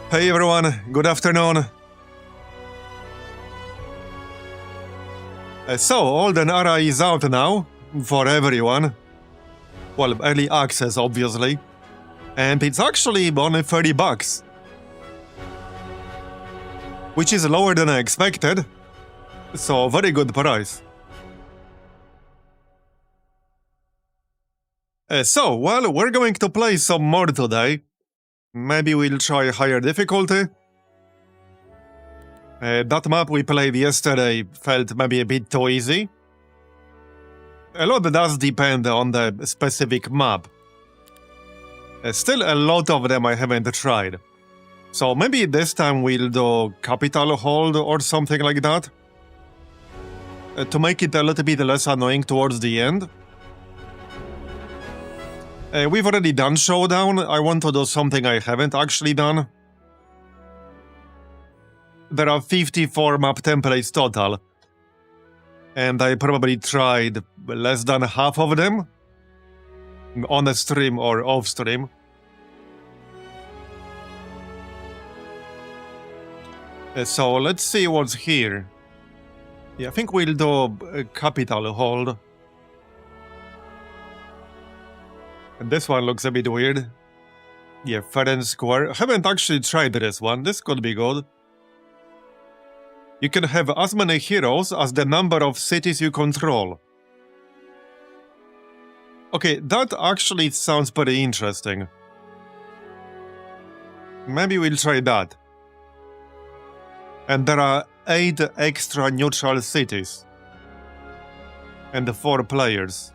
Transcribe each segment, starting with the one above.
Hey everyone, good afternoon. So, Olden Era is out now, for everyone. Well, early access, obviously. And it's actually only $30. Which is lower than I expected. So, very good price. Well, we're going to play some more today. Maybe we'll try higher difficulty. That map we played yesterday felt maybe a bit too easy. A lot does depend on the specific map. Still a lot of them I haven't tried. So maybe this time we'll do capital hold or something like that. To make it a little bit less annoying towards the end. We've already done showdown. I want to do something I haven't actually done. There are 54 map templates total. And I probably tried less than half of them. On a stream or off stream. So let's see what's here. Yeah, I think we'll do capital hold. And this one looks a bit weird. Yeah, fair and square. I haven't actually tried this one. This could be good. You can have as many heroes as the number of cities you control. Okay, that actually sounds pretty interesting. Maybe we'll try that. And there are 8 extra neutral cities. And 4 players.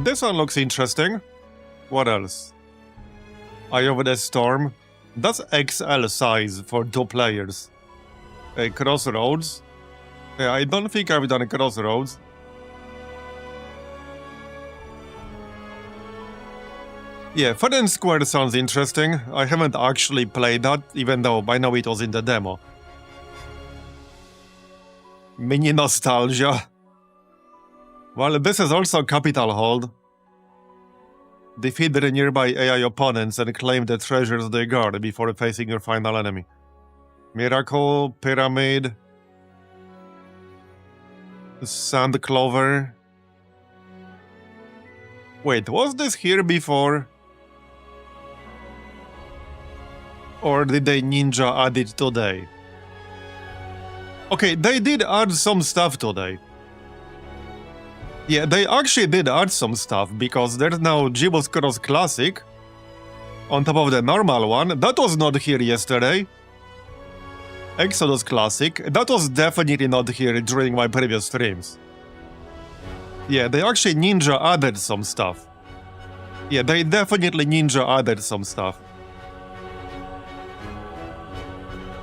This one looks interesting. What else? Eye of the Storm. That's XL size for 2 players. Crossroads. I don't think I've done Crossroads. Yeah, Fair and Square sounds interesting. I haven't actually played that, even though I know it was in the demo. Mini nostalgia. Well, this is also capital hold. Defeat the nearby AI opponents and claim the treasures they guard before facing your final enemy. Miracle, Pyramid, Sand Clover. Wait, was this here before? Or did they ninja add it today? Okay, they did add some stuff today. Yeah, they actually did add some stuff, because there's now Jibo's Cross Classic on top of the normal one. That was not here yesterday. Exodus Classic. That was definitely not here during my previous streams. Yeah, they actually ninja added some stuff. Yeah, they definitely ninja added some stuff.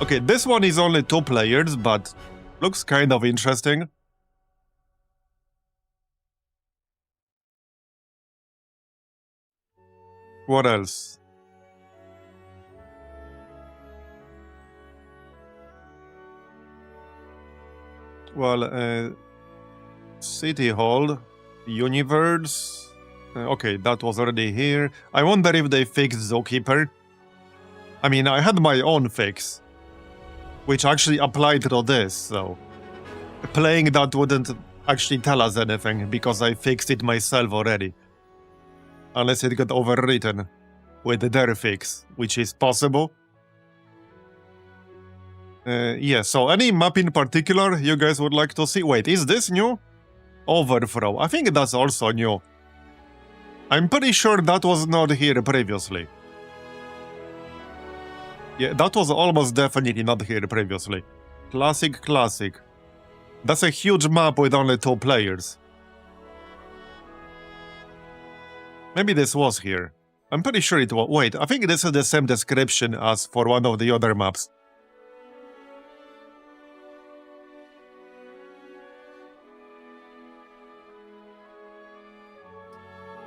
Okay, this one is only 2 players, but looks kind of interesting. What else? Well, City Hall, Universe. Okay, that was already here. I wonder if they fixed Zookeeper. I mean, I had my own fix, which actually applied to this, so playing that wouldn't actually tell us anything, because I fixed it myself already. Unless it got overwritten with their fix, which is possible. Yeah, so any map in particular you guys would like to see? Wait, is this new? Overthrow. I think that's also new. I'm pretty sure that was not here previously. Yeah, that was almost definitely not here previously. Classic. That's a huge map with only 2 players. Maybe this was here. I'm pretty sure it was. Wait, I think this is the same description as for one of the other maps.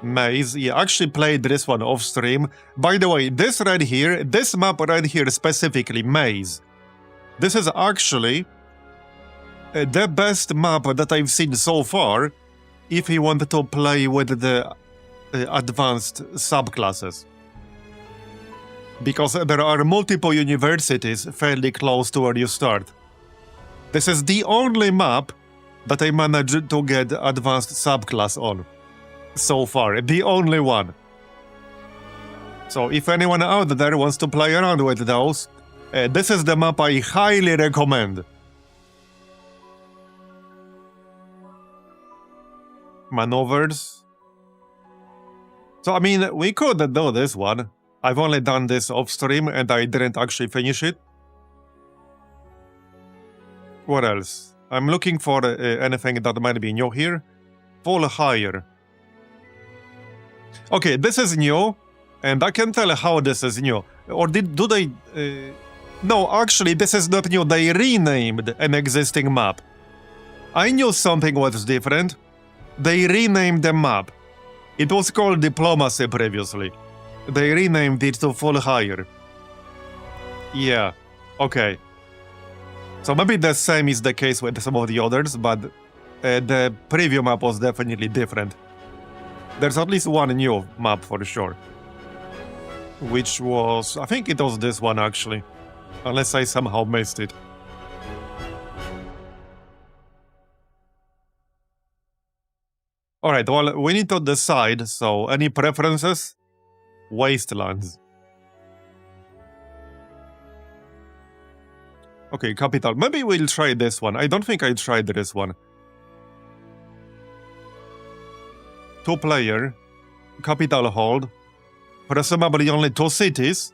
Maze. Yeah, I actually played this one off stream. By the way, this right here, this map right here specifically, Maze. This is actually the best map that I've seen so far if you want to play with the advanced subclasses. because there are multiple universities fairly close to where you start. This is the only map that I managed to get advanced subclass on. So far, the only one. So if anyone out there wants to play around with those, this is the map I highly recommend. Maneuvers. So I mean, we could do this one. I've only done this off stream and I didn't actually finish it. What else? I'm looking for anything that might be new here. Fall higher. Okay, this is new, and I can tell how this is new. Or do they... No, actually, this is not new. They renamed an existing map. I knew something was different. They renamed the map. It was called Diplomacy previously. They renamed it to Fall Higher. Yeah, okay. So maybe the same is the case with some of the others, but the preview map was definitely different. There's at least one new map for sure. Which was... I think it was this one actually. Unless I somehow missed it. Alright, well, we need to decide, so any preferences? Wastelands. Okay, capital. Maybe we'll try this one. I don't think I tried this one. 2-player. Capital hold. Presumably only 2 cities.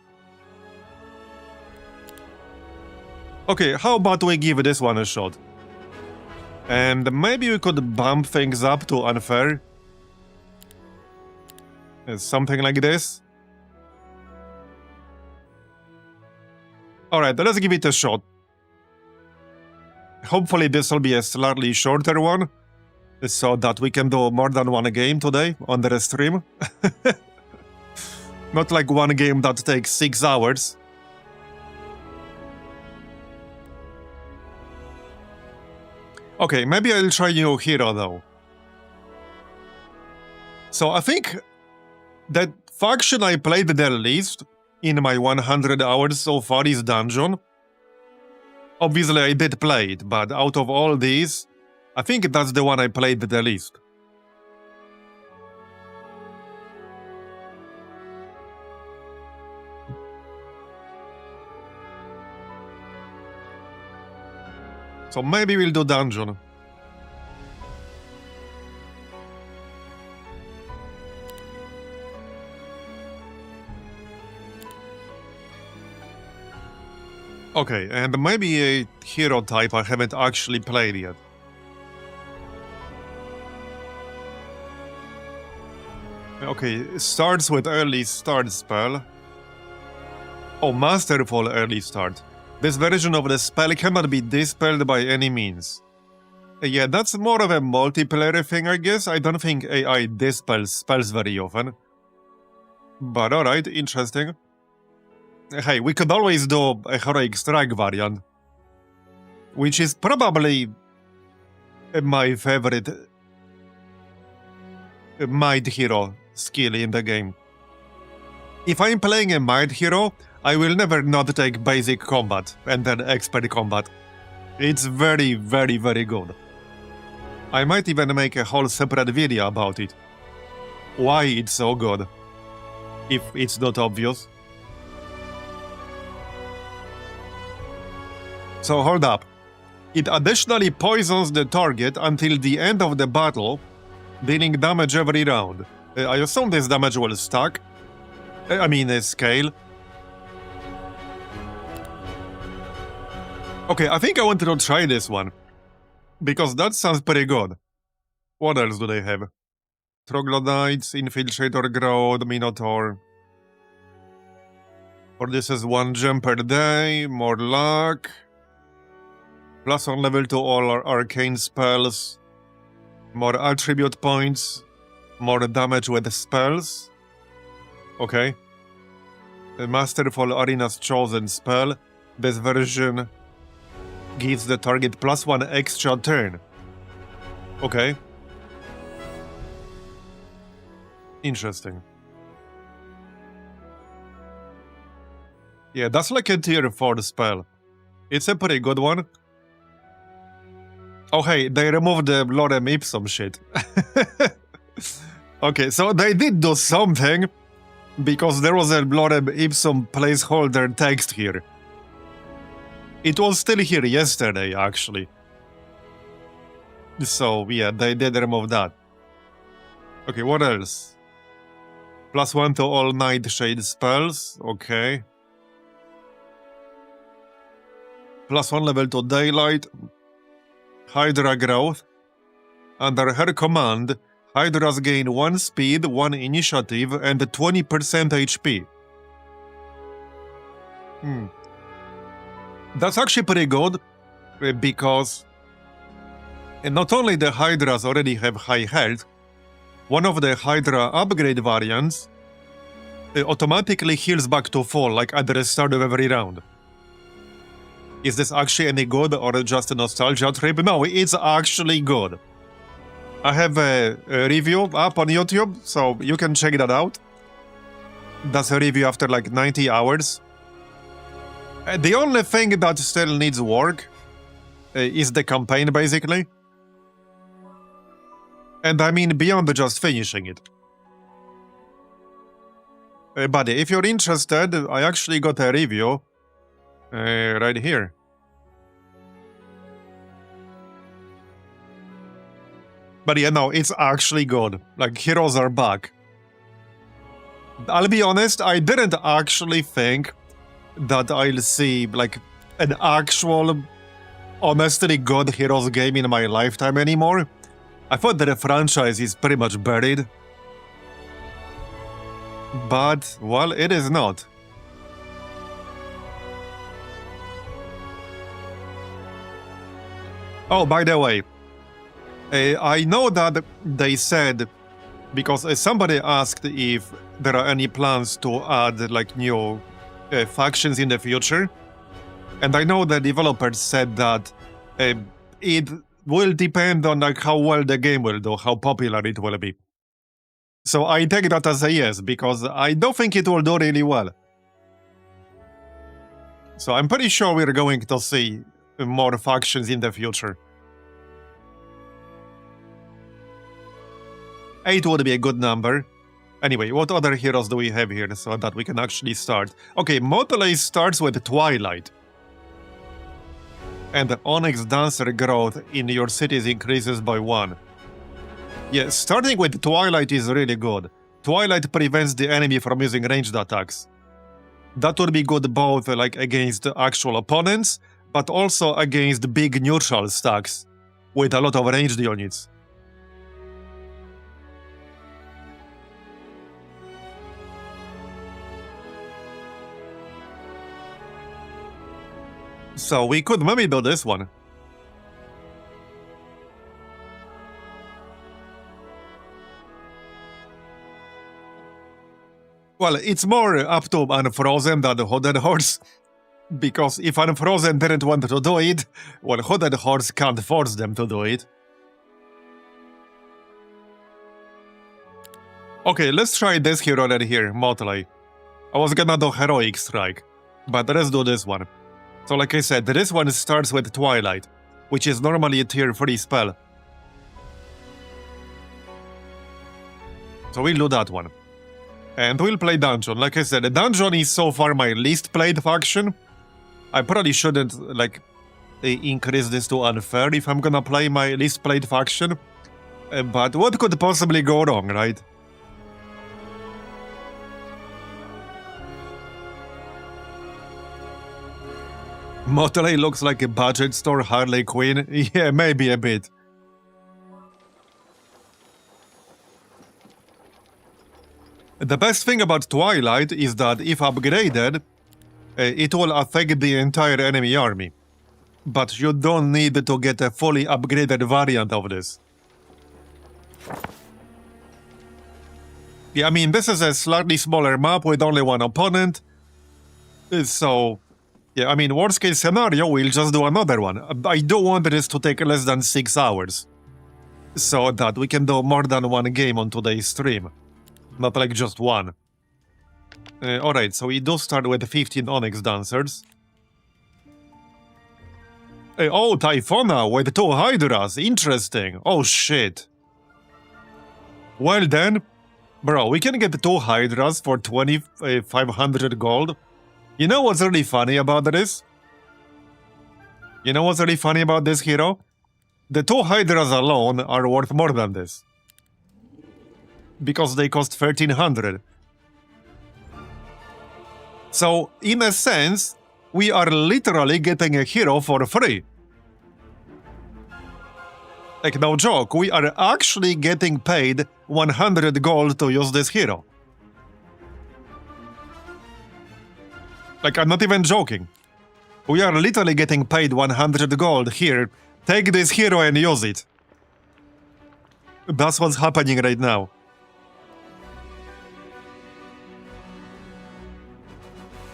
Okay, how about we give this one a shot? And maybe we could bump things up to unfair. Something like this. Alright, let's give it a shot. Hopefully this will be a slightly shorter one, so that we can do more than one game today on the stream. Not like one game that takes 6 hours. Okay, maybe I'll try new hero though. So I think that faction I played the least in my 100 hours so far is Dungeon. Obviously I did play it, but out of all these, I think that's the one I played the least. So maybe we'll do Dungeon. Okay, and maybe a hero type I haven't actually played yet. Okay, it starts with early start spell. Oh, masterful early start. This version of the spell cannot be dispelled by any means. Yeah, that's more of a multiplayer thing, I guess. I don't think AI dispels spells very often. But alright, interesting. Hey, we could always do a heroic strike variant. Which is probably my favorite might hero skill in the game. If I'm playing a might hero, I will never not take basic combat and then expert combat. It's very, very, very good. I might even make a whole separate video about it. Why it's so good. If it's not obvious. So hold up. It additionally poisons the target until the end of the battle, dealing damage every round. I assume this damage will stack. Scale. Okay, I think I wanted to try this one. Because that sounds pretty good. What else do they have? Troglodytes, Infiltrator Growth, Minotaur. Or this is 1 gem per day, more luck. Plus 1 level to all our arcane spells. More attribute points. More damage with spells. Okay. A Masterful Arena's chosen spell. This version gives the target plus 1 extra turn. Okay. Interesting. Yeah, that's like a tier 4 spell. It's a pretty good one. Oh hey, they removed the Lorem Ipsum shit. Okay, so they did do something, because there was a Lorem Ipsum placeholder text here. It was still here yesterday, actually. So, yeah, they did remove that. Okay, what else? +1 to all Nightshade spells, okay. +1 level to Daylight. Hydra growth. Under her command, Hydras gain 1 speed, 1 initiative, and 20% HP. That's actually pretty good, because not only the Hydras already have high health, one of the Hydra upgrade variants automatically heals back to full, like at the start of every round. Is this actually any good or just a nostalgia trip? No, it's actually good. I have a review up on YouTube, so you can check that out. That's a review after like 90 hours. The only thing that still needs work is the campaign, basically. And I mean beyond just finishing it. But if you're interested, I actually got a review right here. But yeah, no, it's actually good. Like, heroes are back. I'll be honest, I didn't actually think that I'll see, like, an actual, honestly good Heroes game in my lifetime anymore. I thought that the franchise is pretty much buried. But, well, it is not. Oh, by the way, I know that they said, because somebody asked if there are any plans to add, like, new factions in the future. And I know the developers said that it will depend on, like, how well the game will do, how popular it will be. So I take that as a yes, because I don't think it will do really well. So I'm pretty sure we're going to see more factions in the future. 8 would be a good number. Anyway, what other heroes do we have here so that we can actually start? Okay, Motley starts with Twilight. And Onyx Dancer growth in your cities increases by 1. Yeah, starting with Twilight is really good. Twilight prevents the enemy from using ranged attacks. That would be good both like against actual opponents, but also against big neutral stacks with a lot of ranged units. So we could maybe do this one. Well, it's more up to Unfrozen than the Hooded Horse. Because if Unfrozen didn't want to do it, well, Hooded Horse can't force them to do it. Okay, let's try this hero right here, Motley. I was gonna do Heroic Strike, but let's do this one. So like I said, this one starts with Twilight, which is normally a tier 3 spell. So we'll do that one. And we'll play Dungeon. Like I said, the Dungeon is so far my least played faction. I probably shouldn't, like, increase this to unfair if I'm gonna play my least played faction. But what could possibly go wrong, right? Motley looks like a budget store Harley Quinn. Yeah, maybe a bit. The best thing about Twilight is that if upgraded, it will affect the entire enemy army. But you don't need to get a fully upgraded variant of this. Yeah, I mean, this is a slightly smaller map with only one opponent. So, yeah, I mean, worst case scenario, we'll just do another one. I do want this to take less than 6 hours. So that we can do more than one game on today's stream. Not like just one. Alright, so we do start with 15 Onyx Dancers. Oh, Typhona with 2 Hydras. Interesting. Oh, shit. Well then, bro, we can get 2 Hydras for 2,500 gold. You know what's really funny about this? You know what's really funny about this hero? The 2 Hydras alone are worth more than this. Because they cost 1,300. So, in a sense, we are literally getting a hero for free. Like, no joke, we are actually getting paid 100 gold to use this hero. Like, I'm not even joking. We are literally getting paid 100 gold here. Take this hero and use it. That's what's happening right now.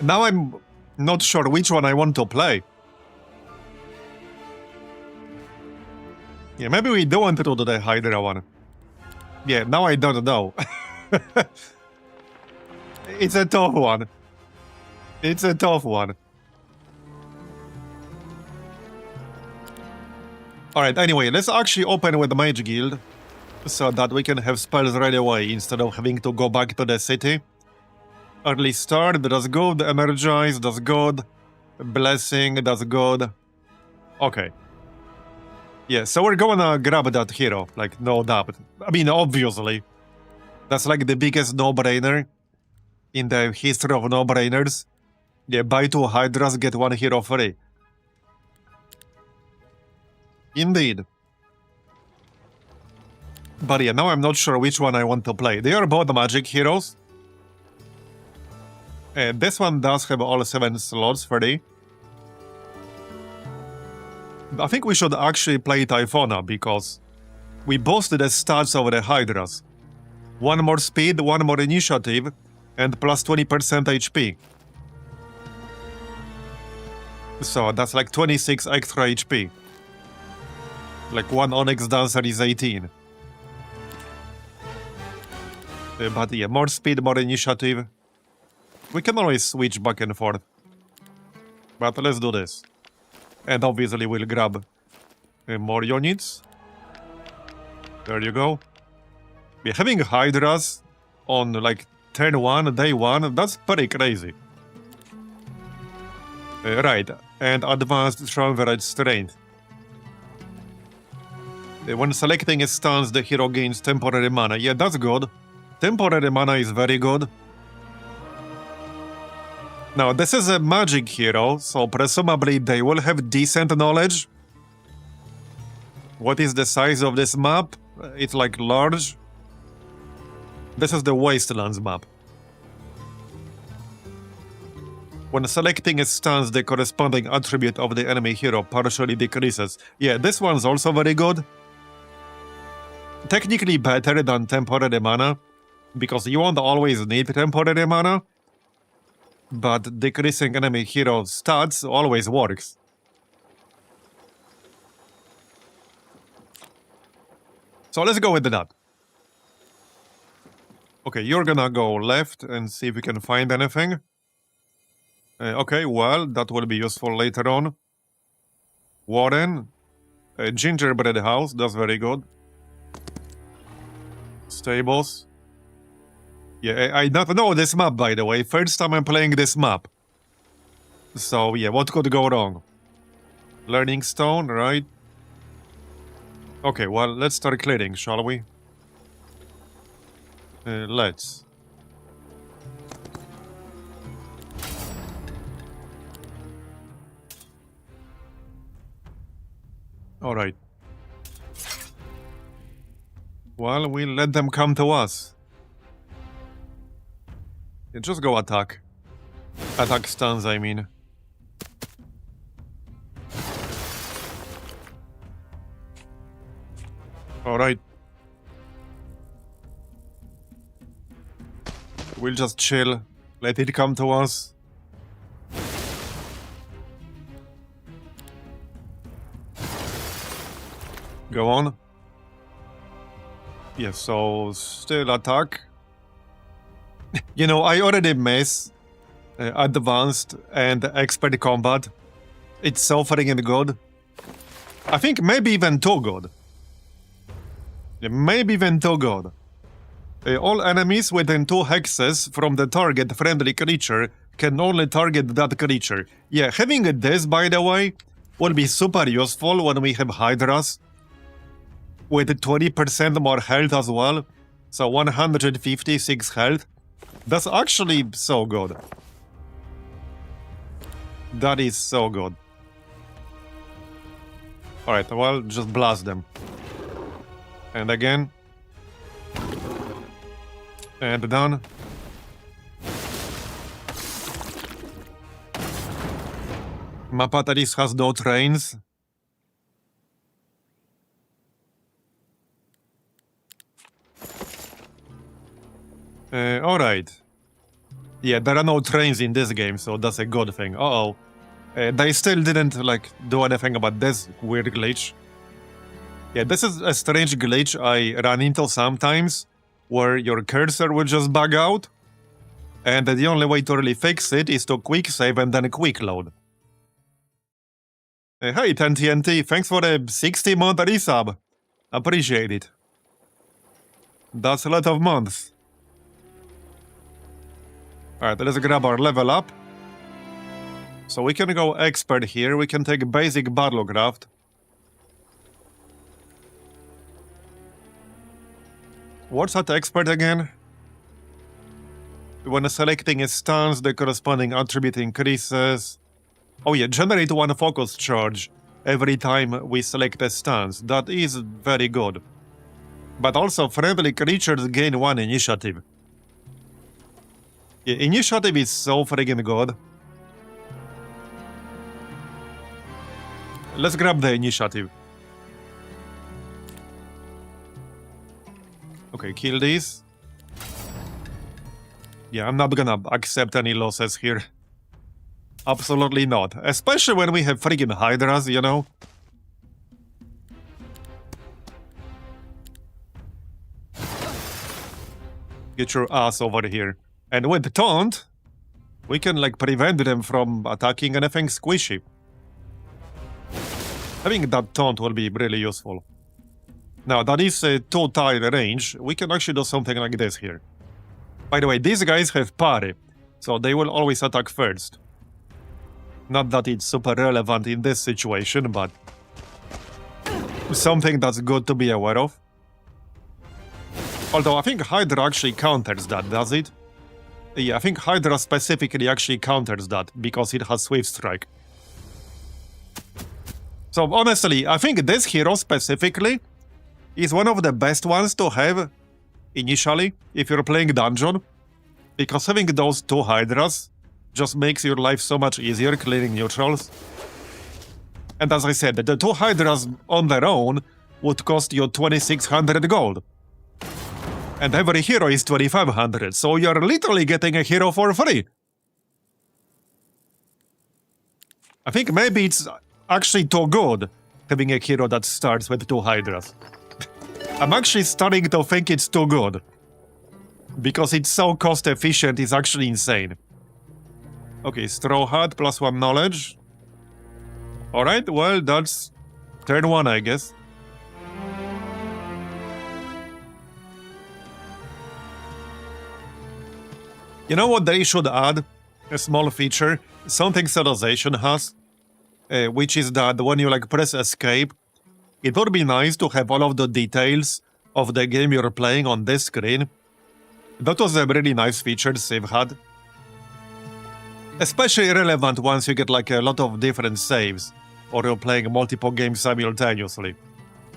Now I'm not sure which one I want to play. Yeah, maybe we don't want to do the Hydra one. Yeah, now I don't know. It's a tough one. It's a tough one. Alright, anyway, let's actually open with the Mage Guild so that we can have spells right away instead of having to go back to the city. Early start, that's good. Energize, that's good. Blessing, that's good. Okay. Yeah, so we're gonna grab that hero, like, no doubt. I mean, obviously. That's like the biggest no-brainer in the history of no-brainers. Yeah, buy 2 Hydras, get 1 hero free. Indeed. But yeah, now I'm not sure which one I want to play. They are both magic heroes. This one does have all 7 slots free. I think we should actually play Typhona because we boosted the stats of the Hydras. 1 more speed, 1 more initiative, and plus 20% HP. So that's like 26 extra HP. Like 1 Onyx Dancer is 18. But yeah, more speed, more initiative. We can always switch back and forth. But let's do this. And obviously we'll grab more units. There you go. We're having Hydras on like turn 1, day 1. That's pretty crazy. Right, and advanced Triumvirate Strength. When selecting a stance, the hero gains temporary mana. Yeah, that's good. Temporary mana is very good. Now, this is a magic hero, so presumably they will have decent knowledge. What is the size of this map? It's like large. This is the Wastelands map. When selecting a stance, the corresponding attribute of the enemy hero partially decreases. Yeah, this one's also very good. Technically better than temporary mana, because you won't always need temporary mana, but decreasing enemy hero stats always works. So let's go with that. Okay, you're gonna go left and see if we can find anything. Okay, well, that will be useful later on. Warren. Gingerbread house, that's very good. Stables. Yeah, I don't know this map, by the way. First time I'm playing this map. So, yeah, what could go wrong? Learning stone, right? Okay, well, let's start clearing, shall we? Let's. Alright. Well, we'll let them come to us. Yeah, just go attack. Attack stance, I mean. Alright. We'll just chill. Let it come to us. Go on. Yeah, so still attack. You know, I already miss advanced and expert combat. It's so freaking good. I think maybe even too good. Yeah, maybe even too good. All enemies within 2 hexes from the target friendly creature can only target that creature. Yeah, having this, by the way, will be super useful when we have Hydras. With 20% more health as well. So 156 health. That's actually so good. That is so good. Alright, well, just blast them. And again. And done. Mapataris has no trains. Alright. Yeah, there are no trains in this game, so that's a good thing. Uh-oh. They still didn't, do anything about this weird glitch. Yeah, this is a strange glitch I run into sometimes, where your cursor will just bug out, and the only way to really fix it is to quick save and then quick load. Hey, TNT, thanks for the 60-month resub. Appreciate it. That's a lot of months. Alright, let's grab our level up. So we can go expert here, we can take basic battlecraft. What's that expert again? When selecting a stance, the corresponding attribute increases. Oh yeah, generate 1 focus charge every time we select a stance. That is very good. But also friendly creatures gain 1 initiative. Yeah, initiative is so freaking good. Let's grab the initiative. Okay, kill these. Yeah, I'm not gonna accept any losses here. Absolutely not. Especially when we have freaking Hydras, you know? Get your ass over here. And with Taunt, we can, prevent them from attacking anything squishy. Having that Taunt will be really useful. Now, that is a too tight range. We can actually do something like this here. By the way, these guys have parry, so they will always attack first. Not that it's super relevant in this situation, but something that's good to be aware of. Although I think Hydra actually counters that, does it? Yeah, I think Hydra specifically actually counters that, because it has Swift Strike. So honestly, I think this hero specifically is one of the best ones to have initially if you're playing Dungeon, because having those 2 Hydras just makes your life so much easier clearing neutrals. And as I said, the 2 Hydras on their own would cost you 2600 gold. And every hero is 2500, so you're literally getting a hero for free. I think maybe it's actually too good having a hero that starts with 2 Hydras. I'm actually starting to think it's too good. Because it's so cost efficient, it's actually insane. Okay, Straw Hat plus 1 knowledge. Alright, well, that's turn 1, I guess. You know what they should add? A small feature, something Civilization has, which is that when you press escape, it would be nice to have all of the details of the game you're playing on this screen. That was a really nice feature Civ had. Especially relevant once you get a lot of different saves, or you're playing multiple games simultaneously,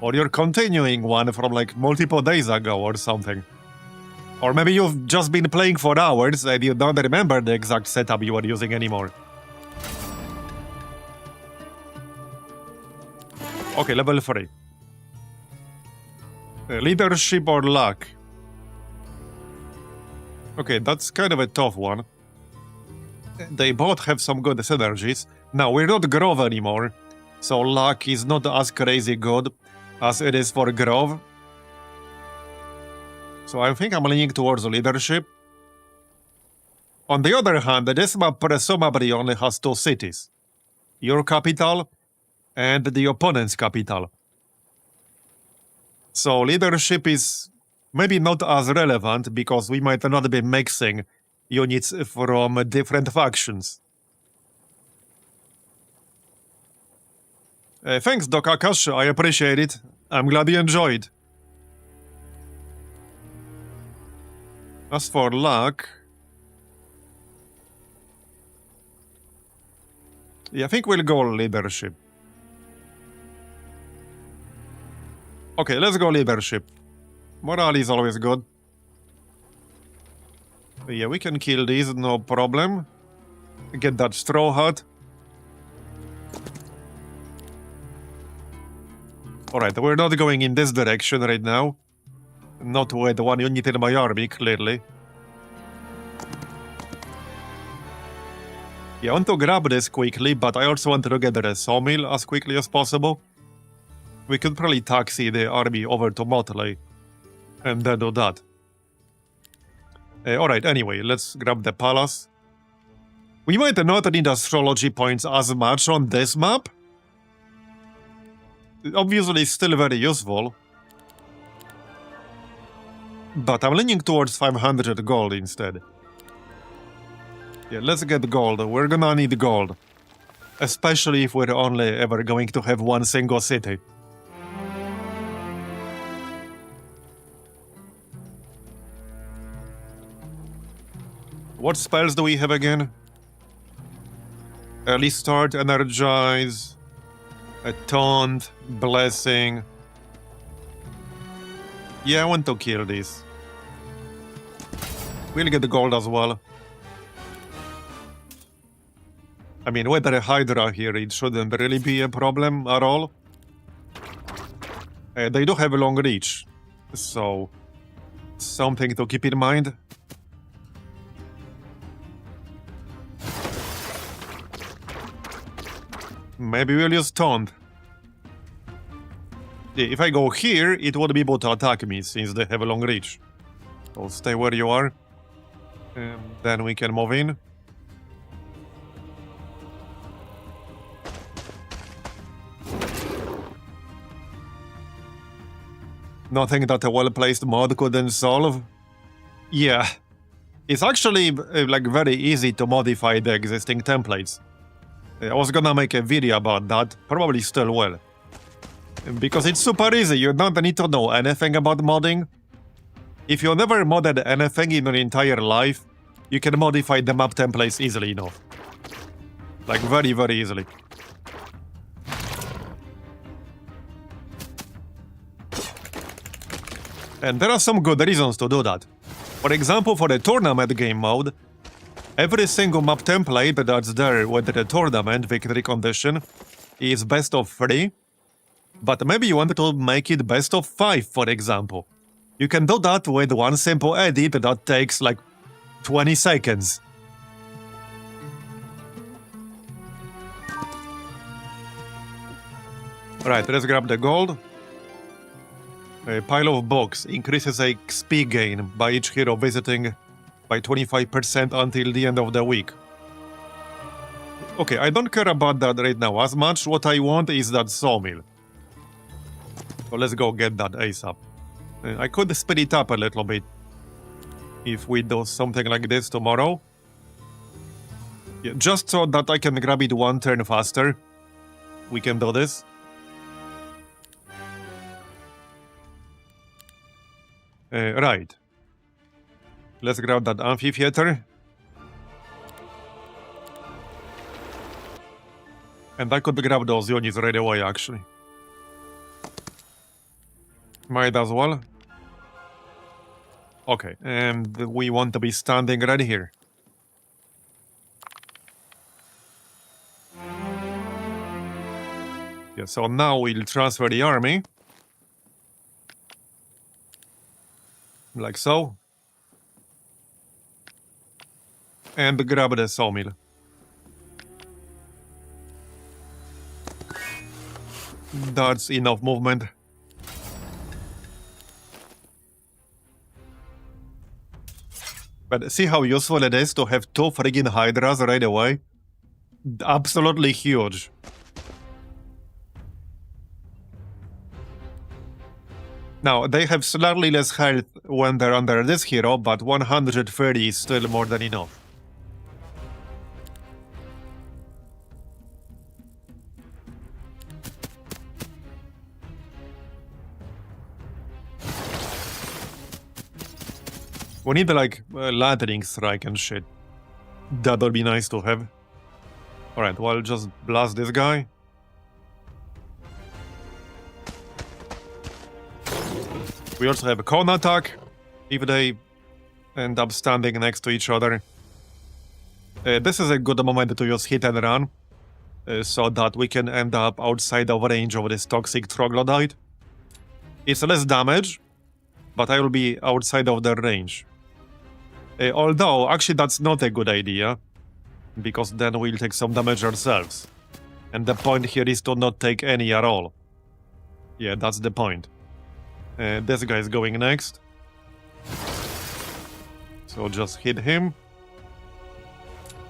or you're continuing one from multiple days ago or something. Or maybe you've just been playing for hours and you don't remember the exact setup you were using anymore. Okay, level 3. Leadership or luck? Okay, that's kind of a tough one. They both have some good synergies. Now, we're not Grove anymore, so luck is not as crazy good as it is for Grove. So I think I'm leaning towards leadership. On the other hand, this map presumably only has two cities. Your capital and the opponent's capital. So leadership is maybe not as relevant because we might not be mixing units from different factions. Thanks, Doc Akash, I appreciate it. I'm glad you enjoyed. As for luck... yeah, I think we'll go leadership. Okay, let's go leadership. Morale is always good. Yeah, we can kill these, no problem. Get that straw hat. Alright, we're not going in this direction right now. Not with one unit in my army, clearly. Yeah, I want to grab this quickly, but I also want to get the sawmill as quickly as possible. We could probably taxi the army over to Motley and then do that. Alright, anyway, let's grab the palace. We might not need astrology points as much on this map. Obviously, still very useful. But I'm leaning towards 500 gold instead. Yeah, let's get gold. We're gonna need gold. Especially if we're only ever going to have one single city. What spells do we have again? Early start, energize, a taunt, blessing. Yeah, I want to kill this. We'll get the gold as well. I mean, with a Hydra here, it shouldn't really be a problem at all. They do have a long reach, so something to keep in mind. Maybe we'll use taunt. Yeah, if I go here, it would be able to attack me, since they have a long reach. So stay where you are. And then we can move in. Nothing that a well-placed mod couldn't solve? Yeah. It's actually like very easy to modify the existing templates. I was gonna make a video about that, probably still will. Because it's super easy, you don't need to know anything about modding. If you never modded anything in your entire life, you can modify the map templates easily enough. Like very, very easily. And there are some good reasons to do that. For example, for the tournament game mode, every single map template that's there with the tournament victory condition is best of 3. But maybe you want to make it best of 5, for example. You can do that with one simple edit that takes like 20 seconds. Right, let's grab the gold. A pile of books increases XP gain by each hero visiting by 25% until the end of the week. Okay, I don't care about that right now as much. What I want is that sawmill. So let's go get that ASAP. I could speed it up a little bit if we do something like this tomorrow. Yeah, just so that I can grab it one turn faster. We can do this. Right. Let's grab that amphitheater. And I could grab those units right away, actually. Might as well. Okay, and we want to be standing right here. Yeah, so now we'll transfer the army. Like so. And grab the sawmill. That's enough movement. But see how useful it is to have 2 friggin' hydras right away? Absolutely huge. Now, they have slightly less health when they're under this hero, but 130 is still more than enough. We need like lightning strike and shit. That would be nice to have. Alright, well, just blast this guy. We also have a cone attack, if they end up standing next to each other. This is a good moment to use hit and run, so that we can end up outside of range of this toxic troglodyte. It's less damage, but I will be outside of their range. Although, actually that's not a good idea, because then we'll take some damage ourselves. And the point here is to not take any at all. Yeah, that's the point. This guy is going next. So just hit him.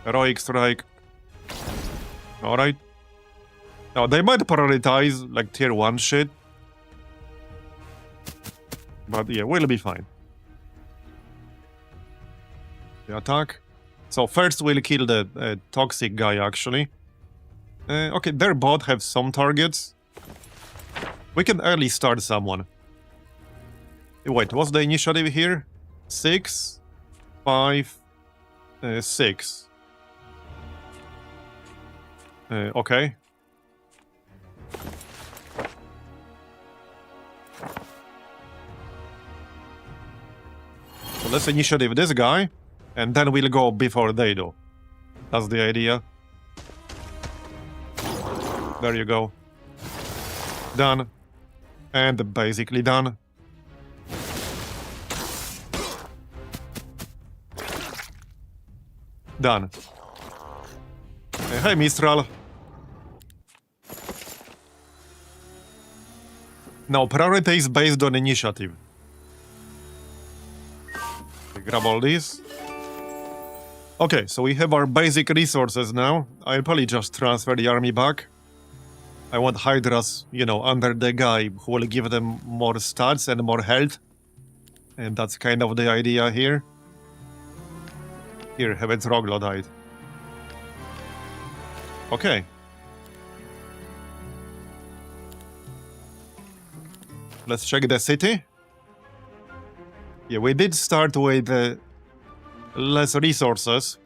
Heroic strike. Alright. Now they might prioritize like tier 1 shit. But yeah, we'll be fine. The attack. So first we'll kill the toxic guy actually. Okay, their bot have some targets. We can early start someone. Wait, what's the initiative here? 6, 5, 6. Okay. So let's initiative this guy, and then we'll go before they do. That's the idea. There you go. Done. And basically done. Done. Hey, Mistral. Now, priority is based on initiative. Grab all these. Okay, so we have our basic resources now. I'll probably just transfer the army back. I want Hydras, you know, under the guy who will give them more stats and more health. And that's kind of the idea here. Here, have a troglodyte. Okay. Let's check the city. Yeah, we did start with less resources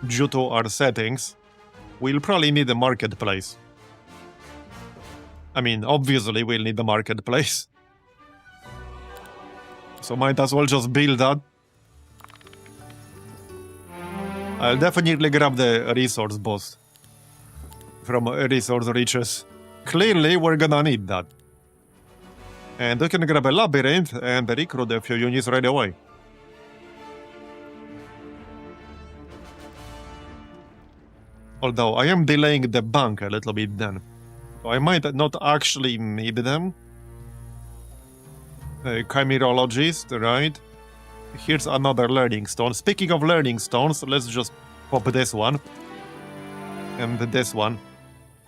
due to our settings. We'll probably need a marketplace. I mean, obviously we'll need the marketplace. So might as well just build that. I'll definitely grab the resource boost from resource riches. Clearly, we're gonna need that. And we can grab a labyrinth and recruit a few units right away. Although I am delaying the bank a little bit then. So I might not actually need them. Chimerologist, right? Here's another learning stone. Speaking of learning stones, let's just pop this one. And this one.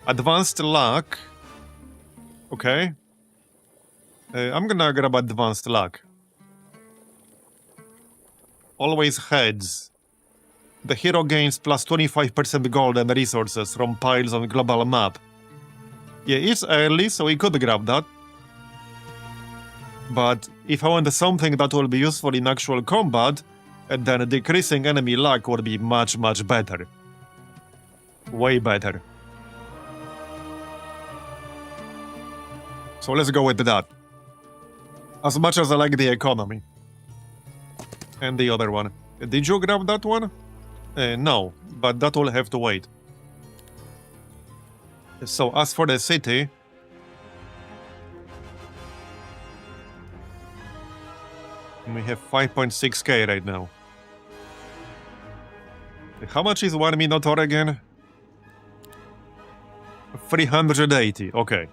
Advanced luck. Okay. I'm gonna grab advanced luck. Always heads. The hero gains plus 25% gold and resources from piles on global map. Yeah, it's early, so we could grab that. But if I want something that will be useful in actual combat, then decreasing enemy luck would be much, much better. Way better. So let's go with that. As much as I like the economy. And the other one. Did you grab that one? No, but that will have to wait. So as for the city... We have 5.6k right now. How much is 1 Minotaur again? 380, okay.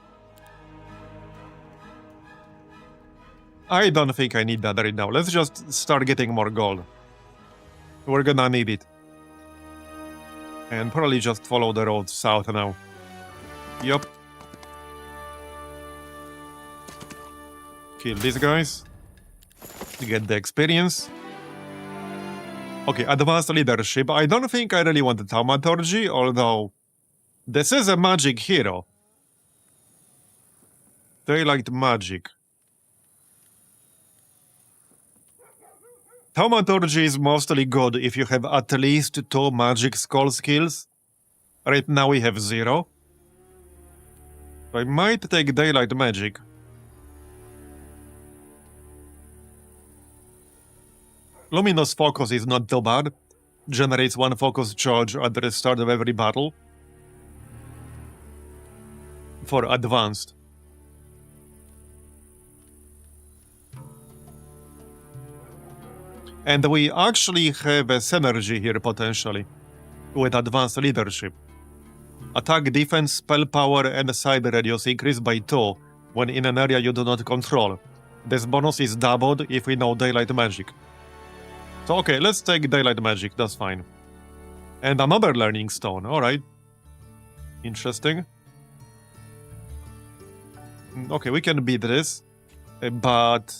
I don't think I need that right now. Let's just start getting more gold. We're gonna need it. And probably just follow the road south now. Yup. Kill these guys. Get the experience. Okay, advanced leadership. I don't think I really want the thaumaturgy, although this is a magic hero. They liked magic. Thaumaturgy is mostly good if you have at least 2 magic skull skills. Right now we have 0. I might take daylight magic. Luminous focus is not too bad. Generates 1 focus charge at the start of every battle. For advanced. And we actually have a synergy here potentially with advanced leadership. Attack, defense, spell power, and side radius increase by 2 when in an area you do not control. This bonus is doubled if we know daylight magic. So okay, let's take daylight magic, that's fine. And another learning stone, alright. Interesting. Okay, we can beat this, but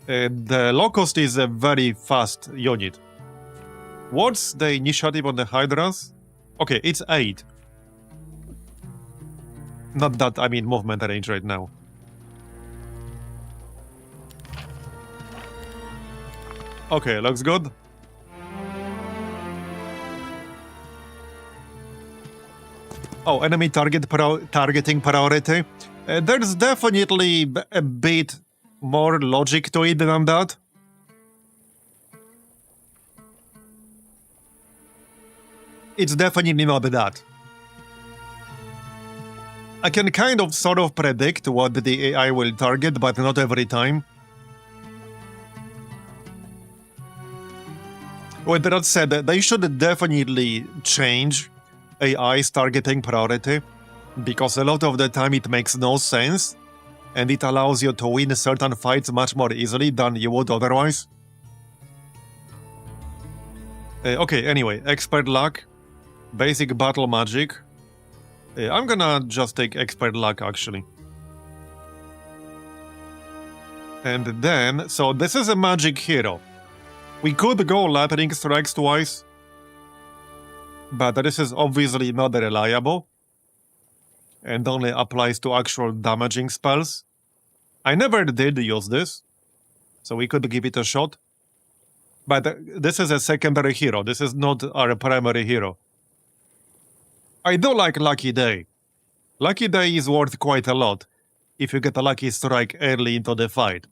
the Locust is a very fast unit. What's the initiative on the Hydras? Okay, it's 8. Not that I'm in movement range right now. Okay, looks good. Oh, enemy targeting priority. There's definitely a bit more logic to it than that. It's definitely not that. I can kind of sort of predict what the AI will target, but not every time. With that said, they should definitely change AI's targeting priority, because a lot of the time it makes no sense, and it allows you to win certain fights much more easily than you would otherwise. Okay, anyway, expert luck, basic battle magic. I'm gonna just take expert luck actually. And then, so this is a magic hero. We could go lightning strikes twice, but this is obviously not reliable and only applies to actual damaging spells. I never did use this, so we could give it a shot. But this is a secondary hero, this is not our primary hero. I do like Lucky Day. Lucky Day is worth quite a lot if you get a lucky strike early into the fight.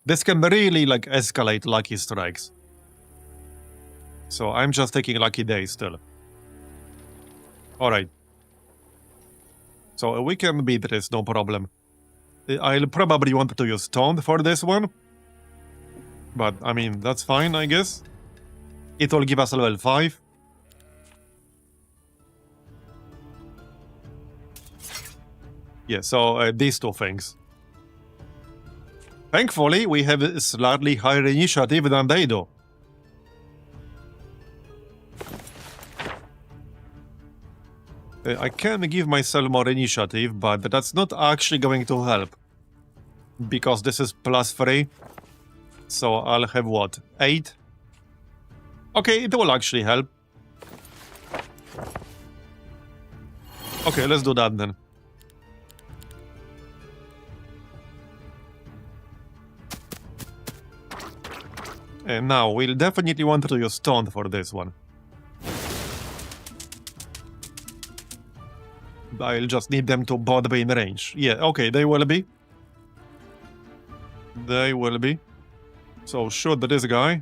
This can really like escalate lucky strikes. So I'm just taking Lucky Day still. Alright. So we can beat this, no problem. I'll probably want to use Taunt for this one. But, I mean, that's fine, I guess. It will give us level 5. Yeah, so these 2 things. Thankfully, we have a slightly higher initiative than they do. I can give myself more initiative, but that's not actually going to help. Because this is +3. So I'll have what? 8? Okay, it will actually help. Okay, let's do that then. And now, we'll definitely want to use Taunt for this one. I'll just need them to both be in range. Yeah, okay, they will be. They will be. So shoot this guy.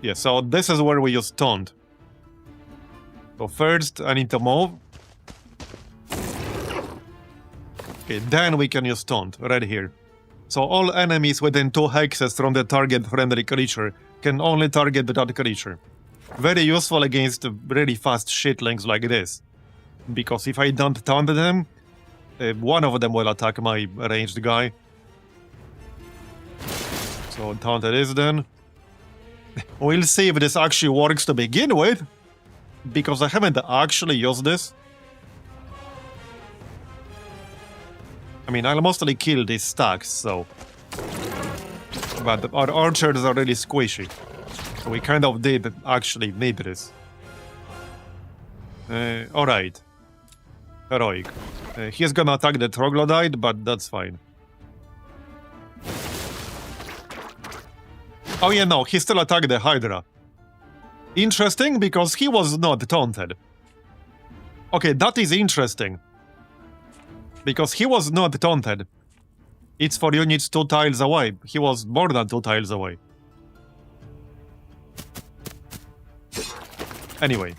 Yeah, so this is where we use Taunt. So first, I need to move. Okay, then we can use Taunt, right here. So all enemies within 2 hexes from the target friendly creature can only target that creature. Very useful against really fast shitlings like this. Because if I don't taunt them, one of them will attack my ranged guy. So taunted is then. We'll see if this actually works to begin with, because I haven't actually used this. I mean, I'll mostly kill these stacks, so... But our archers are really squishy. So we kind of did actually need this. Alright. Heroic. He's gonna attack the troglodyte, but that's fine. Oh yeah, no, he still attacked the Hydra. Interesting, because he was not taunted. Okay, that is interesting. Because he was not taunted. It's for units 2 tiles away. He was more than 2 tiles away. Anyway,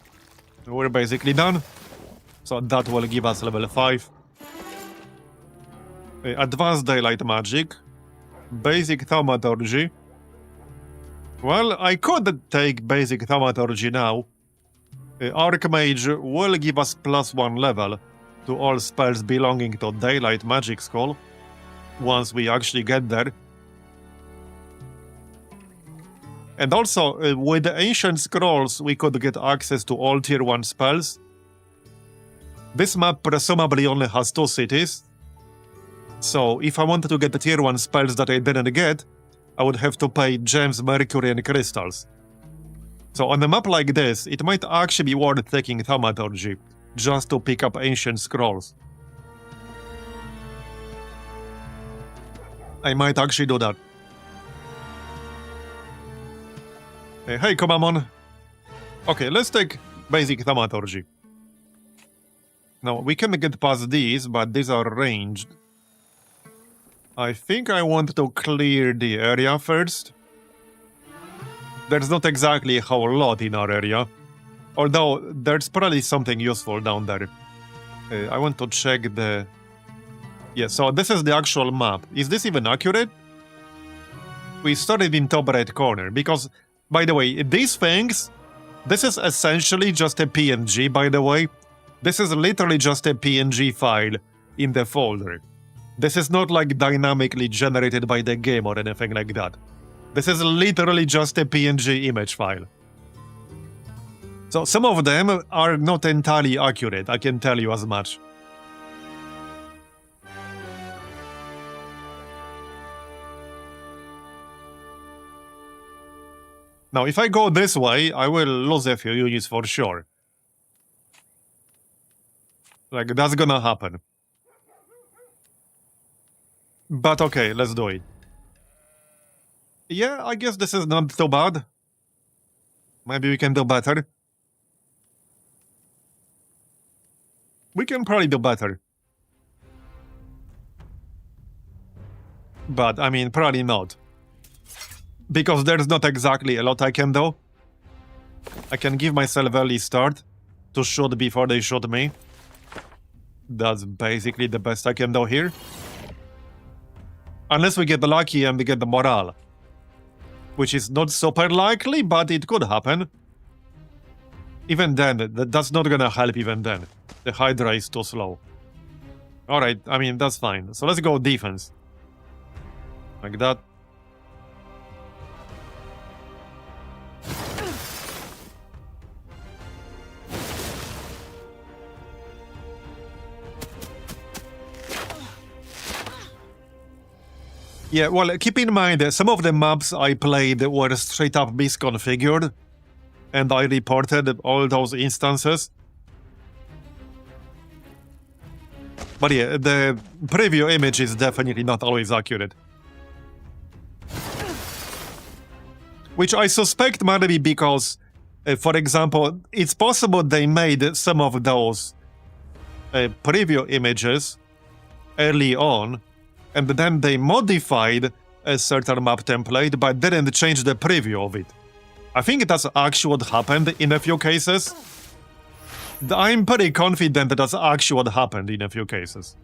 we're basically done. So that will give us level 5. Advanced Daylight Magic. Basic Thaumaturgy. Well, I could take Basic Thaumaturgy now. Archmage will give us +1 level to all spells belonging to Daylight Magic School, once we actually get there. And also, with the Ancient Scrolls, we could get access to all Tier 1 spells. This map presumably only has 2 cities, so if I wanted to get the Tier 1 spells that I didn't get, I would have to pay gems, mercury, and crystals. So on a map like this, it might actually be worth taking Thaumaturgy, just to pick up Ancient Scrolls. I might actually do that. Hey, Komamon. Okay, let's take Basic Thaumaturgy. Now, we can get past these, but these are ranged. I think I want to clear the area first. There's not exactly a whole lot in our area. Although, there's probably something useful down there. I want to check the... Yeah, so this is the actual map. Is this even accurate? We started in top right corner, because, by the way, these things... This is essentially just a PNG, by the way. This is literally just a PNG file in the folder. This is not like dynamically generated by the game or anything like that. This is literally just a PNG image file. So some of them are not entirely accurate, I can tell you as much. Now, if I go this way, I will lose a few units for sure. Like, that's gonna happen. But okay, let's do it. Yeah, I guess this is not too bad. Maybe we can do better. We can probably do better. But, I mean, probably not. Because there's not exactly a lot I can do. I can give myself early start to shoot before they shoot me. That's basically the best I can do here. Unless we get lucky and we get the morale. Which is not super likely, but it could happen. Even then, that's not gonna help even then. The Hydra is too slow. Alright, I mean, that's fine. So let's go defense. Like that. Yeah, well, keep in mind that some of the maps I played were straight up misconfigured, and I reported all those instances. But yeah, the preview image is definitely not always accurate. Which I suspect might be because, for example, it's possible they made some of those preview images early on, and then they modified a certain map template, but didn't change the preview of it. I think that's actually what happened in a few cases. I'm pretty confident that that's actually what happened in a few cases.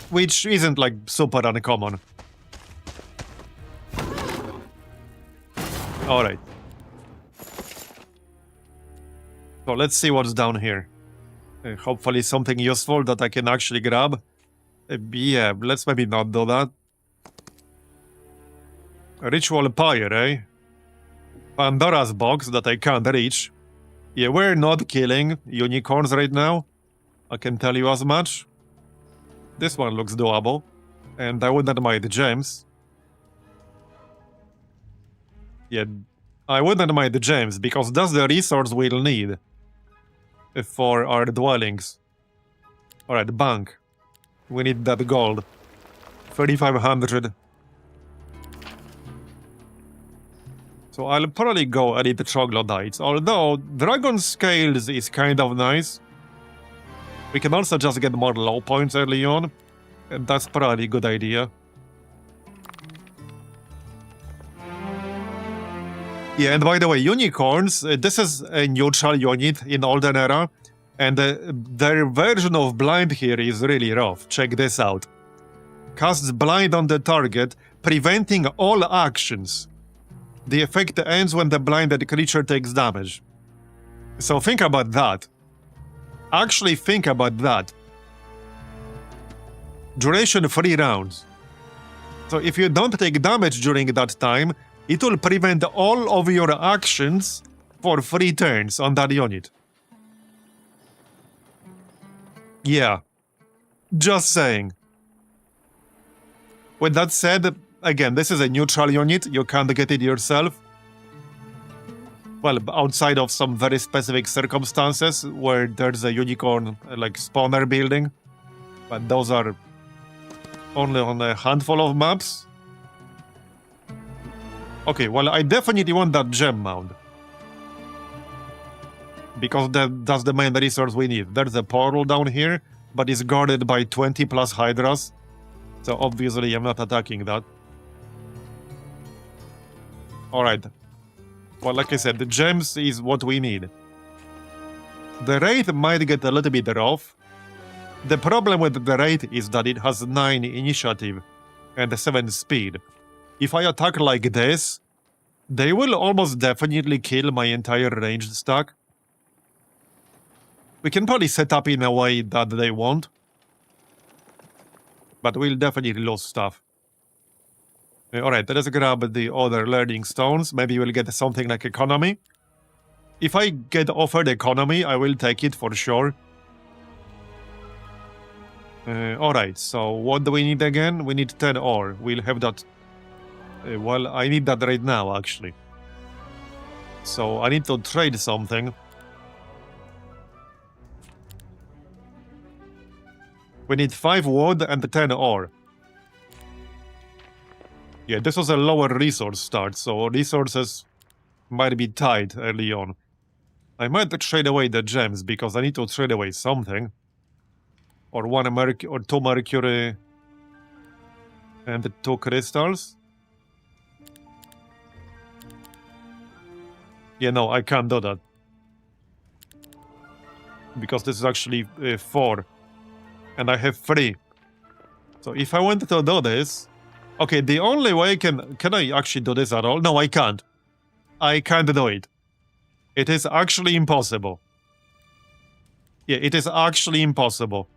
Which isn't, like, super uncommon. Alright. So let's see what's down here. Hopefully something useful that I can actually grab. Yeah, let's maybe not do that. Ritual pyre, eh? Pandora's box that I can't reach. Yeah, we're not killing unicorns right now. I can tell you as much. This one looks doable. And I wouldn't mind gems. Yeah, I wouldn't mind the gems because that's the resource we'll need for our dwellings. Alright, bank. We need that gold. 3,500. So I'll probably go edit the troglodytes, although dragon scales is kind of nice. We can also just get more low points early on, and that's probably a good idea. Yeah, and by the way, unicorns, this is a neutral unit in Olden Era, and their version of blind here is really rough. Check this out. Casts blind on the target, preventing all actions. The effect ends when the blinded creature takes damage. So think about that. Actually think about that. Duration 3 rounds. So if you don't take damage during that time, it will prevent all of your actions for 3 turns on that unit. Yeah. Just saying. With that said, again, this is a neutral unit, you can't get it yourself. Well, outside of some very specific circumstances where there's a unicorn, like, spawner building. But those are only on a handful of maps. Okay, well, I definitely want that gem mound. Because that's the main resource we need. There's a portal down here, but it's guarded by 20 plus hydras. So obviously I'm not attacking that. Alright. Well, like I said, the gems is what we need. The raid might get a little bit rough. The problem with the raid is that it has 9 initiative and 7 speed. If I attack like this, they will almost definitely kill my entire ranged stack. We can probably set up in a way that they won't. But we'll definitely lose stuff. Alright, let's grab the other learning stones. Maybe we'll get something like economy. If I get offered economy, I will take it for sure. Alright, so what do we need again? We need 10 ore. We'll have that. Well, I need that right now, actually. So I need to trade something. We need 5 wood and 10 ore. Yeah, this was a lower resource start, so resources might be tight early on. I might trade away the gems, because I need to trade away something. Or 2 mercury and 2 crystals. Yeah, no, I can't do that. Because this is actually 4. And I have 3. So if I wanted to do this... Okay, the only way can I actually do this at all? No, I can't. I can't do it. It is actually impossible. Yeah, it is actually impossible.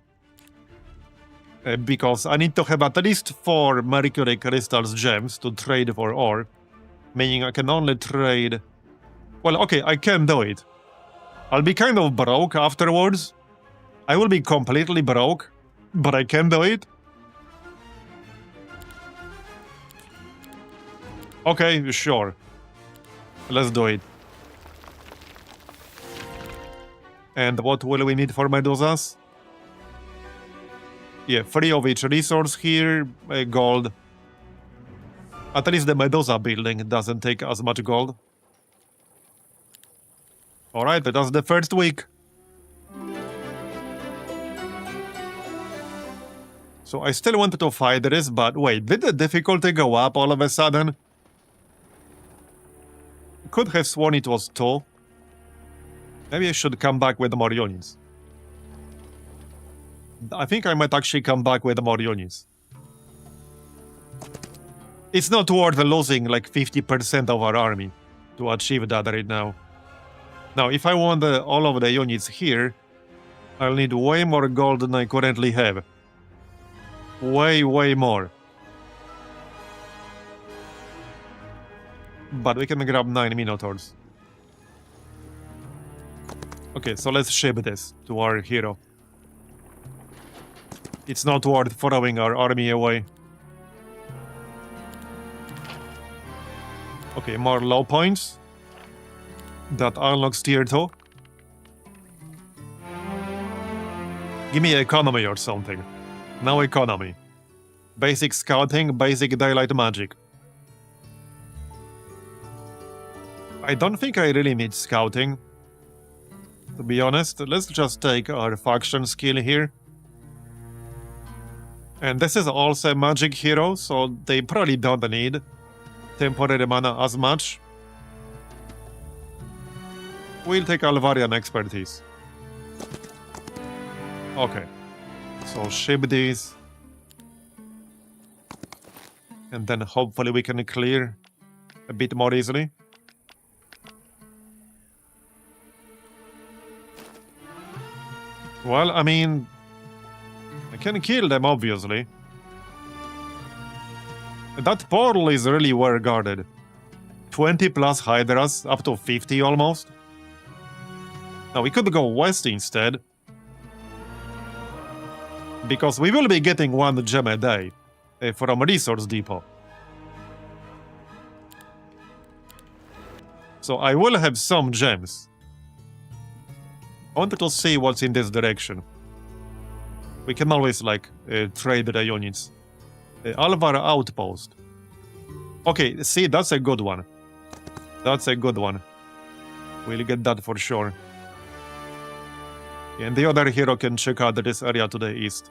Because I need to have at least 4 mercury crystals gems to trade for ore. Meaning I can only trade... Well, okay, I can do it. I'll be kind of broke afterwards. I will be completely broke, but I can do it. Okay, sure. Let's do it. And what will we need for Medusas? Yeah, 3 of each resource here, gold. At least the Medusa building doesn't take as much gold. Alright, that's the first week. So I still wanted to fight this, but wait, did the difficulty go up all of a sudden? Could have sworn it was 2. Maybe I should come back with more units. I think I might actually come back with more units. It's not worth losing like 50% of our army to achieve that right now. Now, if I want all of the units here, I'll need way more gold than I currently have. Way, way more. But we can grab 9 Minotaurs. Okay, so let's ship this to our hero. It's not worth throwing our army away. Okay, more low points. That unlocks tier 2. Give me economy or something. No economy. Basic scouting, basic daylight magic. I don't think I really need scouting. To be honest, let's just take our faction skill here. And this is also a magic hero, so they probably don't need temporary mana as much. We'll take Alvarian expertise. Okay. So ship these. And then hopefully we can clear a bit more easily. Well, I mean, I can kill them, obviously. That portal is really well guarded. 20 plus Hydras, up to 50 almost. Now, we could go west instead. Because we will be getting 1 gem a day from Resource Depot. So I will have some gems. I wanted to see what's in this direction. We can always, like, trade the units. Alvar Outpost. Okay, see, that's a good one. That's a good one. We'll get that for sure. And the other hero can check out this area to the east.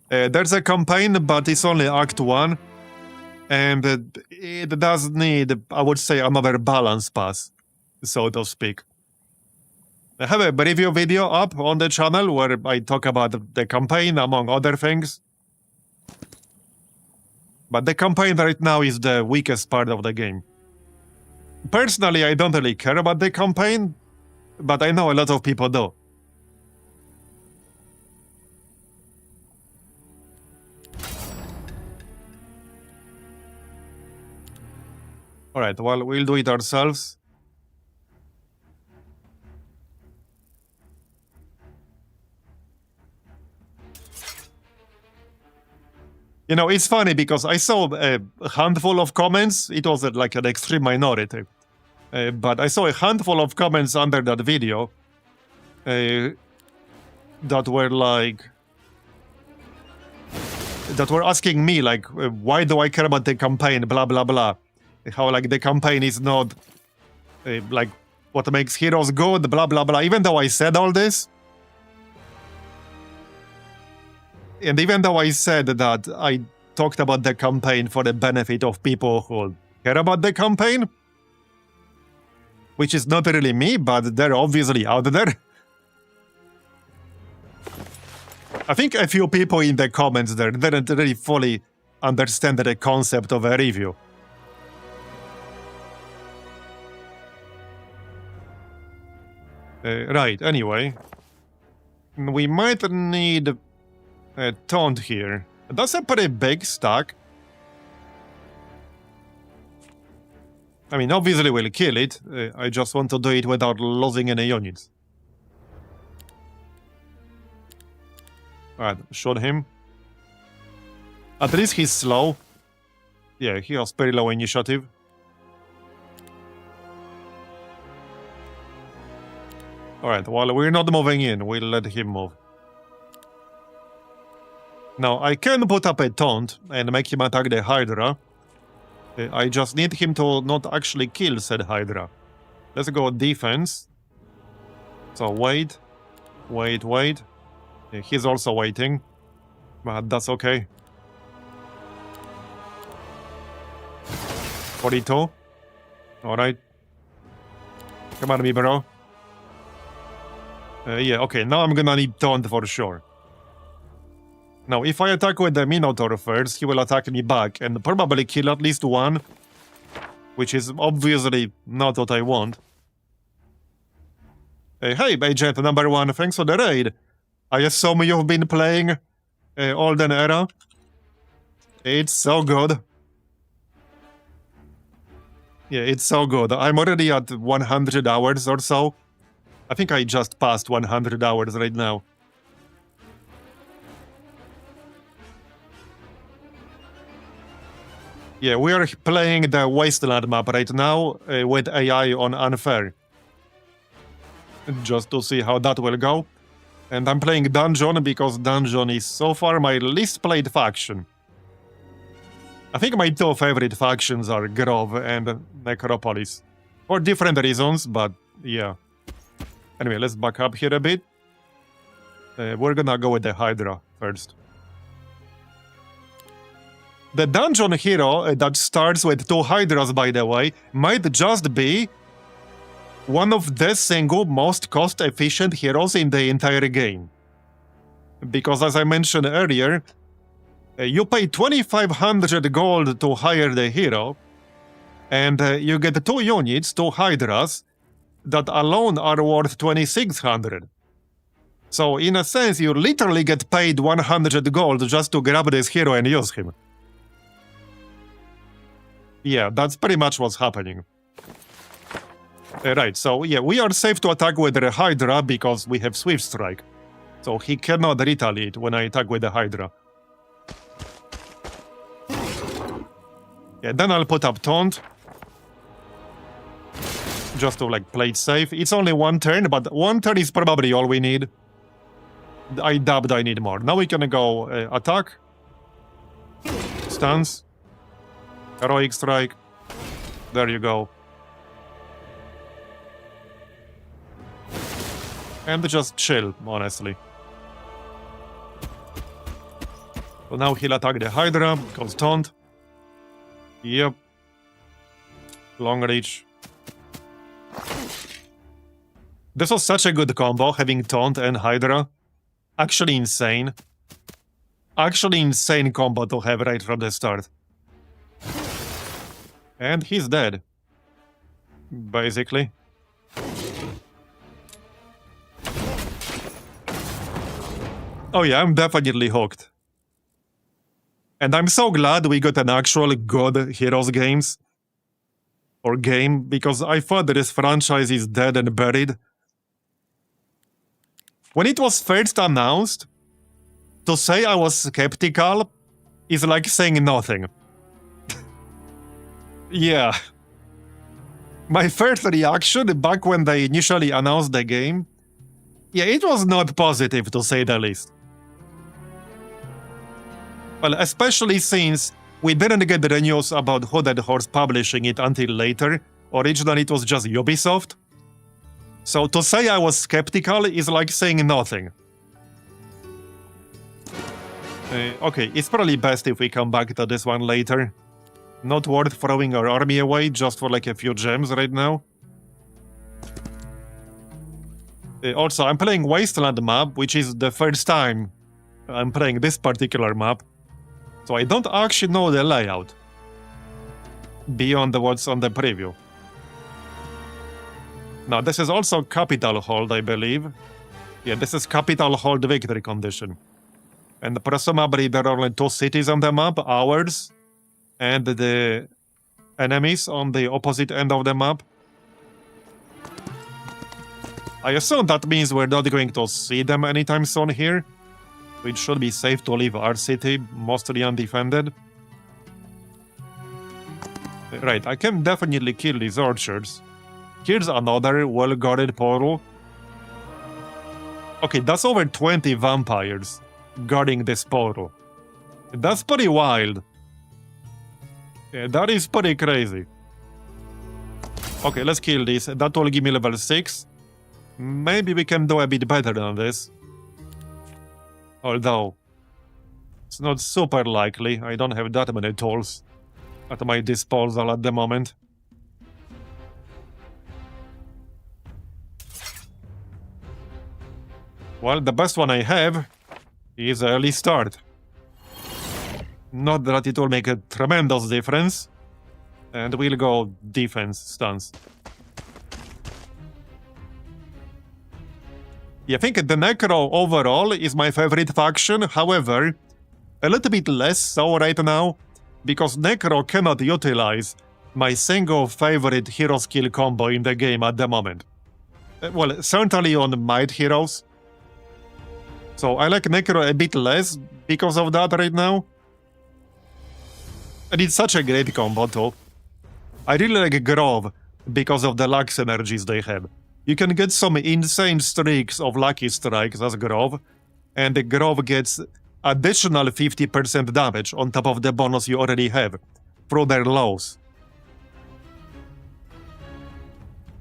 There's a campaign, but it's only Act 1. And it does need, I would say, another balance pass, so to speak. I have a review video up on the channel where I talk about the campaign, among other things. But the campaign right now is the weakest part of the game. Personally, I don't really care about the campaign, but I know a lot of people do. Alright, well, we'll do it ourselves. You know, it's funny because I saw a handful of comments. It was like an extreme minority. But I saw a handful of comments under that video that were like... that were asking me, like, why do I care about the campaign, blah, blah, blah. How, like, the campaign is not, like, what makes heroes good, blah, blah, blah. Even though I said all this, and even though I said that I talked about the campaign for the benefit of people who care about the campaign, which is not really me, but they're obviously out there. I think a few people in the comments there didn't really fully understand the concept of a review. Right, anyway. We might need a taunt here. That's a pretty big stack. I mean, obviously we'll kill it. I just want to do it without losing any units. Alright, shoot him. At least he's slow. Yeah, he has very low initiative. Alright, well, we're not moving in. We'll let him move. Now, I can put up a taunt and make him attack the Hydra. I just need him to not actually kill said Hydra. Let's go defense. So, wait. Wait, wait. He's also waiting. But that's okay. 42. Alright. Come on, me, bro. Yeah, okay, now I'm gonna need taunt for sure. Now, if I attack with the Minotaur first, he will attack me back and probably kill at least one. which is obviously not what I want. Hey, Agent number 1, thanks for the raid. I assume you've been playing Olden Era. It's so good. Yeah, it's so good. I'm already at 100 hours or so. I think I just passed 100 hours right now. Yeah, we are playing the Wasteland map right now with AI on Unfair. Just to see how that will go. And I'm playing Dungeon because Dungeon is so far my least played faction. I think my 2 favorite factions are Grove and Necropolis. For different reasons, but yeah. Anyway, let's back up here a bit. We're gonna go with the Hydra first. The dungeon hero that starts with 2 Hydras, by the way, might just be one of the single most cost-efficient heroes in the entire game. Because as I mentioned earlier, you pay 2500 gold to hire the hero, and you get 2 units, 2 Hydras, that alone are worth 2600. So in a sense, you literally get paid 100 gold just to grab this hero and use him. Yeah, that's pretty much what's happening. Right, so yeah, we are safe to attack with the Hydra because we have Swift Strike. So he cannot retaliate when I attack with the Hydra. Yeah, then I'll put up Taunt. Just to like play it safe. It's only 1 turn, but 1 turn is probably all we need. I dubbed I need more. Now we can go attack. Stance. Heroic Strike. There you go. And just chill, honestly. So now he'll attack the Hydra, because Taunt. Yep. Long reach. This was such a good combo, having Taunt and Hydra. Actually insane. Actually insane combo to have right from the start. And he's dead. Basically. Oh yeah, I'm definitely hooked. And I'm so glad we got an actual good Heroes games. Or game, because I thought that this franchise is dead and buried. When it was first announced, to say I was skeptical is like saying nothing. Yeah. My first reaction back when they initially announced the game, yeah, it was not positive to say the least. Well, especially since we didn't get the news about Hooded Horse publishing it until later. Originally it was just Ubisoft. So to say I was skeptical is like saying nothing. Okay, it's probably best if we come back to this one later. Not worth throwing our army away just for like a few gems right now. Also, I'm playing Wasteland map, which is the first time I'm playing this particular map. So I don't actually know the layout. Beyond what's on the preview. Now, this is also Capital Hold, I believe. Yeah, this is Capital Hold victory condition. And presumably there are only 2 cities on the map, ours and the enemies on the opposite end of the map. I assume that means we're not going to see them anytime soon here. So it should be safe to leave our city mostly undefended. Right, I can definitely kill these orchards. Here's another well-guarded portal. Okay, that's over 20 vampires guarding this portal. That's pretty wild. Yeah, that is pretty crazy. Okay, let's kill this. That will give me level 6. Maybe we can do a bit better than this. Although, it's not super likely. I don't have that many tools at my disposal at the moment. Well, the best one I have is early start. Not that it will make a tremendous difference, And we'll go defense stance. Yeah, I think the Necro overall is my favorite faction, however, a little bit less so right now, because Necro cannot utilize my single favorite hero skill combo in the game at the moment. Well, certainly on Might Heroes. So I like Necro a bit less because of that right now. And it's such a great combo too. I really like Grove because of the luck synergies they have. You can get some insane streaks of lucky strikes as Grove, and the Grove gets additional 50% damage on top of the bonus you already have through their lows.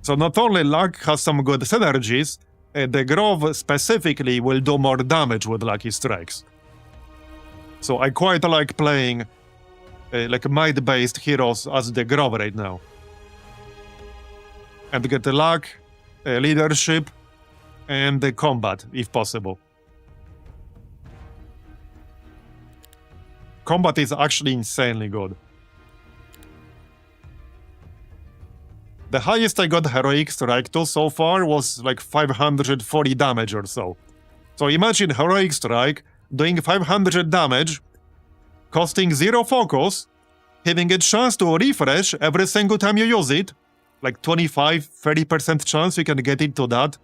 So not only luck has some good synergies, the Grove specifically will do more damage with lucky strikes. So I quite like playing like might-based heroes as the Grove right now. And get the luck, leadership, and the combat, if possible. Combat is actually insanely good. The highest I got Heroic Strike to so far was like 540 damage or so. So imagine Heroic Strike doing 500 damage, costing 0 focus, having a chance to refresh every single time you use it, like 25-30% chance you can get into that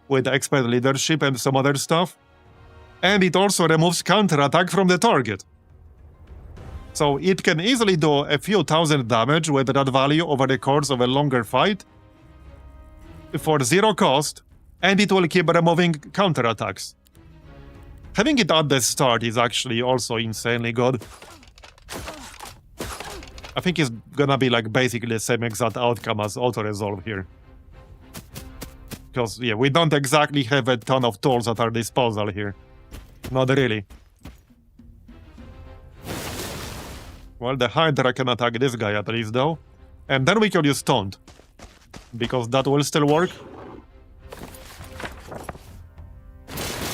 with expert leadership and some other stuff. And it also removes counterattack from the target. So it can easily do a few thousand damage with that value over the course of a longer fight for 0 cost, and it will keep removing counterattacks. Having it at the start is actually also insanely good. I think it's gonna be like basically the same exact outcome as auto-resolve here. Because, yeah, we don't exactly have a ton of tools at our disposal here. Not really. Well, the Hydra can attack this guy at least, though. And then we can use Taunt. Because that will still work.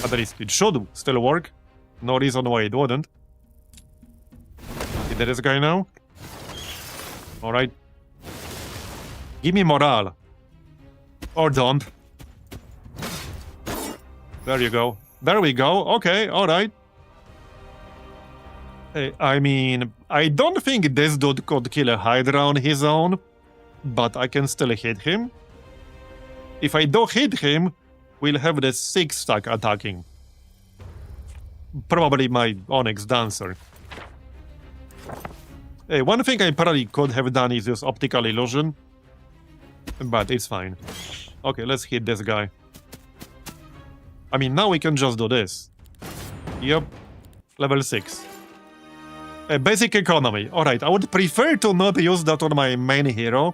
At least it should still work. No reason why it wouldn't. Hit this guy now. Alright. Give me morale. Or don't. There you go. There we go. Okay, alright. I mean, I don't think this dude could kill a Hydra on his own, but I can still hit him. If I do hit him, we'll have the 6-stack attacking. Probably my Onyx Dancer. One thing I probably could have done is use Optical Illusion, but it's fine. Okay, let's hit this guy. I mean, now we can just do this. Yep, level 6. Basic economy. Alright, I would prefer to not use that on my main hero,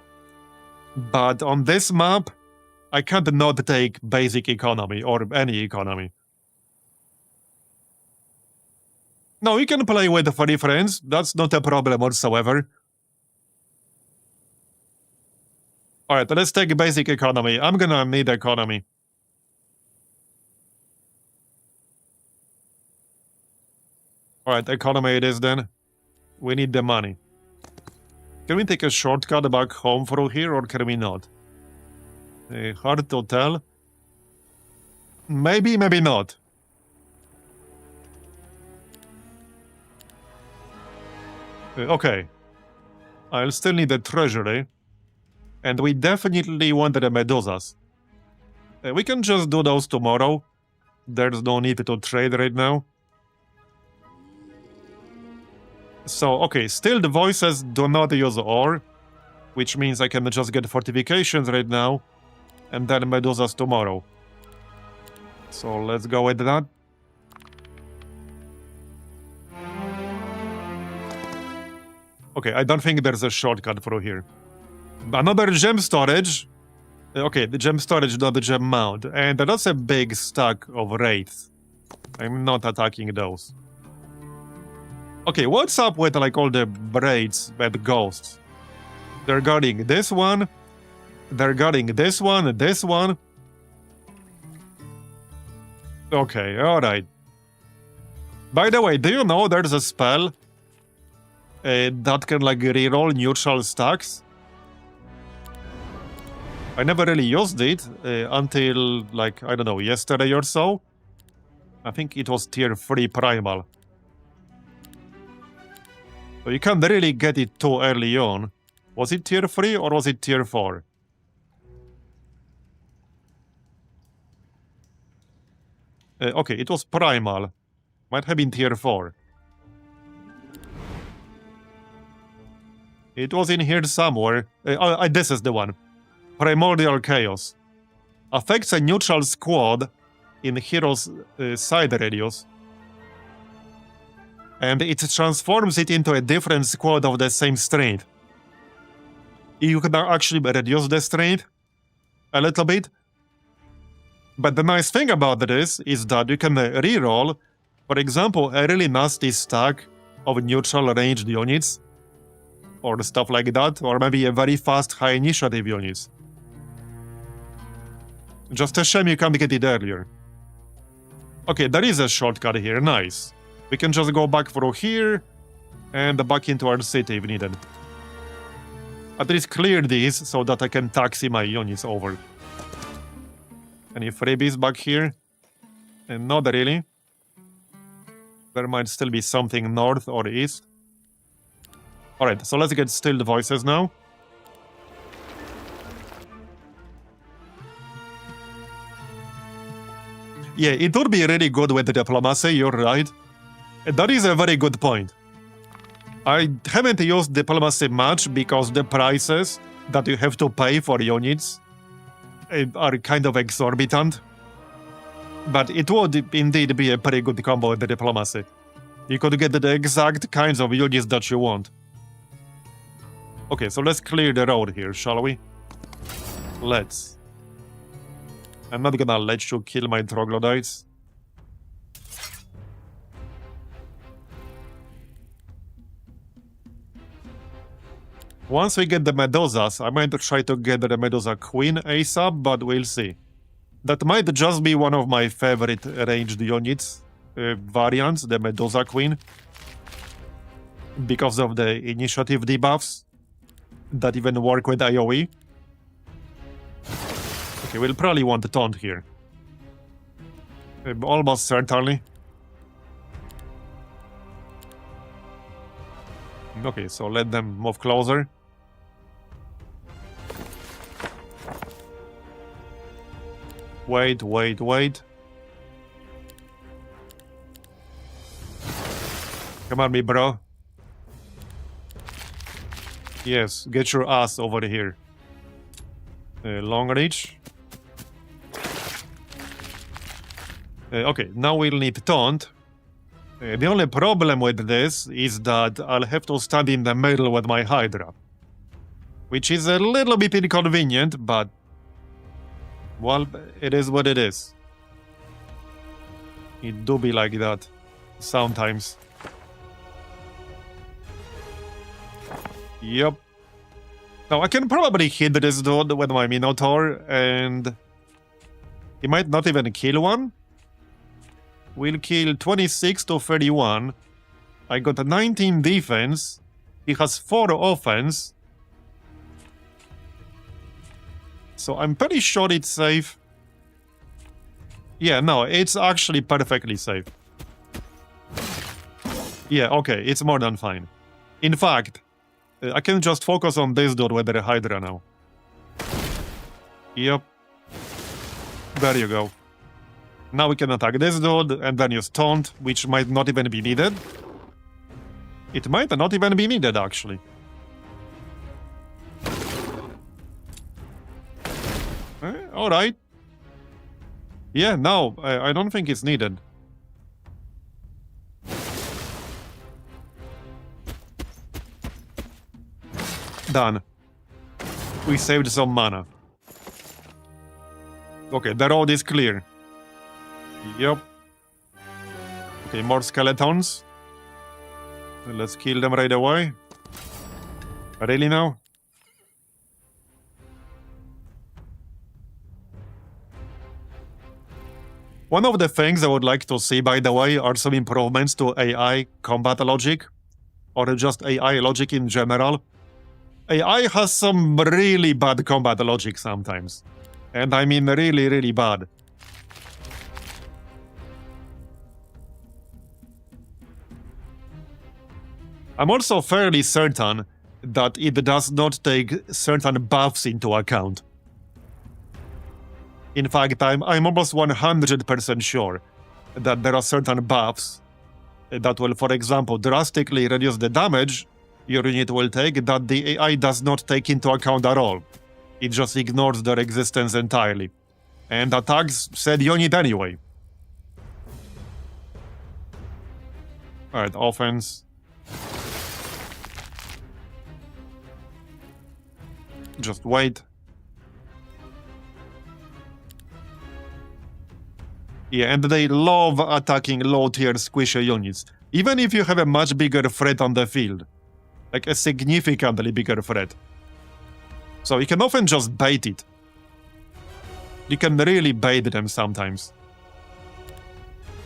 but on this map, I can't not take basic economy or any economy. No, you can play with 3 friends, that's not a problem whatsoever. Alright, let's take basic economy. I'm gonna need economy. Alright, economy it is then. We need the money. Can we take a shortcut back home through here, or can we not? Hard to tell. Maybe, maybe not. Okay. I'll still need the treasury. And we definitely want the medusas. We can just do those tomorrow. There's no need to trade right now. So, okay, still the voices do not use ore, which means I can just get fortifications right now, and then medusas tomorrow. So let's go with that. Okay, I don't think there's a shortcut through here. Another gem storage. Okay, the gem storage, not the gem mount. And that's a big stack of wraiths. I'm not attacking those. Okay, what's up with like all the braids and ghosts? They're guarding this one. They're guarding this one and this one. Okay, alright. By the way, do you know there's a spell that can like reroll neutral stacks. I never really used it until like, I don't know, yesterday or so. I think it was tier 3 primal. So you can't really get it too early on. Was it tier 3 or was it tier 4? Okay, it was primal. Might have been tier 4. It was in here somewhere. This is the one. Primordial Chaos. Affects a neutral squad in hero's side radius. And it transforms it into a different squad of the same strength. You can actually reduce the strength a little bit. But the nice thing about this is that you can reroll, for example, a really nasty stack of neutral ranged units, or stuff like that, or maybe a very fast high initiative units. Just a shame you can't get it earlier. Okay, there is a shortcut here, nice. We can just go back through here, and back into our city if needed. At least clear these, so that I can taxi my units over. Any freebies back here? Not really. There might still be something north or east. Alright, so let's get stilled voices now. Yeah, it would be really good with the diplomacy, you're right. That is a very good point. I haven't used diplomacy much because the prices that you have to pay for units are kind of exorbitant. But it would indeed be a pretty good combo with the diplomacy. You could get the exact kinds of units that you want. Okay, so let's clear the road here, shall we? Let's. I'm not gonna let you kill my troglodytes. Once we get the Medusas, I might try to get the Medusa Queen ASAP, but we'll see. That might just be one of my favorite ranged units variants, the Medusa Queen. Because of the initiative debuffs that even work with AoE. Okay, we'll probably want the taunt here. Almost certainly. Okay, so let them move closer. Wait. Come on, me bro. Yes, get your ass over here. Long reach. Okay, now we'll need taunt. The only problem with this is that I'll have to stand in the middle with my Hydra. Which is a little bit inconvenient, but... well, it is what it is. It do be like that. Sometimes. Yep. Now, I can probably hit this dude with my Minotaur, and... he might not even kill one. We'll kill 26 to 31. I got a 19 defense. He has 4 offense. So I'm pretty sure it's safe. Yeah, no, it's actually perfectly safe. Yeah, okay, it's more than fine. In fact, I can just focus on this dude with the Hydra now. Yep. There you go. Now we can attack this dude, and then use taunt, which might not even be needed. It might not even be needed, actually. Alright. Yeah, no, I don't think it's needed. Done. We saved some mana. Okay, the road is clear. Yep. Okay, more skeletons. Let's kill them right away. Really now? One of the things I would like to see, by the way, are some improvements to AI combat logic. or just AI logic in general. AI has some really bad combat logic sometimes. And I mean really, really bad. I'm also fairly certain that it does not take certain buffs into account. In fact, I'm almost 100% sure that there are certain buffs that will, for example, drastically reduce the damage your unit will take that the AI does not take into account at all. It just ignores their existence entirely. And attacks said unit anyway. Alright, offense. Just wait. Yeah, and they love attacking low-tier squishy units, even if you have a much bigger threat on the field. Like a significantly bigger threat. So you can often just bait it. You can really bait them sometimes.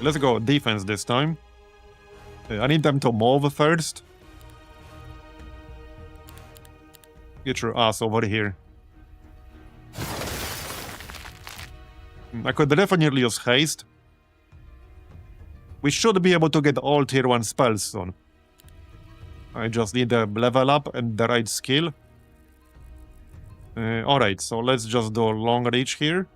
Let's go defense this time. I need them to move first. Get your ass over here. I could definitely use haste. We should be able to get all tier 1 spells soon. I just need a level up and the right skill. Alright, so let's just do a long reach here.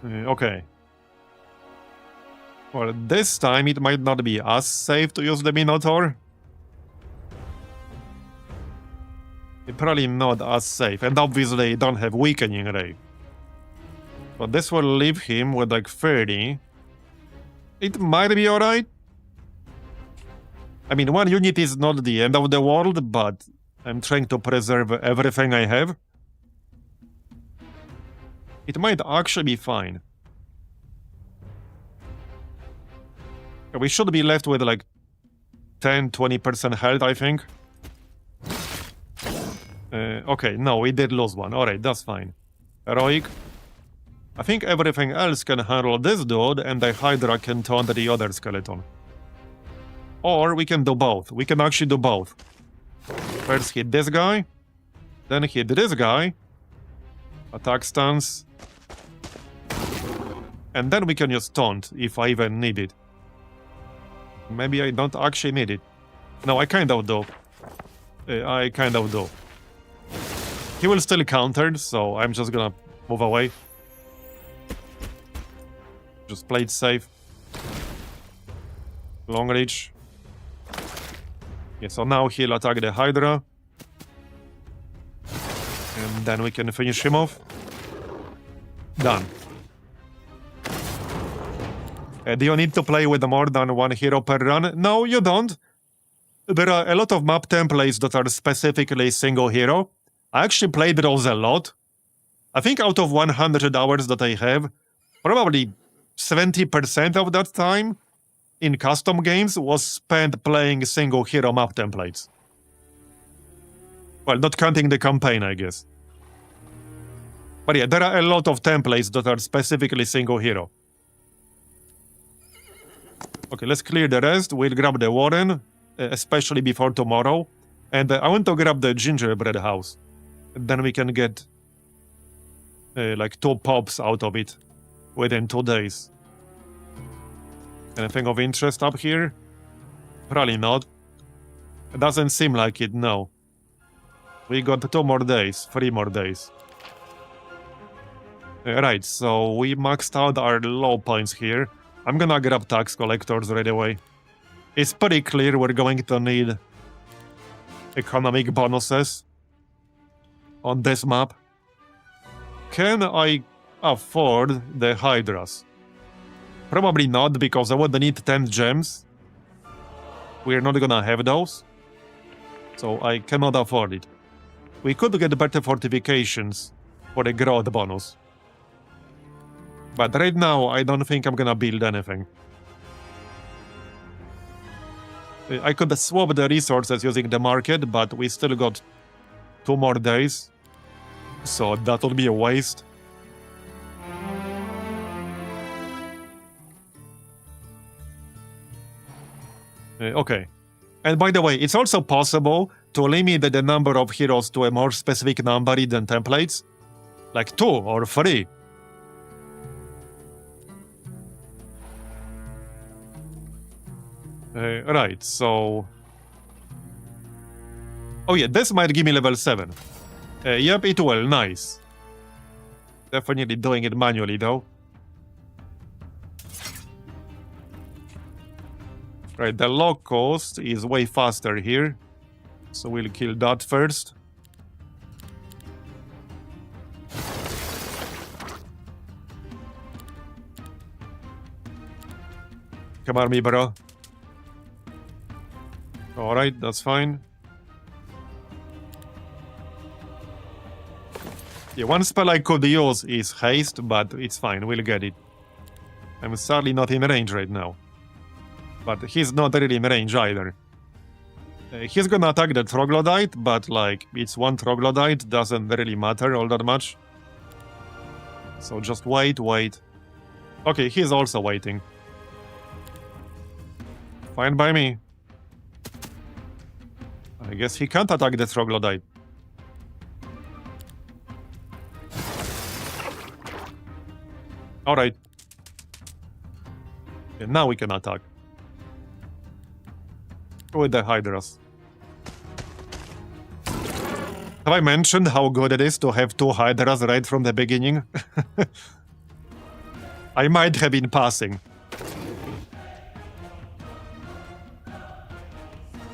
Okay. Well, this time it might not be as safe to use the Minotaur. Probably not as safe, and obviously don't have weakening ray. But this will leave him with like 30. It might be alright. I mean, one unit is not the end of the world, but I'm trying to preserve everything I have. It might actually be fine. We should be left with like 10-20% health, I think. Okay, no, we did lose one. Alright, that's fine. Heroic. I think everything else can handle this dude, and the Hydra can taunt the other skeleton. Or we can do both. We can actually do both. First hit this guy, then hit this guy. Attack stance. And then we can use taunt, if I even need it. Maybe I don't actually need it. No, I kind of do. I kind of do. He will still counter, so I'm just gonna move away. Just play it safe. Long reach. Yeah, so now he'll attack the Hydra. And then we can finish him off. Done. Do you need to play with more than one hero per run? No, you don't. There are a lot of map templates that are specifically single hero. I actually played those a lot. I think out of 100 hours that I have, probably 70% of that time in custom games was spent playing single hero map templates. Well, not counting the campaign, I guess. But yeah, there are a lot of templates that are specifically single hero. Okay, let's clear the rest. We'll grab the Warren, especially before tomorrow. And I want to grab the gingerbread house. And then we can get like 2 pops out of it within 2 days. Anything of interest up here? Probably not. It doesn't seem like it, no. We got 2 more days, 3 more days. Right, so we maxed out our low points here. I'm gonna grab tax collectors right away. It's pretty clear we're going to need economic bonuses on this map. Can I afford the Hydras? Probably not, because I would need 10 gems. We're not gonna have those. So I cannot afford it. We could get better fortifications for a growth bonus. But right now, I don't think I'm gonna build anything. I could swap the resources using the market, but we still got 2 more days. So that would be a waste. Okay. And by the way, it's also possible to limit the number of heroes to a more specific number than templates. Like 2 or 3. Right, so... Oh yeah, this might give me level 7. Yep, it will, nice. Definitely doing it manually though. Right, the log cost is way faster here. So we'll kill that first. Come on, me bro. Alright, that's fine. Yeah, one spell I could use is haste, but it's fine, we'll get it. I'm sadly not in range right now. But he's not really in range either. He's gonna attack the troglodyte, but like, it's one troglodyte, doesn't really matter all that much. So just wait. Okay, he's also waiting. Fine by me. I guess he can't attack the troglodyte. Alright. And now we can attack. With the Hydras. Have I mentioned how good it is to have 2 Hydras right from the beginning? I might have been passing.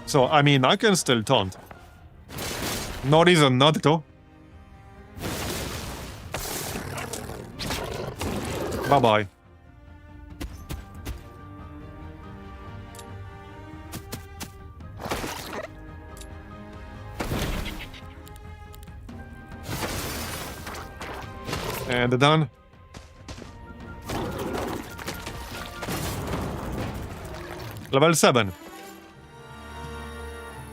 So, I mean, I can still taunt. No reason not to. Bye-bye. And done. Level 7.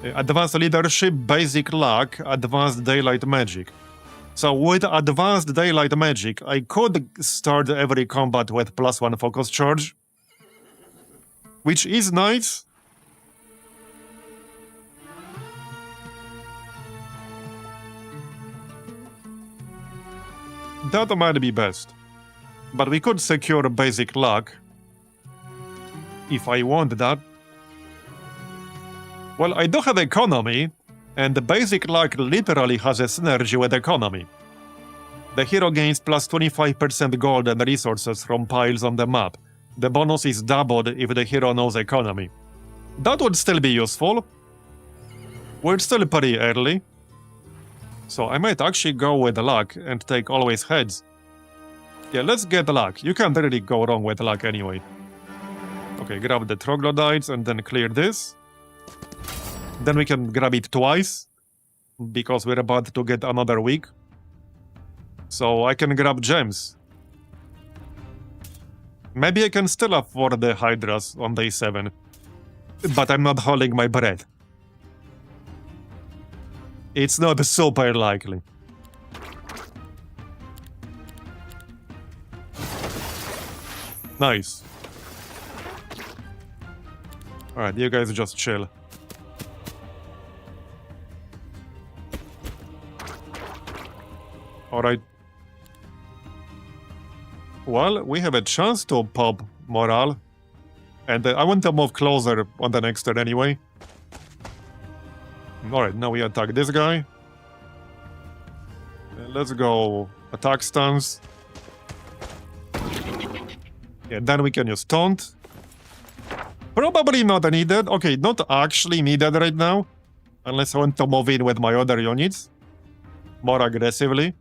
Advanced Leadership, Basic Luck, Advanced Daylight Magic. So with Advanced Daylight Magic, I could start every combat with +1 focus charge. Which is nice. That might be best. But we could secure Basic Luck. If I want that. Well, I do have economy, and the Basic Luck literally has a synergy with economy. The hero gains plus 25% gold and resources from piles on the map. The bonus is doubled if the hero knows economy. That would still be useful. We're still pretty early. So I might actually go with luck and take always heads. Yeah, let's get luck. You can't really go wrong with luck anyway. Okay, grab the troglodytes and then clear this. Then we can grab it twice, because we're about to get another week. So I can grab gems. Maybe I can still afford the Hydras on day 7. But I'm not holding my breath. It's not super likely. Nice. Alright, you guys just chill. Alright. Well, we have a chance to pop morale. And I want to move closer on the next turn anyway. Alright, now we attack this guy. Let's go attack stance. Yeah, then we can use taunt. Probably not needed. Okay, not actually needed right now. Unless I want to move in with my other units. More aggressively.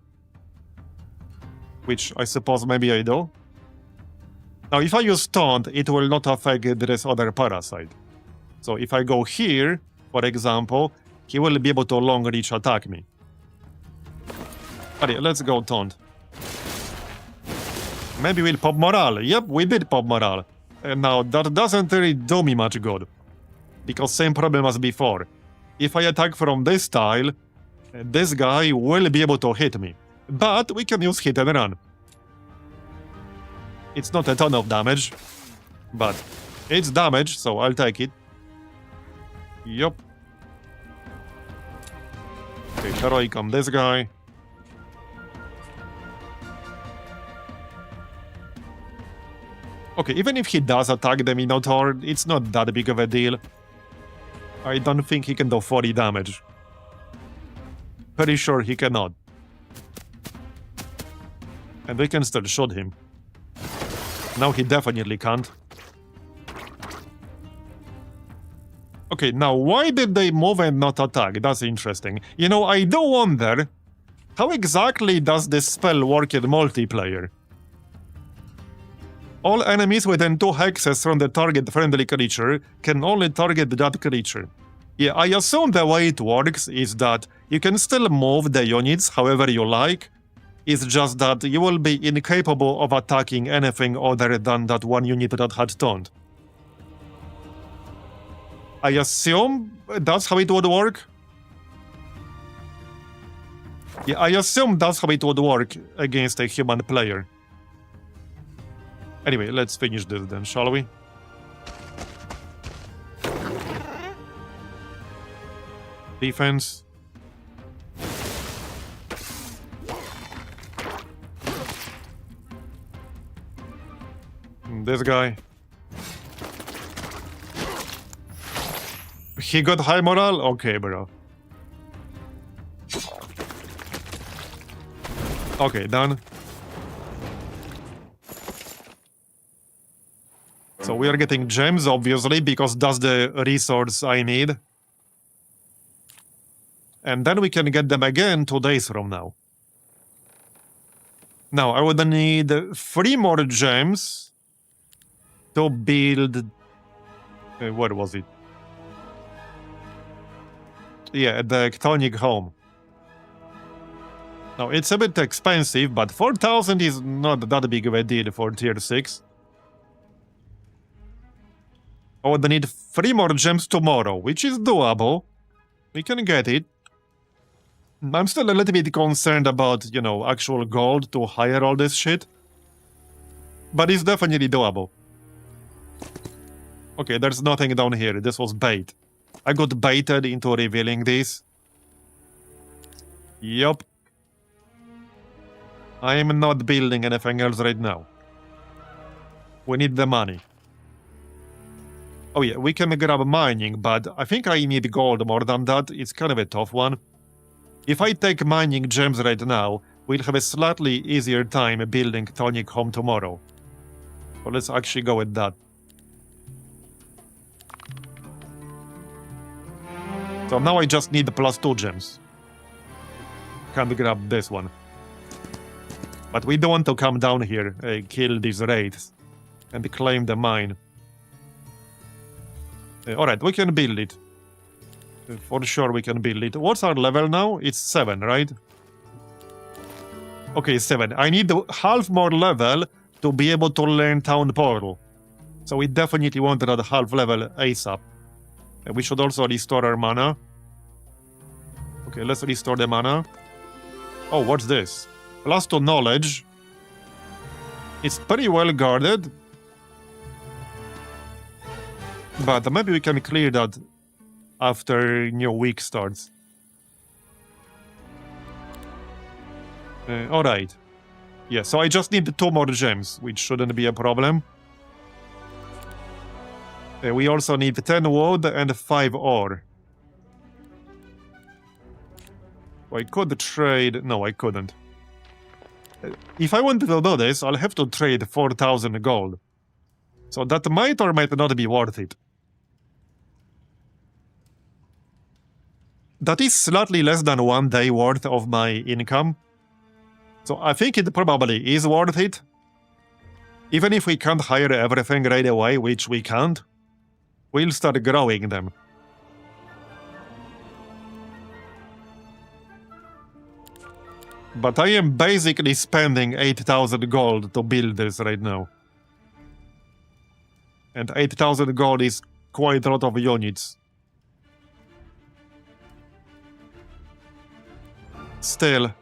Which I suppose maybe I do. Now, if I use taunt, it will not affect this other parasite. So if I go here, for example, he will be able to long reach attack me. Alright, let's go taunt. Maybe we'll pop morale. Yep, we did pop morale. And now, that doesn't really do me much good. Because same problem as before. If I attack from this tile, this guy will be able to hit me. But we can use hit and run. It's not a ton of damage, but it's damage, so I'll take it. Yup. Okay, heroic on this guy. Okay, even if he does attack the Minotaur, it's not that big of a deal. I don't think he can do 40 damage. Pretty sure he cannot. And we can still shoot him. Now he definitely can't. Okay, now why did they move and not attack? That's interesting. You know, I do wonder, how exactly does this spell work in multiplayer? All enemies within 2 hexes from the target friendly creature can only target that creature. Yeah, I assume the way it works is that you can still move the units however you like. It's just that you will be incapable of attacking anything other than that one unit that had taunt. I assume that's how it would work? Yeah, I assume that's how it would work against a human player. Anyway, let's finish this then, shall we? Defense. This guy. He got high morale? Okay, bro. Okay, done. So we are getting gems, obviously, because that's the resource I need. And then we can get them again 2 days from now. Now, I would need 3 more gems to build... where was it? Yeah, the Chthonic home. Now, it's a bit expensive, but 4,000 is not that big of a deal for tier 6. I would need 3 more gems tomorrow, which is doable. We can get it. I'm still a little bit concerned about, you know, actual gold to hire all this shit. But it's definitely doable. Okay, there's nothing down here. This was bait. I got baited into revealing this. Yup. I am not building anything else right now. We need the money. Oh yeah, we can grab mining, but I think I need gold more than that. It's kind of a tough one. If I take mining gems right now, we'll have a slightly easier time building Chthonic home tomorrow. So let's actually go with that. So now I just need the +2 gems. Can't grab this one. But we don't want to come down here, kill these wraiths, and claim the mine. Alright, we can build it. For sure we can build it. What's our level now? It's 7, right? Okay, 7. I need half more level to be able to learn Town Portal. So we definitely want that half level ASAP. We should also restore our mana. Okay, let's restore the mana. Oh, what's this? +2 knowledge. It's pretty well guarded. But maybe we can clear that after new week starts. Alright. Yeah, so I just need 2 more gems, which shouldn't be a problem. We also need 10 wood and 5 ore. I could trade... No, I couldn't. If I wanted to do this, I'll have to trade 4,000 gold. So that might or might not be worth it. That is slightly less than 1 day worth of my income. So I think it probably is worth it. Even if we can't hire everything right away, which we can't, we'll start growing them. But I am basically spending 8,000 gold to build this right now. And 8,000 gold is quite a lot of units. Still,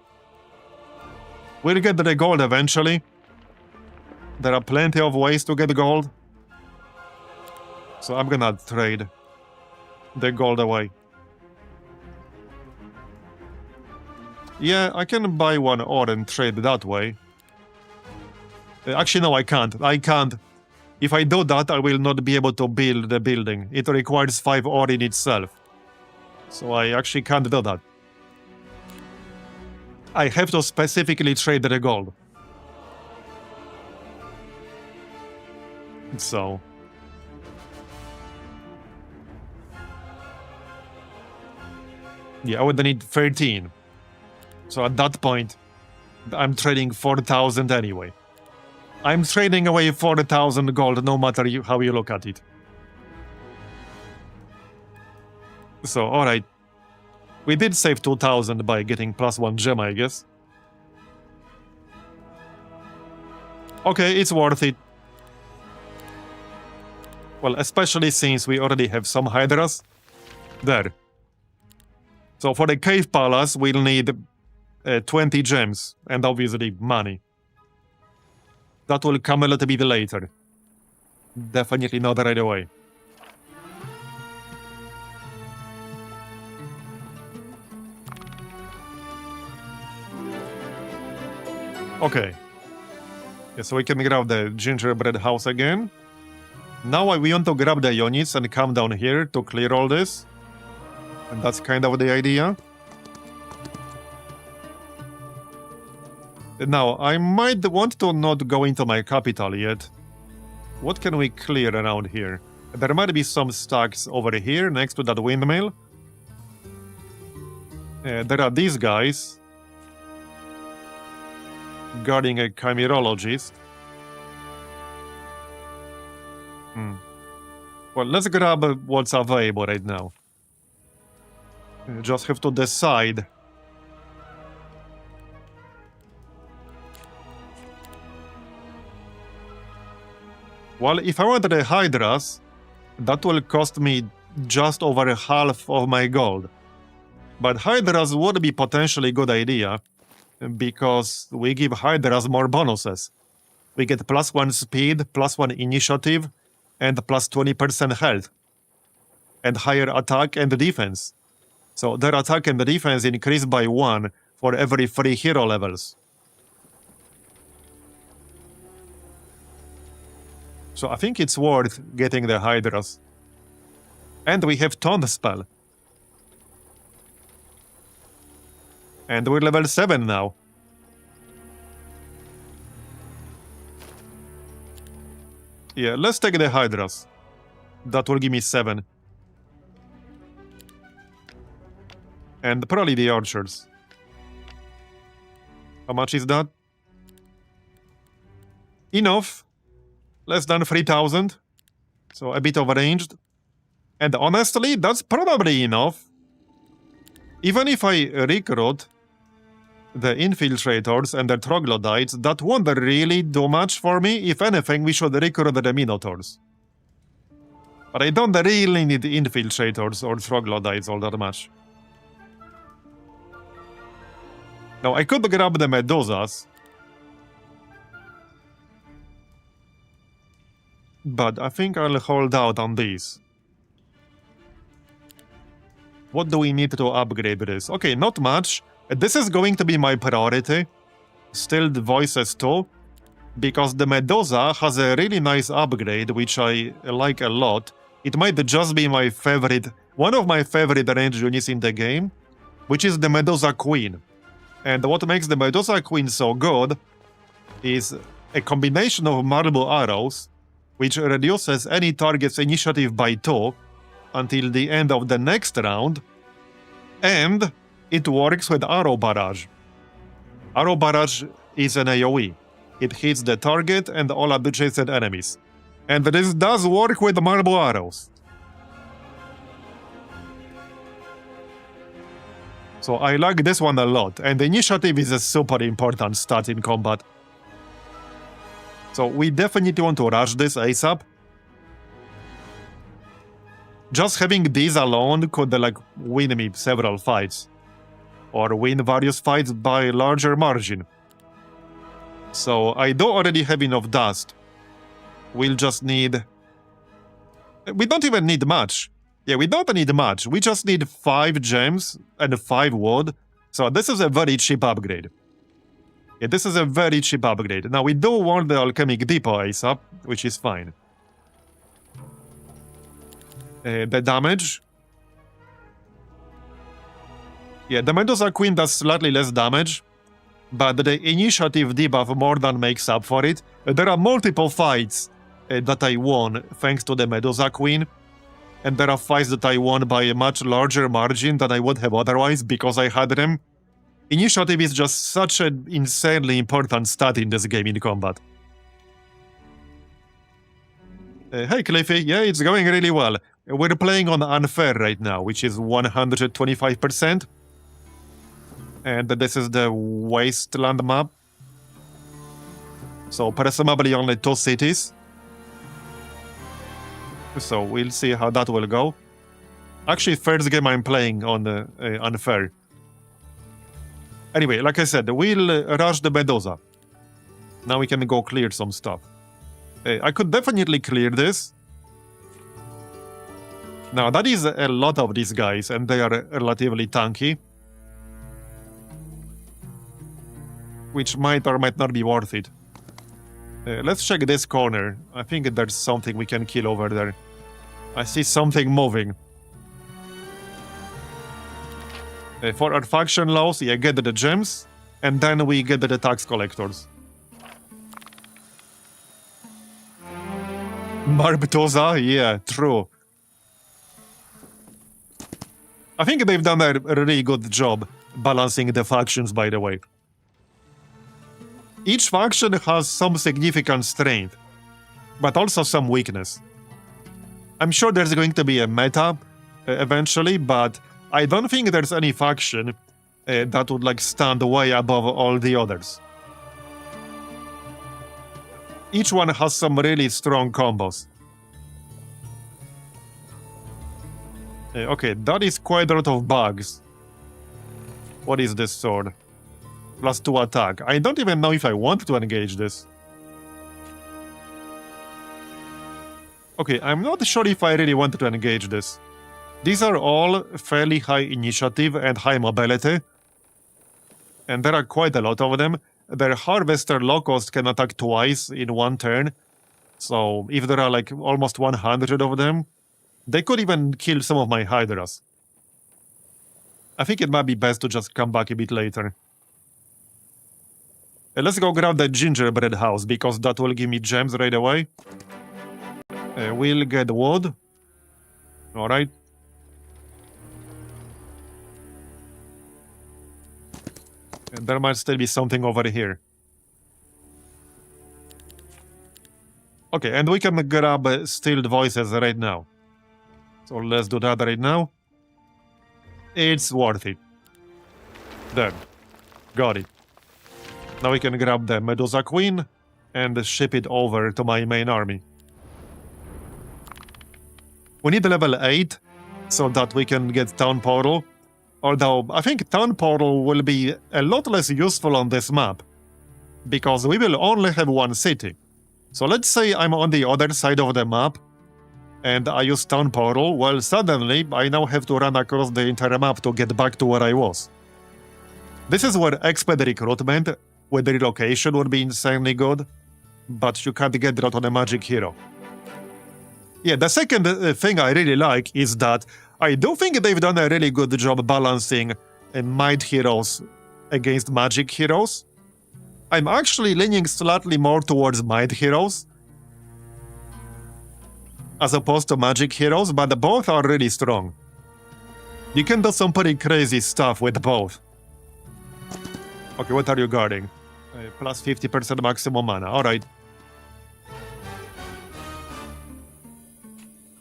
we'll get the gold eventually. There are plenty of ways to get gold. So I'm gonna trade. the gold away. Yeah, I can buy one ore and trade that way. Actually, no, I can't. I can't. If I do that, I will not be able to build the building. It requires 5 ore in itself. So I actually can't do that. I have to specifically trade the gold. So... yeah, I would need 13. So at that point, I'm trading 4,000 anyway. I'm trading away 4,000 gold no matter how you look at it. So, alright. We did save 2,000 by getting +1 gem, I guess. Okay, it's worth it. Well, especially since we already have some hydras. There. So for the cave palace, we'll need 20 gems, and obviously money. That will come a little bit later. Definitely not right away. Okay. Yeah, so we can grab the gingerbread house again. Now we want to grab the units and come down here to clear all this. And that's kind of the idea. Now, I might want to not go into my capital yet. What can we clear around here? There might be some stacks over here next to that windmill. There are these guys guarding a chimerologist. Well, let's grab what's available right now. Just have to decide. Well, if I want the hydras, that will cost me just over half of my gold. But hydras would be potentially a good idea, because we give hydras more bonuses. We get +1 speed, +1 initiative, and +20% health. And higher attack and defense. So their attack and defense increase by 1 for every 3 hero levels. So I think it's worth getting the hydras. And we have Taunt spell. And we're level 7 now. Yeah, let's take the hydras. That will give me 7. And probably the archers. How much is that? Enough. Less than 3,000. So a bit overranged. And honestly, that's probably enough. Even if I recruit the infiltrators and the troglodytes, that won't really do much for me. If anything, we should recruit the minotaurs. But I don't really need infiltrators or troglodytes all that much. Now, I could grab the medusas. But I think I'll hold out on these. What do we need to upgrade this? Okay, not much. This is going to be my priority. Stilled voices too. Because the Medusa has a really nice upgrade, which I like a lot. It might just be my favorite, one of my favorite range units in the game, which is the Medusa Queen. And what makes the Medusa Queen so good is a combination of marble arrows, which reduces any target's initiative by 2 until the end of the next round, and it works with Arrow Barrage. Arrow Barrage is an AoE. It hits the target and all adjacent enemies. And this does work with marble arrows. So I like this one a lot, and initiative is a super important stat in combat. So we definitely want to rush this ASAP. Just having these alone could win me several fights. Or win various fights by a larger margin. So I do already have enough dust. We'll just need... We don't even need much. Yeah, we don't need much. We just need 5 gems and 5 wood. So this is a very cheap upgrade. Yeah, this is a very cheap upgrade. Now, we do want the Alchemic Depot ASAP, which is fine. The damage. Yeah, the Medusa Queen does slightly less damage, but the initiative debuff more than makes up for it. There are multiple fights that I won thanks to the Medusa Queen, and there are fights that I won by a much larger margin than I would have otherwise because I had them. Initiative is just such an insanely important stat in this game in combat. Hey Cliffy, yeah, it's going really well. We're playing on Unfair right now, which is 125%. And this is the Wasteland map. So presumably only 2 cities. So we'll see how that will go. Actually, first game I'm playing on Unfair. Anyway, like I said, we'll rush the Medusa. Now we can go clear some stuff. I could definitely clear this. Now, that is a lot of these guys, and they are relatively tanky. Which might or might not be worth it. Let's check this corner. I think there's something we can kill over there. I see something moving. For our faction laws, yeah, get the gems, and then we get the tax collectors. Marbozir, yeah, true. I think they've done a really good job balancing the factions, by the way. Each faction has some significant strength, but also some weakness. I'm sure there's going to be a meta eventually, but I don't think there's any faction that would stand way above all the others. Each one has some really strong combos. Okay, that is quite a lot of bugs. What is this sword? +2 attack. I don't even know if I want to engage this. Okay, I'm not sure if I really want to engage this. These are all fairly high initiative and high mobility. And there are quite a lot of them. Their Harvester Locust can attack twice in 1 turn. So if there are almost 100 of them, they could even kill some of my Hydras. I think it might be best to just come back a bit later. Let's go grab the gingerbread house, because that will give me gems right away. We'll get wood. Alright. And there might still be something over here. Okay, and we can grab Stilled Voices right now. So let's do that right now. It's worth it. There. Got it. Now we can grab the Medusa Queen and ship it over to my main army. We need level 8 so that we can get Town Portal. Although, I think Town Portal will be a lot less useful on this map, because we will only have 1 city. So let's say I'm on the other side of the map, and I use Town Portal, well, suddenly I now have to run across the entire map to get back to where I was. This is where expert recruitment with the relocation would be insanely good, but you can't get that on a magic hero. Yeah, the second thing I really like is that I do think they've done a really good job balancing might heroes against magic heroes. I'm actually leaning slightly more towards might heroes as opposed to magic heroes, but both are really strong. You can do some pretty crazy stuff with both. Okay, what are you guarding? Plus 50% maximum mana, alright.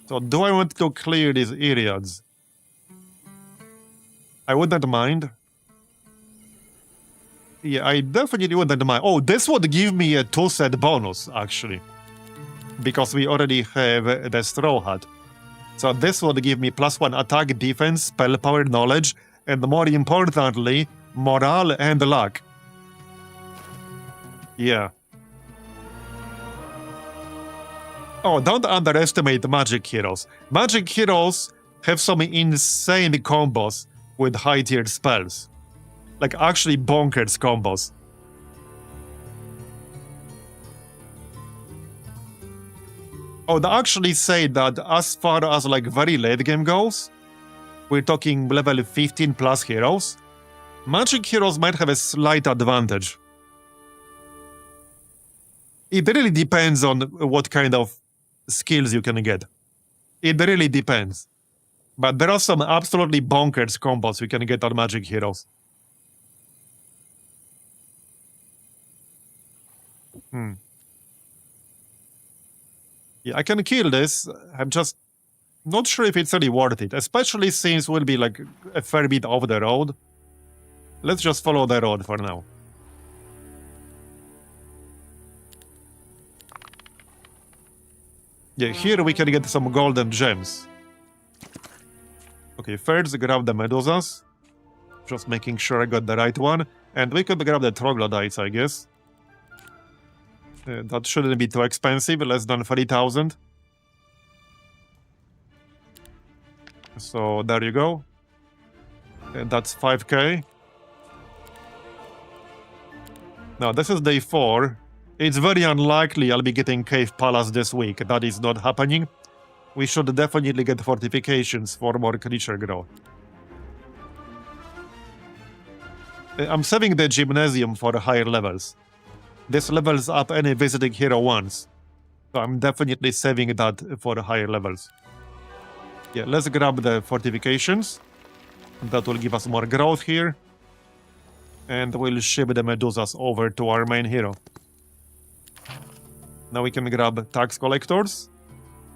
So do I want to clear these areas? I wouldn't mind. Yeah, I definitely wouldn't mind. Oh, this would give me a 2-set bonus, actually. Because we already have the Straw Hat. So this would give me +1 attack, defense, spell power, knowledge, and more importantly, morale and luck. Yeah. Oh, don't underestimate magic heroes. Magic heroes have some insane combos with high-tier spells. Like, actually bonkers combos. Oh, they actually say that as far as, like, very late game goes, we're talking level 15 plus heroes, magic heroes might have a slight advantage. It really depends on what kind of skills you can get. It really depends. But there are some absolutely bonkers combos you can get on magic heroes. Yeah, I can kill this. I'm just not sure if it's really worth it, especially since we'll be like a fair bit off the road. Let's just follow the road for now. Yeah, here we can get some golden gems. Okay, first grab the medusas. Just making sure I got the right one. And we could grab the troglodytes, I guess. That shouldn't be too expensive, less than 30,000. So there you go. That's 5k. Now this is day 4. It's very unlikely I'll be getting Cave Palace this week. That is not happening. We should definitely get fortifications for more creature growth. I'm saving the gymnasium for higher levels. This levels up any visiting hero once. So I'm definitely saving that for higher levels. Yeah, let's grab the fortifications. That will give us more growth here. And we'll ship the medusas over to our main hero. Now we can grab tax collectors.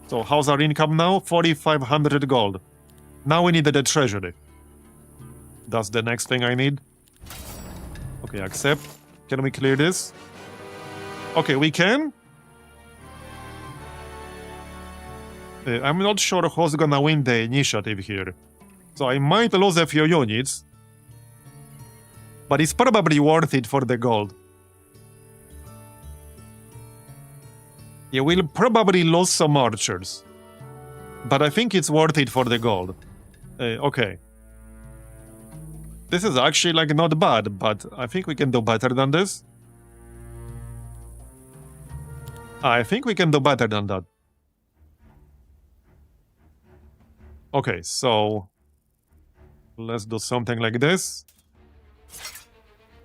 So how's our income now? 4,500 gold. Now we need the treasury. That's the next thing I need. Okay, accept. Can we clear this? Okay, we can. I'm not sure who's gonna win the initiative here. So I might lose a few units. But it's probably worth it for the gold. Yeah, we'll probably lose some archers. But I think it's worth it for the gold. Okay. This is actually like not bad, but I think we can do better than this. I think we can do better than that. Okay, so let's do something like this.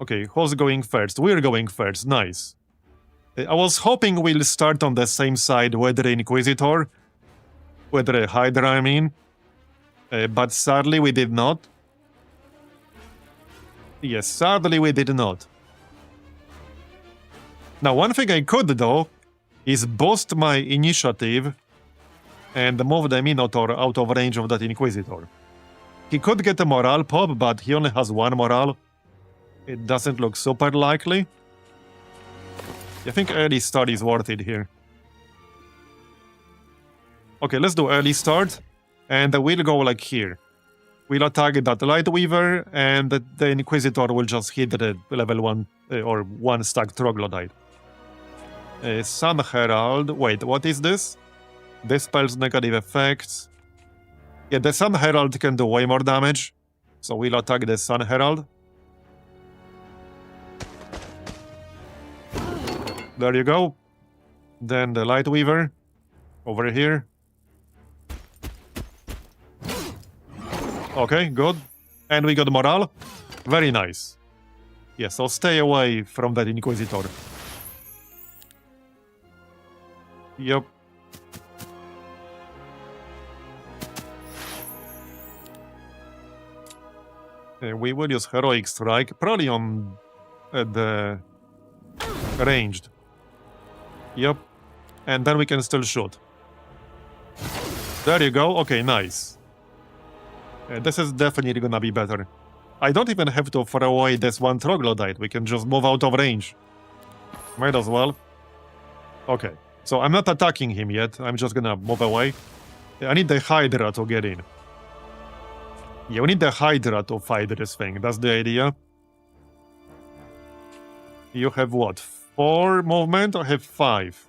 Okay, who's going first? We're going first, nice. I was hoping we'll start on the same side with the Inquisitor. With the Hydra, I mean. But sadly we did not. Yes, sadly we did not. Now, one thing I could do is boost my initiative and move the Minotaur out of range of that Inquisitor. He could get a morale pop, but he only has 1 morale. It doesn't look super likely. I think early start is worth it here. Okay, let's do early start. And we'll go like here. We'll attack that Lightweaver, and the Inquisitor will just hit the level 1 or 1 stack Troglodyte. Sun Herald. Wait, what is this? This spell's negative effects. Yeah, the Sun Herald can do way more damage. So we'll attack the Sun Herald. There you go. Then the Lightweaver. Over here. Okay, good. And we got morale. Very nice. Yeah, so stay away from that Inquisitor. Yep. We will use Heroic Strike, probably on the ranged. Yep. And then we can still shoot. There you go. Okay, nice. This is definitely gonna be better. I don't even have to throw away this 1 Troglodyte. We can just move out of range. Might as well. Okay. So I'm not attacking him yet. I'm just gonna move away. I need the Hydra to get in. Yeah, we need the Hydra to fight this thing. That's the idea. You have what? 4 movement? I have 5.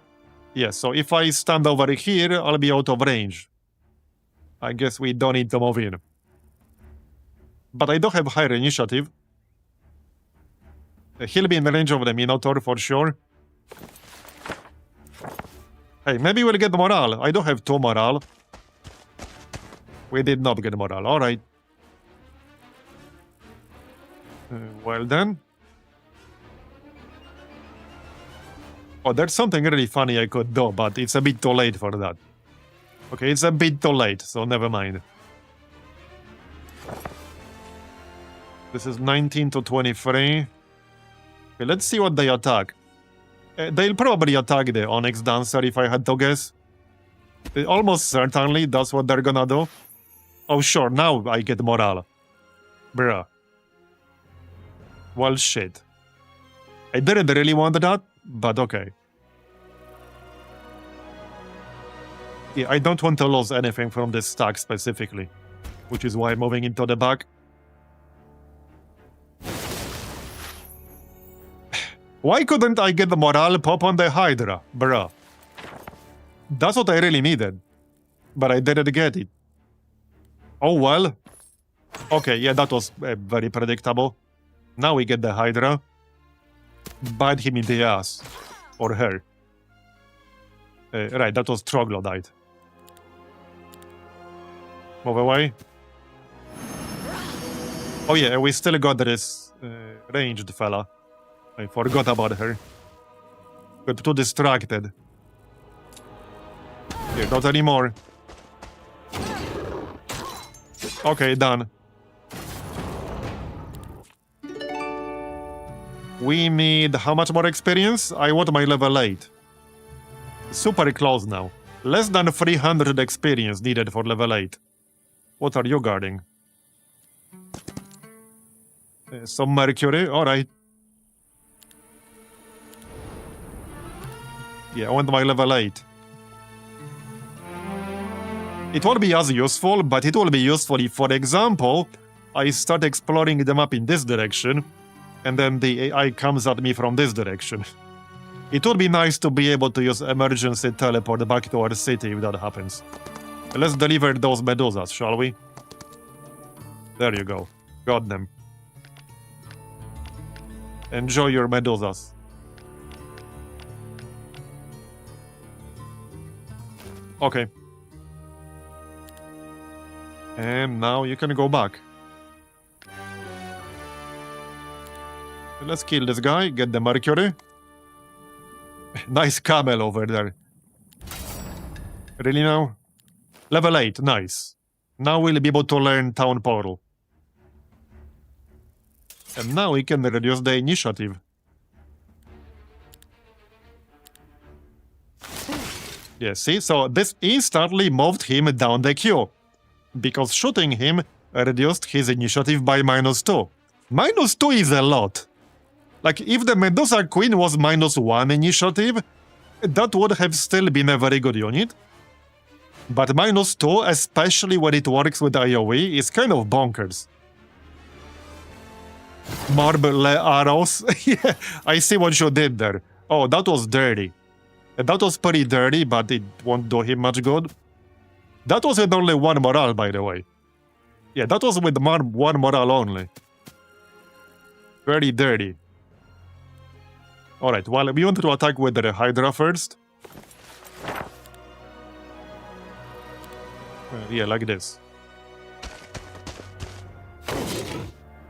Yeah, so if I stand over here, I'll be out of range. I guess we don't need to move in. But I do have higher initiative. He'll be in the range of the Minotaur for sure. Hey, maybe we'll get morale. I do have 2 morale. We did not get morale. Alright. Well then. Oh, there's something really funny I could do, but it's a bit too late for that. Okay, it's a bit too late, so never mind. This is 19 to 23. Okay, let's see what they attack. They'll probably attack the Onyx Dancer if I had to guess. Almost certainly that's what they're gonna do. Oh sure, now I get morale. Bruh. Well shit. I didn't really want that, but okay. Yeah, I don't want to lose anything from this stack specifically, which is why I'm moving into the back. Why couldn't I get the morale pop on the Hydra, bruh? That's what I really needed, but I didn't get it. Oh well. Okay, yeah, that was very predictable. Now we get the Hydra. Bite him in the ass. Or her. Right, that was Troglodyte. Move away. Oh yeah, we still got this ranged fella. I forgot about her. Got too distracted. Here, not anymore. Okay, done. We need how much more experience? I want my level 8. Super close now. Less than 300 experience needed for level 8. What are you guarding? Some mercury? Alright. Yeah, I want my level 8. It won't be as useful, but it will be useful if, for example, I start exploring the map in this direction, and then the AI comes at me from this direction. It would be nice to be able to use emergency teleport back to our city if that happens. Let's deliver those Medusas, shall we? There you go. Got them. Enjoy your Medusas. Okay. And now you can go back. Let's kill this guy, get the mercury. Nice camel over there. Really now? Level 8, nice. Now we'll be able to learn Town Portal. And now we can reduce the initiative. Yeah, see? So this instantly moved him down the queue. Because shooting him reduced his initiative by -2. -2 is a lot. Like, if the Medusa Queen was -1 initiative, that would have still been a very good unit. But -2, especially when it works with AoE, is kind of bonkers. Marble arrows? Yeah, I see what you did there. Oh, that was dirty. That was pretty dirty, but it won't do him much good. That was with only 1 morale, by the way. Yeah, that was with 1 morale only. Very dirty. Alright, well, we want to attack with the Hydra first. Yeah, like this.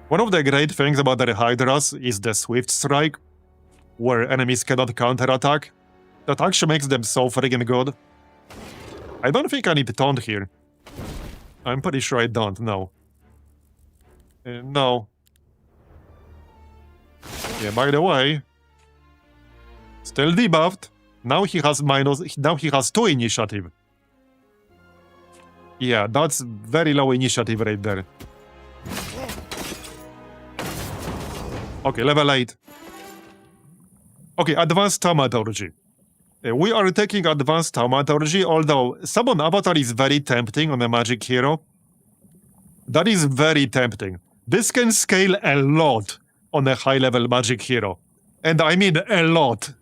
One of the great things about the Hydras is the Swift Strike, where enemies cannot counterattack. That actually makes them so friggin' good. I don't think I need taunt here. I'm pretty sure I don't, no. No. Yeah, by the way... Still debuffed. Now he has 2 initiative. Yeah, that's very low initiative right there. Okay, level 8. Okay, advanced thaumaturgy. We are taking advanced thaumaturgy, although summon avatar is very tempting on a magic hero. That is very tempting. This can scale a lot on a high-level magic hero. And I mean a lot.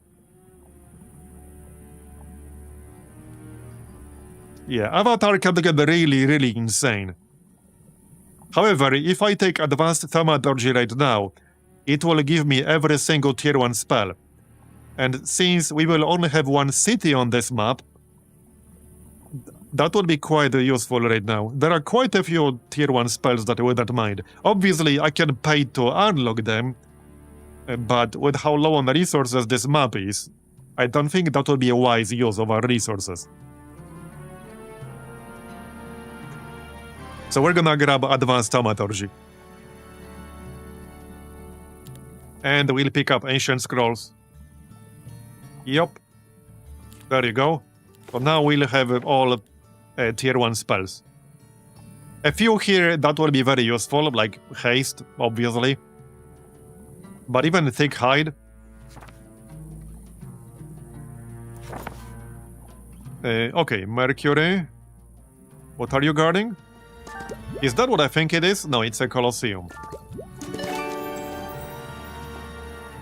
Yeah, Avatar can get really, really insane. However, if I take advanced thaumaturgy right now, it will give me every single tier 1 spell. And since we will only have one city on this map, that would be quite useful right now. There are quite a few tier 1 spells that I wouldn't mind. Obviously, I can pay to unlock them, but with how low on the resources this map is, I don't think that would be a wise use of our resources. So we're gonna grab advanced thaumaturgy. And we'll pick up ancient scrolls. Yup. There you go. So now we'll have all tier 1 spells. A few here that will be very useful, like haste, obviously. But even thick hide. Okay, Mercury. What are you guarding? Is that what I think it is? No, it's a Colosseum.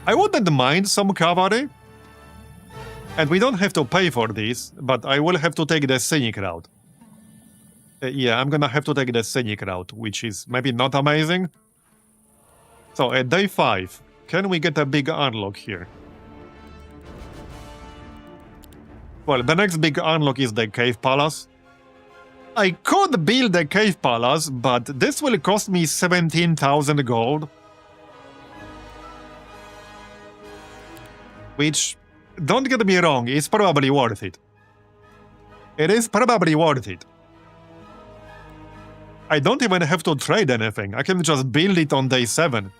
I wouldn't mind some cavalry. And we don't have to pay for this, but I will have to take the scenic route. Yeah, I'm gonna have to take the scenic route, which is maybe not amazing. So at day 5, can we get a big unlock here? Well, the next big unlock is the Cave Palace. I could build the Cave Palace, but this will cost me 17,000 gold. Which, don't get me wrong, is probably worth it. It is probably worth it. I don't even have to trade anything. I can just build it on day 7.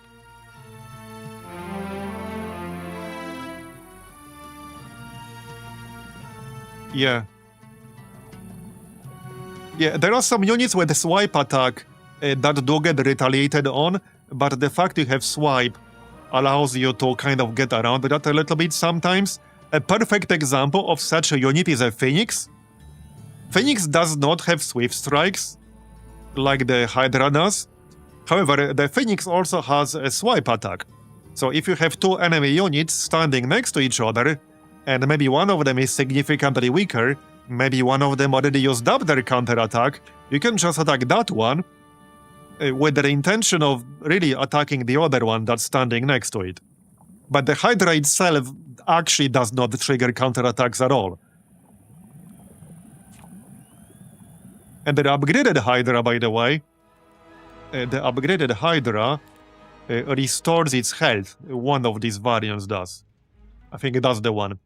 Yeah. Yeah, there are some units with swipe attack that do get retaliated on, but the fact you have swipe allows you to kind of get around that a little bit sometimes. A perfect example of such a unit is a Phoenix. Phoenix does not have swift strikes, like the Hydra does. However, the Phoenix also has a swipe attack. So if you have 2 enemy units standing next to each other, and maybe one of them is significantly weaker, maybe one of them already used up their counterattack, you can just attack that one with the intention of really attacking the other one that's standing next to it. But the Hydra itself actually does not trigger counterattacks at all. And the upgraded Hydra, by the way, the upgraded Hydra restores its health. One of these variants does. I think that's the one.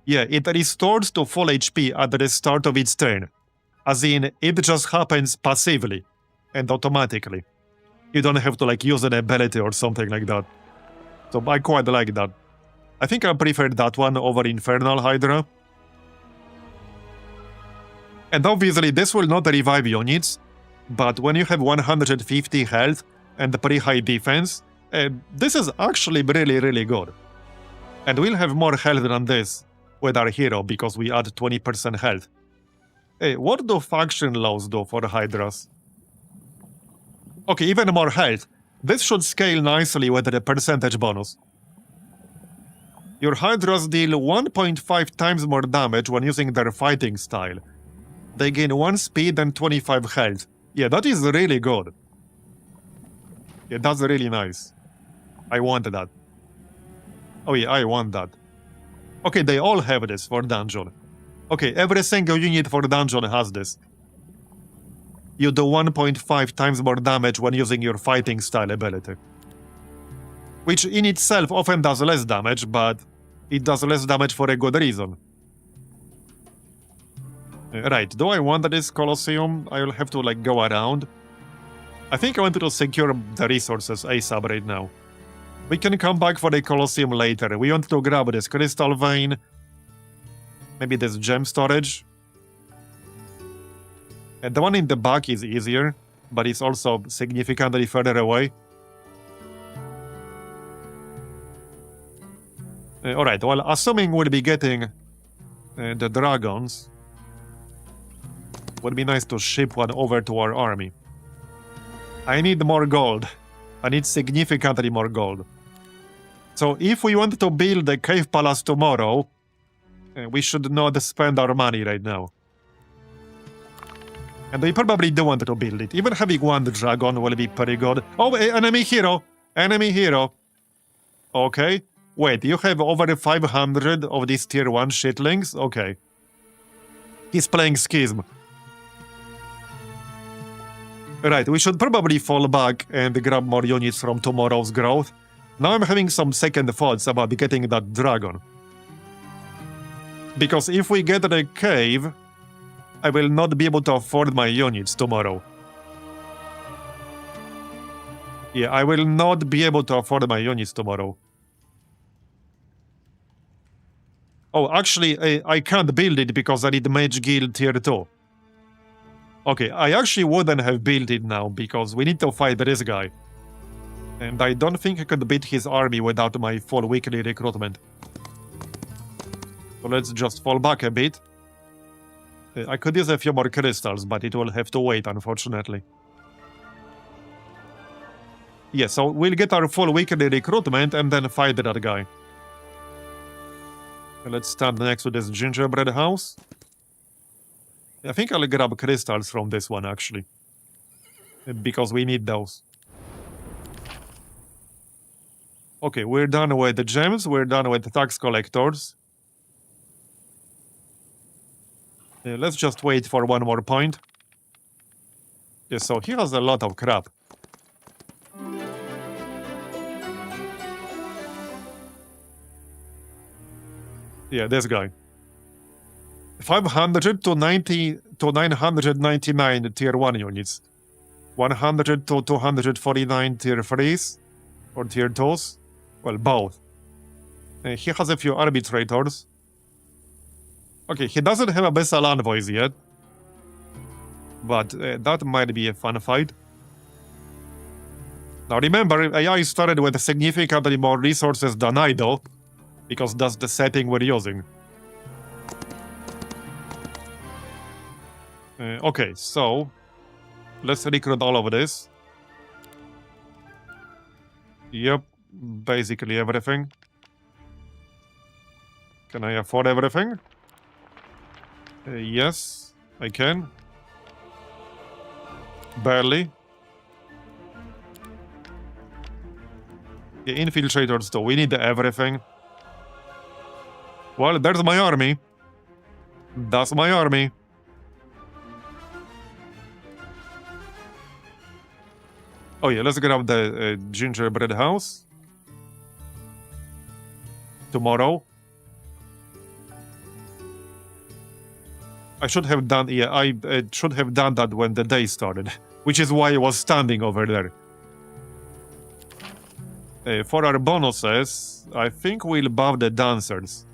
Yeah, it restores to full HP at the start of its turn. As in, it just happens passively and automatically. You don't have to like use an ability or something like that. So I quite like that. I think I prefer that one over Infernal Hydra. And obviously this will not revive units, but when you have 150 health and pretty high defense, this is actually really, really good. And we'll have more health than this with our hero because we add 20% health. What do faction laws do for Hydras? Okay, even more health. This should scale nicely with the percentage bonus. Your Hydras deal 1.5 times more damage when using their fighting style. They gain 1 speed and 25 health. Yeah, that is really good. Yeah, that's really nice. I want that. Oh yeah, I want that. Okay, they all have this for dungeon. Okay, every single unit for dungeon has this. You do 1.5 times more damage when using your fighting style ability. Which in itself often does less damage, but it does less damage for a good reason. Right, do I want this Colosseum? I will have to like go around. I think I wanted to secure the resources ASAP right now. We can come back for the Colosseum later. We want to grab this Crystal Vein. Maybe this Gem Storage. And the one in the back is easier, but it's also significantly further away. Alright, well, assuming we'll be getting the dragons, would be nice to ship one over to our army. I need more gold. I need significantly more gold. So if we want to build the Cave Palace tomorrow, we should not spend our money right now. And they probably don't want to build it. Even having one dragon will be pretty good. Oh, enemy hero! Enemy hero! Okay. Wait, you have over 500 of these tier 1 shitlings? Okay. He's playing Schism. Right, we should probably fall back and grab more units from tomorrow's growth. Now I'm having some second thoughts about getting that dragon. Because if we get the cave, I will not be able to afford my units tomorrow. Yeah, I will not be able to afford my units tomorrow. Oh, actually, I can't build it because I need Mage Guild tier 2. Okay, I actually wouldn't have built it now because we need to fight this guy. And I don't think I could beat his army without my full weekly recruitment. So let's just fall back a bit. I could use a few more crystals, but it will have to wait, unfortunately. Yeah, so we'll get our full weekly recruitment and then fight that guy. Let's stand next to this gingerbread house. I think I'll grab crystals from this one, actually. Because we need those. Okay, we're done with the gems. We're done with the tax collectors. Let's just wait for one more point. Yeah, so he has a lot of crap. Yeah, this guy. 500 to 999 tier 1 units. 100 to 249 tier 3s. Or tier 2s. Well, both. He has a few arbitrators. Okay, he doesn't have Abyssal Envoys yet. But that might be a fun fight. Now remember, AI started with significantly more resources than I do. Because that's the setting we're using. Okay, so let's recruit all of this. Yep, basically everything. Can I afford everything? Yes, I can. Barely. The infiltrators too, we need everything. Well, there's my army. That's my army. Oh yeah, let's grab the gingerbread house. Tomorrow. I should have done, yeah, I should have done that when the day started. Which is why I was standing over there. For our bonuses, I think we'll buff the dancers.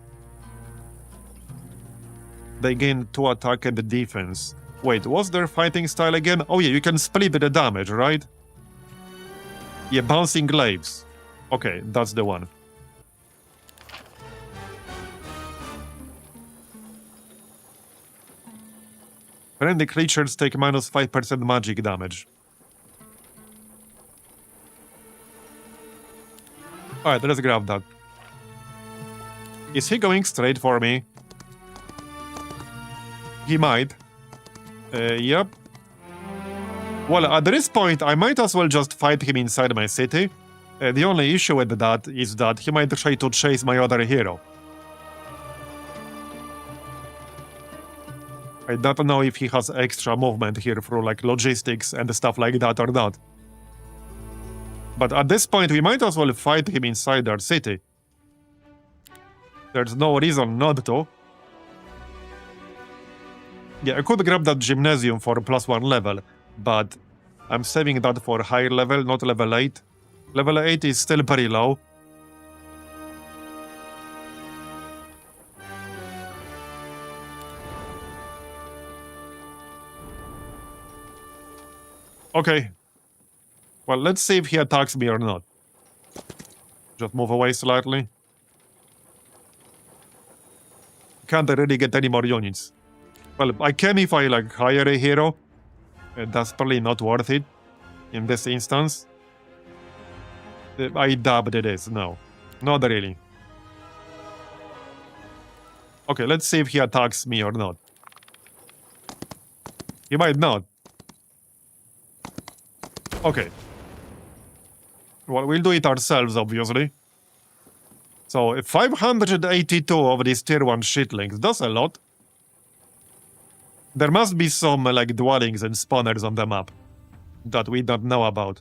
They gain 2 attack and defense. Wait, what's their fighting style again? Oh yeah, you can split the damage, right? Yeah, bouncing glaives. Okay, that's the one. Friendly creatures take minus 5% magic damage. Alright, let's grab that. Is he going straight for me? He might. Yep. Well, at this point, I might as well just fight him inside my city. The only issue with that is that he might try to chase my other hero. I don't know if he has extra movement here through like logistics and stuff like that or not. But at this point, we might as well fight him inside our city. There's no reason not to. Yeah, I could grab that gymnasium for +1 level, but I'm saving that for higher level, not level 8. Level 8 is still very low. Okay. Well, let's see if he attacks me or not. Just move away slightly. Can't really get any more units. Well, I can if I like hire a hero. That's probably not worth it in this instance. I doubt it is. No, not really. Okay, let's see if he attacks me or not. He might not. Okay. Well, we'll do it ourselves, obviously. So, 582 of these tier 1 shitlings. That's a lot. There must be some, like, dwellings and spawners on the map that we don't know about.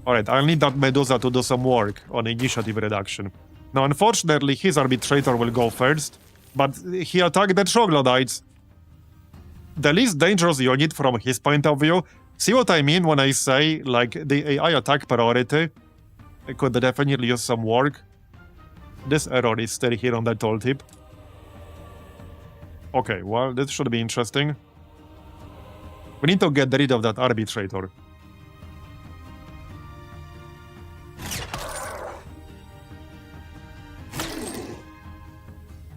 Alright, I'll need that Medusa to do some work on initiative reduction. Now, unfortunately, his arbitrator will go first, but he attacked the troglodytes. The least dangerous unit from his point of view. See what I mean when I say, like, the AI attack priority could definitely use some work. This error is still here on the tooltip. Okay, well, this should be interesting. We need to get rid of that arbitrator.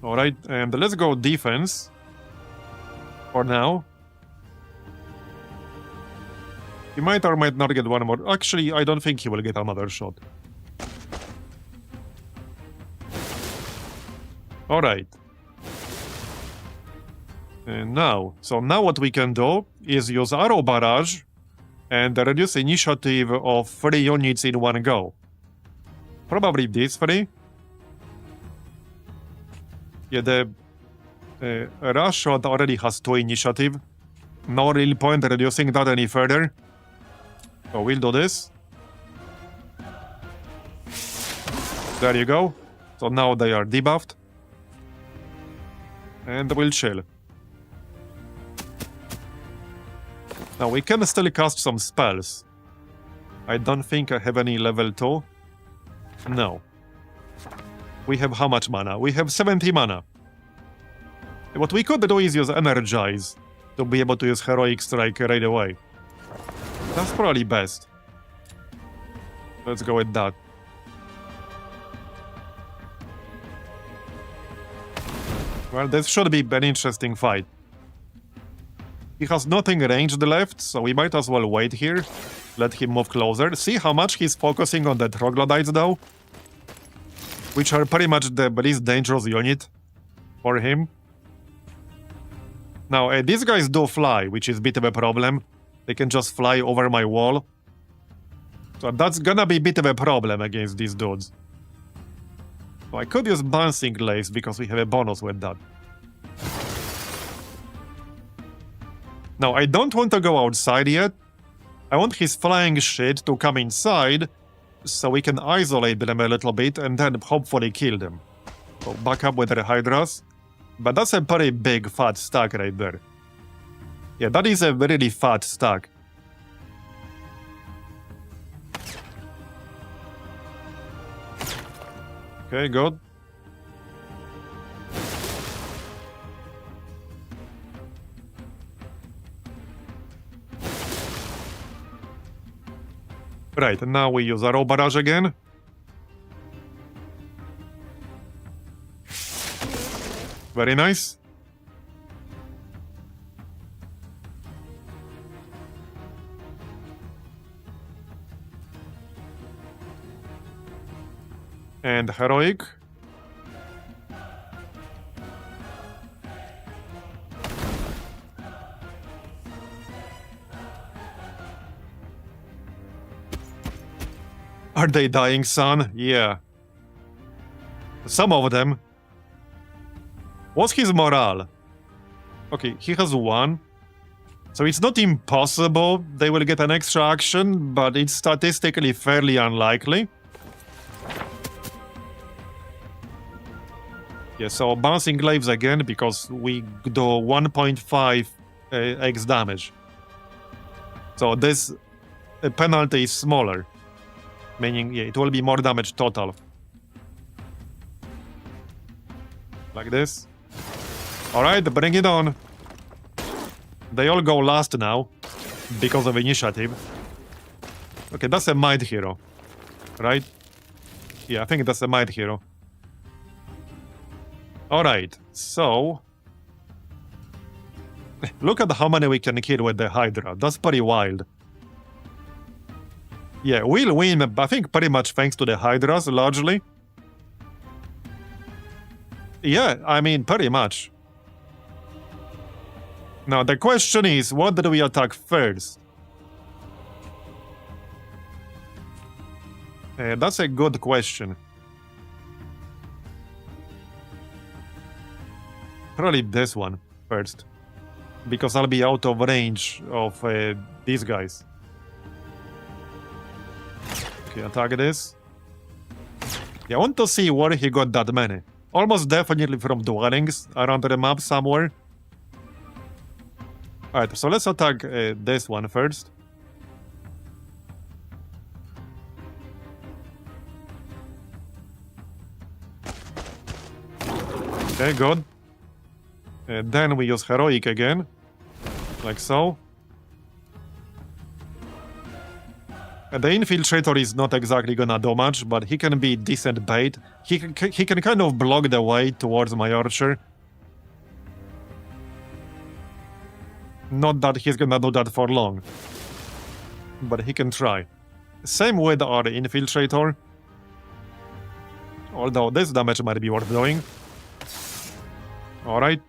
Alright, and let's go defense. For now. He might or might not get one more. Actually, I don't think he will get another shot. Alright. And now what we can do is use arrow barrage and reduce initiative of 3 units in one go. Probably these 3. Yeah, the rush shot already has 2 initiative. No real point reducing that any further. So we'll do this. There you go. So now they are debuffed. And we'll chill. Now we can still cast some spells. I don't think I have any level 2. No. We have how much mana? We have 70 mana. What we could do is use Energize to be able to use Heroic Strike right away. That's probably best. Let's go with that. Well, this should be an interesting fight. He has nothing ranged left, so we might as well wait here. Let him move closer. See how much he's focusing on the troglodytes, though? Which are pretty much the least dangerous unit for him. Now, these guys do fly, which is a bit of a problem. They can just fly over my wall. So that's gonna be a bit of a problem against these dudes. So I could use Bouncing Lace because we have a bonus with that. Now, I don't want to go outside yet. I want his flying shit to come inside so we can isolate them a little bit and then hopefully kill them. So back up with the Hydras. But that's a pretty big fat stack right there. Yeah, that is a really fat stack. Okay, good. Right, now we use Arrow Barrage again. Very nice. And Heroic. Are they dying, son? Yeah. Some of them. What's his morale? Okay, he has 1. So it's not impossible they will get an extra action, but it's statistically fairly unlikely. Yeah, so Bouncing Glaives again, because we do 1.5 X damage. So this penalty is smaller. Meaning, yeah, it will be more damage total. Like this. Alright, bring it on. They all go last now, because of initiative. Okay, that's a Might Hero. Right? Yeah, I think that's a Might Hero. Alright, so... look at how many we can kill with the Hydra. That's pretty wild. Yeah, we'll win, I think, pretty much thanks to the Hydras, largely. Yeah, I mean, pretty much. Now the question is, what do we attack first? That's a good question. Probably this one first, because I'll be out of range of these guys. Okay, attack this. Yeah, I want to see where he got that many. Almost definitely from dwellings around the map somewhere. Alright, so let's attack this one first. Okay, good. And then we use Heroic again. Like so. And the Infiltrator is not exactly gonna do much, but he can be decent bait. He can kind of block the way towards my Archer. Not that he's gonna do that for long. But he can try. Same with our Infiltrator. Although this damage might be worth doing. Alright.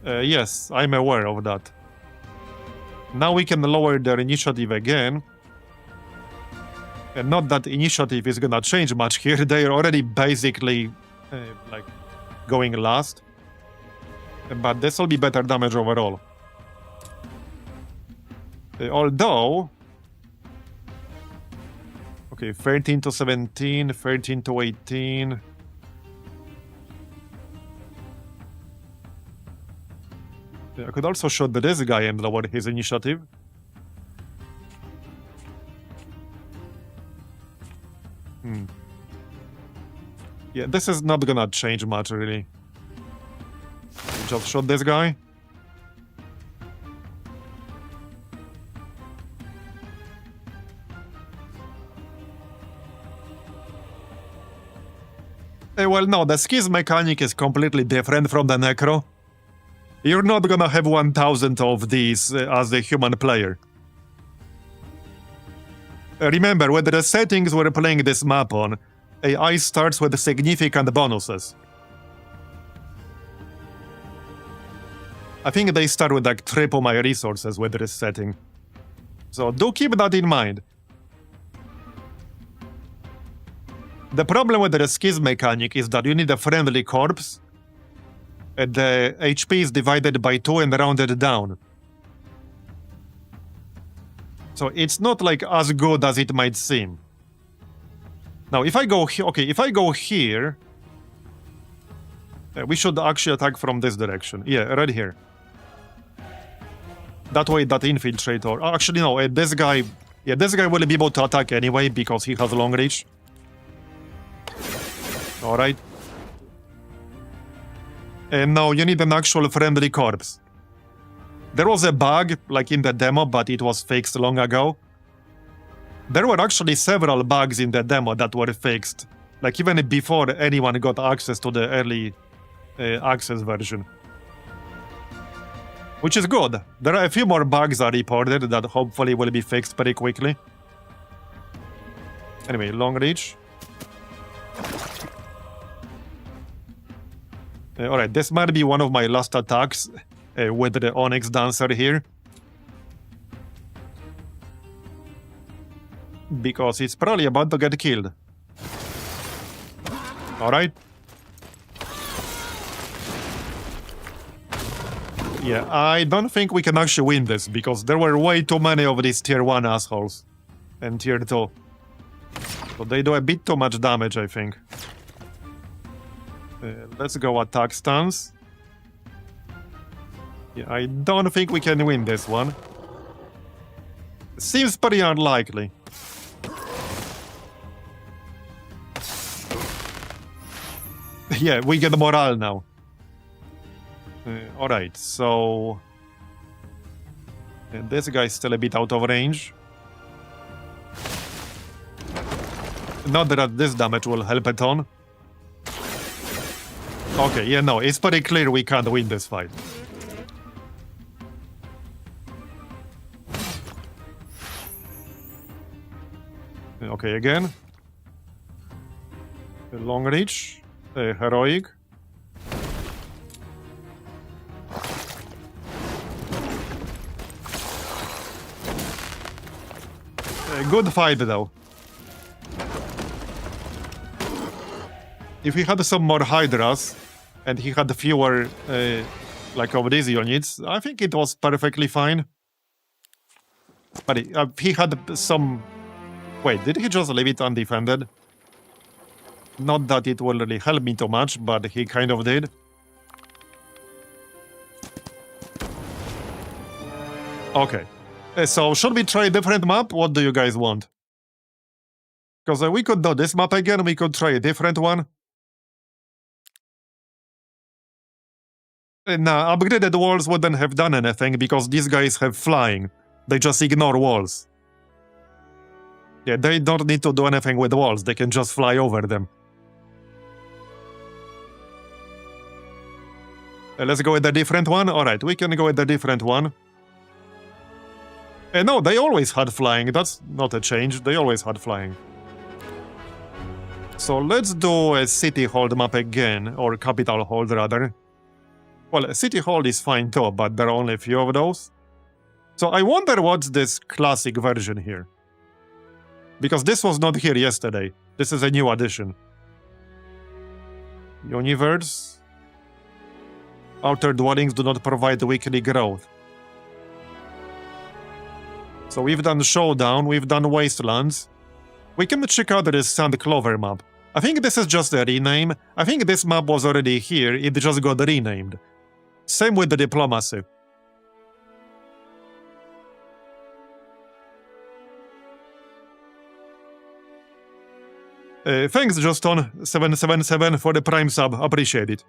Yes, I'm aware of that. Now we can lower their initiative again. And not that initiative is gonna change much here. They're already basically like going last. But this will be better damage overall. Although... Okay, 13 to 17, 13 to 18... I could also shoot this guy and lower his initiative. Yeah, this is not gonna change much, really. Just shot this guy. Well, no, the skis mechanic is completely different from the Necro. You're not gonna have 1000 of these as a human player. Remember, with the settings we're playing this map on, AI starts with significant bonuses. I think they start with like triple my resources with this setting. So do keep that in mind. The problem with the skis mechanic is that you need a friendly corpse. The HP is divided by 2 and rounded down. So it's not like as good as it might seem. Now if I go here, okay, if I go here, we should actually attack from this direction. Yeah, right here. That way that Infiltrator, actually no, this guy, yeah, this guy will be able to attack anyway because he has long reach. Alright. And now you need an actual friendly corpse. There was a bug, like in the demo, but it was fixed long ago. There were actually several bugs in the demo that were fixed, like even before anyone got access to the early access version. Which is good. There are a few more bugs are reported that hopefully will be fixed pretty quickly. Anyway, long reach. Alright, this might be one of my last attacks with the Onyx Dancer here. Because it's probably about to get killed. Alright. Yeah, I don't think we can actually win this, because there were way too many of these tier 1 assholes. And tier 2. So they do a bit too much damage, I think. Let's go attack stance. Yeah, I don't think we can win this one. Seems pretty unlikely. Yeah, we get morale now. Alright, so... this guy's still a bit out of range. Not that this damage will help at all. Okay, yeah, no, it's pretty clear we can't win this fight. Okay, again. Long reach. Heroic. good fight, though. If he had some more Hydras, and he had fewer, like, of these units, I think it was perfectly fine. But he had some... Wait, did he just leave it undefended? Not that it will really help me too much, but he kind of did. Okay. So, should we try a different map? What do you guys want? Because we could do this map again, we could try a different one. Nah, upgraded walls wouldn't have done anything, because these guys have flying. They just ignore walls. Yeah, they don't need to do anything with walls, they can just fly over them. Let's go with a different one? Alright, we can go with a different one. No, they always had flying, that's not a change, they always had flying. So let's do a city hold map again, or capital hold rather. Well, city hold is fine too, but there are only a few of those. So I wonder what's this classic version here. Because this was not here yesterday, this is a new addition. Universe. Outer dwellings do not provide weekly growth. So we've done Showdown, we've done Wastelands. We can check out this Sand Clover map. I think this is just a rename. I think this map was already here, it just got renamed. Same with the Diplomacy. Thanks, Juston777 for the Prime sub, appreciate it.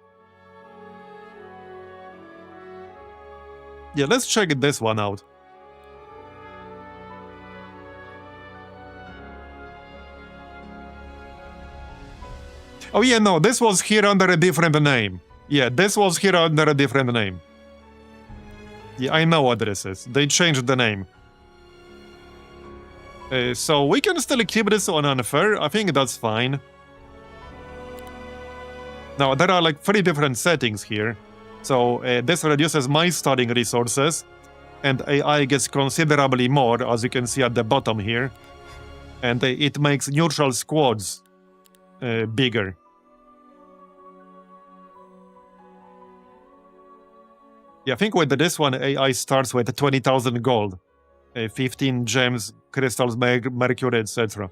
Yeah, let's check this one out. Oh yeah, no, this was here under a different name. Yeah, this was here under a different name. Yeah, I know what this is. They changed the name. So we can still keep this on unfair. I think that's fine. Now, there are like 3 different settings here. So this reduces my starting resources, and AI gets considerably more, as you can see at the bottom here. And it makes neutral squads bigger. Yeah, I think with this one, AI starts with 20,000 gold, 15 gems, crystals, mercury, etc.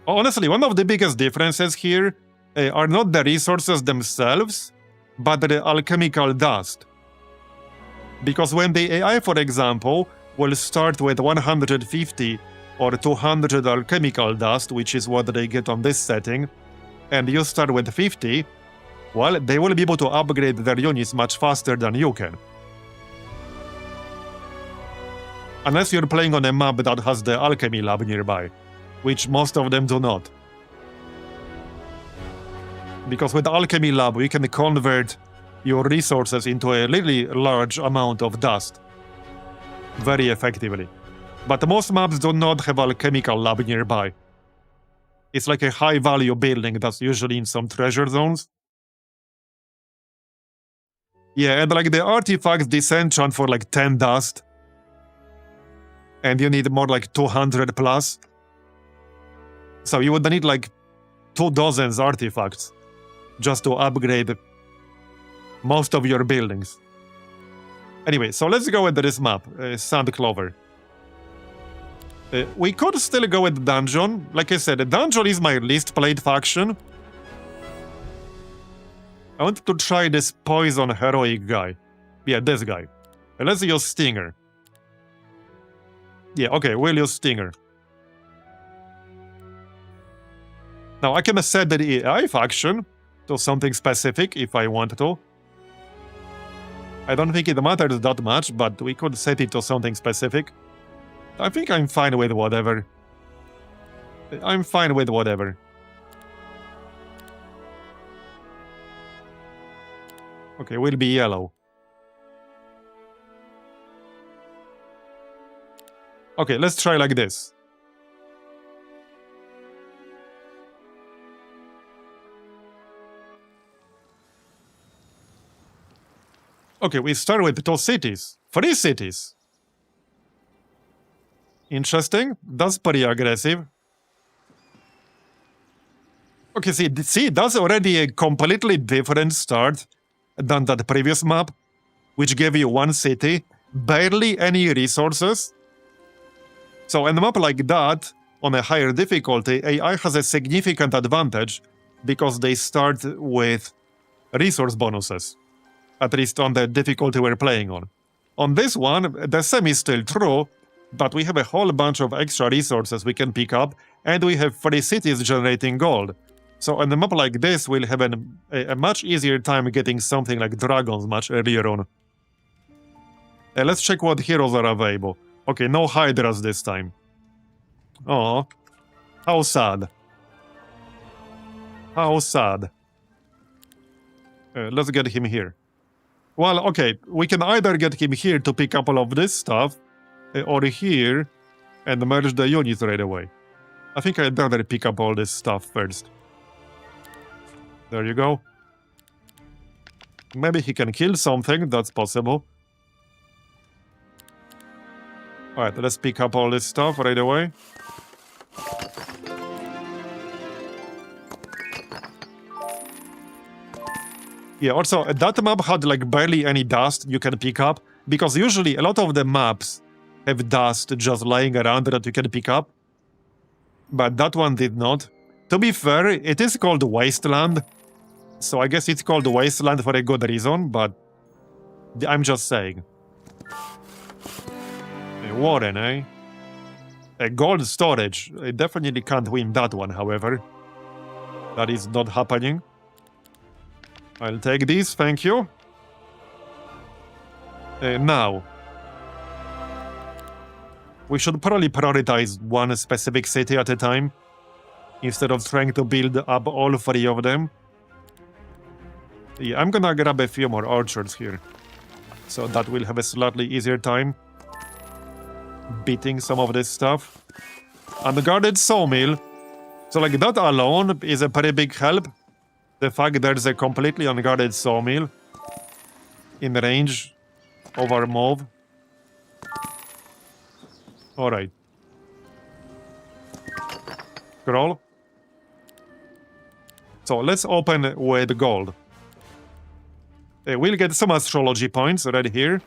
Honestly, one of the biggest differences here are not the resources themselves, but the alchemical dust. Because when the AI, for example, will start with 150 or 200 alchemical dust, which is what they get on this setting, and you start with 50, well, they will be able to upgrade their units much faster than you can. Unless you're playing on a map that has the alchemy lab nearby, which most of them do not. Because with the alchemy lab, you can convert your resources into a really large amount of dust very effectively. But most maps do not have alchemical lab nearby. It's like a high-value building that's usually in some treasure zones. Yeah, and like the artifacts disenchant for like 10 dust. And you need more like 200 plus. So you would need like 2 dozen artifacts just to upgrade most of your buildings. Anyway, so let's go with this map, Sand Clover. We could still go with Dungeon. Like I said, the Dungeon is my least played faction. I want to try this Poison Heroic guy. Yeah, this guy. Let's use Stinger. Yeah, okay, we'll use Stinger. Now, I can set the AI faction to something specific if I want to. I don't think it matters that much, but we could set it to something specific. I think I'm fine with whatever. I'm fine with whatever. Okay, we'll be yellow. Okay, let's try like this. Okay, we start with 2 cities. 3 cities. Interesting. That's pretty aggressive. Okay, see, that's already a completely different start than that previous map, which gave you one city, barely any resources. So in a map like that, on a higher difficulty, AI has a significant advantage because they start with resource bonuses, at least on the difficulty we're playing on. On this one, the same is still true, but we have a whole bunch of extra resources we can pick up, and we have 3 cities generating gold. So on a map like this, we'll have a much easier time getting something like dragons much earlier on. Let's check what heroes are available. Okay, no hydras this time. Oh, how sad. How sad. Let's get him here. Well, okay, we can either get him here to pick up all of this stuff, or here, and merge the units right away. I think I'd rather pick up all this stuff first. There you go. Maybe he can kill something, that's possible. Alright, let's pick up all this stuff right away. Yeah, also, that map had like barely any dust you can pick up, because usually a lot of the maps have dust just lying around that you can pick up. But that one did not. To be fair, it is called Wasteland, so I guess it's called Wasteland for a good reason, but I'm just saying. Warren, eh? A gold storage. I definitely can't win that one, however. That is not happening. I'll take these, thank you. Now. We should probably prioritize one specific city at a time, instead of trying to build up all 3 of them. Yeah, I'm gonna grab a few more orchards here, so that we'll have a slightly easier time beating some of this stuff. Unguarded sawmill. So like that alone is a pretty big help. The fact there's a completely unguarded sawmill in range of our move. Alright. Scroll. So let's open with gold. We'll get some astrology points right here.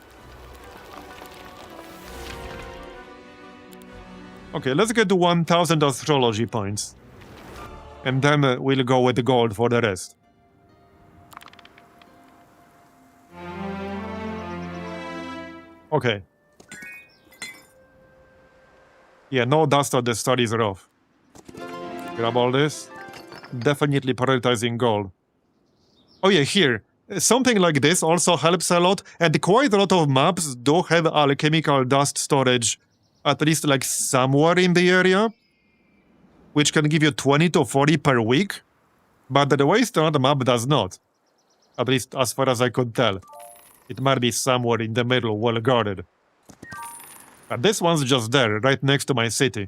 Okay, let's get to 1000 astrology points. And then we'll go with the gold for the rest. Okay. Yeah, no dust at the start is rough. Grab all this. Definitely prioritizing gold. Oh yeah, here. Something like this also helps a lot, and quite a lot of maps do have alchemical dust storage, at least like somewhere in the area, which can give you 20 to 40 per week, but the Wasteland map does not. At least as far as I could tell. It might be somewhere in the middle, well guarded. But this one's just there, right next to my city.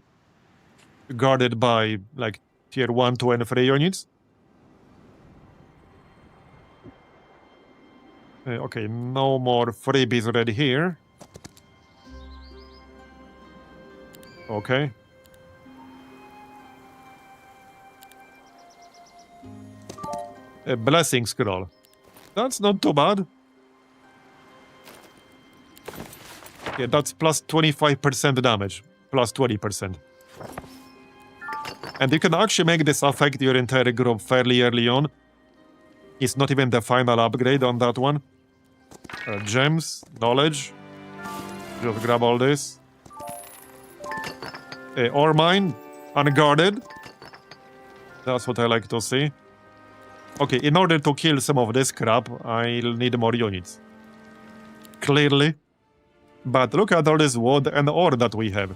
Guarded by, like, tier 1, 2, and 3 units. Okay, no more freebies right here. Okay. A blessing scroll. That's not too bad. Yeah, that's plus 25% damage. Plus 20%. And you can actually make this affect your entire group fairly early on. It's not even the final upgrade on that one. Gems, knowledge. Just grab all this. Ore mine, unguarded. That's what I like to see. Okay, in order to kill some of this crap, I'll need more units. Clearly. But look at all this wood and ore that we have.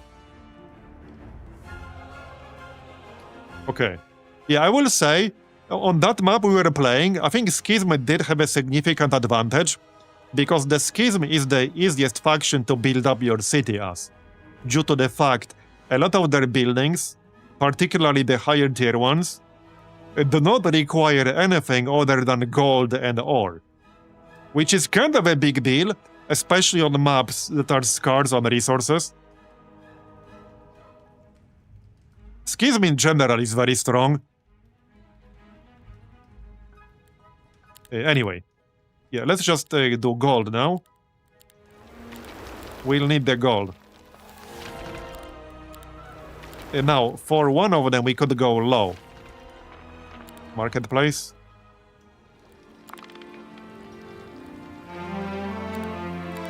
Okay. Yeah, I will say, on that map we were playing, I think Schism did have a significant advantage, because the Schism is the easiest faction to build up your city as, due to the fact a lot of their buildings, particularly the higher tier ones, do not require anything other than gold and ore. Which is kind of a big deal, especially on maps that are scarce on resources. Schism in general is very strong. Anyway. Yeah, let's just do gold now. We'll need the gold. Now, for one of them, we could go low. Marketplace.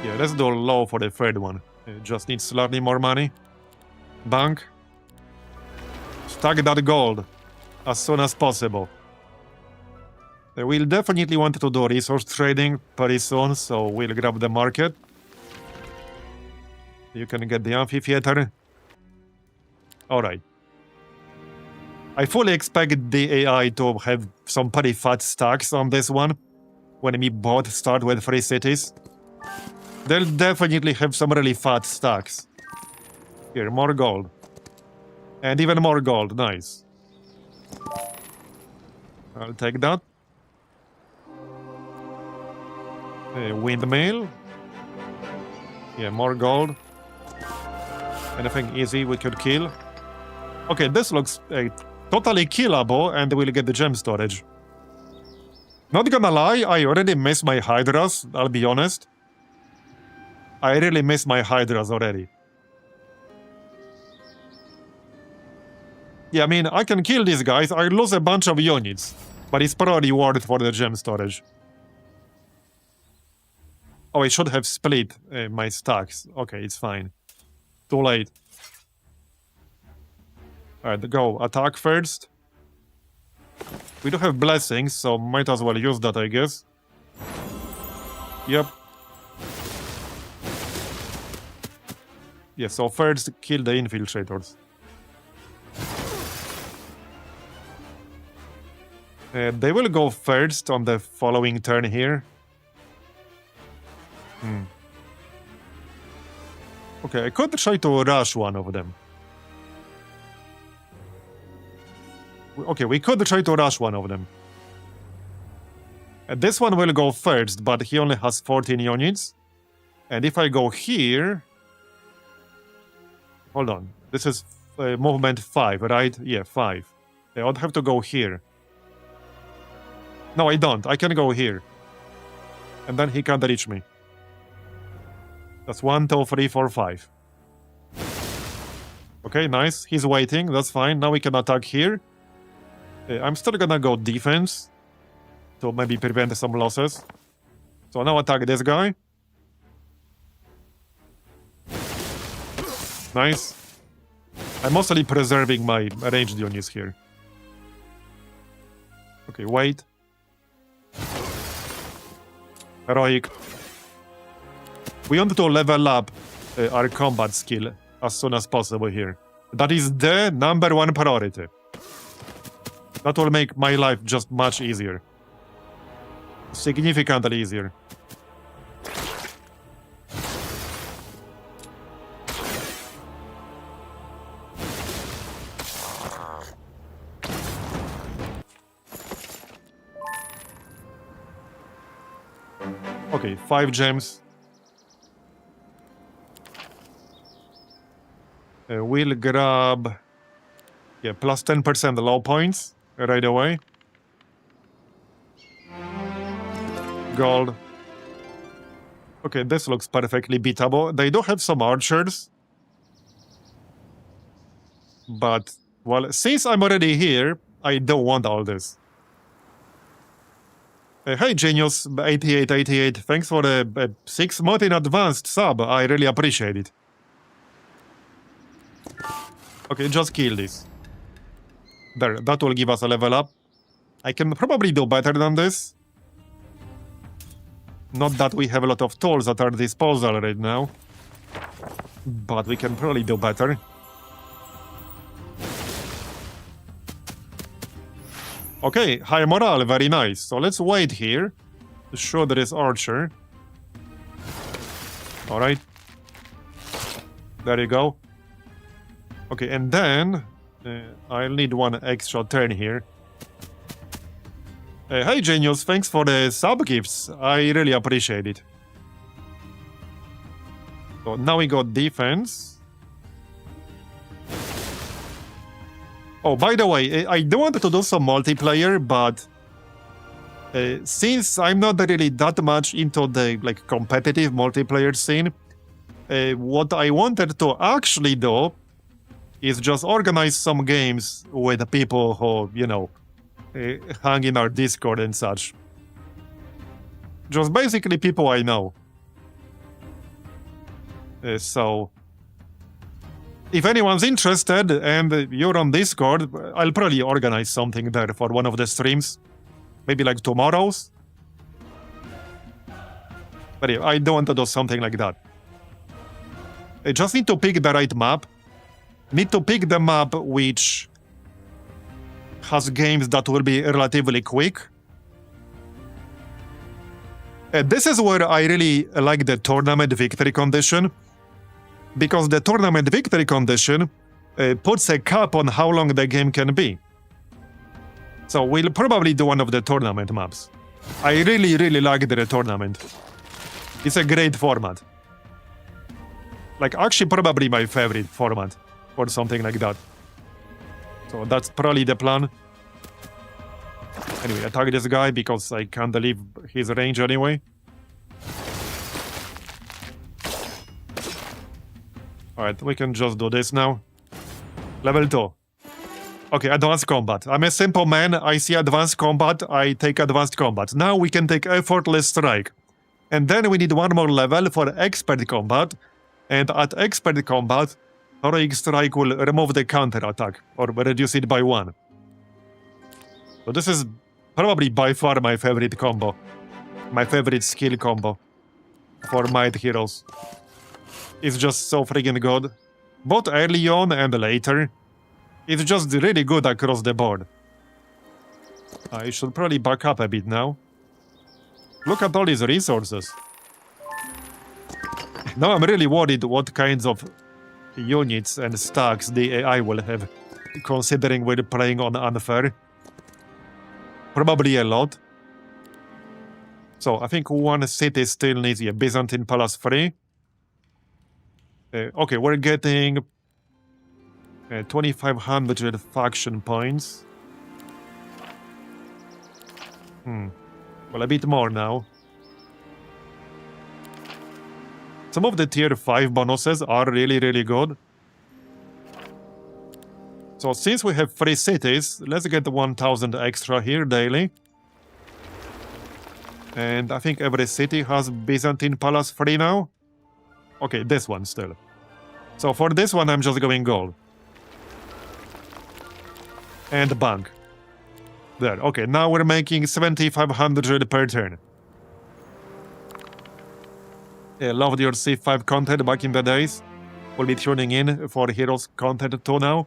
Yeah, let's do low for the third one. Just need slightly more money. Bank. Stack that gold as soon as possible. We'll definitely want to do resource trading pretty soon, so we'll grab the market. You can get the amphitheater. Alright. I fully expect the AI to have some pretty fat stacks on this one. When we both start with 3 cities. They'll definitely have some really fat stacks. Here, more gold. And even more gold, nice. I'll take that. Windmill. Yeah, more gold. Anything easy we could kill. Okay, this looks totally killable, and we'll get the gem storage. Not gonna lie, I already miss my hydras, I'll be honest. I really miss my hydras already. Yeah, I mean, I can kill these guys, I lose a bunch of units, but it's probably worth for the gem storage. Oh, I should have split my stacks. Okay, it's fine. Too late. Alright, go. Attack first. We do have blessings, so might as well use that, I guess. Yep. Yeah, so first kill the infiltrators. They will go first on the following turn here. Okay, I could try to rush one of them. Okay, we could try to rush one of them. This one will go first, but he only has 14 units. And if I go here... Hold on. This is movement 5, right? Yeah, 5. I would have to go here. No, I don't. I can go here. And then he can't reach me. That's 1, 2, 3, 4, 5. Okay, nice. He's waiting. That's fine. Now we can attack here. I'm still gonna go defense to maybe prevent some losses. So now attack this guy. Nice. I'm mostly preserving my ranged units here. Okay, wait. Heroic. We want to level up our combat skill as soon as possible here. That is the #1 priority. That will make my life just much easier. Significantly easier. Okay, 5 gems. We'll grab... Yeah, plus 10% low points right away. Gold. Okay, this looks perfectly beatable. They do have some archers. But, well, since I'm already here, I don't want all this. Hey, Genius 8888, thanks for the 6 month in advanced sub. I really appreciate it. Okay, just kill this. There, that will give us a level up. I can probably do better than this. Not that we have a lot of tools at our disposal right now. But we can probably do better. Okay, high morale, very nice. So let's wait here to show there is archer. Alright. There you go. Okay, and then I'll need one extra turn here. Hey Genius, thanks for the sub gifts. I really appreciate it. So now we got defense. Oh, by the way, I do want to do some multiplayer, but since I'm not really that much into the like competitive multiplayer scene, what I wanted to actually do is just organize some games with the people who, you know, hang in our Discord and such. Just basically people I know. So, if anyone's interested and you're on Discord, I'll probably organize something there for one of the streams. Maybe like tomorrow's. But yeah, I don't want to do something like that. I just need to pick the right map. Need to pick the map which has games that will be relatively quick. This is where I really like the tournament victory condition, because the tournament victory condition puts a cap on how long the game can be. So we'll probably do one of the tournament maps. I really like the tournament. It's a great format. Like, actually probably my favorite format, or something like that. So that's probably the plan. Anyway, attack this guy because I can't leave his range anyway. Alright, we can just do this now. Level 2. Okay, advanced combat. I'm a simple man, I see advanced combat, I take advanced combat. Now we can take effortless strike. And then we need one more level for expert combat. And at expert combat, heroic strike will remove the counter attack, or reduce it by 1. So this is probably by far my favorite combo. My favorite skill combo for Might Heroes. It's just so freaking good. Both early on and later. It's just really good across the board. I should probably back up a bit now. Look at all these resources. Now I'm really worried what kinds of units and stacks the AI will have, considering we're playing on unfair. Probably a lot. So I think one city still needs a Byzantine Palace 3. Okay, we're getting 2,500 faction points. Well, a bit more now. Some of the tier 5 bonuses are really good. So since we have 3 cities, let's get 1,000 extra here daily. And I think every city has Byzantine Palace 3 now. Okay, this one still. So for this one, I'm just going gold. And bank. There, okay, now we're making 7,500 per turn. Yeah, loved your C5 content back in the days. Will be tuning in for Heroes content too now.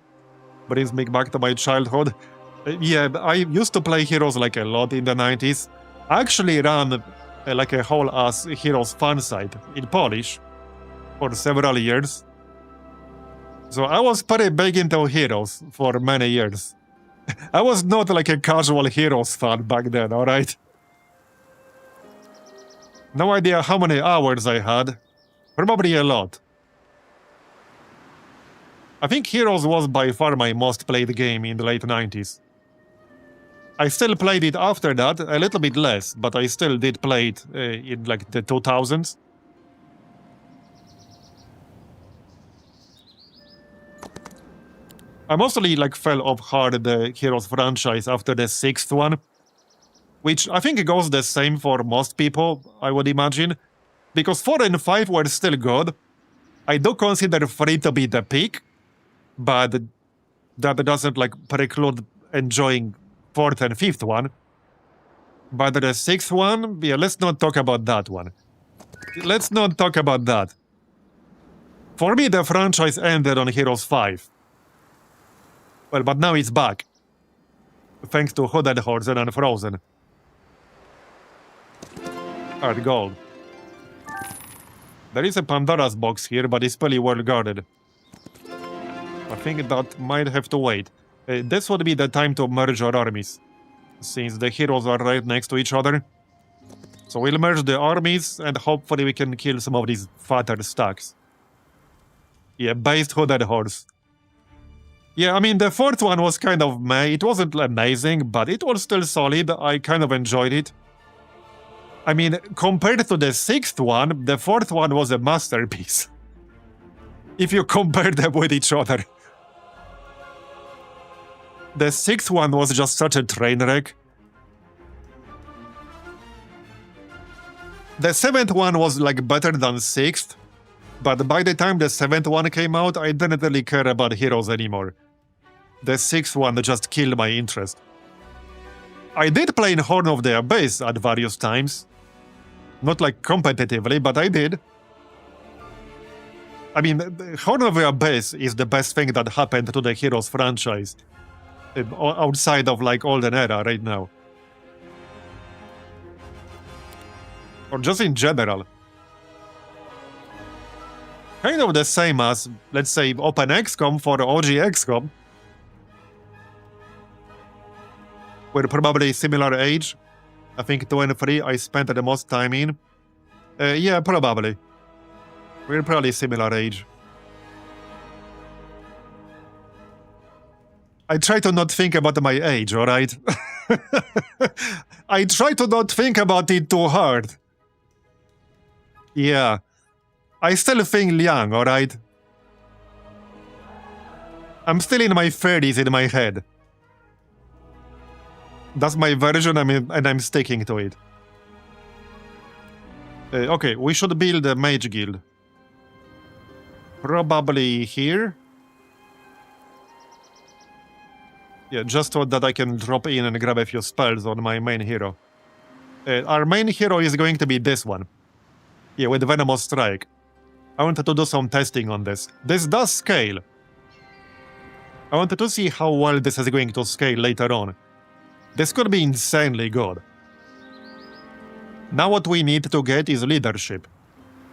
Brings me back to my childhood. Yeah, I used to play Heroes like a lot in the 90s. I actually ran like a whole ass Heroes fan site in Polish for several years. So I was pretty big into Heroes for many years. I was not like a casual Heroes fan back then, alright? No idea how many hours I had. Probably a lot. I think Heroes was by far my most played game in the late 90s. I still played it after that, a little bit less, but I still did play it in like the 2000s. I mostly like fell off hard the Heroes franchise after the 6th one, which I think goes the same for most people, I would imagine, because 4 and 5 were still good. I do consider 3 to be the peak, but that doesn't like preclude enjoying 4th and 5th one. But the 6th one, yeah, let's not talk about that one. Let's not talk about that. For me, the franchise ended on Heroes 5. Well, but now it's back. Thanks to Hooded Horse and Unfrozen. Alright, gold. There is a Pandora's box here, but it's pretty well guarded. I think that might have to wait. This would be the time to merge our armies, since the heroes are right next to each other. So we'll merge the armies, and hopefully we can kill some of these fatter stacks. Yeah, based Hooded Horse. Yeah, I mean, the fourth one was kind of meh. It wasn't amazing, but it was still solid. I kind of enjoyed it. I mean, compared to the sixth one, the fourth one was a masterpiece. If you compare them with each other. The sixth one was just such a train wreck. The seventh one was like better than sixth, but by the time the seventh one came out, I didn't really care about heroes anymore. The sixth one just killed my interest. I did play in Horn of the Abyss at various times. Not like competitively, but I did. I mean, Horn of the Abyss is the best thing that happened to the Heroes franchise. Outside of like Olden Era right now. Or just in general. Kind of the same as, let's say, Open XCOM for OG XCOM. We're probably similar age. I think 23 I spent the most time in. Yeah, probably. We're probably similar age. I try to not think about my age, alright? I try to not think about it too hard. Yeah. I still think young, alright? I'm still in my 30s in my head. That's my version, and I'm sticking to it. Okay, we should build a mage guild. Probably here. Yeah, just so that I can drop in and grab a few spells on my main hero. Our main hero is going to be this one. Yeah, with Venomous Strike. I wanted to do some testing on this. This does scale. I wanted to see how well this is going to scale later on. This could be insanely good. Now what we need to get is leadership.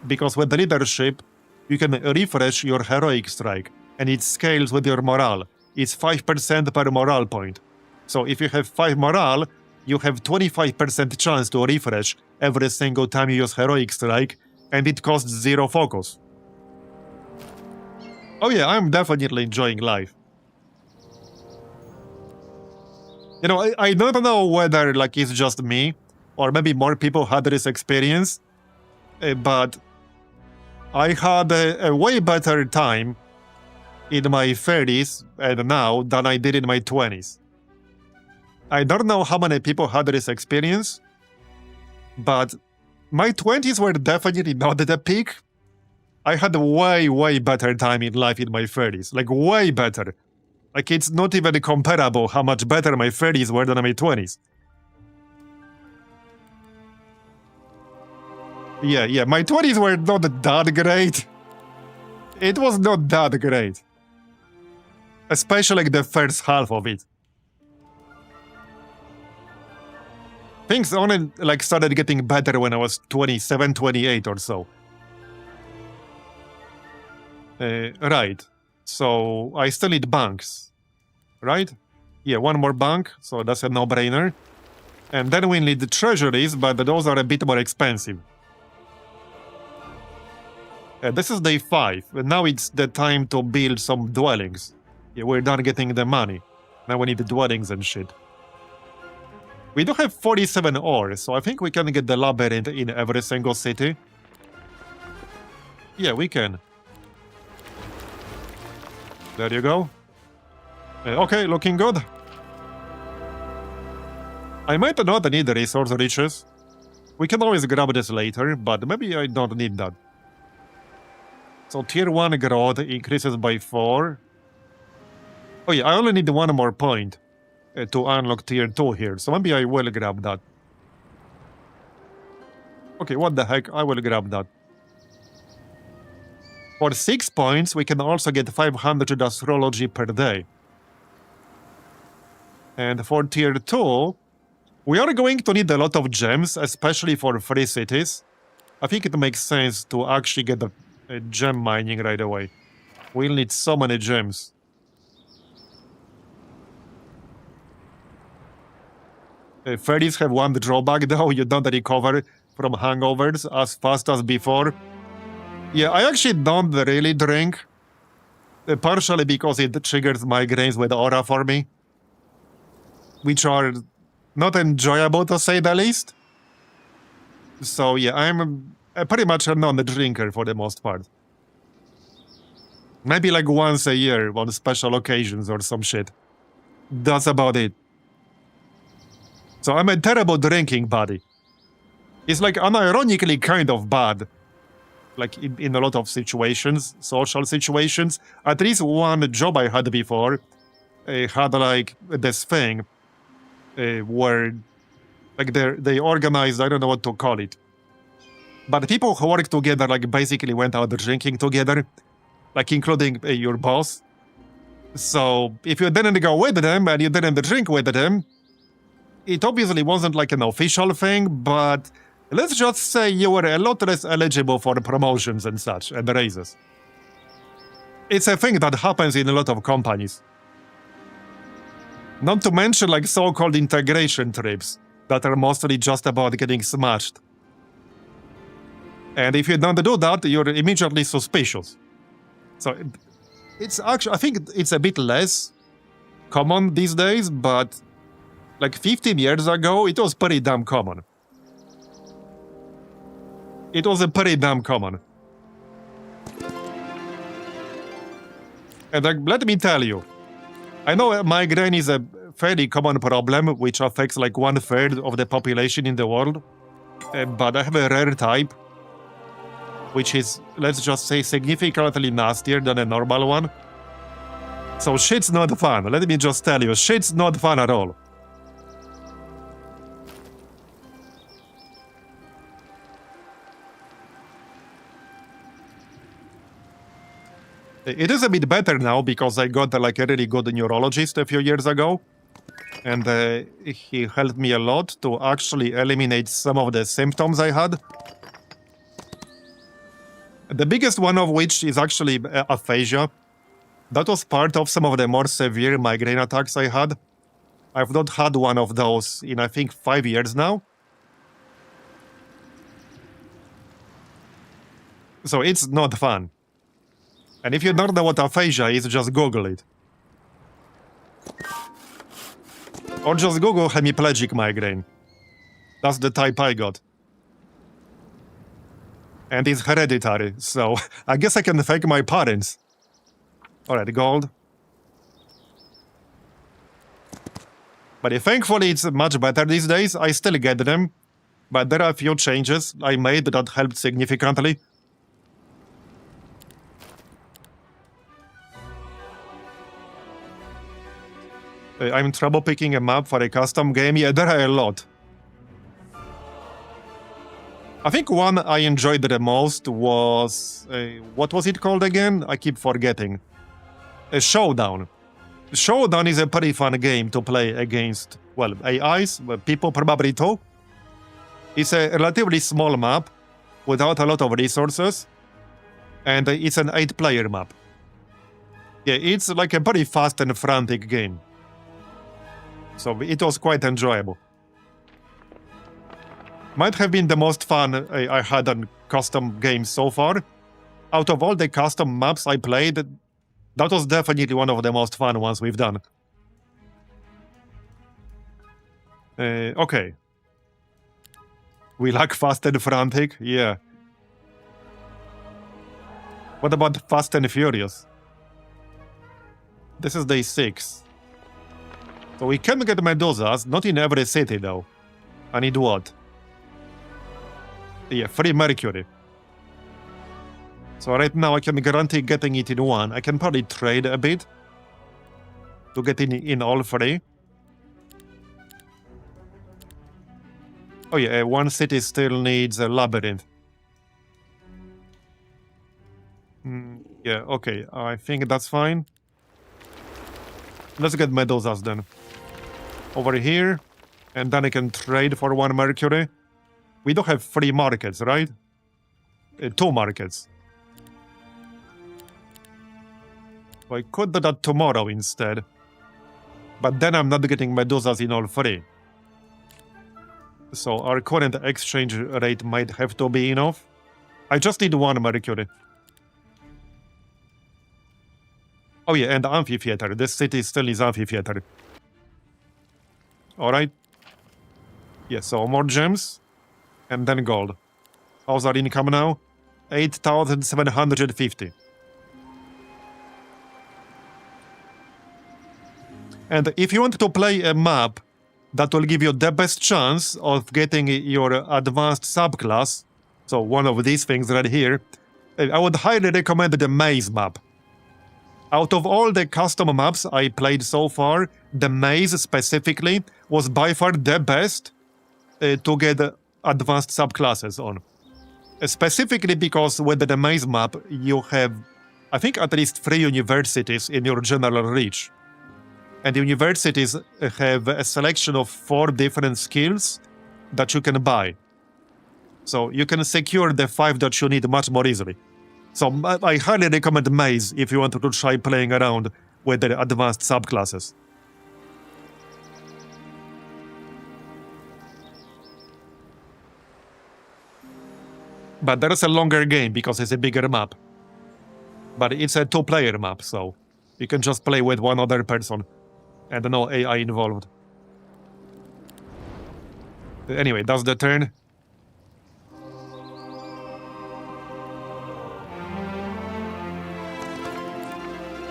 Because with leadership, you can refresh your heroic strike, and it scales with your morale. It's 5% per morale point. So if you have 5 morale, you have 25% chance to refresh every single time you use heroic strike, and it costs 0 focus. Oh yeah, I'm definitely enjoying life. You know, I don't know whether like it's just me, or maybe more people had this experience, but I had a way better time in my 30s and now than I did in my 20s. I don't know how many people had this experience, but my 20s were definitely not the peak. I had a way better time in life in my 30s, like way better. Like it's not even comparable how much better my 30s were than my 20s. Yeah, my 20s were not that great. It was not that great. Especially like the first half of it. Things only like started getting better when I was 27, 28 or so. Right. So I still need banks. Right? Yeah, one more bank, so that's a no-brainer. And then we need the treasuries, but those are a bit more expensive. This is day 5, and now it's the time to build some dwellings. Yeah, we're done getting the money. Now we need the dwellings and shit. We do have 47 ore, so I think we can get the labyrinth in every single city. Yeah, we can. There you go. Okay, looking good. I might not need the resource riches. We can always grab this later, but maybe I don't need that. So tier 1 growth increases by 4. Oh yeah, I only need 1 more point to unlock tier 2 here, so maybe I will grab that. Okay, what the heck, I will grab that. For 6 points, we can also get 500 astrology per day. And for tier 2, we are going to need a lot of gems, especially for free cities. I think it makes sense to actually get a gem mining right away. We'll need so many gems. Fairies have one drawback though, you don't recover from hangovers as fast as before. Yeah, I actually don't really drink. Partially because it triggers migraines with aura for me, which are not enjoyable to say the least. So yeah, I'm pretty much a non-drinker for the most part. Maybe like once a year on special occasions or some shit. That's about it. So I'm a terrible drinking buddy. It's like unironically kind of bad. Like in a lot of situations, social situations. At least one job I had before had like this thing where like they organized, I don't know what to call it. But people who work together like basically went out drinking together, like including your boss. So if you didn't go with them and you didn't drink with them, it obviously wasn't like an official thing, but let's just say you were a lot less eligible for promotions and such, and raises. It's a thing that happens in a lot of companies. Not to mention like so-called integration trips that are mostly just about getting smashed. And if you don't do that, you're immediately suspicious. So it's actually, I think it's a bit less common these days, but like 15 years ago, it was pretty damn common. It was a pretty damn common. And like, let me tell you, I know migraine is a fairly common problem, which affects like 1/3 of the population in the world. But I have a rare type, which is, let's just say, significantly nastier than a normal one. So shit's not fun. Let me just tell you, shit's not fun at all. It is a bit better now because I got like a really good neurologist a few years ago. And he helped me a lot to actually eliminate some of the symptoms I had. The biggest one of which is actually aphasia. That was part of some of the more severe migraine attacks I had. I've not had one of those in, I think, 5 years now. So it's not fun. And if you don't know what aphasia is, just Google it. Or just Google hemiplegic migraine. That's the type I got. And it's hereditary, so I guess I can thank my parents. Alright, gold. But thankfully it's much better these days. I still get them, but there are a few changes I made that helped significantly. I'm in trouble picking a map for a custom game. Yeah, there are a lot. I think one I enjoyed the most was... what was it called again? I keep forgetting. A Showdown. Showdown is a pretty fun game to play against, well, AIs, people probably too. It's a relatively small map without a lot of resources. And it's an 8-player map. Yeah, it's like a pretty fast and frantic game. So it was quite enjoyable. Might have been the most fun I had on custom games so far. Out of all the custom maps I played, that was definitely one of the most fun ones we've done. Okay. We like fast and frantic? Yeah. What about Fast and Furious? This is day 6. So we can get Medusas, not in every city though. I need what? Yeah, free Mercury. So right now I can guarantee getting it in one. I can probably trade a bit to get in all 3. Oh yeah, one city still needs a labyrinth. Yeah, okay, I think that's fine. Let's get Medusas then. Over here, and then I can trade for 1 Mercury. We do have 3 markets, right? 2 markets. So I could do that tomorrow instead. But then I'm not getting Medusas in all 3. So our current exchange rate might have to be enough. I just need 1 Mercury. Oh yeah, and amphitheater. This city still is amphitheater. Alright. Yeah, so more gems. And then gold. How's our income now? 8,750. And if you want to play a map that will give you the best chance of getting your advanced subclass, so one of these things right here, I would highly recommend the maze map. Out of all the custom maps I played so far, the maze specifically was by far the best to get advanced subclasses on. Specifically because with the maze map, you have, I think, at least 3 universities in your general reach. And universities have a selection of 4 different skills that you can buy. So you can secure the 5 that you need much more easily. So I highly recommend Maze if you want to try playing around with the advanced subclasses. But there's a longer game because it's a bigger map. But it's a 2-player map, so you can just play with one other person. And no AI involved. Anyway, that's the turn.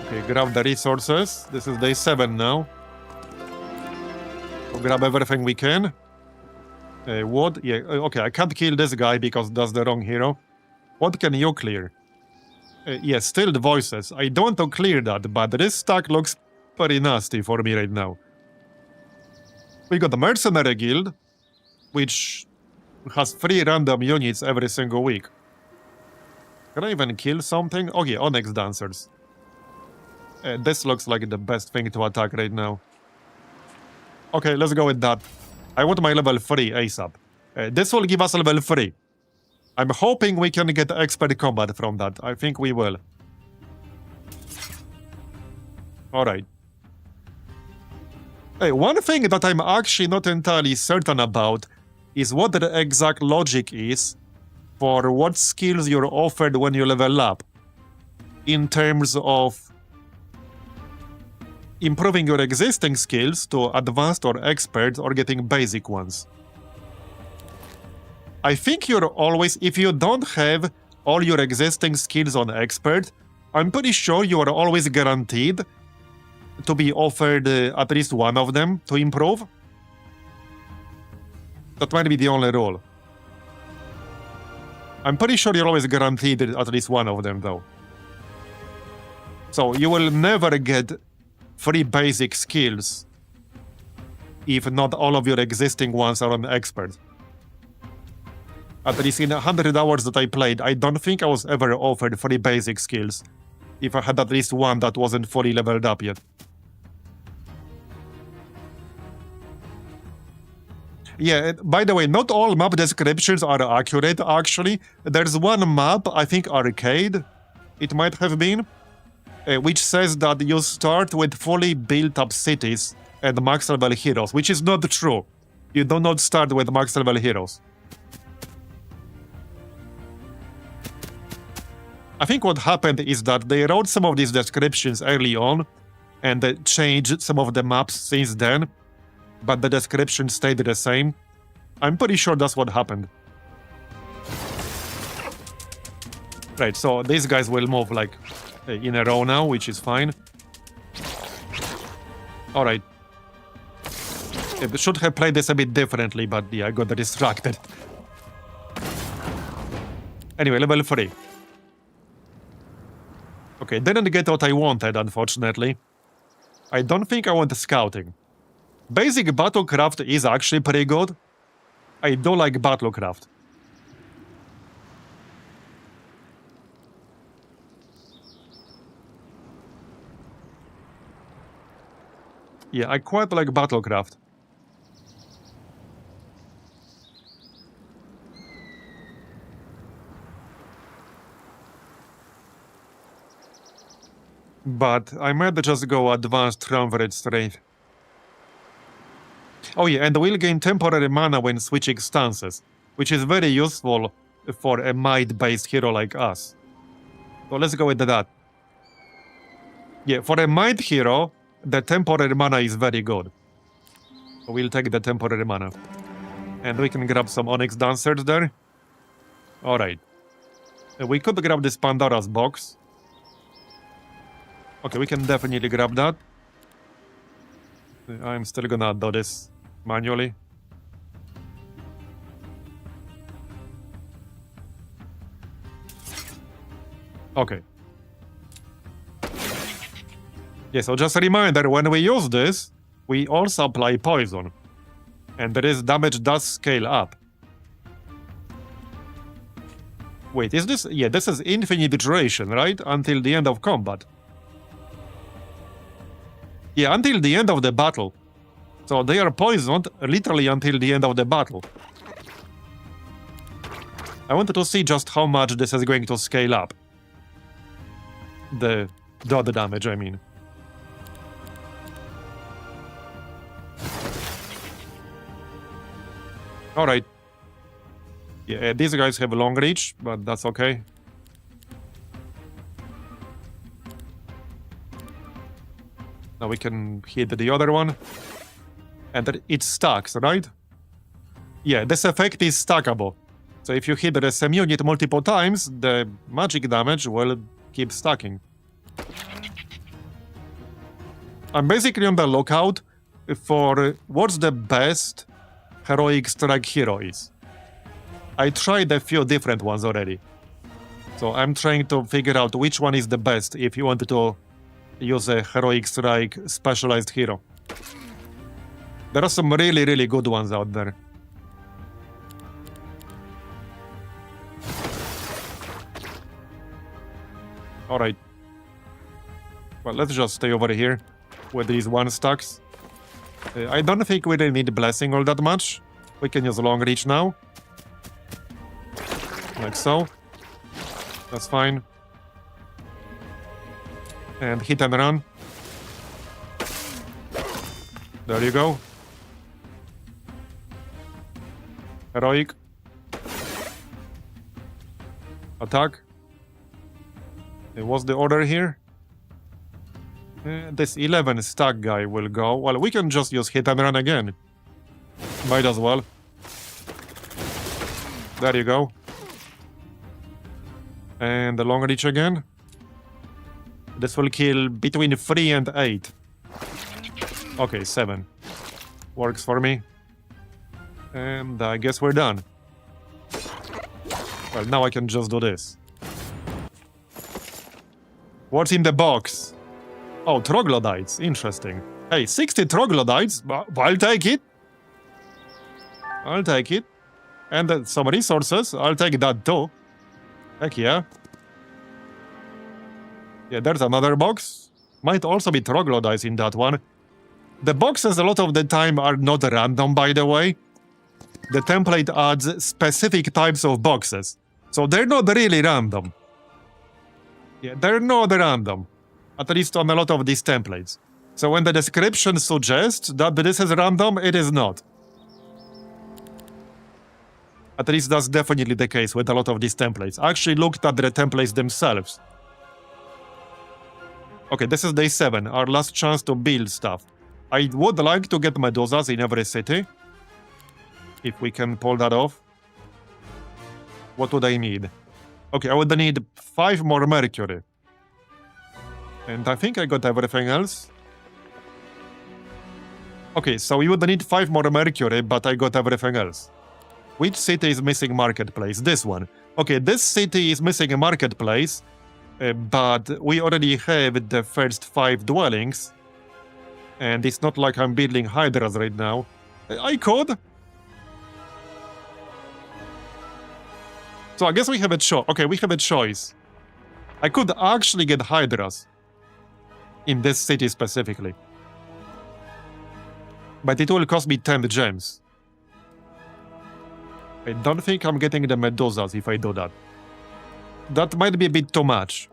Okay, grab the resources. This is day 7 now. So grab everything we can. What? Yeah, okay, I can't kill this guy because that's the wrong hero. What can you clear? Yeah, still the voices. I don't want to clear that, but this stack looks pretty nasty for me right now. We got the Mercenary Guild, which has 3 random units every single week. Can I even kill something? Okay, Onyx Dancers. This looks like the best thing to attack right now. Okay, let's go with that. I want my level 3 ASAP. This will give us level 3. I'm hoping we can get expert combat from that. I think we will. Alright. Hey, one thing that I'm actually not entirely certain about is what the exact logic is for what skills you're offered when you level up. In terms of improving your existing skills to advanced or expert or getting basic ones. I think you're always, if you don't have all your existing skills on expert, I'm pretty sure you are always guaranteed to be offered at least one of them to improve. That might be the only rule. I'm pretty sure you're always guaranteed at least one of them though. So you will never get 3 basic skills if not all of your existing ones are on expert. At least in 100 hours that I played, I don't think I was ever offered 3 basic skills if I had at least one that wasn't fully leveled up yet. Yeah, by the way, not all map descriptions are accurate, actually. There's one map, I think Arcade, it might have been, which says that you start with fully built-up cities and max-level heroes, which is not true. You do not start with max-level heroes. I think what happened is that they wrote some of these descriptions early on, and they changed some of the maps since then, but the description stayed the same. I'm pretty sure that's what happened. Right, so these guys will move like in a row now, which is fine. Alright. I should have played this a bit differently, but yeah, I got distracted. Anyway, level 3. Okay, didn't get what I wanted, unfortunately. I don't think I want scouting. Basic battlecraft is actually pretty good. I do like battlecraft. Yeah, I quite like battlecraft. But I might just go advanced triumvirate straight. Oh yeah, and we'll gain temporary mana when switching stances, which is very useful for a might-based hero like us. So let's go with that. Yeah, for a mind hero, the temporary mana is very good. So we'll take the temporary mana. And we can grab some Onyx Dancers there. Alright. We could grab this Pandora's box. Okay, we can definitely grab that. I'm still gonna do this manually. Okay. Yeah, so just a reminder, when we use this, we also apply poison. And this damage does scale up. Wait, is this... Yeah, this is infinite duration, right? Until the end of combat. Yeah, until the end of the battle. So they are poisoned literally until the end of the battle. I wanted to see just how much this is going to scale up. The dot damage, I mean. Alright. Yeah, these guys have a long reach, but that's okay. Now we can hit the other one. And it stacks, right? Yeah, this effect is stackable. So if you hit the same unit multiple times, the magic damage will keep stacking. I'm basically on the lookout for what's the best heroic strike hero is. I tried a few different ones already. So I'm trying to figure out which one is the best if you wanted to use a heroic strike specialized hero. There are some really, really good ones out there. Alright. Well, let's just stay over here with these one stacks. I don't think we really need Blessing all that much. We can use long reach now. Like so. That's fine. And hit and run. There you go. Heroic. Attack. What's the order here? This 11 stack guy will go. Well, we can just use hit and run again. Might as well. There you go. And the long reach again. This will kill between 3 and 8. Okay, 7. Works for me. And I guess we're done. Well, now I can just do this. What's in the box? Oh, troglodytes. Interesting. Hey, 60 troglodytes? I'll take it. I'll take it. And some resources. I'll take that too. Heck yeah. Yeah, there's another box. Might also be troglodytes in that one. The boxes a lot of the time are not random, by the way. The template adds specific types of boxes. So they're not really random. Yeah, they're not random. At least on a lot of these templates. So when the description suggests that this is random, it is not. At least that's definitely the case with a lot of these templates. I actually looked at the templates themselves. Okay, this is day 7, our last chance to build stuff. I would like to get Medusas in every city. If we can pull that off. What would I need? Okay, I would need 5 more Mercury. And I think I got everything else. Okay, so we would need 5 more Mercury, but I got everything else. Which city is missing marketplace? This one. Okay, this city is missing a marketplace, but we already have the first 5 dwellings. And it's not like I'm building Hydras right now. I could. So I guess we have a choice. Okay, we have a choice. I could actually get Hydras. In this city specifically. But it will cost me 10 gems. I don't think I'm getting the Medusas if I do that. That might be a bit too much.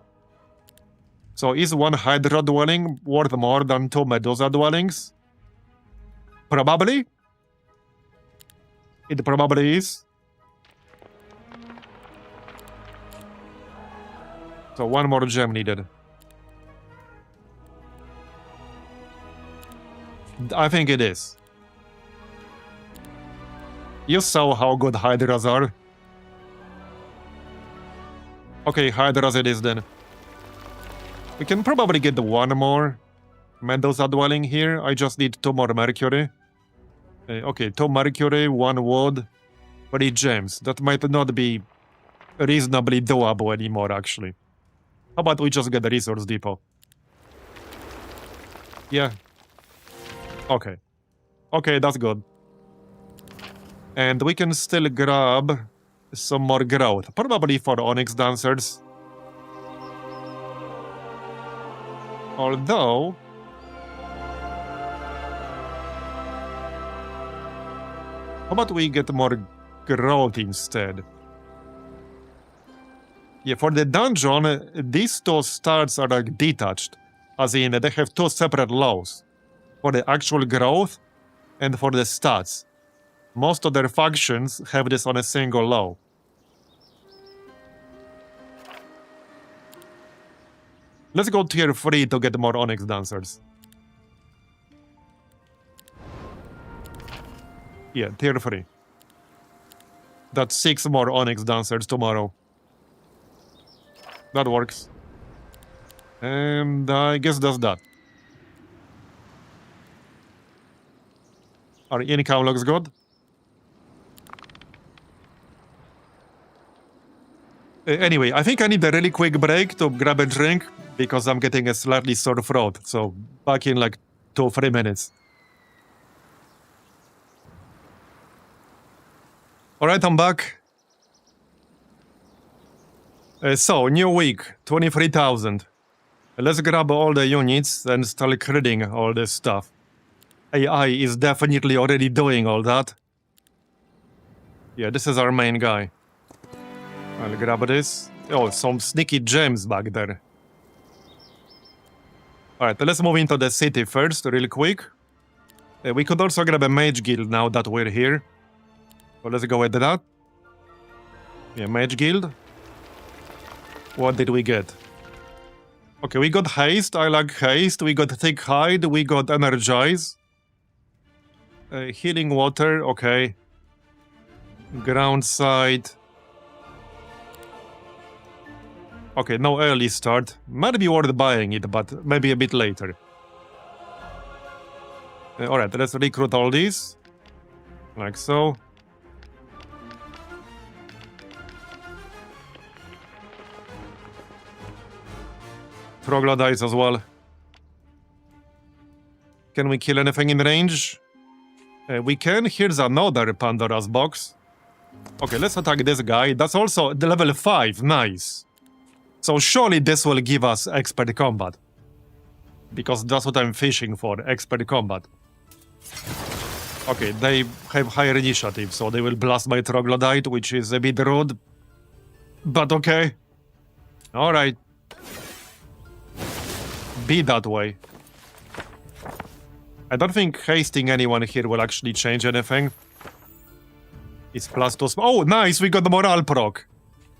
So is 1 Hydra dwelling worth more than 2 Medusa dwellings? Probably. It probably is. So 1 more gem needed. I think it is. You saw how good Hydras are. Okay, Hydras it is then. We can probably get one more Medusa dwelling here. I just need 2 more Mercury. Okay, 2 Mercury, 1 wood, 3 gems. That might not be reasonably doable anymore, actually. How about we just get a resource depot? Yeah. Okay. Okay, that's good. And we can still grab some more growth. Probably for Onyx Dancers. Although... how about we get more growth instead? Yeah, for the dungeon, these 2 stats are like detached. As in, they have 2 separate laws. For the actual growth and for the stats. Most of their factions have this on a single law. Let's go tier 3 to get more Onyx Dancers. Yeah, tier 3. That's 6 more Onyx Dancers tomorrow. That works. And I guess that's that. Our income looks good. Anyway, I think I need a really quick break to grab a drink because I'm getting a slightly sore throat. So back in like 2-3 minutes. Alright, I'm back. So, new week, 23,000. Let's grab all the units and start critting all this stuff. AI is definitely already doing all that. Yeah, this is our main guy. I'll grab this. Oh, some sneaky gems back there. Alright, let's move into the city first, real quick. We could also grab a mage guild now that we're here. So let's go with that. Yeah, mage guild. What did we get? Okay, we got haste. I like haste. We got thick hide. We got energize. Healing water. Okay. Ground side. Okay, no early start. Might be worth buying it, but maybe a bit later. Alright, let's recruit all these. Like so. Troglodytes as well. Can we kill anything in range? We can. Here's another Pandora's box. Okay, let's attack this guy. That's also the level 5. Nice. So surely this will give us expert combat. Because that's what I'm fishing for, expert combat. Okay, they have higher initiative, so they will blast my Troglodyte, which is a bit rude. But okay. Alright. Be that way. I don't think hasting anyone here will actually change anything. It's +2. Oh, nice! We got the morale proc.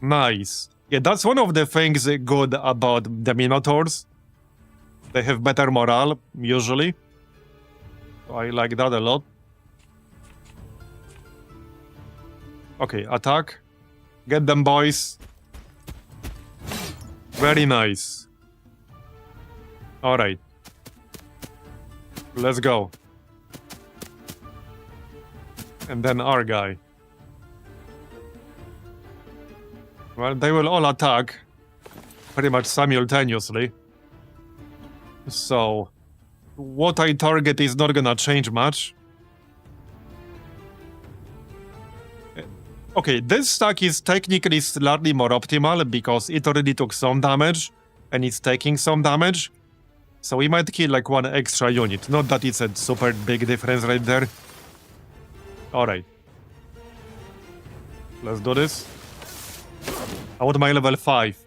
Nice. Yeah, that's one of the things good about the Minotaurs. They have better morale, usually. I like that a lot. Okay, attack. Get them, boys. Very nice. Alright. Let's go. And then our guy. Well, they will all attack pretty much simultaneously. So, what I target is not gonna change much. Okay, this stack is technically slightly more optimal because it already took some damage and it's taking some damage. So we might kill like one extra unit. Not that it's a super big difference right there. Alright. Let's do this. I want my level 5.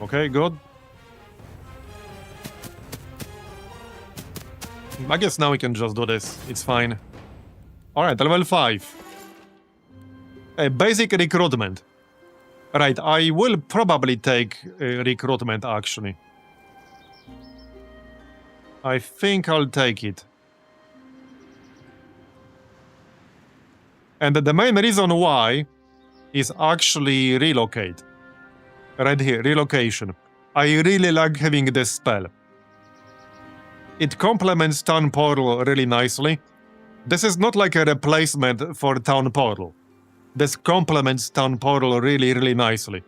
Okay, good. I guess now we can just do this. It's fine. Alright, level 5. A basic recruitment. Right, I will probably take recruitment, actually. I think I'll take it. And the main reason why is actually relocate. Right here, relocation. I really like having this spell. It complements Town Portal really nicely. This is not like a replacement for Town Portal. This complements Town Portal really, really nicely.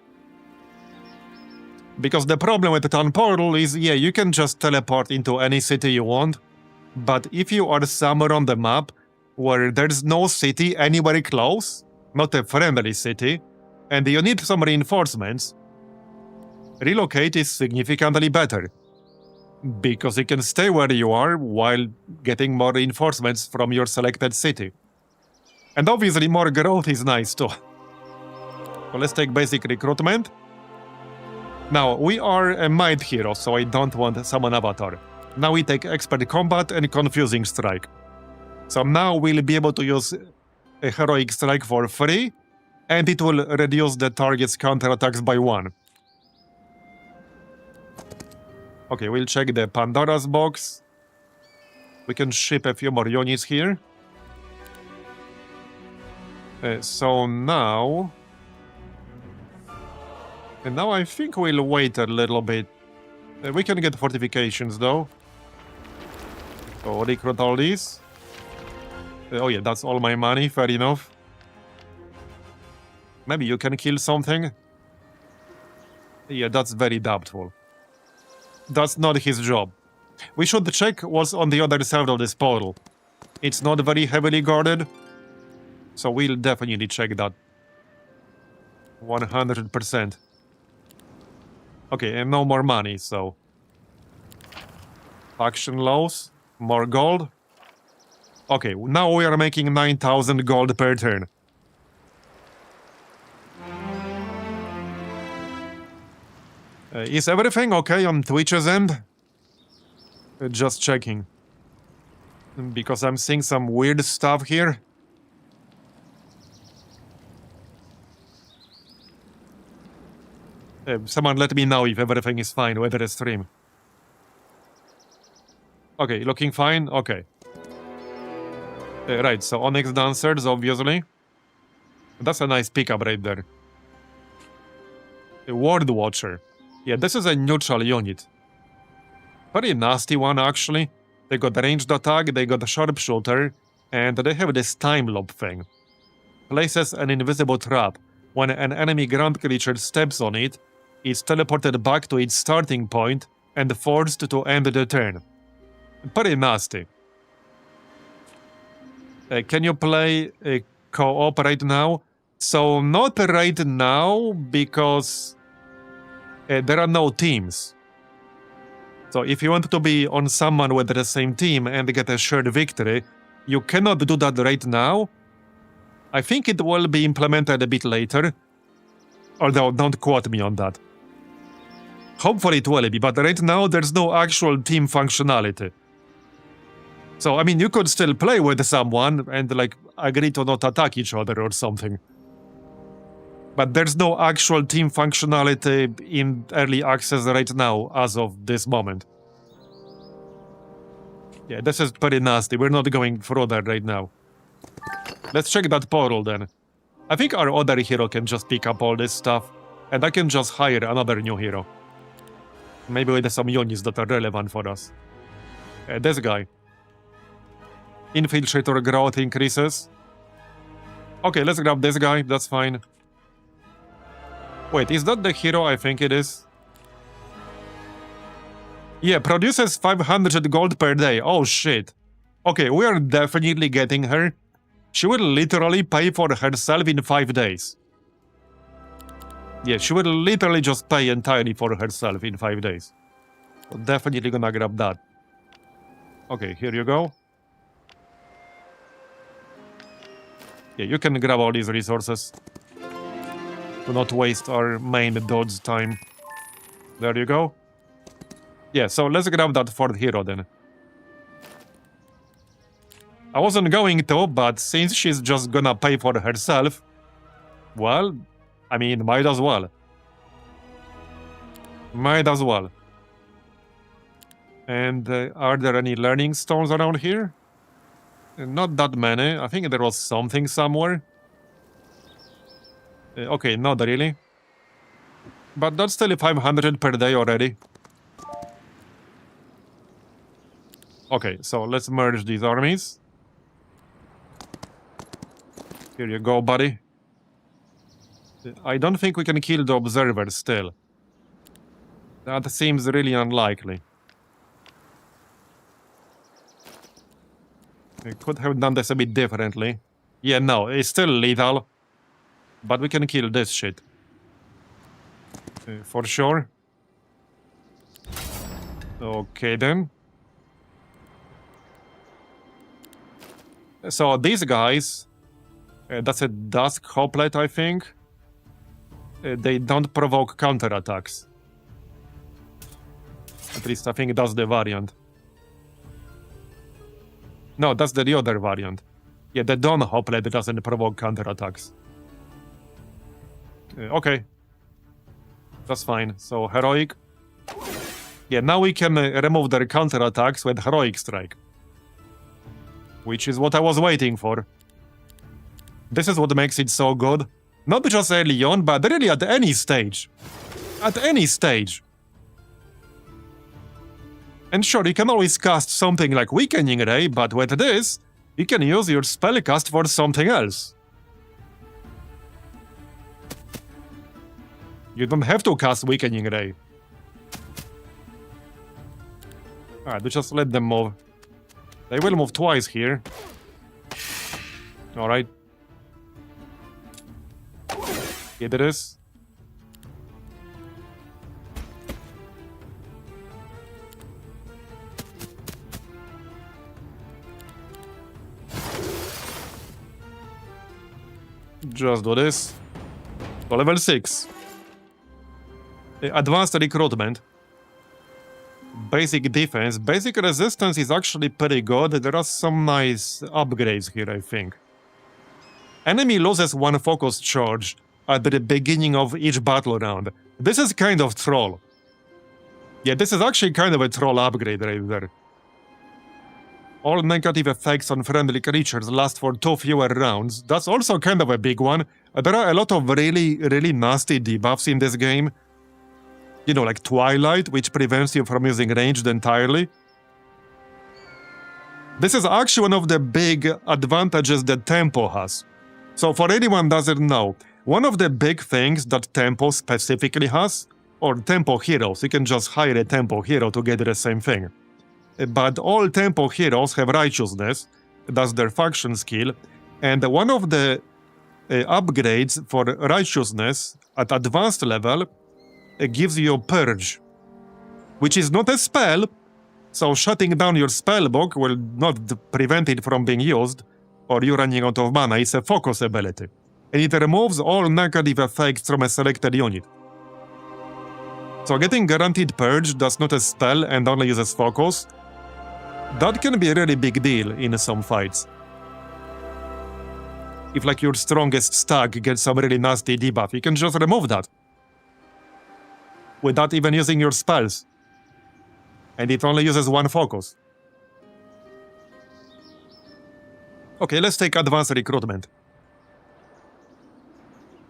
Because the problem with the Town Portal is, yeah, you can just teleport into any city you want, but if you are somewhere on the map where there's no city anywhere close, not a friendly city, and you need some reinforcements, relocate is significantly better. Because you can stay where you are while getting more reinforcements from your selected city. And obviously more growth is nice too. So let's take basic recruitment. Now, we are a might hero, so I don't want summon avatar. Now we take expert combat and confusing strike. So now we'll be able to use a heroic strike for free, and it will reduce the target's counterattacks by 1. Okay, we'll check the Pandora's box. We can ship a few more units here. So now... And now I think we'll wait a little bit. We can get fortifications though. So recruit all these. Oh yeah, that's all my money, fair enough. Maybe you can kill something? Yeah, that's very doubtful. That's not his job. We should check what's on the other side of this portal. It's not very heavily guarded, so we'll definitely check that. 100%. Okay, and no more money, so... Faction loss, more gold. Okay, now we are making 9,000 gold per turn. Is everything okay on Twitch's end? Just checking. Because I'm seeing some weird stuff here. Someone let me know if everything is fine with the stream. Okay, looking fine? Okay. Right, so Onyx Dancers, obviously. That's a nice pickup right there. Ward Watcher. Yeah, this is a neutral unit. Very nasty one, actually. They got ranged attack, they got a sharpshooter, and they have this time loop thing. Places an invisible trap. When an enemy ground creature steps on it, it's teleported back to its starting point and forced to end the turn. Pretty nasty. Can you play co-op right now? So, not right now, because there are no teams. So, if you want to be on someone with the same team and get a shared victory, you cannot do that right now. I think it will be implemented a bit later. Although, don't quote me on that. Hopefully it will be, but right now there's no actual team functionality. So, I mean, you could still play with someone and, like, agree to not attack each other or something. But there's no actual team functionality in early access right now, as of this moment. Yeah, this is pretty nasty. We're not going further right now. Let's check that portal then. I think our other hero can just pick up all this stuff, and I can just hire another new hero. Maybe with some units that are relevant for us. This guy. Infiltrator growth increases. Okay, let's grab this guy, that's fine. Wait, is that the hero I think it is? Yeah, produces 500 gold per day. Oh shit. Okay, we are definitely getting her. She will literally pay for herself in 5 days. Yeah, she will literally just pay entirely for herself in 5 days. So definitely gonna grab that. Okay, here you go. Yeah, you can grab all these resources. Do not waste our main dodge time. There you go. Yeah, so let's grab that fourth hero then. I wasn't going to, but since she's just gonna pay for herself, well, I mean, might as well. Might as well. And are there any learning stones around here? Not that many. I think there was something somewhere. Okay, not really. But that's still 500 per day already. Okay, so let's merge these armies. Here you go, buddy. I don't think we can kill the observers still. That seems really unlikely. We could have done this a bit differently. Yeah, no, it's still lethal. But we can kill this shit. For sure. Okay, then. So these guys... that's a Dusk Hoplite, I think. They don't provoke counterattacks. At least I think that's the variant. No, that's the other variant. Yeah, the Dawn Hoplite doesn't provoke counterattacks. Okay. That's fine. So, Heroic. Yeah, now we can remove their counterattacks with Heroic Strike. Which is what I was waiting for. This is what makes it so good. Not just early on, but really at any stage. At any stage. And sure, you can always cast something like Weakening Ray, but with this, you can use your spellcast for something else. You don't have to cast Weakening Ray. Alright, just let them move. They will move twice here. Alright. It is. Just do this. So level 6. Advanced recruitment. Basic defense. Basic resistance is actually pretty good. There are some nice upgrades here, I think. Enemy loses 1 focus charge at the beginning of each battle round. This is kind of troll. Yeah, this is actually kind of a troll upgrade right there. All negative effects on friendly creatures last for 2 fewer rounds. That's also kind of a big one. There are a lot of really nasty debuffs in this game. You know, like Twilight, which prevents you from using ranged entirely. This is actually one of the big advantages that Tempo has. So for anyone doesn't know, one of the big things that Tempo specifically has, or Tempo heroes, you can just hire a Tempo hero to get the same thing. But all Tempo heroes have Righteousness, that's their faction skill, and one of the upgrades for Righteousness at advanced level gives you Purge, which is not a spell, so shutting down your spellbook will not prevent it from being used, or you running out of mana. It's a focus ability, and it removes all negative effects from a selected unit. So getting guaranteed Purge that's not a spell and only uses focus, that can be a really big deal in some fights. If like your strongest stag gets some really nasty debuff, you can just remove that. Without even using your spells. And it only uses 1 focus. Okay, let's take advanced recruitment.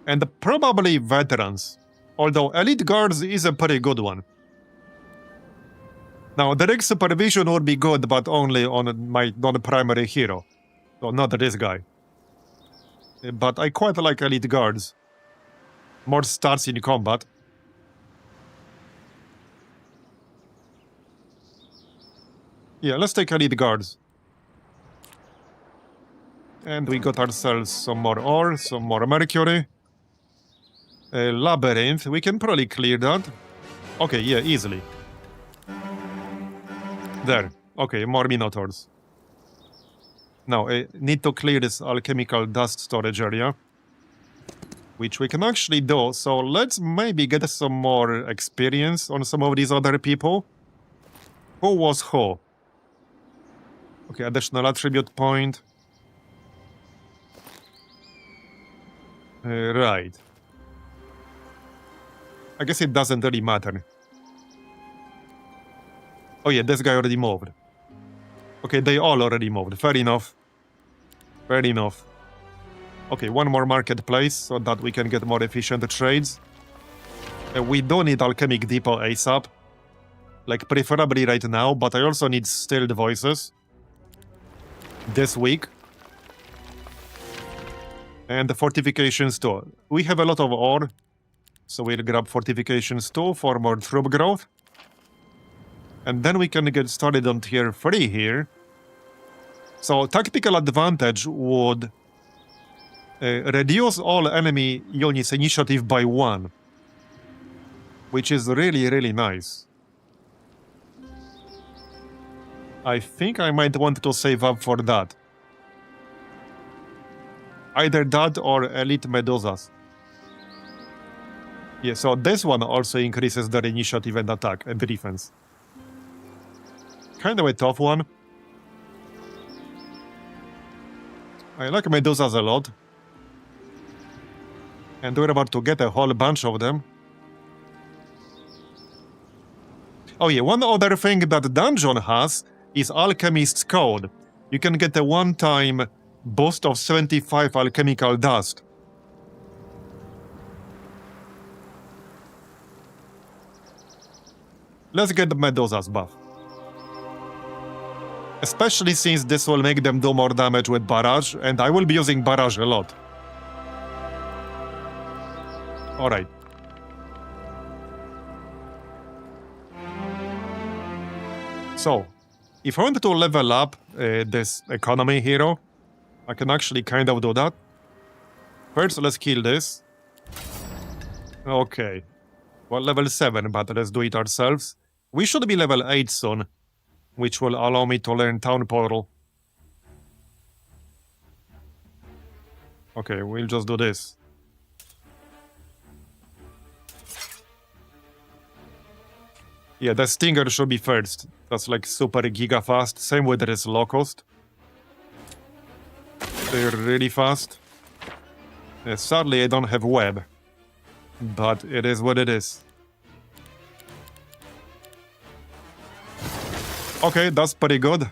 And probably veterans. Although Elite Guards is a pretty good one. Now, direct supervision would be good, but only on my non-primary hero. So not this guy. But I quite like Elite Guards. More stats in combat. Yeah, let's take Elite Guards. And we got ourselves some more ore, some more mercury. Labyrinth, we can probably clear that. Okay, yeah, easily. There. Okay, more Minotaurs. Now, I need to clear this alchemical dust storage area. Which we can actually do, so let's maybe get some more experience on some of these other people. Who was who? Okay, additional attribute point. Right. I guess it doesn't really matter. Oh yeah, this guy already moved. Okay, they all already moved. Fair enough. Fair enough. Okay, one more marketplace so that we can get more efficient trades. We do need Alchemic Depot ASAP. Like, preferably right now, but I also need Stilled Voices. This week. And the Fortifications too. We have a lot of ore, so we'll grab Fortifications too for more troop growth. And then we can get started on tier 3 here. So, Tactical Advantage would reduce all enemy units' initiative by 1. Which is really, really nice. I think I might want to save up for that. Either that or Elite Medusas. Yeah, so this one also increases their initiative and attack and defense. Kind of a tough one. I like Medusas a lot. And we're about to get a whole bunch of them. Oh yeah, one other thing that dungeon has is Alchemist's Code. You can get a one-time boost of 75 alchemical dust. Let's get the Medusa's buff. Especially since this will make them do more damage with Barrage, and I will be using Barrage a lot. Alright. So, if I wanted to level up this economy hero, I can actually kind of do that. First, let's kill this. Okay. Well, level 7, but let's do it ourselves. We should be level 8 soon, which will allow me to learn Town Portal. Okay, we'll just do this. Yeah, the Stinger should be first. That's like super giga fast. Same with this Locust. They're really fast. Sadly, I don't have web. But it is what it is. Okay, that's pretty good.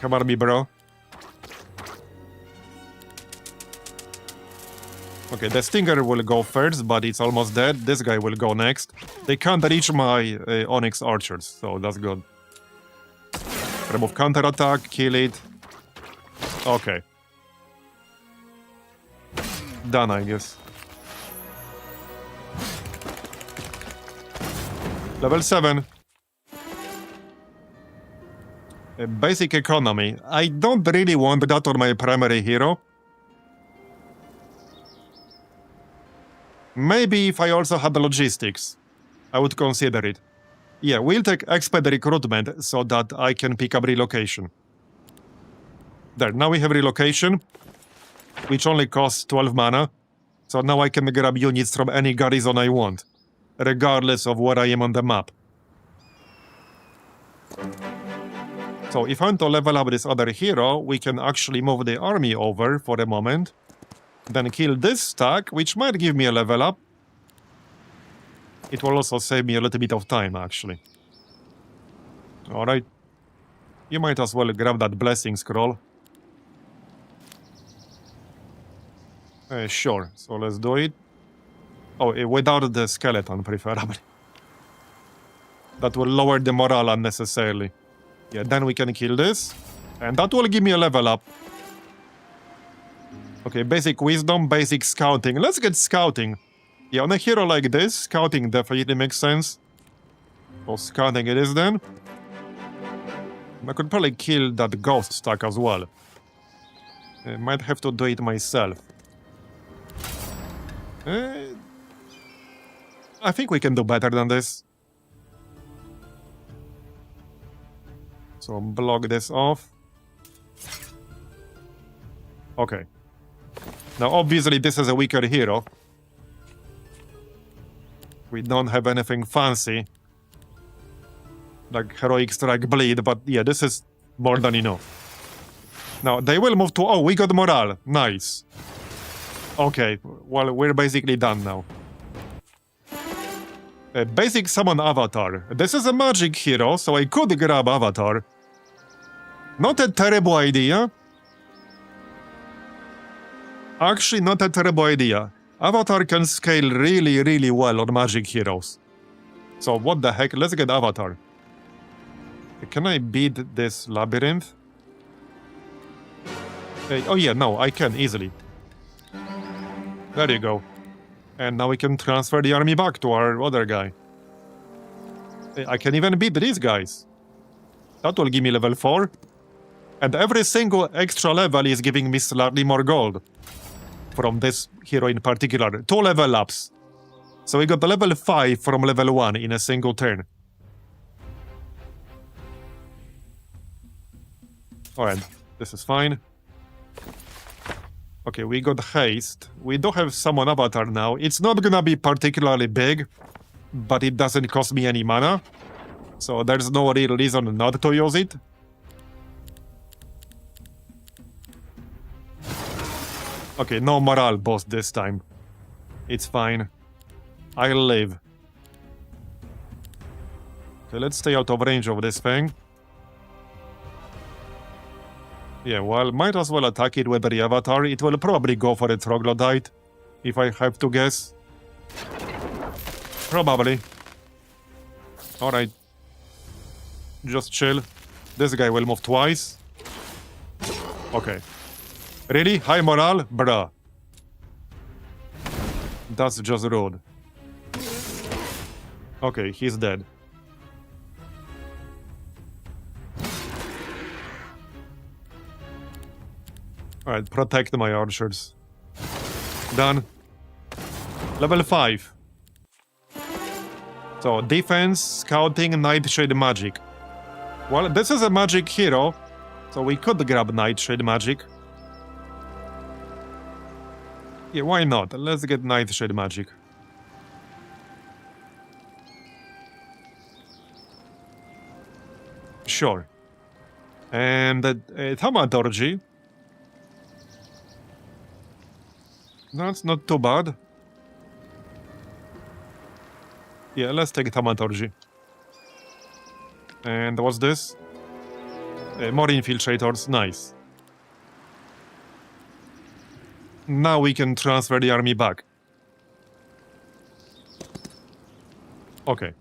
Come on, me bro. Okay, the Stinger will go first, but it's almost dead. This guy will go next. They can't reach my Onyx Archers, so that's good. Remove counterattack, kill it. Okay. Done, I guess. Level 7. Basic economy. I don't really want that on my primary hero. Maybe if I also had the logistics, I would consider it. Yeah, we'll take expert recruitment so that I can pick up relocation. There, now we have relocation, which only costs 12 mana. So now I can grab units from any garrison I want, regardless of where I am on the map. So if I want to level up this other hero, we can actually move the army over for a moment. Then kill this stack, which might give me a level up. It will also save me a little bit of time, actually. Alright. You might as well grab that Blessing Scroll. Sure, so let's do it. Oh, without the skeleton, preferably. That will lower the morale unnecessarily. Yeah, then we can kill this. And that will give me a level up. Okay, basic wisdom, basic scouting. Let's get scouting. Yeah, on a hero like this, scouting definitely makes sense. So scouting it is then. I could probably kill that ghost stack as well. I might have to do it myself. I think we can do better than this. So block this off. Okay. Now, obviously, this is a weaker hero. We don't have anything fancy. Like Heroic Strike Bleed, but yeah, this is more than enough. Now, they will move to... Oh, we got morale. Nice. Okay, well, we're basically done now. Basic summon avatar. This is a magic hero, so I could grab avatar. Not a terrible idea. Actually, not a terrible idea. Avatar can scale really, really well on magic heroes. So what the heck, let's get avatar. Can I beat this labyrinth? Oh yeah, no, I can easily. There you go. And now we can transfer the army back to our other guy. I can even beat these guys. That will give me level 4. And every single extra level is giving me slightly more gold. From this hero in particular. 2 level ups. So we got the level 5 from level 1 in a single turn. Alright, this is fine. Okay, we got haste. We do have summon avatar now. It's not gonna be particularly big, but it doesn't cost me any mana. So there's no real reason not to use it. Okay, no morale boss this time. It's fine. I'll live. Okay, let's stay out of range of this thing. Yeah, well, might as well attack it with the avatar. It will probably go for a troglodyte, if I have to guess. Probably. Alright. Just chill. This guy will move twice. Okay. Really? High morale? Bruh. That's just rude. Okay, he's dead. Alright, protect my archers. Done. Level 5. So, defense, scouting, nightshade magic. Well, this is a magic hero, so we could grab nightshade magic. Yeah, why not? Let's get nightshade magic. Sure. And thaumaturgy. That's not too bad. Yeah, let's take thaumaturgy. And what's this? More infiltrators, nice. Now we can transfer the army back. Okay.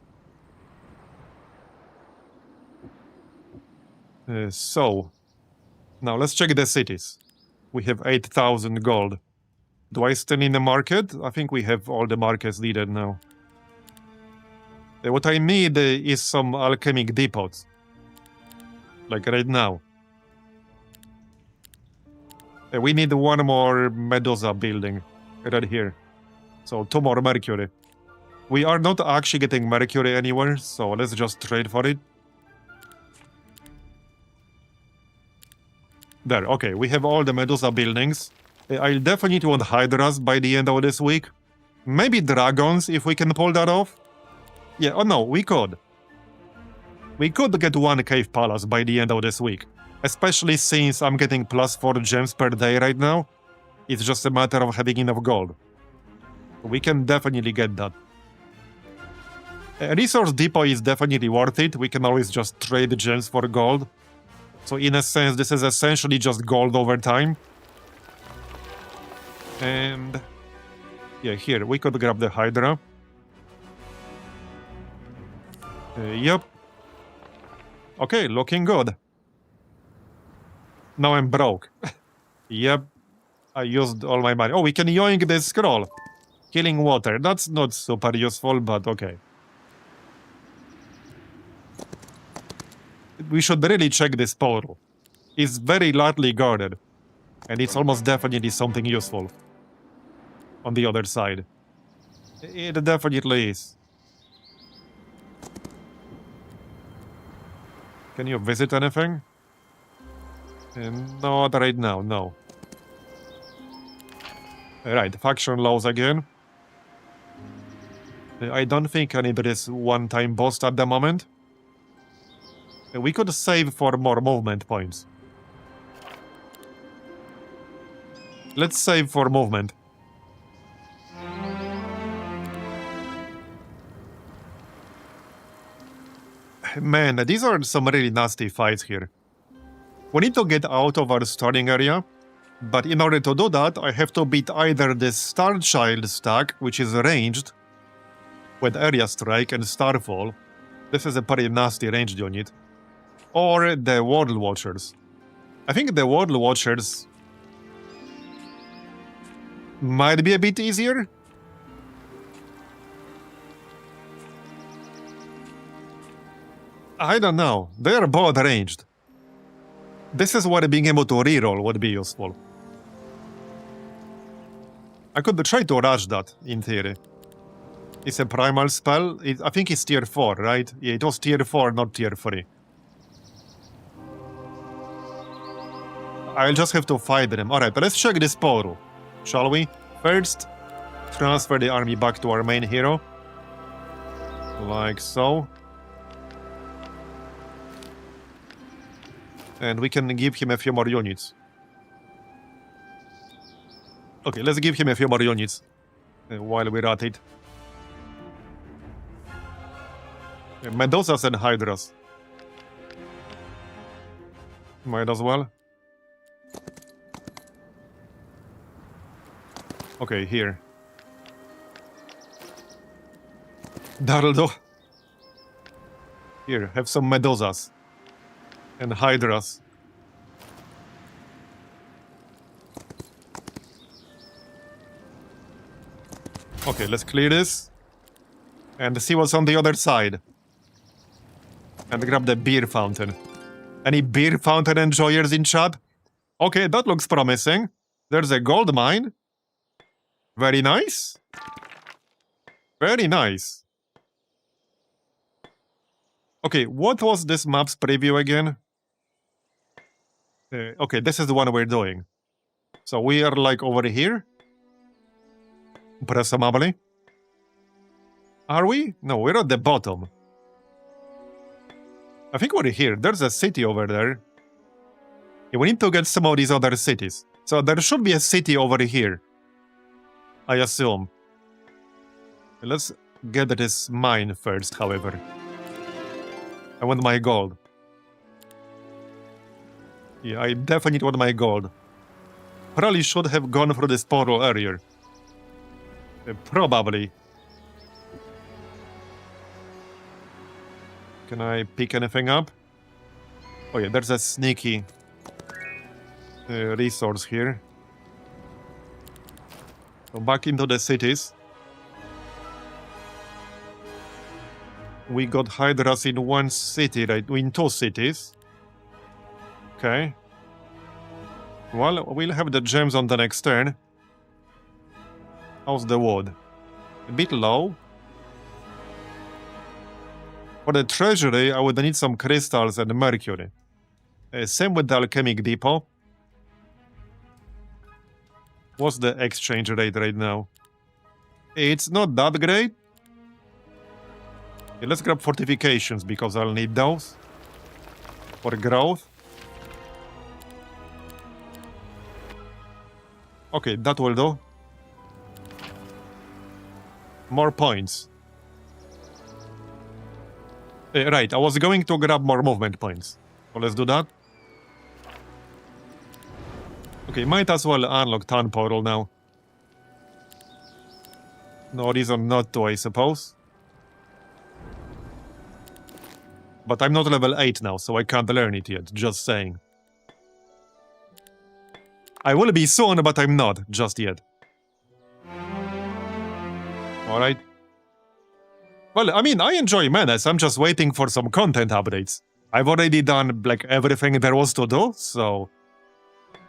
So, now let's check the cities. We have 8,000 gold. Do I still need the market? I think we have all the markets needed now. What I need is some alchemic depots. Like right now. We need one more Medusa building. Right here. So 2 more mercury. We are not actually getting mercury anywhere, so let's just trade for it. There, okay, we have all the Medusa buildings. I'll definitely want Hydras by the end of this week. Maybe Dragons, if we can pull that off. Yeah, oh no, we could. We could get 1 Cave Palace by the end of this week. Especially since I'm getting +4 gems per day right now. It's just a matter of having enough gold. We can definitely get that. A resource depot is definitely worth it. We can always just trade gems for gold. So in a sense, this is essentially just gold over time. And yeah, here, we could grab the Hydra. Yep. Okay, looking good. Now I'm broke. Yep. I used all my money. Oh, we can yoink this scroll. Healing water. That's not super useful, but okay. We should really check this portal. It's very lightly guarded. And it's almost definitely something useful. On the other side. It definitely is. Can you visit anything? Not right now, no. Right, faction laws again. I don't think I need this one-time boss at the moment. We could save for more movement points. Let's save for movement. Man, these are some really nasty fights here. We need to get out of our starting area, but in order to do that, I have to beat either the Star Child stack, which is ranged, with Area Strike and Starfall. This is a pretty nasty ranged unit. Or the World Watchers. I think the World Watchers might be a bit easier. I don't know. They are both ranged. This is where being able to reroll would be useful. I could try to rush that, in theory. It's a primal spell. I think it's tier 4, right? Yeah, it was tier 4, not tier 3. I'll just have to fight them. Alright, let's check this portal, shall we? First, transfer the army back to our main hero. Like so. And we can give him a few more units. Okay, let's give him a few more units while we're at it. Medusas and Hydras. Might as well. Okay, here. That'll do. Here, have some Medusas. And Hydras. Okay, let's clear this. And see what's on the other side. And grab the beer fountain. Any beer fountain enjoyers in chat? Okay, that looks promising. There's a gold mine. Very nice. Very nice. Okay, what was this map's preview again? Okay, this is the one we're doing. So we are like over here. Presumably. Are we? No, we're at the bottom. I think we're here. There's a city over there. Yeah, we need to get some of these other cities. So there should be a city over here. I assume. Let's get this mine first, however. I want my gold. Yeah, I definitely want my gold. Probably should have gone through this portal earlier. Probably. Can I pick anything up? Oh yeah, there's a sneaky resource here. So back into the cities. We got Hydras in one city, right? In 2 cities. Okay. Well, we'll have the gems on the next turn. How's the wood? A bit low. For the treasury, I would need some crystals and mercury. Same with the alchemic depot. What's the exchange rate right now? It's not that great. Okay, let's grab fortifications because I'll need those for growth. Okay, that will do. More points. Right, I was going to grab more movement points. So let's do that. Okay, might as well unlock Town Portal now. No reason not to, I suppose. But I'm not level 8 now, so I can't learn it yet, just saying. I will be soon, but I'm not, just yet. Alright. Well, I mean, I enjoy Menace, I'm just waiting for some content updates. I've already done, like, everything there was to do, so...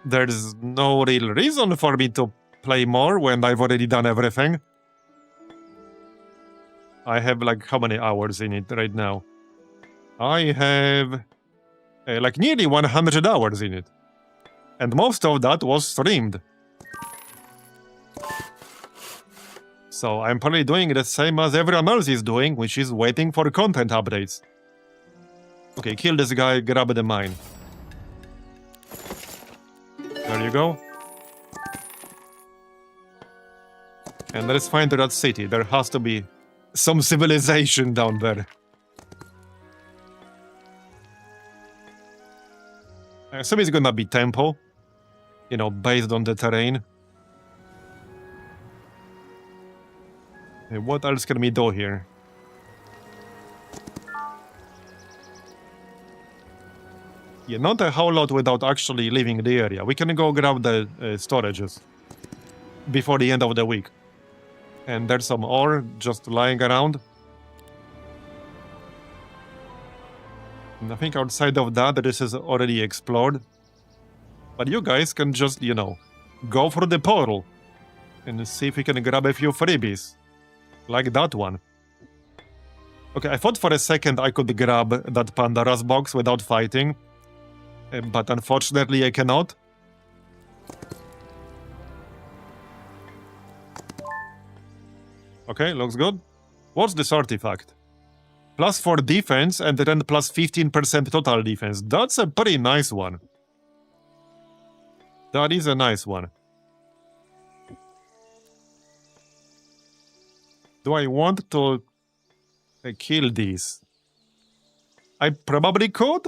There's no real reason for me to play more when I've already done everything. I have, like, how many hours in it right now? I have... like, nearly 100 hours in it. And most of that was streamed. So I'm probably doing the same as everyone else is doing, which is waiting for content updates. Okay, kill this guy, grab the mine. There you go. And let's find that city. There has to be some civilization down there. I assume it's gonna be tempo. You know, based on the terrain. What else can we do here? Yeah, not a whole lot without actually leaving the area. We can go grab the storages before the end of the week. And there's some ore just lying around. And I think outside of that, this is already explored. But you guys can just, you know, go for the portal and see if we can grab a few freebies. Like that one. Okay, I thought for a second I could grab that Pandora's box without fighting. But unfortunately I cannot. Okay, looks good. What's this artifact? +4 defense and then plus 15% total defense. That's a pretty nice one. That is a nice one. Do I want to kill these? I probably could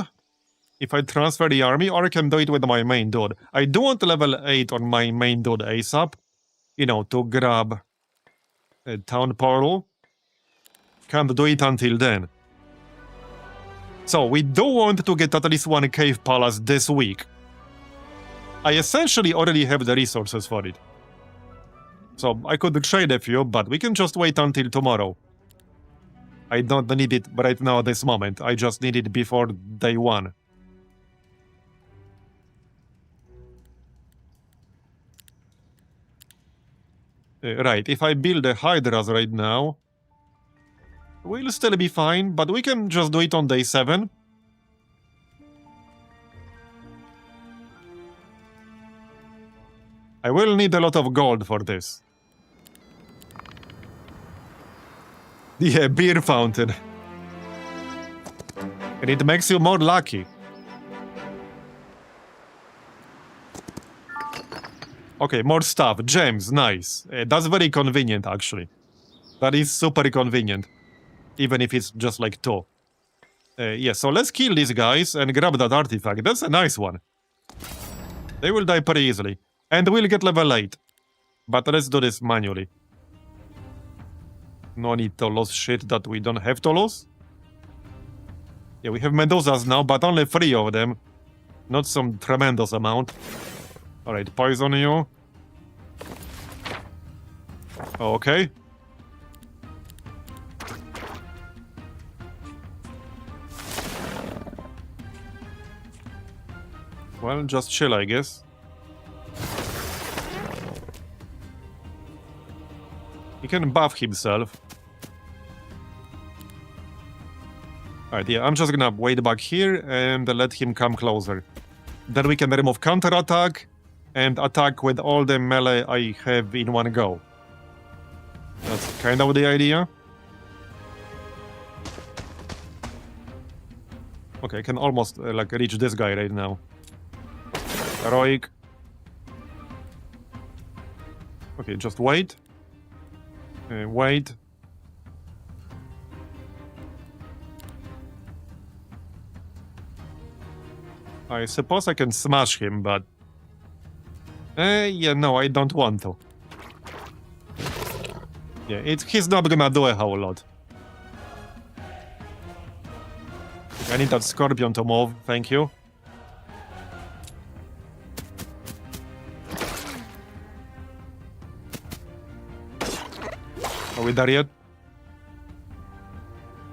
if I transfer the army, or I can do it with my main dude. I do want level 8 on my main dude ASAP. You know, to grab a town portal. Can't do it until then. So, we do want to get at least one cave palace this week. I essentially already have the resources for it. So, I could trade a few, but we can just wait until tomorrow. I don't need it right now at this moment. I just need it before day 1. Right, if I build the hydras right now, we'll still be fine, but we can just do it on day 7. I will need a lot of gold for this. Yeah, beer fountain. And it makes you more lucky. Okay, more stuff. Gems, nice. That's very convenient, actually. That is super convenient. Even if it's just like 2. Yeah, so let's kill these guys and grab that artifact. That's a nice one. They will die pretty easily. And we'll get level 8. But let's do this manually. No need to lose shit that we don't have to lose. Yeah, we have Medusas now, but only 3 of them. Not some tremendous amount. Alright, poison you. Okay. Well, just chill, I guess. He can buff himself. Alright, yeah, I'm just gonna wait back here and let him come closer. Then we can remove counterattack and attack with all the melee I have in one go. That's kind of the idea. Okay, I can almost like reach this guy right now. Heroic. Okay, just wait. Wait. I suppose I can smash him, but... yeah, no, I don't want to. Yeah, he's not gonna do a whole lot. I need that scorpion to move, thank you. Are we there yet?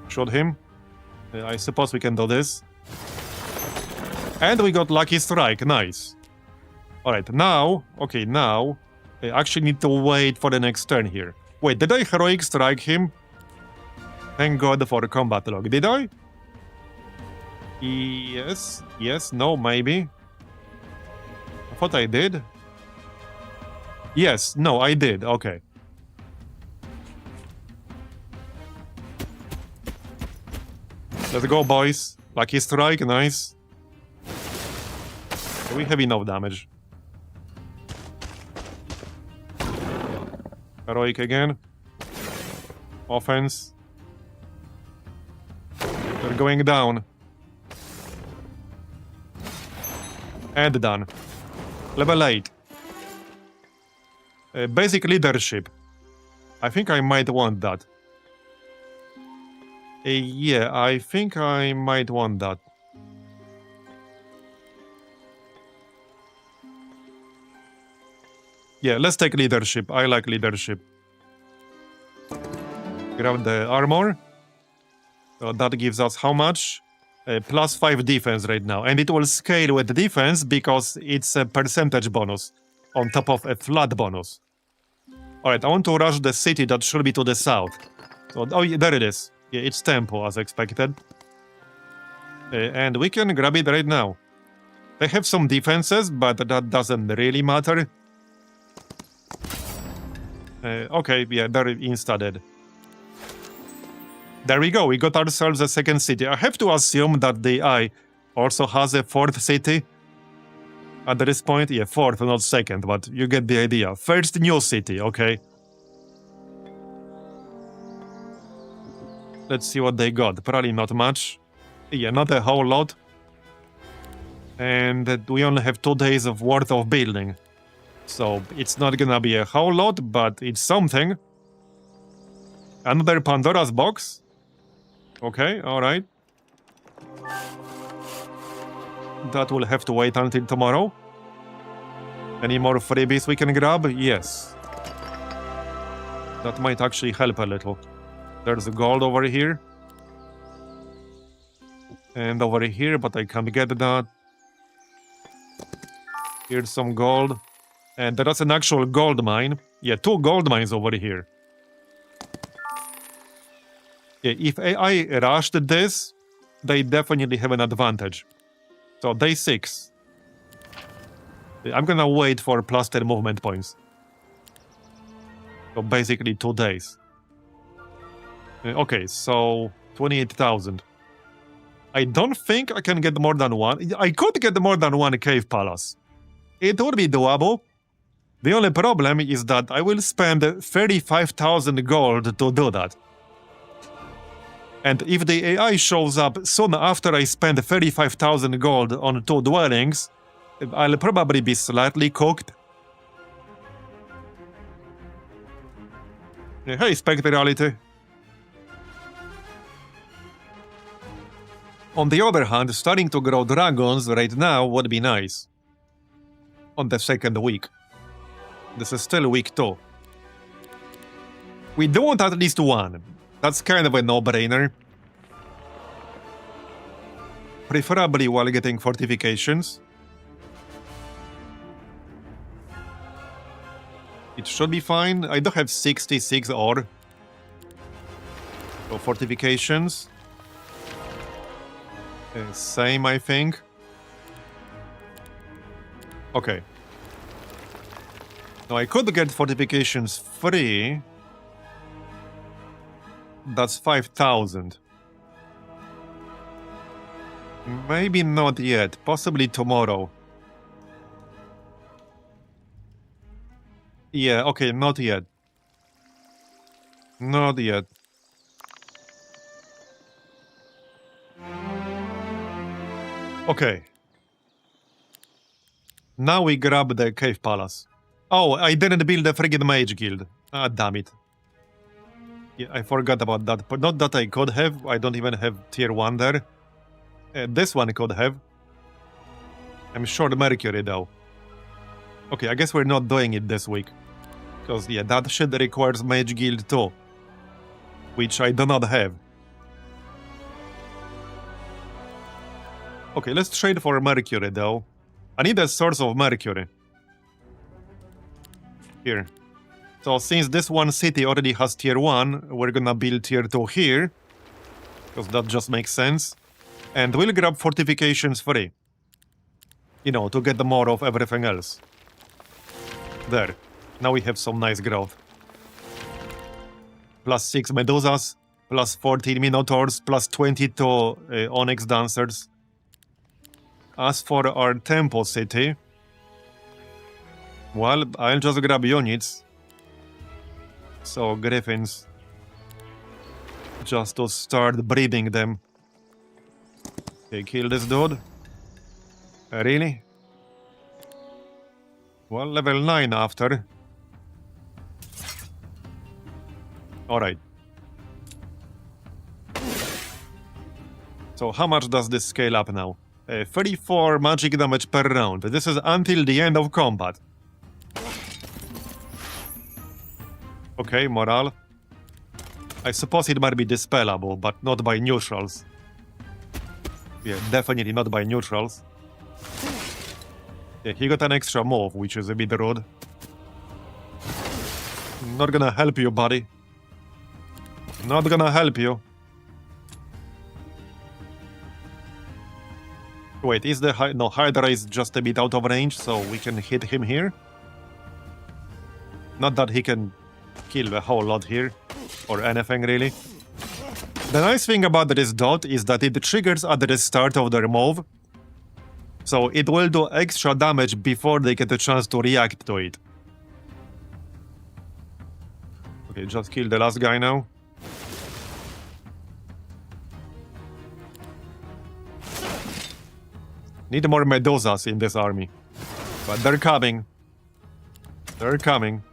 Shoot him. I suppose we can do this. And we got Lucky Strike, nice. Alright, now, okay, now, I actually need to wait for the next turn here. Wait, did I Heroic Strike him? Thank God for combat log, did I? Yes, yes, no, maybe. I thought I did. Yes, no, I did, okay. Let's go, boys. Lucky Strike, nice. We have enough damage. Heroic again. Offense. They're going down. And done. Level 8. Basic leadership. I think I might want that. Yeah, I think I might want that. Yeah, let's take leadership. I like leadership. Grab the armor. So that gives us how much? Plus 5 defense right now. And it will scale with defense because it's a percentage bonus on top of a flat bonus. Alright, I want to rush the city that should be to the south. So, oh, yeah, there it is. Yeah, it's tempo as expected. And we can grab it right now. They have some defenses, but that doesn't really matter. Okay, yeah, they're insta-dead. There we go, we got ourselves a second city. I have to assume that the AI also has a fourth city. At this point, yeah, fourth, not second, but you get the idea. First new city, okay. Let's see what they got. Probably not much. Yeah, not a whole lot. And we only have 2 days of worth of building. So it's not gonna be a whole lot, but it's something. Another Pandora's box. Okay, alright. That will have to wait until tomorrow. Any more freebies we can grab? Yes. That might actually help a little. There's gold over here. And over here, but I can't get that. Here's some gold. And that's an actual gold mine. Yeah, 2 gold mines over here. Yeah, if AI rushed this, they definitely have an advantage. So day 6. I'm gonna wait for plus 10 movement points. So basically 2 days. Okay, so 28,000. I don't think I can get more than one. I could get more than one cave palace. It would be doable. The only problem is that I will spend 35,000 gold to do that. And if the AI shows up soon after I spend 35,000 gold on 2 dwellings, I'll probably be slightly cooked. Hey, Spectrality. On the other hand, starting to grow dragons right now would be nice. On the 2nd week. This is still week 2. We do want at least 1. That's kind of a no-brainer. Preferably while getting fortifications. It should be fine. I do have 66 ore. So fortifications. Same, I think. Okay. Now I could get fortifications free. That's 5,000. Maybe not yet. Possibly tomorrow. Yeah, okay, not yet. Not yet. Okay. Now we grab the cave palace. Oh, I didn't build the friggin' mage guild. Ah, damn it. Yeah, I forgot about that. But not that I could have. I don't even have tier 1 there. This one could have. I'm short Mercury though. Okay, I guess we're not doing it this week. Because, yeah, that shit requires mage guild too. Which I do not have. Okay, let's trade for Mercury though. I need a source of Mercury. Here. So since this one city already has tier 1, we're gonna build tier 2 here. Because that just makes sense. And we'll grab fortifications free. You know, to get more of everything else. There. Now we have some nice growth. Plus 6 Medusas, plus 14 Minotaurs, plus 22 Onyx Dancers. As for our temple city, well, I'll just grab units. So, griffins. Just to start breeding them. Okay, kill this dude. Really? Well, level 9 after. Alright. So how much does this scale up now? 34 magic damage per round. This is until the end of combat. Okay, morale. I suppose it might be dispellable, but not by neutrals. Yeah, definitely not by neutrals. Yeah, he got an extra move, which is a bit rude. Not gonna help you, buddy. Not gonna help you. Wait, is the no, Hydra is just a bit out of range, so we can hit him here? Not that he can kill a whole lot here, or anything really. The nice thing about this dot is that it triggers at the start of their move, so it will do extra damage before they get a chance to react to it. Okay, just kill the last guy now. Need more Medusas in this army. But they're coming. They're coming.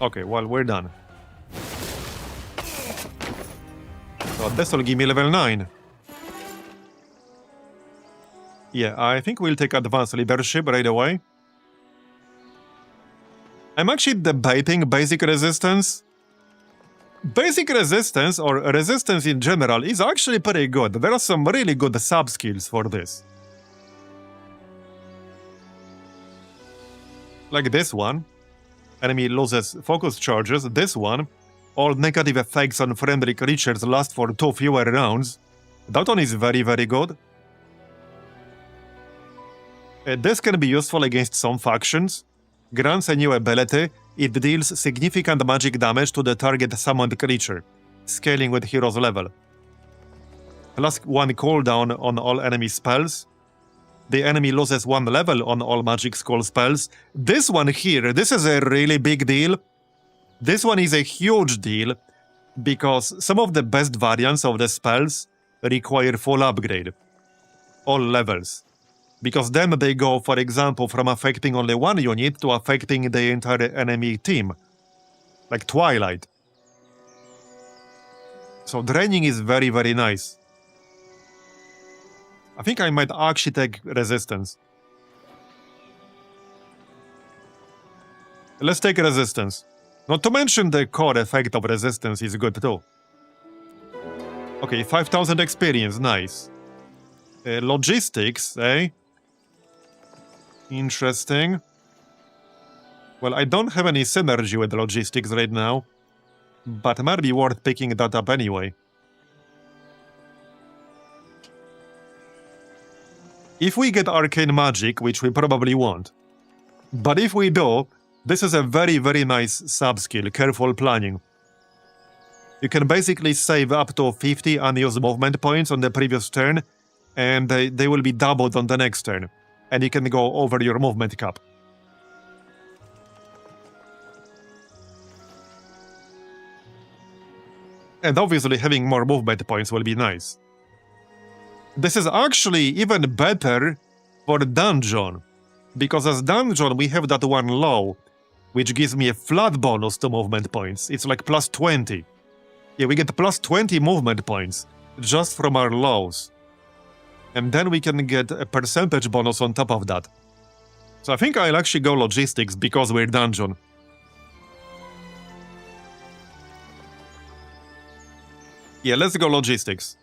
Okay, well, we're done. So this will give me level 9. Yeah, I think we'll take advanced leadership right away. I'm actually debating basic resistance. Basic resistance, or resistance in general, is actually pretty good. There are some really good sub-skills for this. Like this one. Enemy loses focus charges. This one. All negative effects on friendly creatures last for 2 fewer rounds. That one is very, very good. This can be useful against some factions. Grants a new ability. It deals significant magic damage to the target summoned creature, scaling with hero's level. Plus 1 cooldown on all enemy spells. The enemy loses 1 level on all magic school spells. This one here, this is a really big deal. This one is a huge deal, because some of the best variants of the spells require full upgrade. All levels. Because then they go, for example, from affecting only 1 unit to affecting the entire enemy team. Like Twilight. So draining is very, very nice. I think I might actually take resistance. Let's take resistance. Not to mention the core effect of resistance is good too. Okay, 5000 experience, nice. Logistics, eh? Interesting. Well, I don't have any synergy with logistics right now, but it might be worth picking that up anyway. If we get arcane magic, which we probably won't, but if we do, this is a very, very nice sub-skill, careful planning. You can basically save up to 50 unused movement points on the previous turn, and they will be doubled on the next turn, and you can go over your movement cap. And obviously having more movement points will be nice. This is actually even better for dungeon, because as dungeon we have that one low, which gives me a flat bonus to movement points. It's like plus 20. Yeah, we get plus 20 movement points just from our lows. And then we can get a percentage bonus on top of that. So I think I'll actually go logistics because we're dungeon. Yeah, let's go logistics.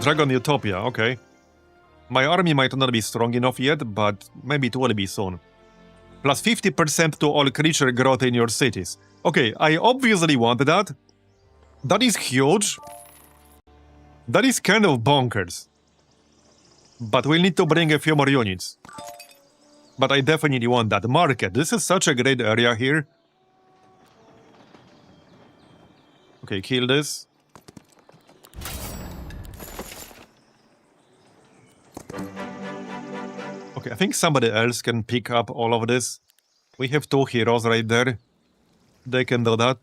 Dragon Utopia, okay. My army might not be strong enough yet, but maybe it will be soon. Plus 50% to all creature growth in your cities. Okay, I obviously want that. That is huge. That is kind of bonkers. But we'll need to bring a few more units. But I definitely want that. Market, this is such a great area here. Okay, kill this. Okay, I think somebody else can pick up all of this. We have 2 heroes right there. They can do that.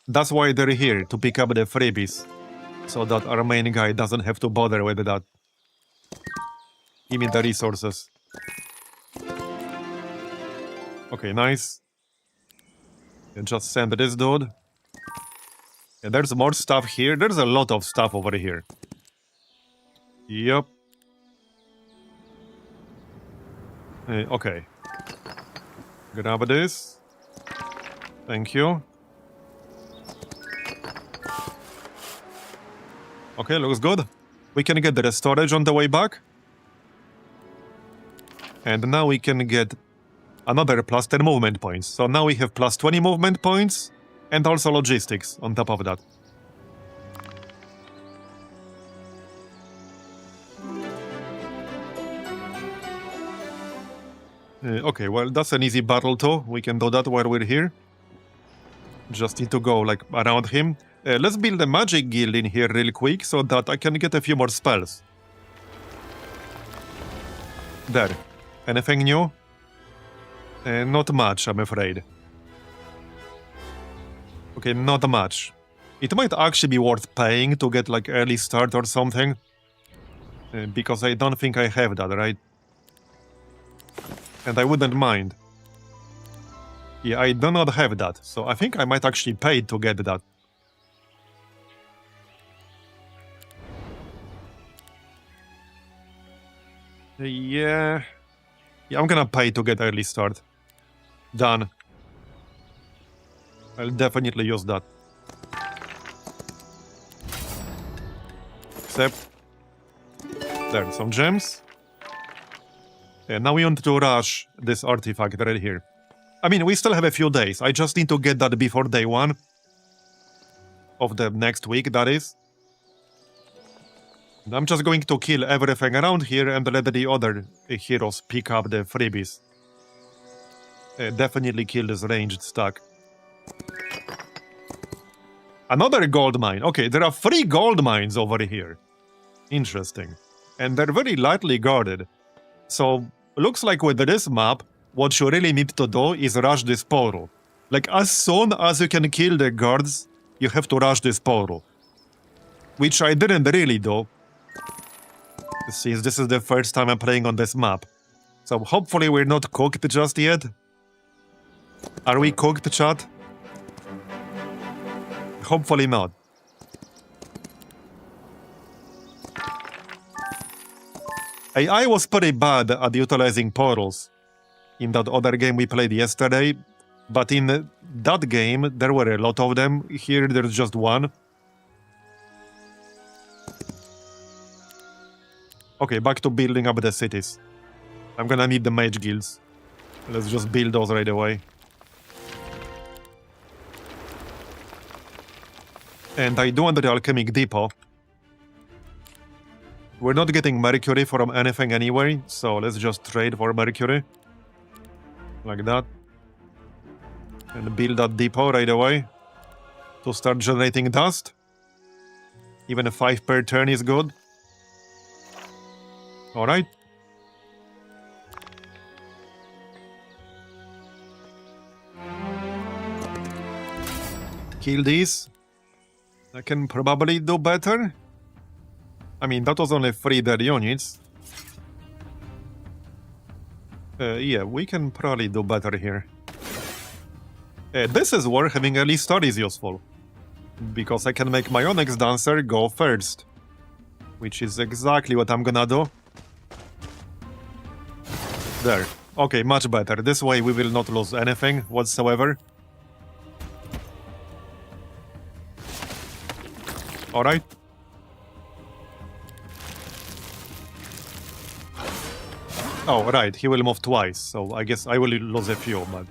That's why they're here, to pick up the freebies. So that our main guy doesn't have to bother with that. Give me the resources. Okay, nice. And just send this dude. And there's more stuff here. There's a lot of stuff over here. Yep. Okay. Grab this. Thank you. Okay, looks good. We can get the storage on the way back. And now we can get another plus 10 movement points. So now we have plus 20 movement points and also logistics on top of that. Okay, well, that's an easy battle too. We can do that while we're here. Just need to go, like, around him. Let's build a magic guild in here real quick so that I can get a few more spells. There. Anything new? Not much, I'm afraid. Okay, not much. It might actually be worth paying to get, like, early start or something. Because I don't think I have that, right? And I wouldn't mind. Yeah, I do not have that, so I think I might actually pay to get that. Yeah, I'm gonna pay to get early start. Done. I'll definitely use that. Except... there, some gems. And now we want to rush this artifact right here. I mean, we still have a few days. I just need to get that before day 1. Of the next week, that is. And I'm just going to kill everything around here and let the other heroes pick up the freebies. Definitely kill this ranged stack. Another gold mine. Okay, there are 3 gold mines over here. Interesting. And they're very lightly guarded. So, looks like with this map, what you really need to do is rush this portal. Like, as soon as you can kill the guards, you have to rush this portal. Which I didn't really do, since this is the first time I'm playing on this map. So hopefully we're not cooked just yet. Are we cooked, chat? Hopefully not. I was pretty bad at utilizing portals in that other game we played yesterday, but in that game there were a lot of them. Here there's just one. Okay, back to building up the cities. I'm gonna need the mage guilds. Let's just build those right away. And I do want the alchemic depot. We're not getting mercury from anything anyway, so let's just trade for mercury. Like that. And build that depot right away. To start generating dust. Even a 5 per turn is good. Alright. Kill these. I can probably do better. I mean, that was only 3 dead units. Yeah, we can probably do better here. This is where having early start is useful. Because I can make my Onyx Dancer go first. Which is exactly what I'm gonna do. There. Okay, much better. This way we will not lose anything whatsoever. Alright. Oh, right, he will move twice, so I guess I will lose a few, but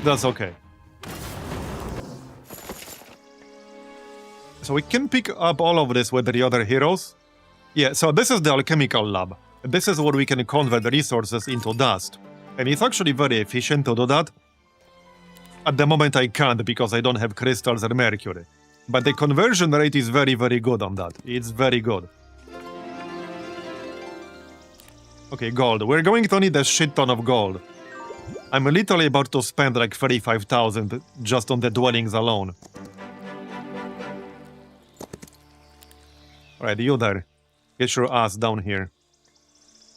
that's okay. So we can pick up all of this with the other heroes. Yeah, so this is the alchemical lab. This is where we can convert the resources into dust. And it's actually very efficient to do that. At the moment I can't because I don't have crystals or mercury. But the conversion rate is very, very good on that. It's very good. Okay, gold. We're going to need a shit ton of gold. I'm literally about to spend like 35,000 just on the dwellings alone. Alright, you there. Get your ass down here.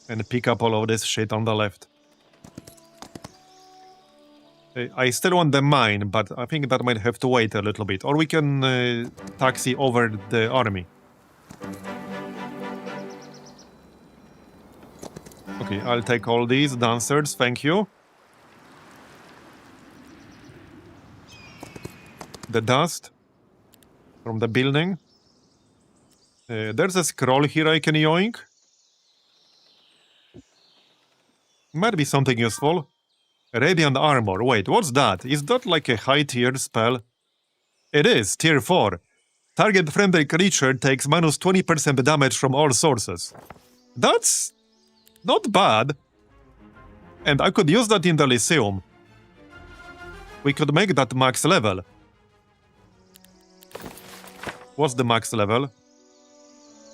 And pick up all of this shit on the left. I still want the mine, but I think that might have to wait a little bit. Or we can taxi over the army. Okay, I'll take all these dancers, thank you. The dust from the building. There's a scroll here I can yoink. Might be something useful. Radiant armor. Wait, what's that? Is that like a high tier spell? It is, tier 4. Target friendly creature takes minus 20% damage from all sources. That's not bad. And I could use that in the Lyceum. We could make that max level. What's the max level?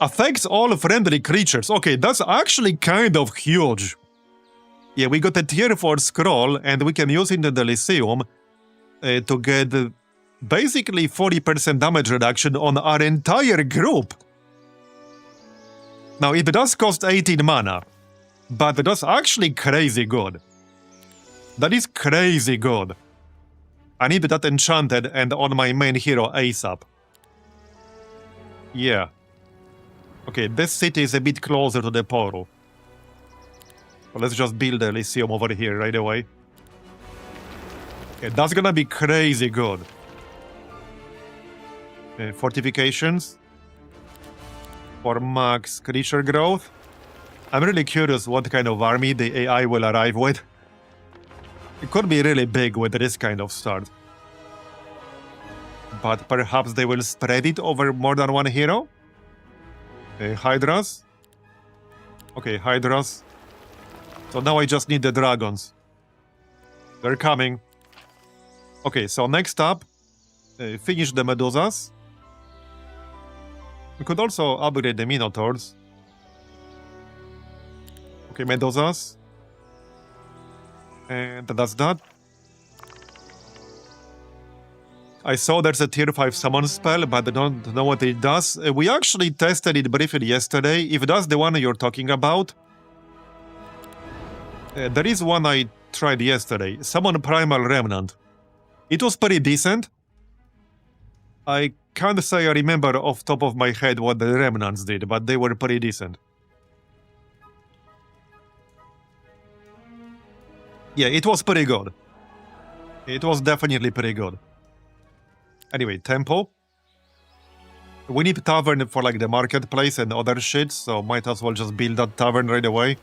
Affects all friendly creatures. Okay, that's actually kind of huge. Yeah, we got a tier 4 scroll, and we can use it in the Lyceum to get basically 40% damage reduction on our entire group. Now, it does cost 18 mana, but that's actually crazy good. That is crazy good. I need that enchanted and on my main hero ASAP. Yeah. Okay, this city is a bit closer to the portal. So let's just build a Lyceum over here right away. Okay, that's gonna be crazy good. Fortifications. For max creature growth. I'm really curious what kind of army the AI will arrive with. It could be really big with this kind of start. But perhaps they will spread it over more than one hero? Hydras? Okay, Hydras. So now I just need the dragons. They're coming. Okay, so next up, finish the Medusas. We could also upgrade the Minotaurs. Okay, Medusas. And that's that. I saw there's a tier 5 summon spell, but I don't know what it does. We actually tested it briefly yesterday. If that's the one you're talking about. There is one I tried yesterday. Summon Primal Remnant. It was pretty decent. I can't say I remember off top of my head what the Remnants did, but they were pretty decent. Yeah, it was pretty good. It was definitely pretty good. Anyway, temple. We need tavern for like the marketplace and other shit, so might as well just build that tavern right away.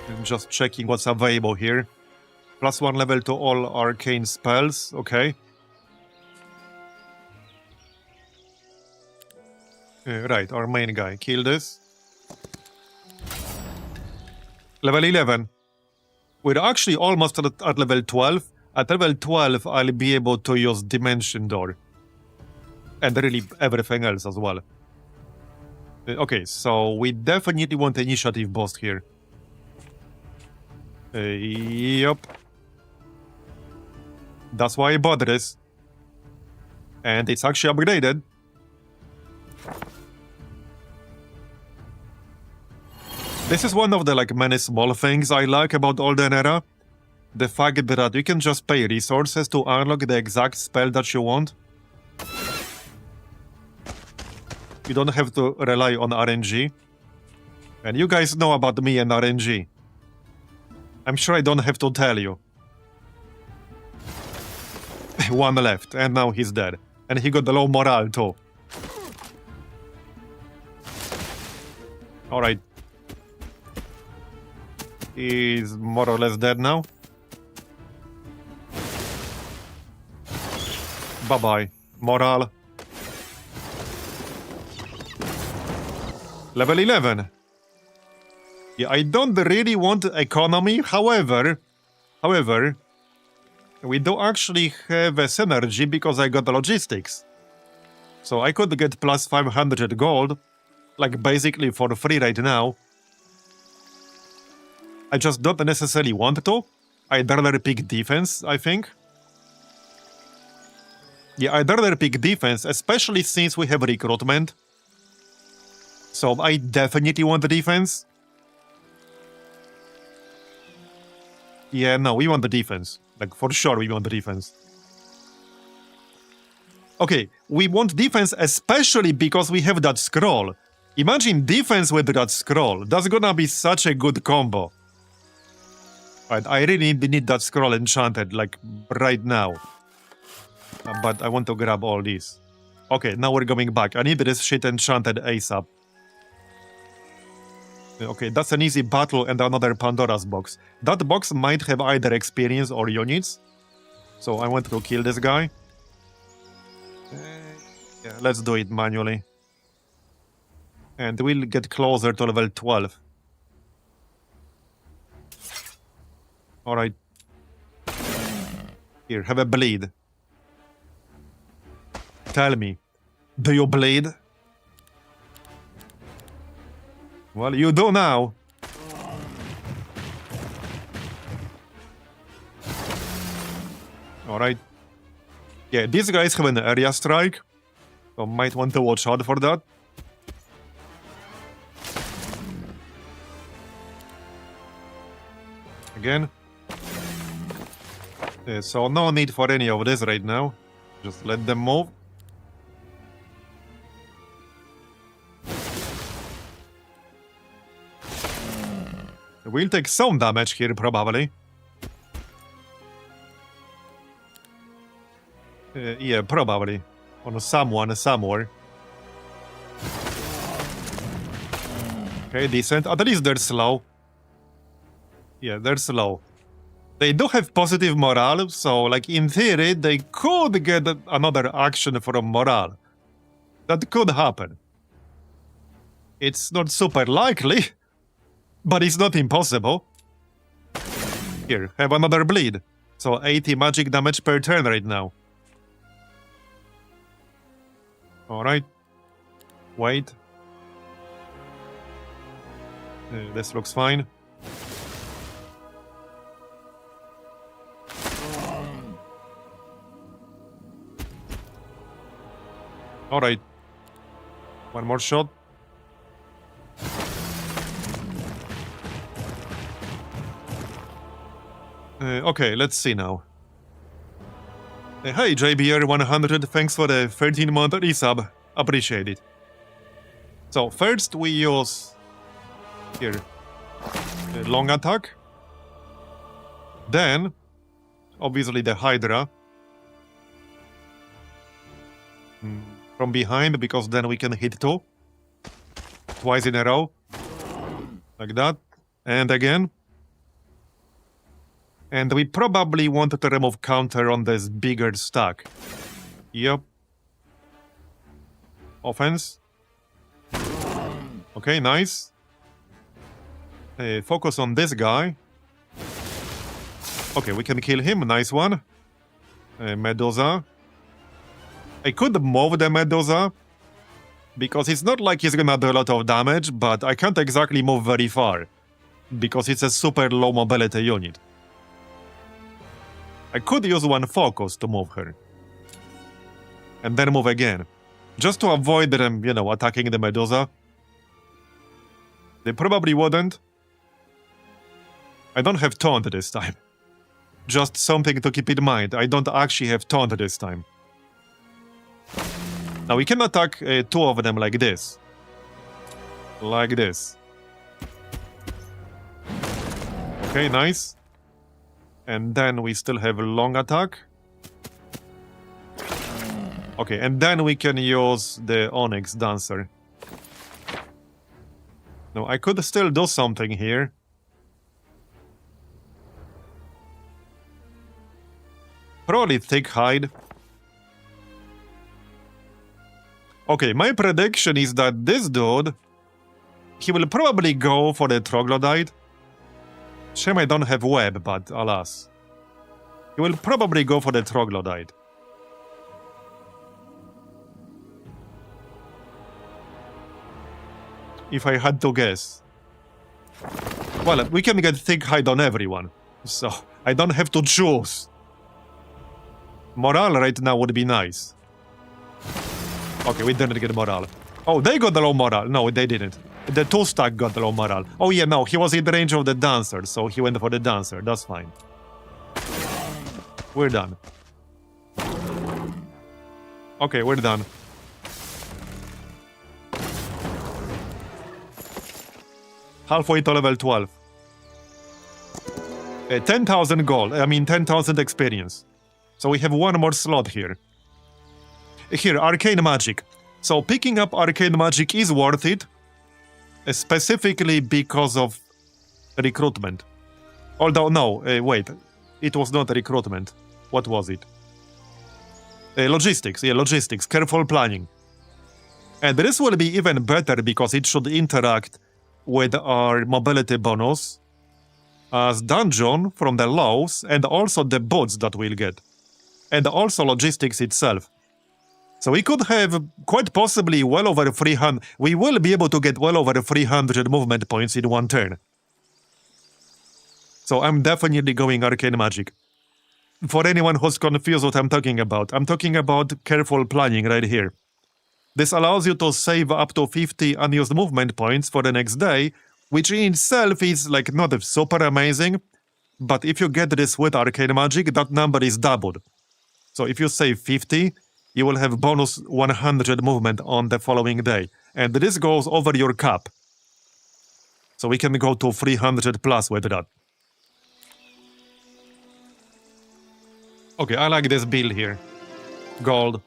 I'm just checking what's available here. +1 level to all arcane spells, okay. Right, our main guy. Kill this. Level 11. We're actually almost at level 12. At level 12, I'll be able to use Dimension Door. And really everything else as well. Okay, so we definitely want initiative boost here. Yup. That's why I bought this. And it's actually upgraded. This is one of the like many small things I like about Olden Era. The fact that you can just pay resources to unlock the exact spell that you want. You don't have to rely on RNG. And you guys know about me and RNG. I'm sure I don't have to tell you. One left, and now he's dead. And he got the low morale too. Alright. He's more or less dead now. Bye-bye. Morale. Level 11. Yeah, I don't really want economy, however, we do actually have a synergy because I got the logistics. So I could get plus 500 gold, like basically for free right now. I just don't necessarily want to. I'd rather pick defense, I think. Yeah, I'd rather pick defense, especially since we have recruitment. So I definitely want the defense. Yeah, no, we want the defense. Like, for sure we want the defense. Okay, we want defense especially because we have that scroll. Imagine defense with that scroll. That's gonna be such a good combo. Right, I really need that scroll enchanted, like, right now. But I want to grab all these. Okay, now we're going back. I need this shit enchanted ASAP. Okay, that's an easy battle and another Pandora's box. That box might have either experience or units. So I want to kill this guy. Yeah, let's do it manually. And we'll get closer to level 12. Alright. Here, have a bleed. Tell me, do you bleed? Well, you do now. Alright. Yeah, these guys have an area strike, so might want to watch out for that. Again. So no need for any of this right now. Just let them move. We'll take some damage here, probably. Yeah, probably. On someone, somewhere. Okay, decent. At least they're slow. Yeah, they're slow. They do have positive morale, so, like, in theory, they could get another action from morale. That could happen. It's not super likely, but it's not impossible. Here, have another bleed. So 80 magic damage per turn right now. Alright. Wait. This looks fine. Alright. One more shot. Okay, let's see now. Hey, JBR100, thanks for the 13-month resub. Appreciate it. So, first we use... Here. Long attack. Then, obviously the Hydra. From behind, because then we can hit two. Twice in a row. Like that. And again. And we probably wanted to remove counter on this bigger stack. Yep. Offense. Okay, nice. Focus on this guy. Okay, we can kill him. Nice one. Medusa. I could move the Medusa, because it's not like he's gonna do a lot of damage, but I can't exactly move very far, because it's a super low mobility unit. I could use one focus to move her. And then move again. Just to avoid them, you know, attacking the Medusa. They probably wouldn't. I don't have taunt this time. Just something to keep in mind. I don't actually have taunt this time. Now we can attack two of them like this. Like this. Okay, nice. And then we still have a long attack. Okay, and then we can use the Onyx Dancer. No, I could still do something here. Probably Thick Hide. Okay, my prediction is that this dude, he will probably go for the Troglodyte. Shame I don't have web, but alas. He will probably go for the Troglodyte. If I had to guess. Well, we can get Thick Hide on everyone, so I don't have to choose. Morale right now would be nice. Okay, we didn't get morale. Oh, they got the low morale. No, they didn't. The 2-stack got the low morale. Oh yeah, no, he was in the range of the dancer, so he went for the dancer. That's fine. We're done. Okay, we're done. Halfway to level 12. 10,000 gold. I mean, 10,000 experience. So we have one more slot here. Here, arcane magic. So picking up arcane magic is worth it, specifically because of recruitment. Although, no, wait. It was not recruitment. What was it? Logistics. Yeah, logistics. Careful planning. And this will be even better because it should interact with our mobility bonus as dungeon from the laws and also the boots that we'll get. And also logistics itself. So we could have quite possibly well over 300... We will be able to get well over 300 movement points in one turn. So I'm definitely going arcane magic. For anyone who's confused what I'm talking about careful planning right here. This allows you to save up to 50 unused movement points for the next day, which in itself is like not super amazing, but if you get this with arcane magic, that number is doubled. So if you save 50, you will have bonus 100 movement on the following day. And this goes over your cap. So we can go to 300 plus with that. Okay, I like this build here. Gold.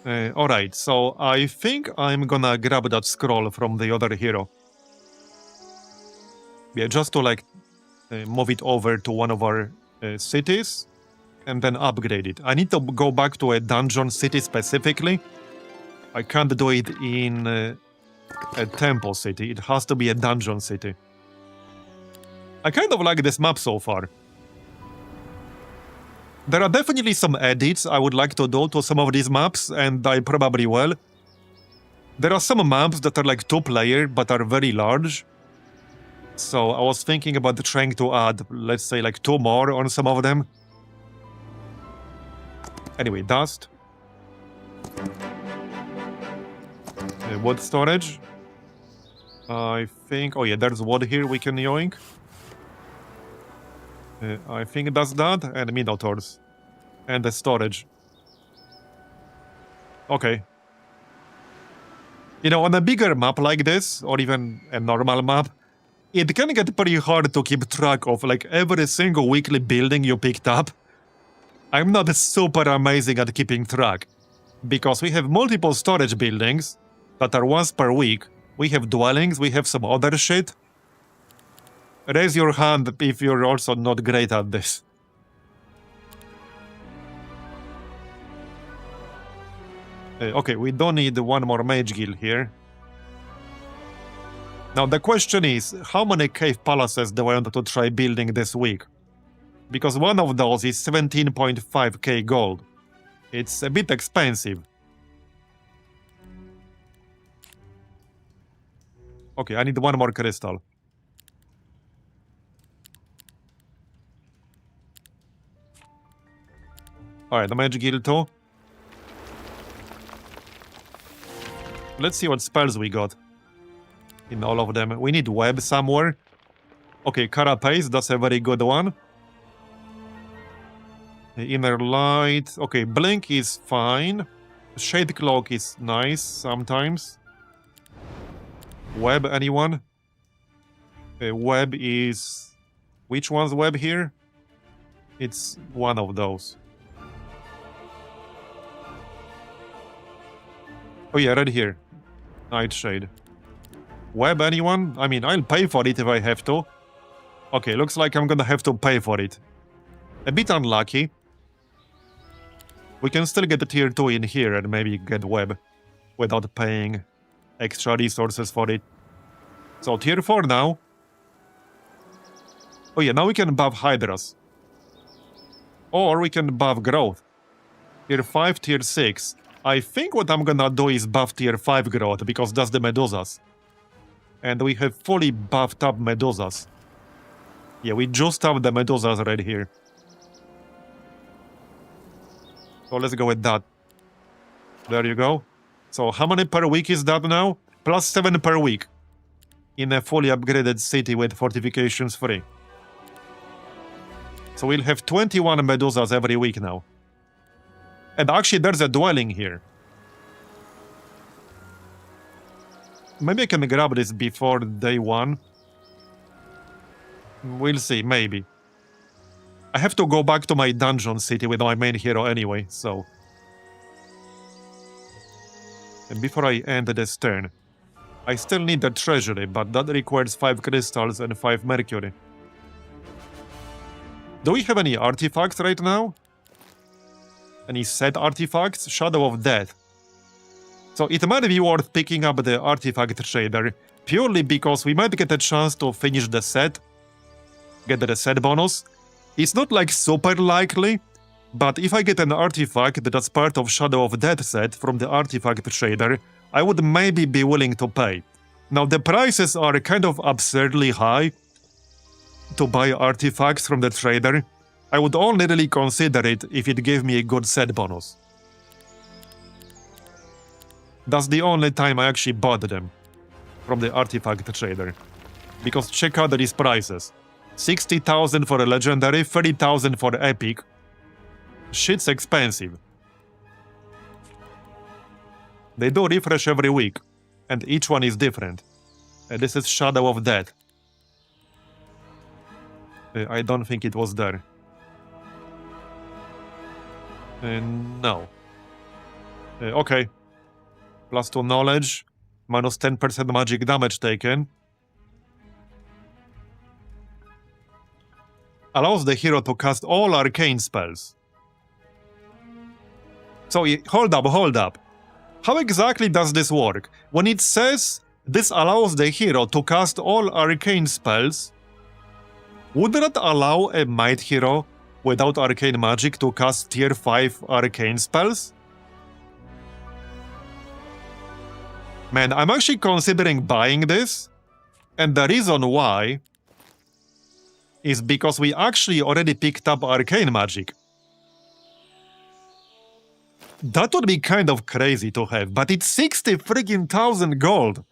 Alright, so I think I'm gonna grab that scroll from the other hero. Yeah, just to like move it over to one of our cities and then upgrade it. I need to go back to a dungeon city specifically. I can't do it in a temple city. It has to be a dungeon city. I kind of like this map so far. There are definitely some edits I would like to do to some of these maps, and I probably will. There are some maps that are like 2-player, but are very large. So I was thinking about trying to add, let's say, like 2 more on some of them. Anyway, dust. Wood storage. I think... Oh yeah, there's wood here we can yoink. I think that's that, and minotaurs. And the storage. Okay. You know, on a bigger map like this, or even a normal map, it can get pretty hard to keep track of like every single weekly building you picked up. I'm not super amazing at keeping track, because we have multiple storage buildings that are once per week. We have dwellings, we have some other shit. Raise your hand if you're also not great at this. Okay, we don't need one more mage guild here. Now the question is, how many cave palaces do I want to try building this week? Because one of those is 17.5k gold. It's a bit expensive. Okay, I need one more crystal. Alright, the mage guild too. Let's see what spells we got in all of them. We need web somewhere. Okay, carapace, that's a very good one. Inner light. Okay, blink is fine. Shade cloak is nice sometimes. Web, anyone? Web is... Which one's web here? It's one of those. Oh yeah, right here. Nightshade. Web, anyone? I mean, I'll pay for it if I have to. Okay, looks like I'm gonna have to pay for it. A bit unlucky. We can still get the tier 2 in here and maybe get web without paying extra resources for it. So tier 4 now. Oh yeah, now we can buff Hydras. Or we can buff growth. Tier 5, tier 6. I think what I'm gonna do is buff tier 5 growth, because that's the Medusas. And we have fully buffed up Medusas. Yeah, we just have the Medusas right here. So let's go with that. There you go. So how many per week is that now? Plus 7 per week. In a fully upgraded city with fortifications free. So we'll have 21 medusas every week now. And actually there's a dwelling here. Maybe I can grab this before day 1. We'll see, maybe. I have to go back to my dungeon city with my main hero anyway, so... And before I end this turn, I still need the treasury, but that requires 5 crystals and 5 mercury. Do we have any artifacts right now? Any set artifacts? Shadow of Death. So it might be worth picking up the artifact trader, purely because we might get a chance to finish the set, get the set bonus. It's not like super likely, but if I get an artifact that's part of Shadow of Death set from the artifact trader, I would maybe be willing to pay. Now the prices are kind of absurdly high to buy artifacts from the trader. I would only really consider it if it gave me a good set bonus. That's the only time I actually bought them from the artifact trader. Because check out these prices. 60,000 for a legendary, 30,000 for epic. Shit's expensive. They do refresh every week, and each one is different. This is Shadow of Death. I don't think it was there. No. Okay. Plus 2 knowledge, minus 10% magic damage taken. Allows the hero to cast all arcane spells. So, hold up. How exactly does this work? When it says this allows the hero to cast all arcane spells, would that allow a might hero without arcane magic to cast tier 5 arcane spells? Man, I'm actually considering buying this, and the reason why is because we actually already picked up arcane magic. That would be kind of crazy to have, but it's 60,000 gold.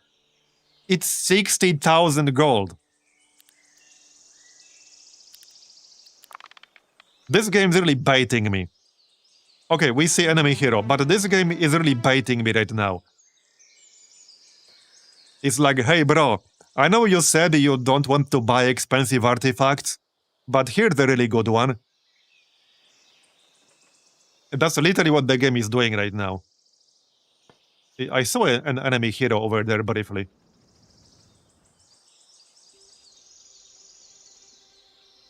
It's 60,000 gold. This game's really baiting me. Okay, we see enemy hero, but this game is really baiting me right now. It's like, hey bro, I know you said you don't want to buy expensive artifacts, but here's the really good one. That's literally what the game is doing right now. I saw an enemy hero over there briefly.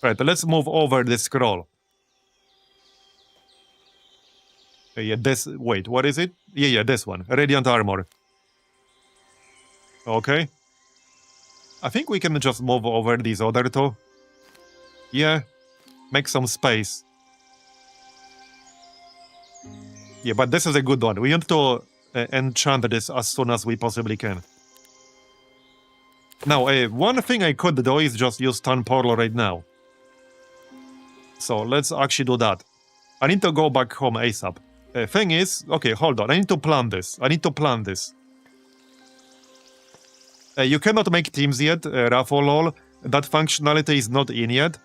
Right, let's move over the scroll. Yeah, this... Wait, what is it? Yeah, this one. Radiant armor. Okay. I think we can just move over these other two. Yeah. Make some space. Yeah, but this is a good one. We want to enchant this as soon as we possibly can. Now, one thing I could do is just use Stun Portal right now. So, let's actually do that. I need to go back home ASAP. Thing is... Okay, hold on. I need to plan this. You cannot make teams yet, Rafolol. That functionality is not in yet.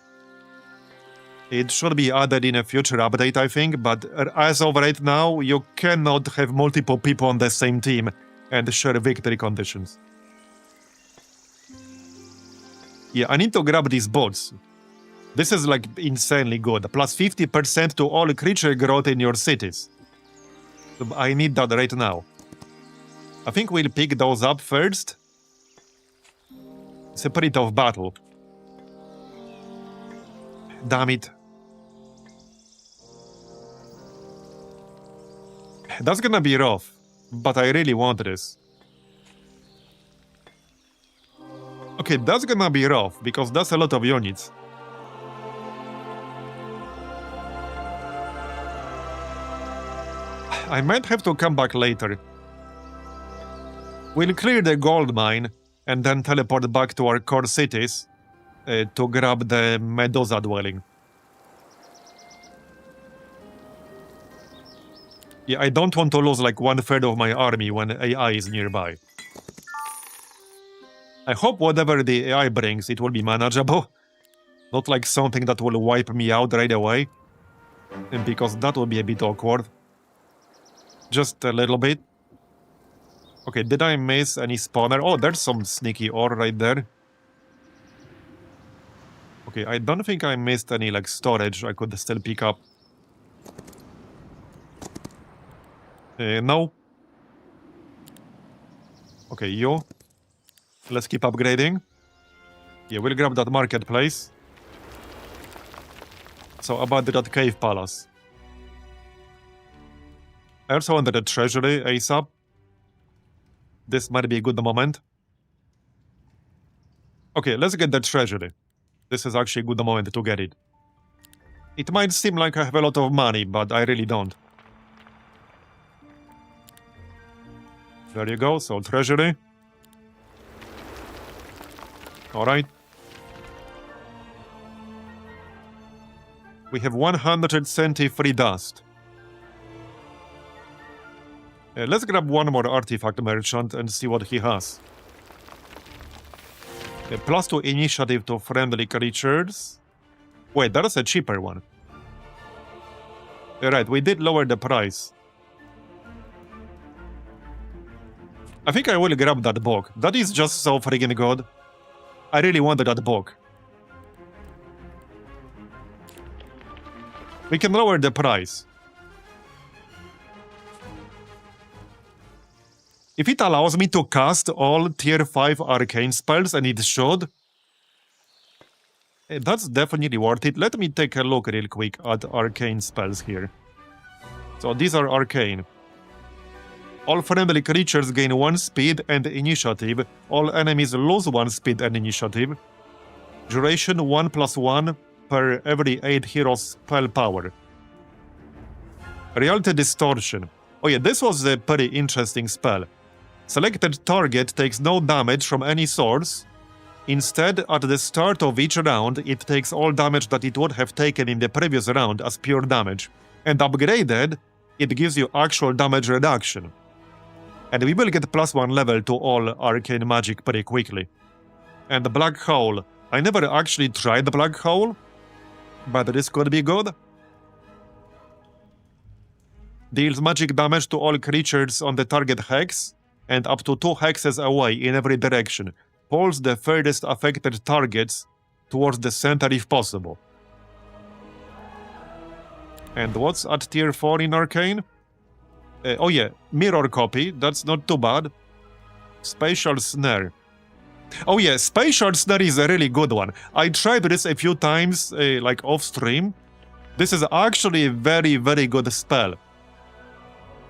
It should be added in a future update, I think, but as of right now, you cannot have multiple people on the same team and share victory conditions. Yeah, I need to grab these bots. This is like insanely good. Plus 50% to all creature growth in your cities. I need that right now. I think we'll pick those up first. It's a pretty tough battle. Damn it. That's gonna be rough, but I really want this. Okay, that's gonna be rough, because that's a lot of units. I might have to come back later. We'll clear the gold mine, and then teleport back to our core cities to grab the Medusa dwelling. Yeah, I don't want to lose like 1/3 of my army when AI is nearby. I hope whatever the AI brings, it will be manageable. Not like something that will wipe me out right away. And because that will be a bit awkward. Just a little bit. Okay, did I miss any spawner? Oh, there's some sneaky ore right there. Okay, I don't think I missed any like storage I could still pick up. No. Okay, you. Let's keep upgrading. Yeah, we'll grab that marketplace. So about that cave palace. I also wanted a treasury ASAP. This might be a good moment. Okay, let's get the treasury. This is actually a good moment to get it. It might seem like I have a lot of money, but I really don't. There you go, so treasury. Alright. We have 173 dust. Let's grab one more artifact merchant and see what he has. +2 initiative to friendly creatures. Wait, that is a cheaper one. Right, we did lower the price. I think I will grab that book. That is just so freaking good. I really wanted that book. We can lower the price. If it allows me to cast all tier 5 arcane spells, and it should, that's definitely worth it. Let me take a look real quick at arcane spells here. So these are arcane. All friendly creatures gain 1 speed and initiative. All enemies lose 1 speed and initiative. Duration 1+1 per every 8 heroes spell power. Reality distortion. Oh yeah, this was a pretty interesting spell. Selected target takes no damage from any source. Instead, at the start of each round, it takes all damage that it would have taken in the previous round as pure damage. And upgraded, it gives you actual damage reduction. And we will get +1 level to all arcane magic pretty quickly. And the black hole. I never actually tried the black hole, but this could be good. Deals magic damage to all creatures on the target hex, and up to 2 hexes away in every direction. Pulls the furthest affected targets towards the center if possible. And what's at tier 4 in arcane? Oh yeah, mirror copy, that's not too bad. Spatial snare. Oh yeah, spatial snare is a really good one. I tried this a few times, like off stream. This is actually a very, very good spell.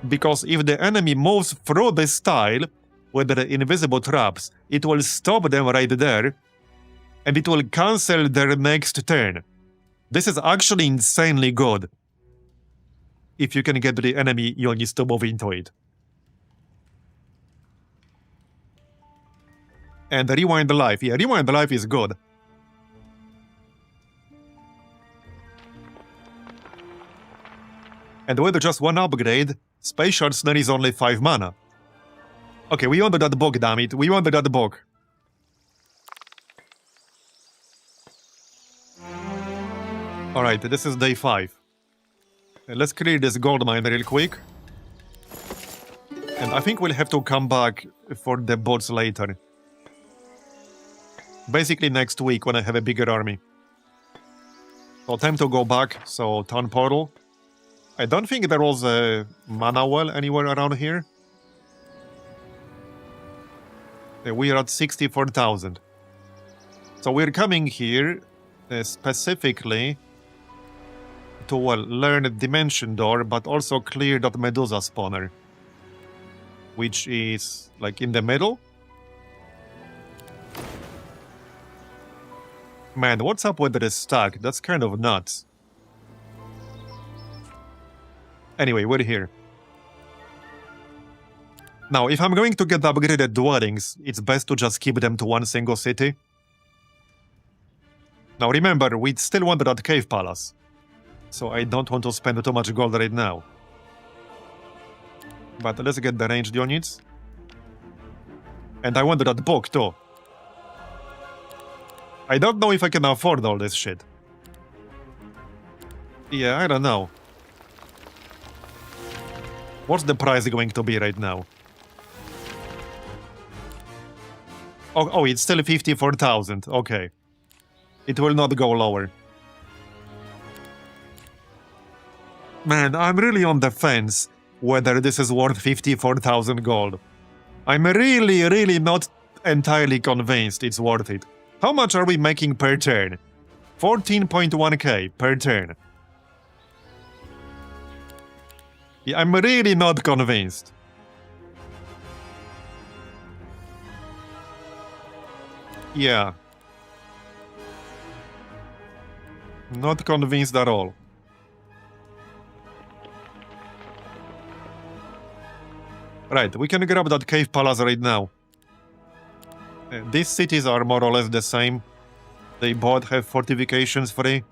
Because if the enemy moves through this tile with the invisible traps, it will stop them right there, and it will cancel their next turn. This is actually insanely good. If you can get the enemy, you'll need to move into it. And rewind life. Yeah, rewind life is good. And with just 1 upgrade, Spatial Snare is only 5 mana. Okay, we wanted that book, damn it. We wanted that book. Alright, this is day 5. Let's clear this gold mine real quick. And I think we'll have to come back for the bots later. Basically next week when I have a bigger army. So time to go back, so town portal. I don't think there was a mana well anywhere around here. We are at 64,000. So we're coming here specifically to, well, learn a Dimension Door, but also clear that Medusa spawner. Which is, like, in the middle. Man, what's up with this stack? That's kind of nuts. Anyway, we're here. Now, if I'm going to get upgraded dwellings, it's best to just keep them to one single city. Now remember, we still want that cave palace. So I don't want to spend too much gold right now. But let's get the ranged units. And I want that book too. I don't know if I can afford all this shit. Yeah, I don't know. What's the price going to be right now? Oh, it's still 54,000. Okay. It will not go lower. Man, I'm really on the fence whether this is worth 54,000 gold. I'm really not entirely convinced it's worth it. How much are we making per turn? 14.1k per turn. Yeah, I'm really not convinced. Yeah. Not convinced at all. Right, we can grab that cave palace right now. These cities are more or less the same. They both have fortifications free.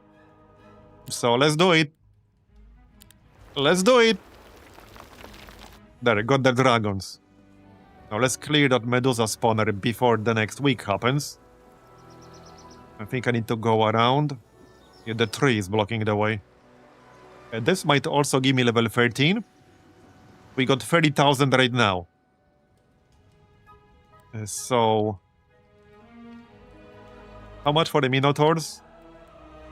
So let's do it. Let's do it. There, got the dragons. Now let's clear that Medusa spawner before the next week happens. I think I need to go around. Yeah, the tree is blocking the way. This might also give me level 13. We got 30,000 right now. So... How much for the Minotaurs?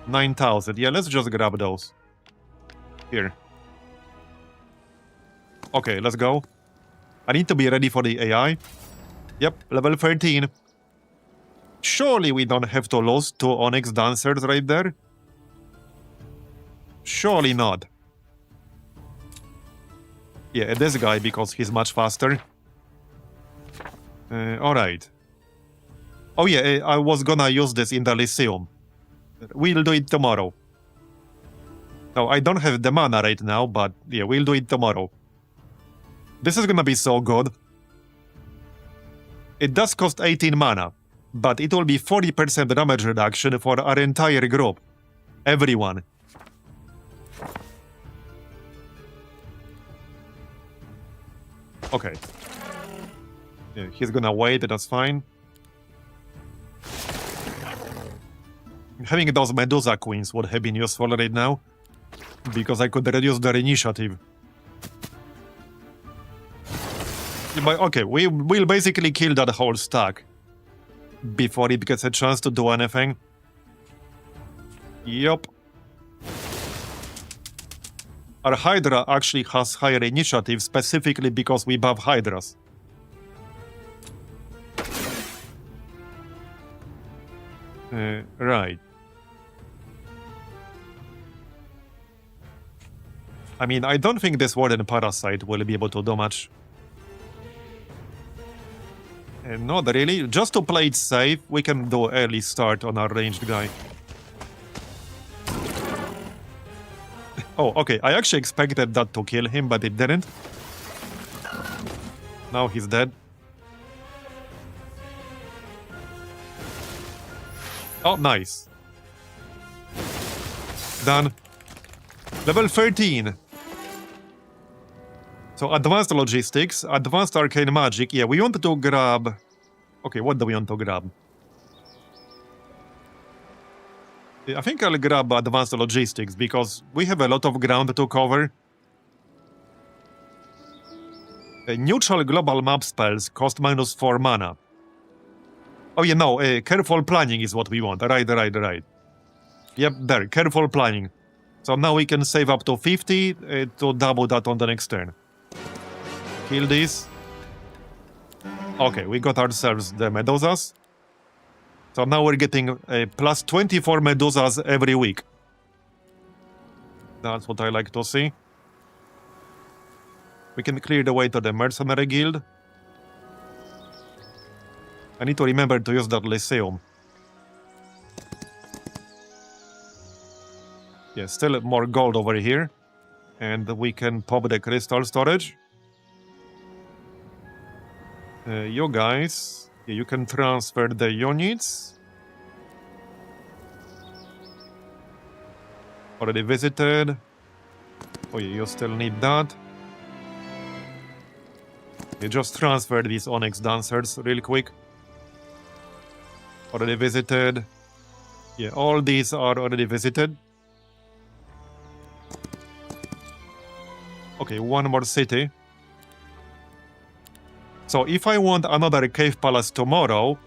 9,000. Yeah, let's just grab those. Here. Okay, let's go. I need to be ready for the AI. Yep, level 13. Surely we don't have to lose 2 Onyx Dancers right there. Surely not. Yeah, this guy, because he's much faster. Alright. Oh yeah, I was gonna use this in the Lyceum. We'll do it tomorrow. No, I don't have the mana right now, but yeah, we'll do it tomorrow. This is gonna be so good. It does cost 18 mana, but it will be 40% damage reduction for our entire group. Everyone. Okay. Yeah, he's gonna wait, that's fine. Having those Medusa Queens would have been useful right now, because I could reduce their initiative. But okay, we'll basically kill that whole stack before it gets a chance to do anything. Yup. Our Hydra actually has higher initiative specifically because we buff Hydras. Right. I mean, I don't think this Warden Parasite will be able to do much. Not really. Just to play it safe, we can do early start on our ranged guy. Oh, okay. I actually expected that to kill him, but it didn't. Now he's dead. Oh, nice. Done. Level 13. So, advanced logistics, advanced arcane magic. Yeah, we want to grab... Okay, what do we want to grab? I think I'll grab advanced logistics because we have a lot of ground to cover. Neutral global map spells cost -4 mana. Oh yeah, no, careful planning is what we want. Right. Yep, there, careful planning. So now we can save up to 50 to double that on the next turn. Kill this. Okay, we got ourselves the Medusas. So now we're getting plus 24 Medusas every week. That's what I like to see. We can clear the way to the Mercenary Guild. I need to remember to use that Lyceum. Yeah, still more gold over here. And we can pop the crystal storage. You guys, you can transfer the units. Already visited. Oh yeah, you still need that. You just transfer these Onyx Dancers real quick. Already visited. Yeah, all these are already visited. Okay, one more city. So if I want another cave palace tomorrow,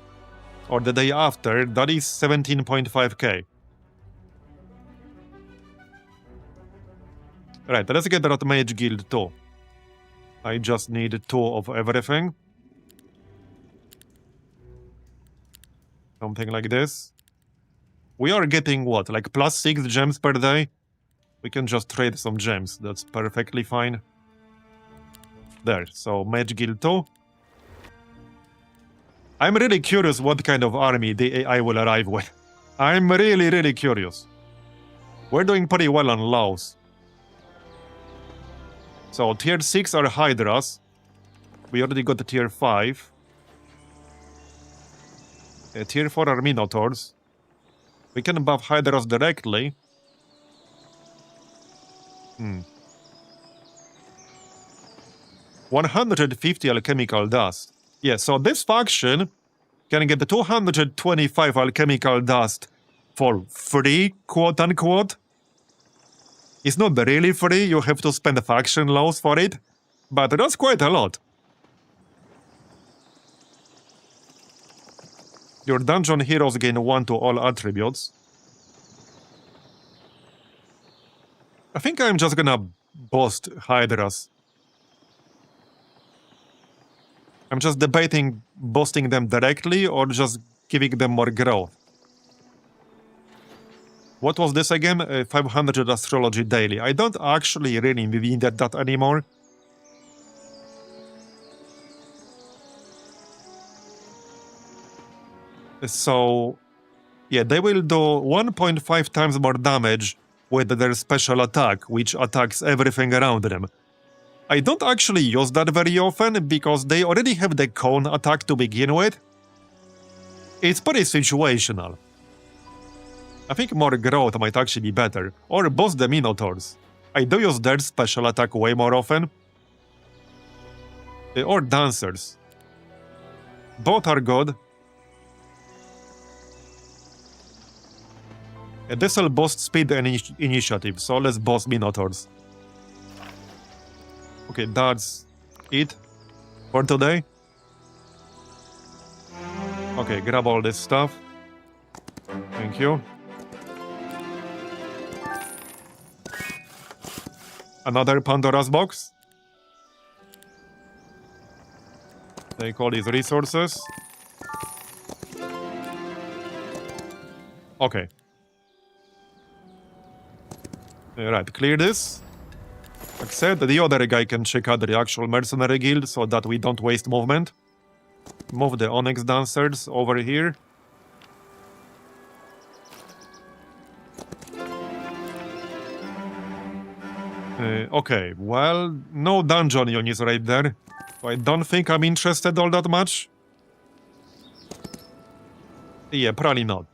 or the day after, that is 17.5k. Right, let's get that Mage Guild too. I just need 2 of everything. Something like this. We are getting what, like plus 6 gems per day? We can just trade some gems, that's perfectly fine. There, so Mage Guild 2. I'm really curious what kind of army the AI will arrive with. I'm really curious. We're doing pretty well on Laos. So tier 6 are Hydras. We already got the tier 5. Tier 4 are Minotaurs. We can buff Hydras directly. 150 alchemical dust. Yeah, so this faction can get the 225 alchemical dust for free, quote unquote. It's not really free, you have to spend faction laws for it, but that's quite a lot. Your dungeon heroes gain 1 to all attributes. I think I'm just gonna boost Hydras. I'm just debating boosting them directly or just giving them more growth. What was this again? 500 astrology daily. I don't actually really need that anymore. So, yeah, they will do 1.5 times more damage with their special attack, which attacks everything around them. I don't actually use that very often because they already have the cone attack to begin with. It's pretty situational. I think more growth might actually be better, or boost the Minotaurs. I do use their special attack way more often. Or Dancers. Both are good. This will boost speed and initiative, so let's boost Minotaurs. Okay, that's it for today. Okay, grab all this stuff. Thank you. Another Pandora's box. Take all these resources. Okay. Right, clear this. Except the other guy can check out the actual mercenary guild so that we don't waste movement. Move the Onyx Dancers over here. Okay, well, no dungeon units right there. I don't think I'm interested all that much. Yeah, probably not.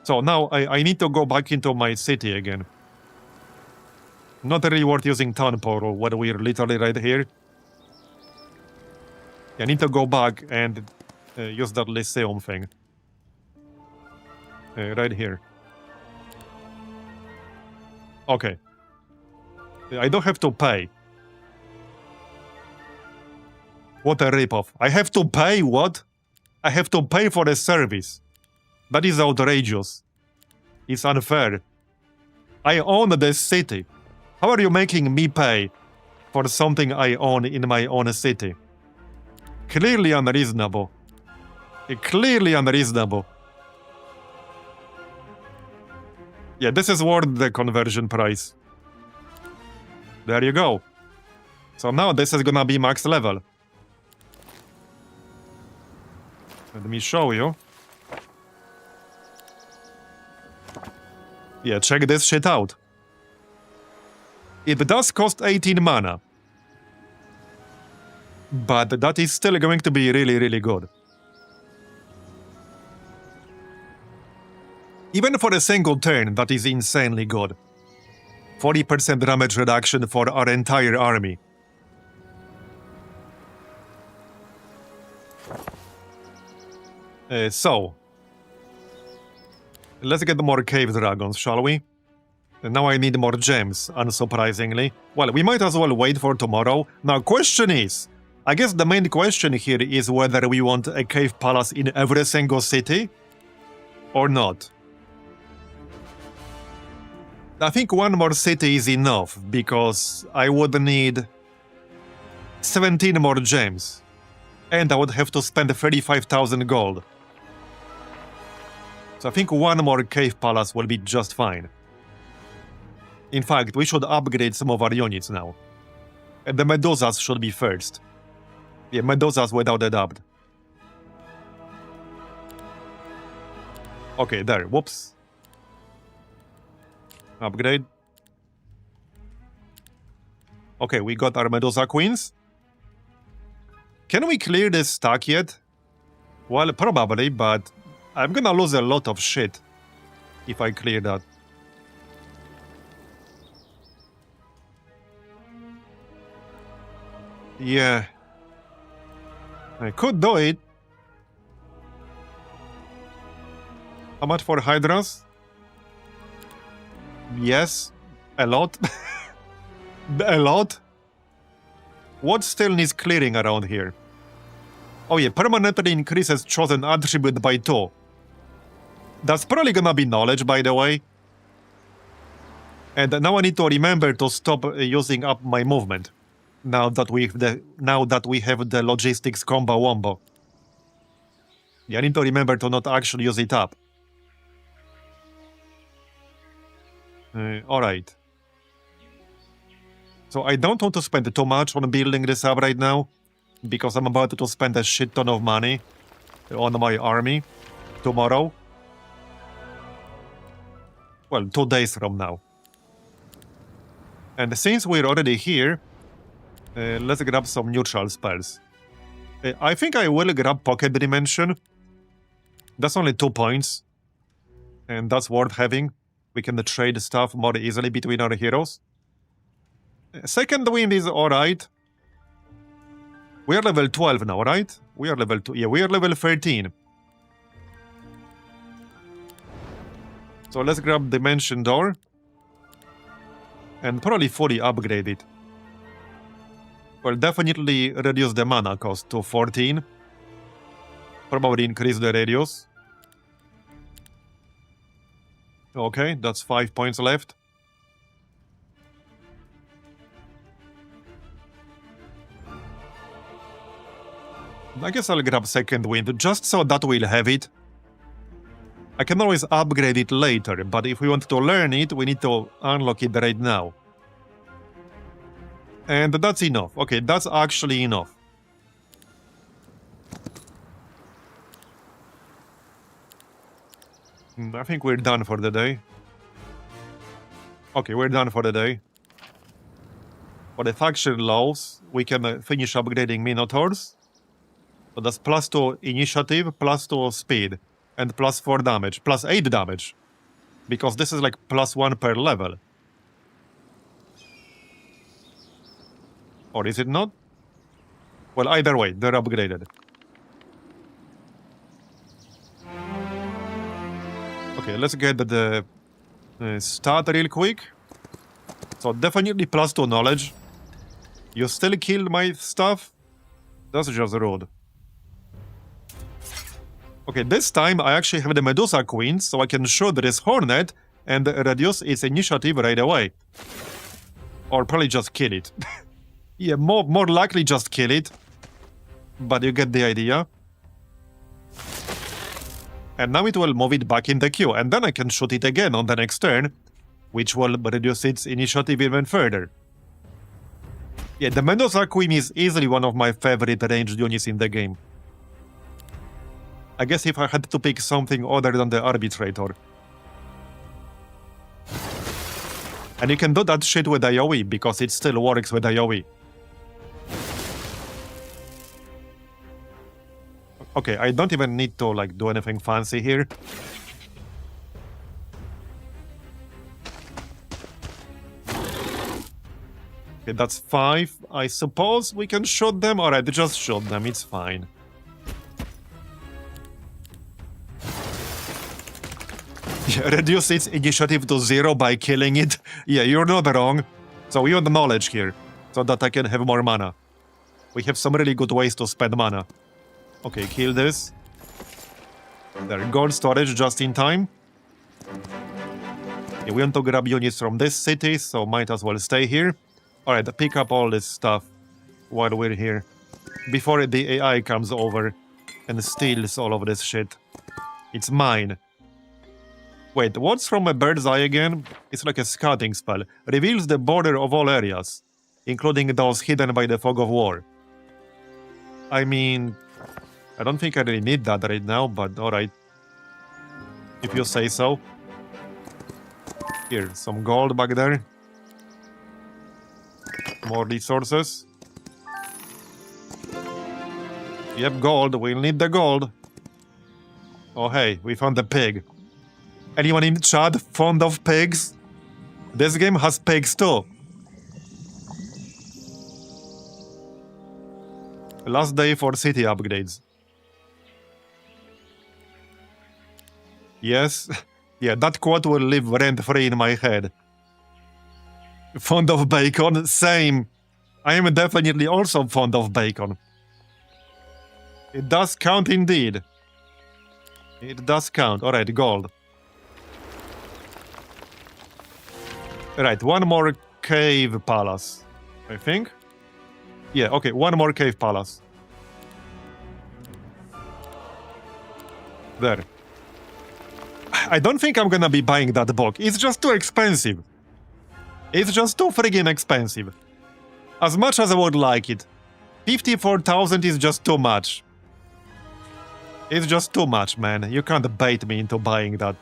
So now I need to go back into my city again. Not really worth using town portal when we're literally right here. I need to go back and use that Lyceum thing. Right here. Okay. I don't have to pay. What a ripoff. I have to pay what? I have to pay for a service. That is outrageous. It's unfair. I own this city. How are you making me pay for something I own in my own city? Clearly unreasonable. Clearly unreasonable. Yeah, this is worth the conversion price. There you go. So now this is gonna be max level. Let me show you. Yeah, check this shit out. It does cost 18 mana. But that is still going to be really good. Even for a single turn, that is insanely good. 40% damage reduction for our entire army. So, let's get more cave dragons, shall we? And now I need more gems, unsurprisingly. Well, we might as well wait for tomorrow. Now, question is, I guess the main question here is whether we want a cave palace in every single city or not. I think one more city is enough, because I would need 17 more gems, and I would have to spend 35,000 gold. So I think one more cave palace will be just fine. In fact, we should upgrade some of our units now. And the Medusas should be first. Yeah, Medusas without a doubt. Okay, there, whoops. Upgrade. Okay, we got our Medusa Queens. Can we clear this stack yet? Well, probably, but I'm gonna lose a lot of shit if I clear that. Yeah. I could do it. How much for Hydras? Yes. A lot. A lot. What still needs clearing around here? Oh yeah, permanently increases chosen attribute by 2. That's probably gonna be knowledge, by the way. And now I need to remember to stop using up my movement. Now that we have the logistics combo wombo. Yeah, I need to remember to not actually use it up. Alright. So I don't want to spend too much on building this up right now, because I'm about to spend a shit ton of money on my army tomorrow. Well, 2 days from now. And since we're already here, let's grab some neutral spells. I think I will grab Pocket Dimension. That's only 2 points. And that's worth having. We can trade stuff more easily between our heroes. Second Wind is alright. We are level 12 now, right? We are level 2. Yeah, we are level 13. So let's grab Dimension Door. And probably fully upgrade it. Well, definitely reduce the mana cost to 14. Probably increase the radius. Okay, that's 5 points left. I guess I'll grab Second Wind, just so that we'll have it. I can always upgrade it later, but if we want to learn it, we need to unlock it right now. And that's enough. Okay, that's actually enough. I think we're done for the day. Okay, we're done for the day. For the faction laws, we can finish upgrading Minotaurs. So that's +2 initiative, +2 speed, and +4 damage, +8 damage. Because this is like +1 per level. Or is it not? Well, either way, they're upgraded. Okay, let's get the stat real quick. So definitely +2 knowledge. You still killed my stuff? That's just rude. Okay, this time I actually have the Medusa Queen, so I can shoot this Hornet and reduce its initiative right away. Or probably just kill it. Yeah, more likely just kill it. But you get the idea. And now it will move it back in the queue, and then I can shoot it again on the next turn, which will reduce its initiative even further. Yeah, the Medusa Queen is easily one of my favorite ranged units in the game. I guess if I had to pick something other than the Arbitrator. And you can do that shit with AoE, because it still works with AoE. Okay, I don't even need to, like, do anything fancy here. Okay, that's 5. I suppose we can shoot them? Alright, just shoot them, it's fine. Yeah, reduce its initiative to 0 by killing it. Yeah, you're not wrong. So we want knowledge here, so that I can have more mana. We have some really good ways to spend mana. Okay, kill this. There, gold storage just in time. Yeah, we want to grab units from this city, so might as well stay here. Alright, pick up all this stuff while we're here. Before the AI comes over and steals all of this shit. It's mine. Wait, what's from a bird's eye again? It's like a scouting spell. Reveals the border of all areas, including those hidden by the fog of war. I mean, I don't think I really need that right now, but alright. If you say so. Here, some gold back there. More resources. Yep, gold. We'll need the gold. Oh hey, we found a pig. Anyone in chat fond of pigs? This game has pigs too. Last day for city upgrades. Yes. Yeah, that quote will live rent-free in my head. Fond of bacon? Same. I am definitely also fond of bacon. It does count indeed. It does count. Alright, gold. Right, one more cave palace, I think. Yeah, okay, one more cave palace. There. I don't think I'm gonna be buying that book. It's just too expensive. It's just too friggin' expensive. As much as I would like it. 54,000 is just too much. It's just too much, man. You can't bait me into buying that.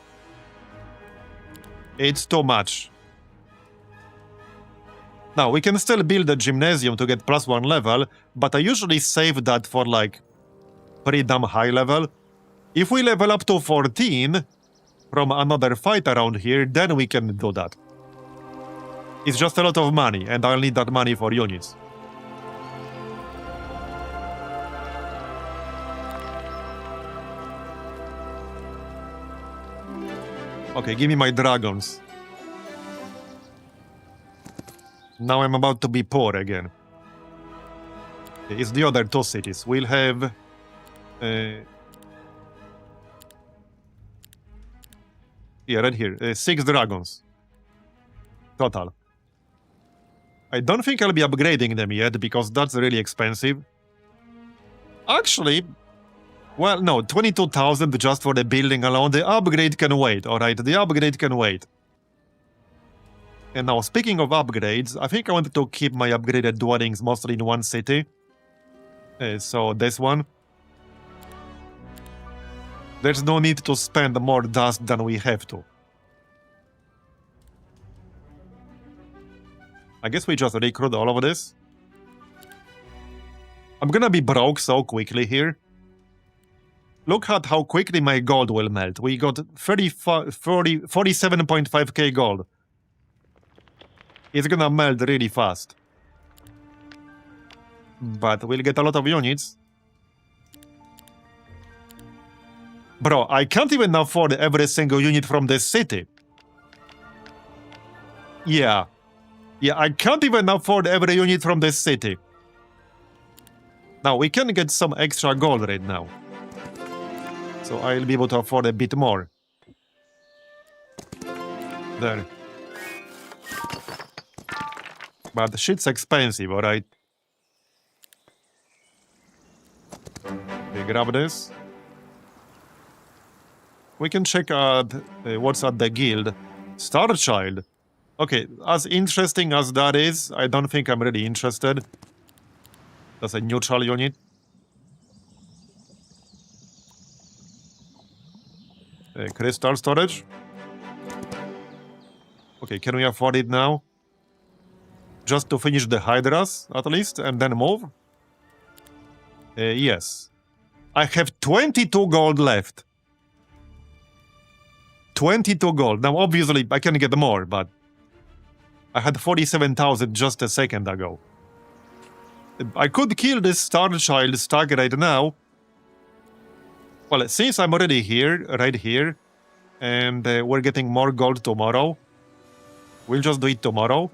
It's too much. Now, we can still build a gymnasium to get +1 level, but I usually save that for, like, pretty damn high level. If we level up to 14 from another fight around here, then we can do that. It's just a lot of money, and I'll need that money for units. Okay, give me my dragons. Now I'm about to be poor again. It's the other two cities. We'll have... yeah, right here. 6 dragons. Total. I don't think I'll be upgrading them yet, because that's really expensive. Actually... well, no, 22,000 just for the building alone. The upgrade can wait, alright? The upgrade can wait. And now, speaking of upgrades, I think I wanted to keep my upgraded dwellings mostly in one city. So, this one. There's no need to spend more dust than we have to. I guess we just recruit all of this. I'm gonna be broke so quickly here. Look at how quickly my gold will melt. We got 47.5k gold. It's gonna melt really fast. But we'll get a lot of units. Bro, I can't even afford every single unit from this city. Yeah. Yeah, I can't even afford every unit from this city. Now, we can get some extra gold right now. So I'll be able to afford a bit more. There. But shit's expensive, alright? Okay, grab this. We can check out what's at the guild. Starchild. Okay, as interesting as that is, I don't think I'm really interested. That's a neutral unit. Crystal storage. Okay, can we afford it now? Just to finish the Hydras, at least, and then move? Yes. I have 22 gold left. 22 gold. Now, obviously, I can get more, but... I had 47,000 just a second ago. I could kill this Starchild stack right now. Well, since I'm already here, right here, And we're getting more gold tomorrow. We'll just do it tomorrow.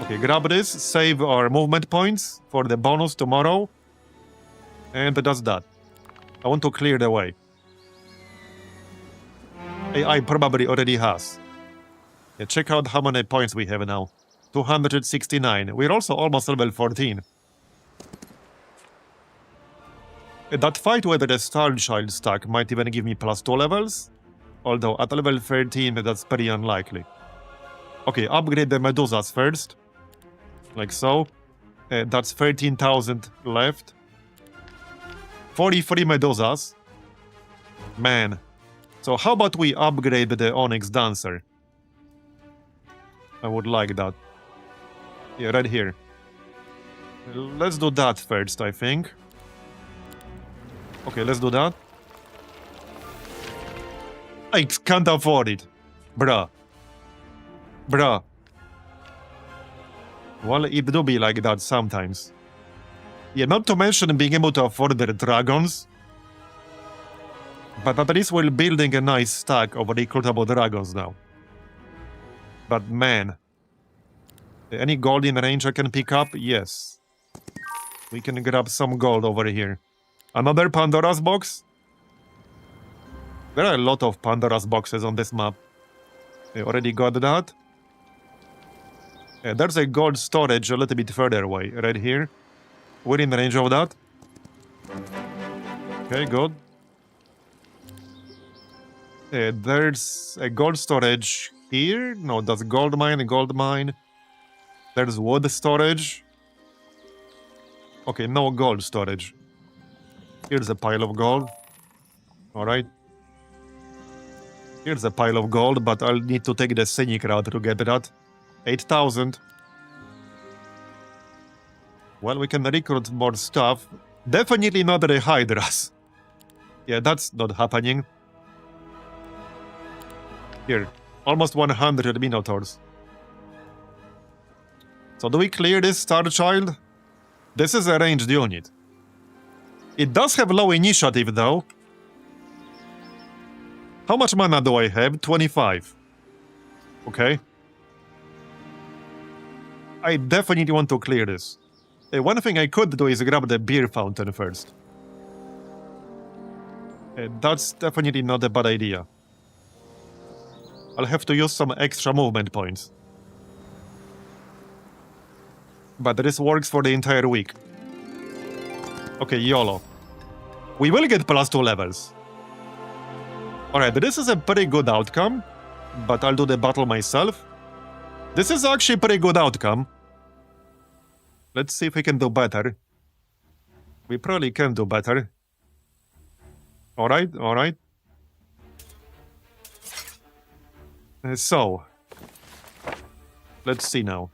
Okay, grab this, save our movement points for the bonus tomorrow. And that's that. I want to clear the way. AI probably already has. Yeah, check out how many points we have now. 269. We're also almost level 14. That fight with the Star Child stack might even give me +2 levels. Although at level 13, that's pretty unlikely. Okay, upgrade the Medusas first. Like so. That's 13,000 left. 43 Medusas. Man. So how about we upgrade the Onyx Dancer? I would like that. Yeah, right here. Let's do that first, I think. Okay, let's do that. I can't afford it. Bruh. Bruh. Well, it do be like that sometimes. Yeah, not to mention being able to afford the dragons. But at least we're building a nice stack of recruitable dragons now. But man. Any gold in range I can pick up? Yes. We can grab some gold over here. Another Pandora's box? There are a lot of Pandora's boxes on this map. I already got that. There's a gold storage a little bit further away, right here. We're in range of that. Okay, good. There's a gold storage here. No, that's gold mine, gold mine. There's wood storage. Okay, no gold storage. Here's a pile of gold. Alright. Here's a pile of gold, but I'll need to take the scenic route to get that. 8,000. Well, we can recruit more stuff. Definitely not the Hydras. Yeah, that's not happening. Here, almost 100 Minotaurs. So do we clear this Star Child? This is a ranged unit. It does have low initiative though. How much mana do I have? 25. Okay. I definitely want to clear this. One thing I could do is grab the beer fountain first. That's definitely not a bad idea. I'll have to use some extra movement points. But this works for the entire week. Okay, YOLO. We will get +2 levels. Alright, this is a pretty good outcome. But I'll do the battle myself. This is actually a pretty good outcome. Let's see if we can do better. We probably can do better. Alright, alright. So, let's see now.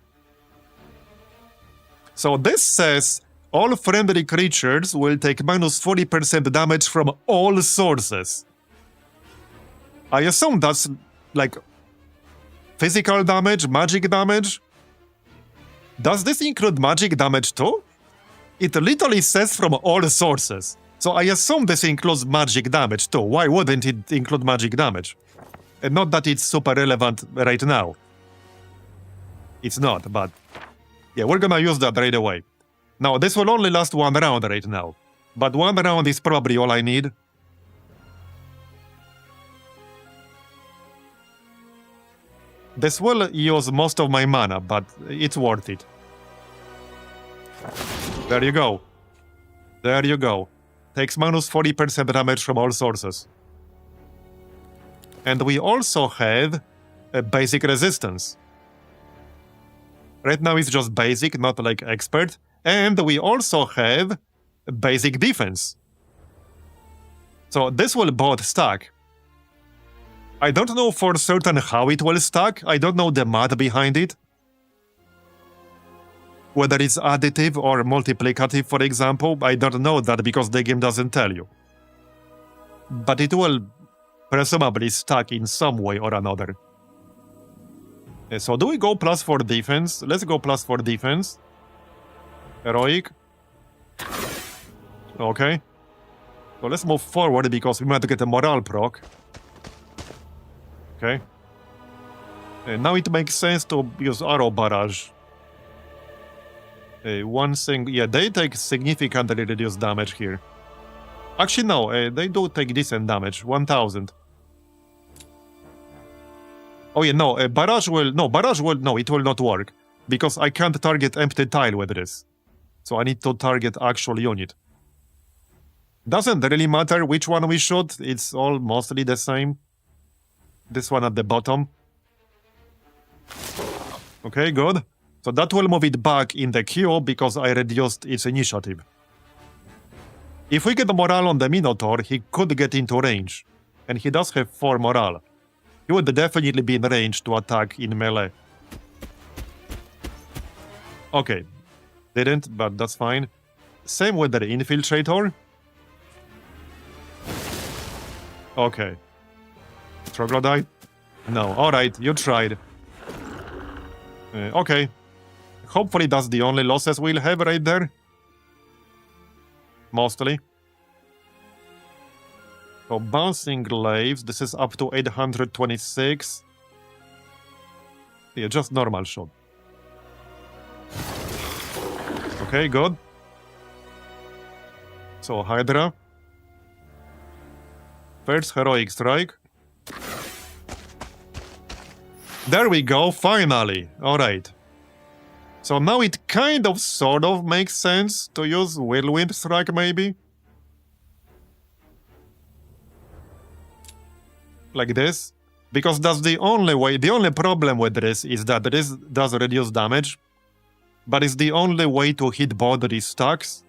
So this says all friendly creatures will take -40% damage from all sources. I assume that's like physical damage, magic damage. Does this include magic damage too? It literally says from all sources. So I assume this includes magic damage too. Why wouldn't it include magic damage? And not that it's super relevant right now. It's not, but yeah, we're gonna use that right away. Now, this will only last 1 round right now. But 1 round is probably all I need. This will use most of my mana, but it's worth it. There you go. There you go. Takes -40% damage from all sources. And we also have a basic resistance. Right now it's just basic, not like expert. And we also have basic defense. So this will both stack. I don't know for certain how it will stack. I don't know the math behind it. Whether it's additive or multiplicative, for example, I don't know that because the game doesn't tell you. But it will presumably stack in some way or another. So do we go +4 defense? Let's go +4 defense. Heroic. Okay. So let's move forward because we might get a morale proc. Okay. And now it makes sense to use arrow barrage. One thing, yeah, they take significantly reduced damage here. Actually, no, they do take decent damage, 1000. Oh yeah, no, barrage will, no, it will not work. Because I can't target empty tile with this. So I need to target actual unit. Doesn't really matter which one we shoot, it's all mostly the same. This one at the bottom. Okay, good. So that will move it back in the queue because I reduced its initiative. If we get the morale on the Minotaur, he could get into range. And he does have 4 morale. He would definitely be in range to attack in melee. Okay. Didn't, but that's fine. Same with the Infiltrator. Okay. Troglodyte? No, alright, you tried. Okay. Hopefully that's the only losses we'll have right there. Mostly. So bouncing glaives, this is up to 826. Yeah, just normal shot. Okay, good. So Hydra. First heroic strike. There we go, finally! Alright. So now it kind of sort of makes sense to use Whirlwind Strike maybe? Like this. Because that's the only way, the only problem with this is that this does reduce damage. But it's the only way to hit both these stacks.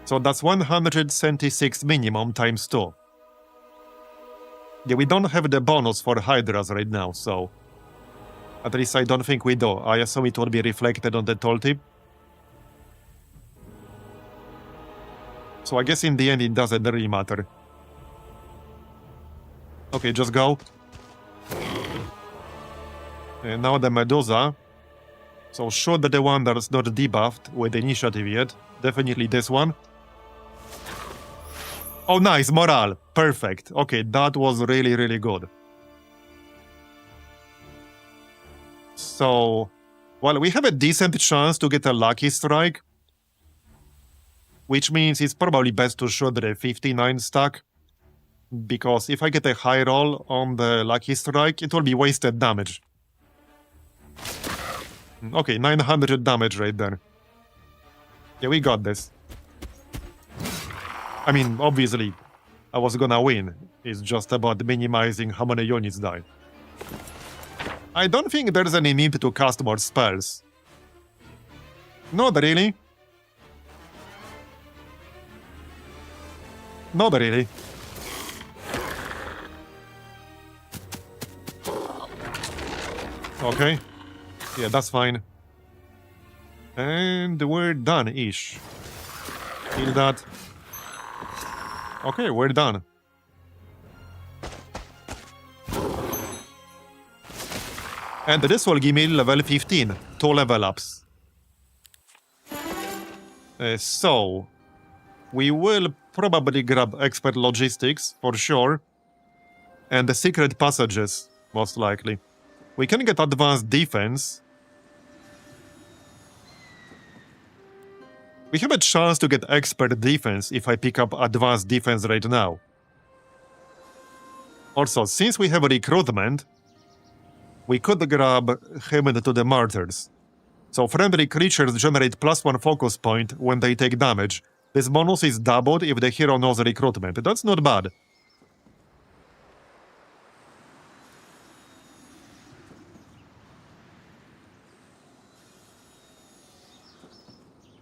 So that's 176 minimum times 2. Yeah, we don't have the bonus for Hydras right now, so... At least I don't think we do. I assume it will be reflected on the tooltip. So I guess in the end it doesn't really matter. Okay, just go. And now the Medusa. So shoot the one that's not debuffed with initiative yet. Definitely this one. Oh, nice, morale. Perfect. Okay, that was really, really good. So, well, we have a decent chance to get a lucky strike. Which means it's probably best to shoot the 59 stack. Because if I get a high roll on the lucky strike, it will be wasted damage. Okay, 900 damage right there. Yeah, we got this. I mean, obviously, I was gonna win. It's just about minimizing how many units die. I don't think there's any need to cast more spells. Not really. Not really. Okay. Yeah, that's fine. And we're done-ish. Kill that. Okay, we're done. And this will give me level 15, 2 level ups. So, we will probably grab expert logistics, for sure. And the secret passages, most likely. We can get advanced defense. We have a chance to get expert defense if I pick up advanced defense right now. Also, since we have a recruitment, we could grab him to the martyrs. So friendly creatures generate +1 focus point when they take damage. This bonus is doubled if the hero knows recruitment. That's not bad.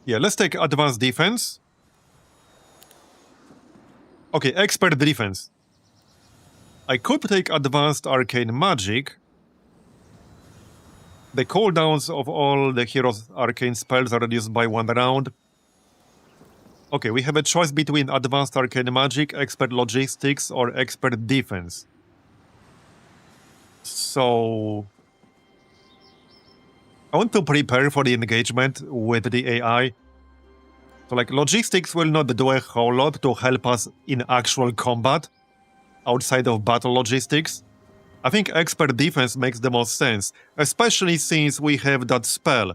Yeah, let's take advanced defense. Okay, expert defense. I could take advanced arcane magic. The cooldowns of all the hero's arcane spells are reduced by 1 round. Okay, we have a choice between advanced arcane magic, expert logistics, or expert defense. So... I want to prepare for the engagement with the AI. So like logistics will not do a whole lot to help us in actual combat outside of battle logistics. I think expert defense makes the most sense, especially since we have that spell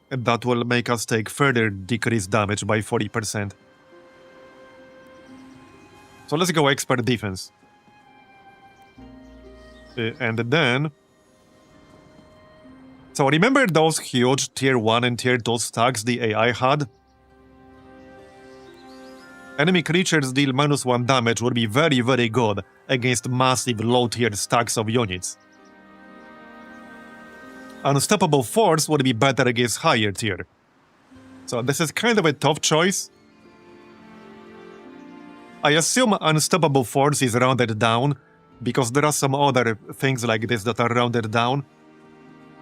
that will make us take further decreased damage by 40%. So let's go expert defense. And then... So remember those huge tier 1 and tier 2 stacks the AI had? Enemy creatures deal -1 damage would be very, very good against massive low-tier stacks of units. Unstoppable Force would be better against higher tier. So this is kind of a tough choice. I assume Unstoppable Force is rounded down, because there are some other things like this that are rounded down.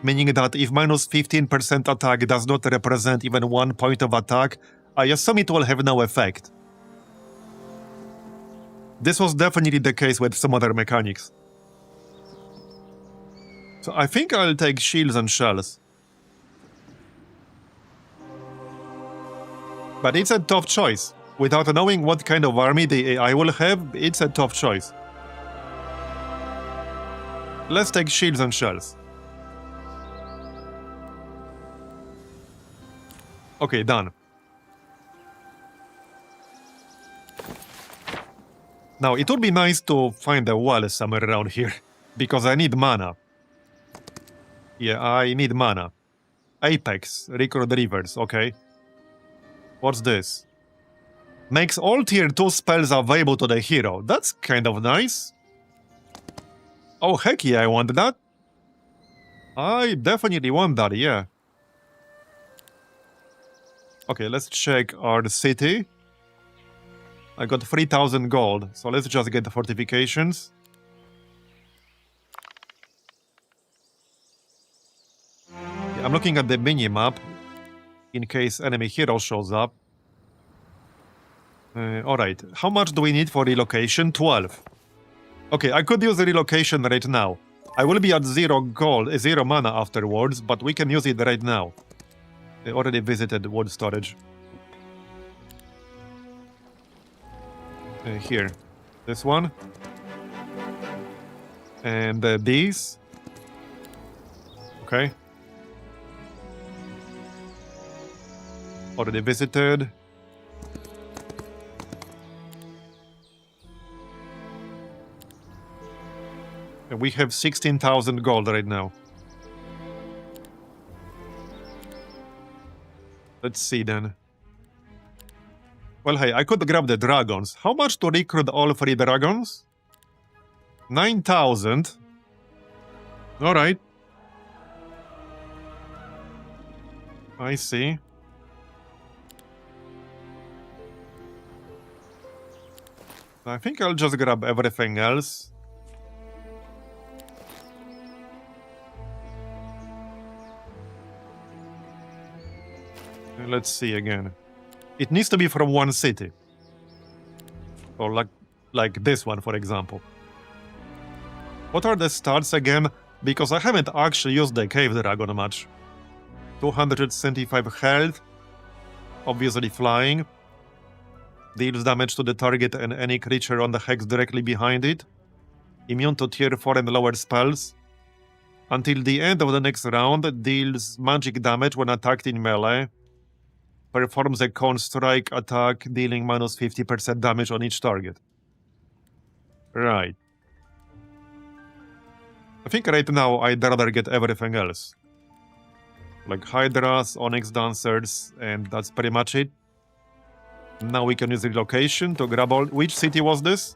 Meaning that if -15% attack does not represent even 1 point of attack, I assume it will have no effect. This was definitely the case with some other mechanics. So I think I'll take shields and shells. But it's a tough choice. Without knowing what kind of army the AI will have, it's a tough choice. Let's take shields and shells. Okay, done. Now, it would be nice to find a well somewhere around here, because I need mana. Yeah, I need mana. Apex, Record Rivers, okay. What's this? Makes all tier 2 spells available to the hero. That's kind of nice. Oh, heck yeah, I want that. I definitely want that, yeah. Okay, let's check our city. I got 3,000 gold, so let's just get the fortifications. Yeah, I'm looking at the mini-map, in case enemy hero shows up. Alright, how much do we need for relocation? 12. Okay, I could use the relocation right now. I will be at 0 gold, 0 mana afterwards, but we can use it right now. I already visited wood storage. Here, this one. And these. Okay. Already visited. And we have 16,000 gold right now. Let's see then. Well, hey, I could grab the dragons. How much to recruit all 3 dragons? 9,000. Alright. I see. I think I'll just grab everything else. Let's see again. It needs to be from one city. Or like this one, for example. What are the stats again? Because I haven't actually used the cave dragon much. 275 health. Obviously flying. Deals damage to the target and any creature on the hex directly behind it. Immune to tier 4 and lower spells. Until the end of the next round, deals magic damage when attacked in melee. Performs a cone strike attack, dealing -50% damage on each target. Right. I think right now I'd rather get everything else. Like Hydras, Onyx Dancers, and that's pretty much it. Now we can use relocation to grab all... Which city was this?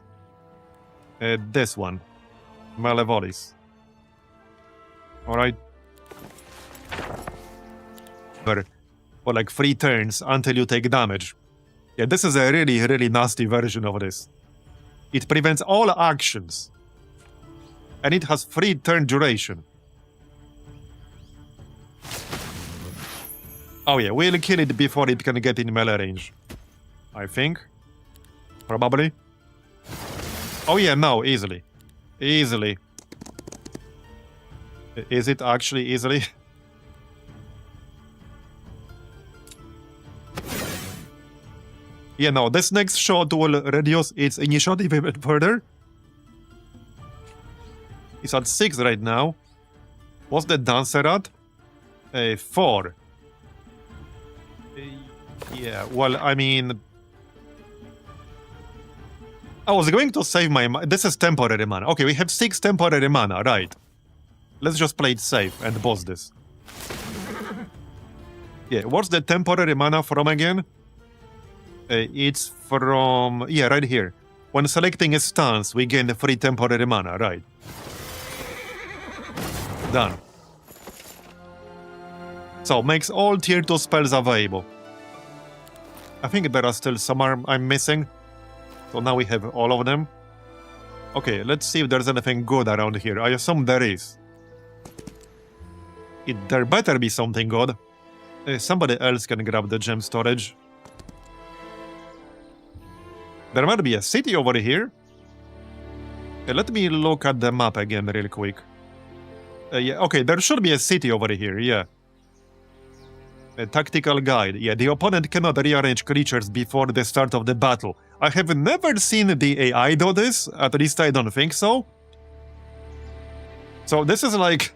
This one. Malevolis. Alright. For like 3 turns until you take damage. Yeah, this is a really, really nasty version of this. It prevents all actions. And it has 3 turn duration. Oh yeah, we'll kill it before it can get in melee range. I think. Probably. Oh yeah, no, easily. Easily. Is it actually easily? Yeah, no, this next shot will reduce its initiative even further. It's at 6 right now. What's the dancer at? 4. Yeah, well, I mean... I was going to save my... This is temporary mana. Okay, we have 6 temporary mana, right. Let's just play it safe and boss this. Yeah, what's the temporary mana from again? It's from... Yeah, right here. When selecting a stance, we gain the free temporary mana, right. Done. So, makes all tier 2 spells available. I think there are still some I'm missing. So now we have all of them. Okay, let's see if there's anything good around here. I assume there is. There better be something good. Somebody else can grab the gem storage. There might be a city over here. Let me look at the map again real quick. Yeah, okay, there should be a city over here, yeah. A tactical guide. Yeah, the opponent cannot rearrange creatures before the start of the battle. I have never seen the AI do this, at least I don't think so. So this is like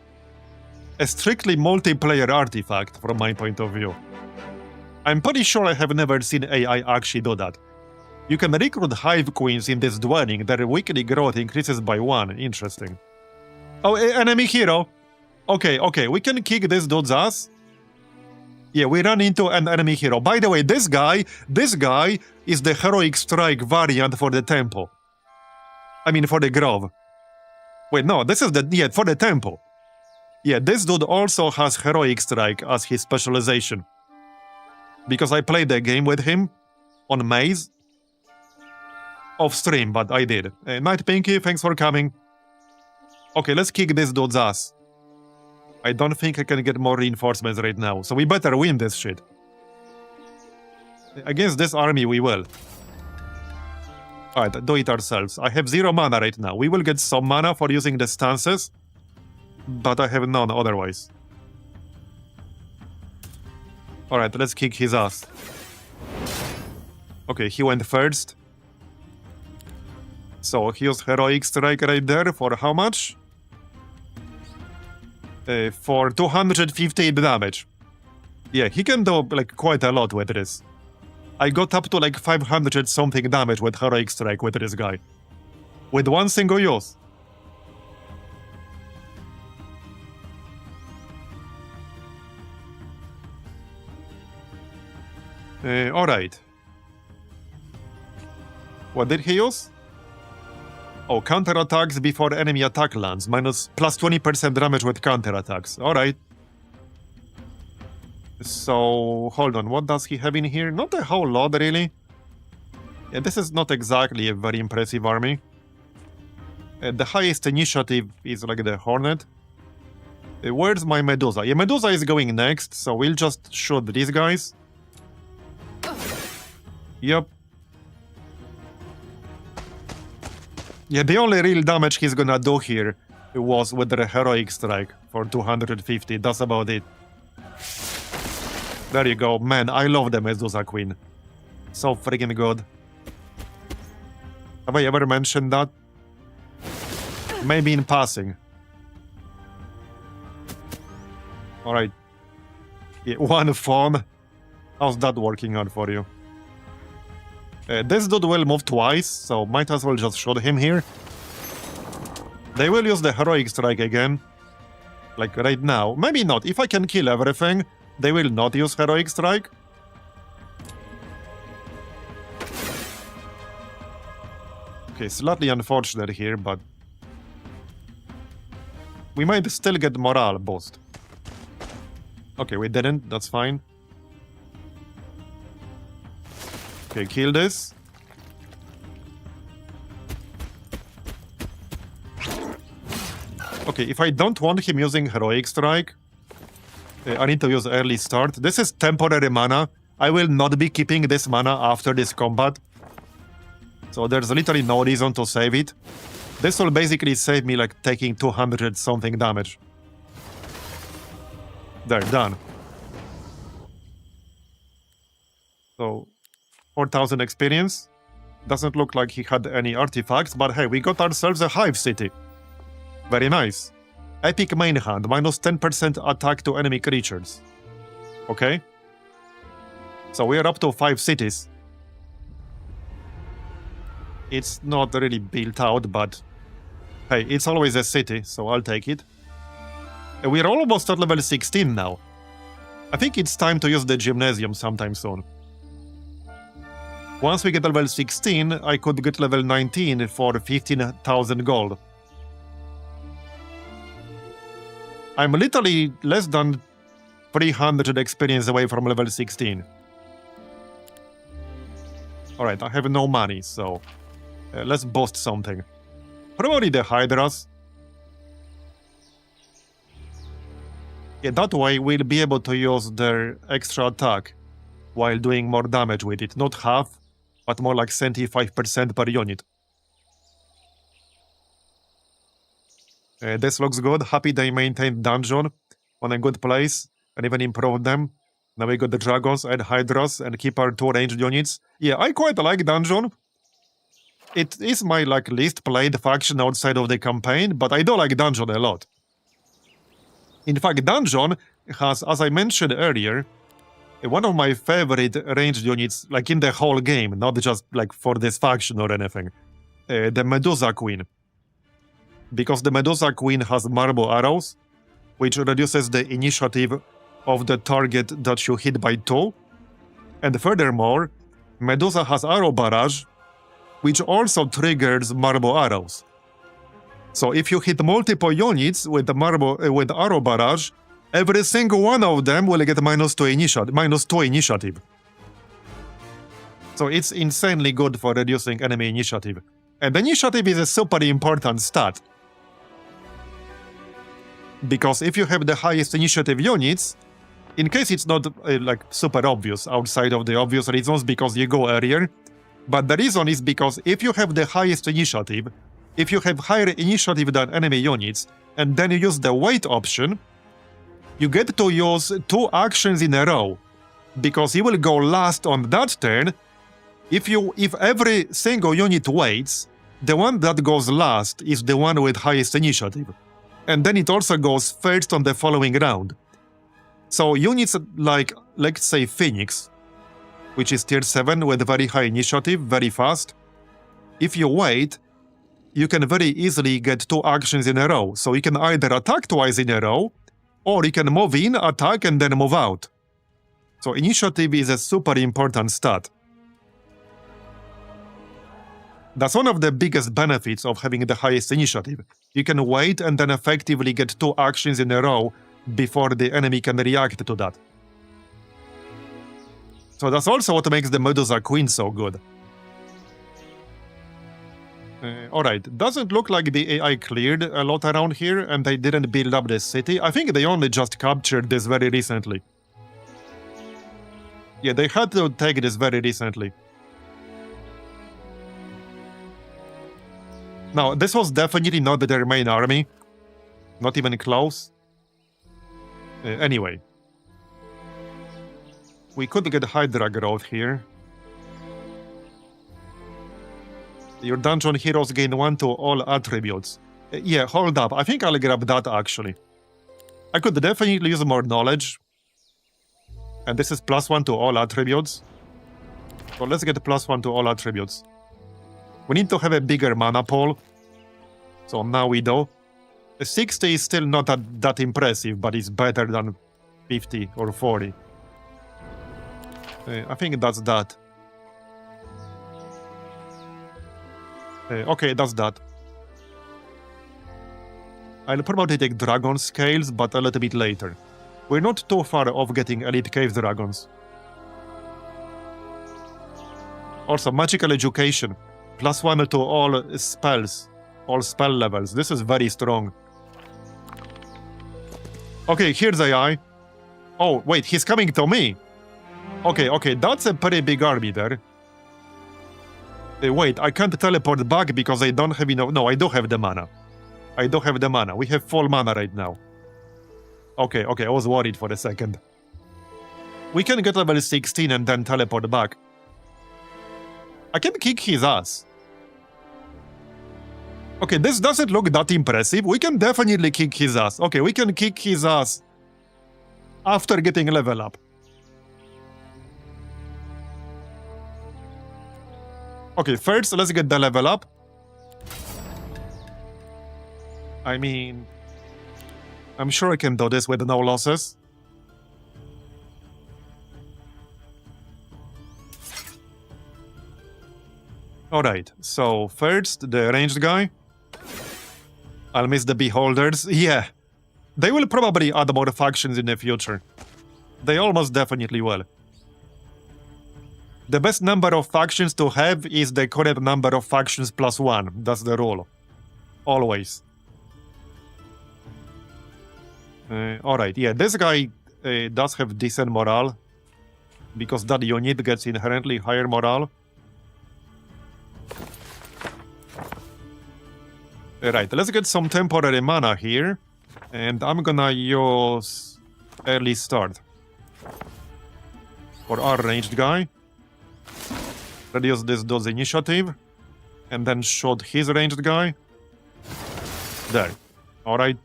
a strictly multiplayer artifact from my point of view. I'm pretty sure I have never seen AI actually do that. You can recruit hive queens in this dwelling, their weekly growth increases by 1. Interesting. Oh, enemy hero. Okay, we can kick this dude's ass. Yeah, we run into an enemy hero. By the way, this guy is the heroic strike variant for the temple. I mean, for the grove. Wait, no, this is for the temple. Yeah, this dude also has heroic strike as his specialization. Because I played the game with him on Maze. Off stream, but I did. Night Pinky, thanks for coming. Okay, let's kick this dude's ass. I don't think I can get more reinforcements right now, so we better win this shit. Against this army, we will. Alright, do it ourselves. I have 0 mana right now. We will get some mana for using the stances, but I have none otherwise. Alright, let's kick his ass. Okay, he went first. So, he used Heroic Strike right there for how much? For 258 damage. Yeah, he can do like quite a lot with this. I got up to like 500 something damage with Heroic Strike with this guy. With one single use. Alright. What did he use? Oh, counterattacks before enemy attack lands. Plus 20% damage with counterattacks. Alright. So, hold on. What does he have in here? Not a whole lot, really. Yeah, this is not exactly a very impressive army. The highest initiative is like the Hornet. Where's my Medusa? Yeah, Medusa is going next, so we'll just shoot these guys. Yep. Yeah, the only real damage he's gonna do here was with the Heroic Strike for 250. That's about it. There you go. Man, I love the Medusa Queen. So freaking good. Have I ever mentioned that? Maybe in passing. Alright. Yeah, 1 phone. How's that working out for you? This dude will move twice, so might as well just shoot him here. They will use the Heroic Strike again. Like right now. Maybe not. If I can kill everything, they will not use Heroic Strike. Okay, slightly unfortunate here, but... we might still get morale boost. Okay, we didn't. That's fine. Okay, kill this. Okay, if I don't want him using Heroic Strike, I need to use Early Start. This is temporary mana. I will not be keeping this mana after this combat. So there's literally no reason to save it. This will basically save me like taking 200 something damage. There, done. So... 4,000 experience. Doesn't look like he had any artifacts, but hey, we got ourselves a hive city. Very nice. Epic main hand, minus 10% attack to enemy creatures. Okay. So we are up to 5 cities. It's not really built out, but hey, it's always a city, so I'll take it. And we're almost at level 16 now. I think it's time to use the gymnasium sometime soon. Once we get level 16, I could get level 19 for 15,000 gold. I'm literally less than 300 experience away from level 16. Alright, I have no money, so let's boost something. Probably the Hydras. Yeah, that way we'll be able to use their extra attack while doing more damage with it. Not half, but more like 75% per unit. This looks good. Happy they maintained dungeon on a good place and even improved them. Now we got the dragons and hydras and keep our 2 ranged units. Yeah, I quite like dungeon. It is my least played faction outside of the campaign, but I do like dungeon a lot. In fact, dungeon has, as I mentioned earlier, one of my favorite ranged units, in the whole game, not just for this faction or anything. The Medusa Queen. Because the Medusa Queen has marble arrows, which reduces the initiative of the target that you hit by 2. And furthermore, Medusa has arrow barrage, which also triggers marble arrows. So if you hit multiple units with the arrow barrage, every single one of them will get minus 2 initiative. So it's insanely good for reducing enemy initiative. And initiative is a super important stat. Because if you have the highest initiative units, in case it's not super obvious outside of the obvious reasons because you go earlier, but the reason is because if you have the highest initiative, if you have higher initiative than enemy units, and then you use the wait option, you get to use 2 actions in a row, because you will go last on that turn. If every single unit waits, the one that goes last is the one with highest initiative, and then it also goes first on the following round. So units let's say Phoenix, which is tier 7 with very high initiative, very fast. If you wait, you can very easily get 2 actions in a row. So you can either attack twice in a row, or you can move in, attack, and then move out. So initiative is a super important stat. That's one of the biggest benefits of having the highest initiative. You can wait and then effectively get 2 actions in a row before the enemy can react to that. So that's also what makes the Medusa Queen so good. Alright, doesn't look like the AI cleared a lot around here and they didn't build up this city. I think they only just captured this very recently. Yeah, they had to take this very recently. Now, this was definitely not their main army. Not even close. Anyway. We could get Hydra growth here. Your dungeon heroes gain 1 to all attributes. Yeah, hold up. I think I'll grab that actually. I could definitely use more knowledge. And this is +1 to all attributes. So let's get +1 to all attributes. We need to have a bigger mana pool. So now we do. 60 is still not that impressive, but it's better than 50 or 40. I think that's that. Okay, that's that. I'll probably take dragon scales, but a little bit later. We're not too far off getting elite cave dragons. Also, magical education. +1 to all spells. All spell levels. This is very strong. Okay, here's AI. Oh, wait, he's coming to me. Okay, that's a pretty big army there. Wait, I can't teleport back because I don't have enough... No, I do have the mana. We have full mana right now. Okay, I was worried for a second. We can get level 16 and then teleport back. I can kick his ass. Okay, this doesn't look that impressive. We can definitely kick his ass. Okay, we can kick his ass after getting level up. Okay, first, let's get the level up. I mean, I'm sure I can do this with no losses. Alright, so first, the ranged guy. I'll miss the beholders. Yeah, they will probably add more factions in the future. They almost definitely will. The best number of factions to have is the current number of factions plus 1. That's the rule. Always. Alright, yeah, this guy does have decent morale. Because that unit gets inherently higher morale. Right, let's get some temporary mana here. And I'm gonna use early start. For our ranged guy. Reduce this does initiative. And then shoot his ranged guy. There. Alright.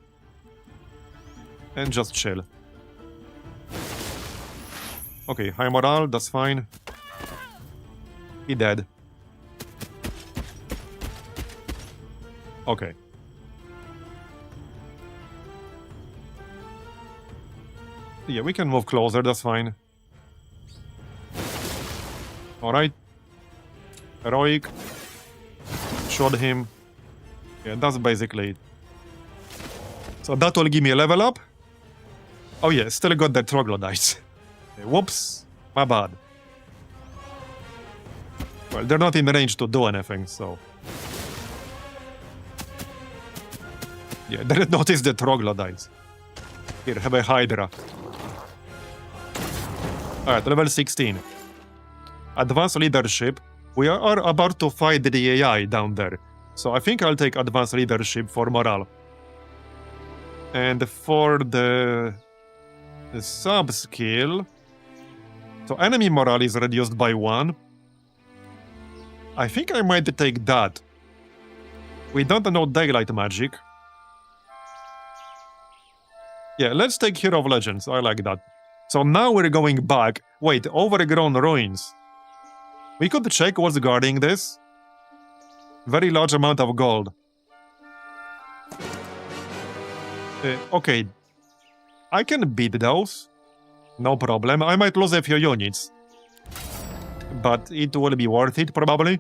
And just chill. Okay, high morale, that's fine. He dead. Okay. Yeah, we can move closer, that's fine. Alright. Heroic. Shot him. Yeah, that's basically it. So that will give me a level up. Oh yeah, still got the troglodytes. Whoops, my bad. Well, they're not in range to do anything, so... Yeah, they noticed the troglodytes. Here, have a Hydra. Alright, level 16. Advanced leadership. We are about to fight the AI down there. So I think I'll take advanced leadership for morale. And for the sub-skill... So enemy morale is reduced by 1. I think I might take that. We don't know daylight magic. Yeah, let's take Hero of Legends. I like that. So now we're going back. Wait, overgrown ruins. We could check what's guarding this. Very large amount of gold. Okay. I can beat those. No problem. I might lose a few units. But it will be worth it, probably.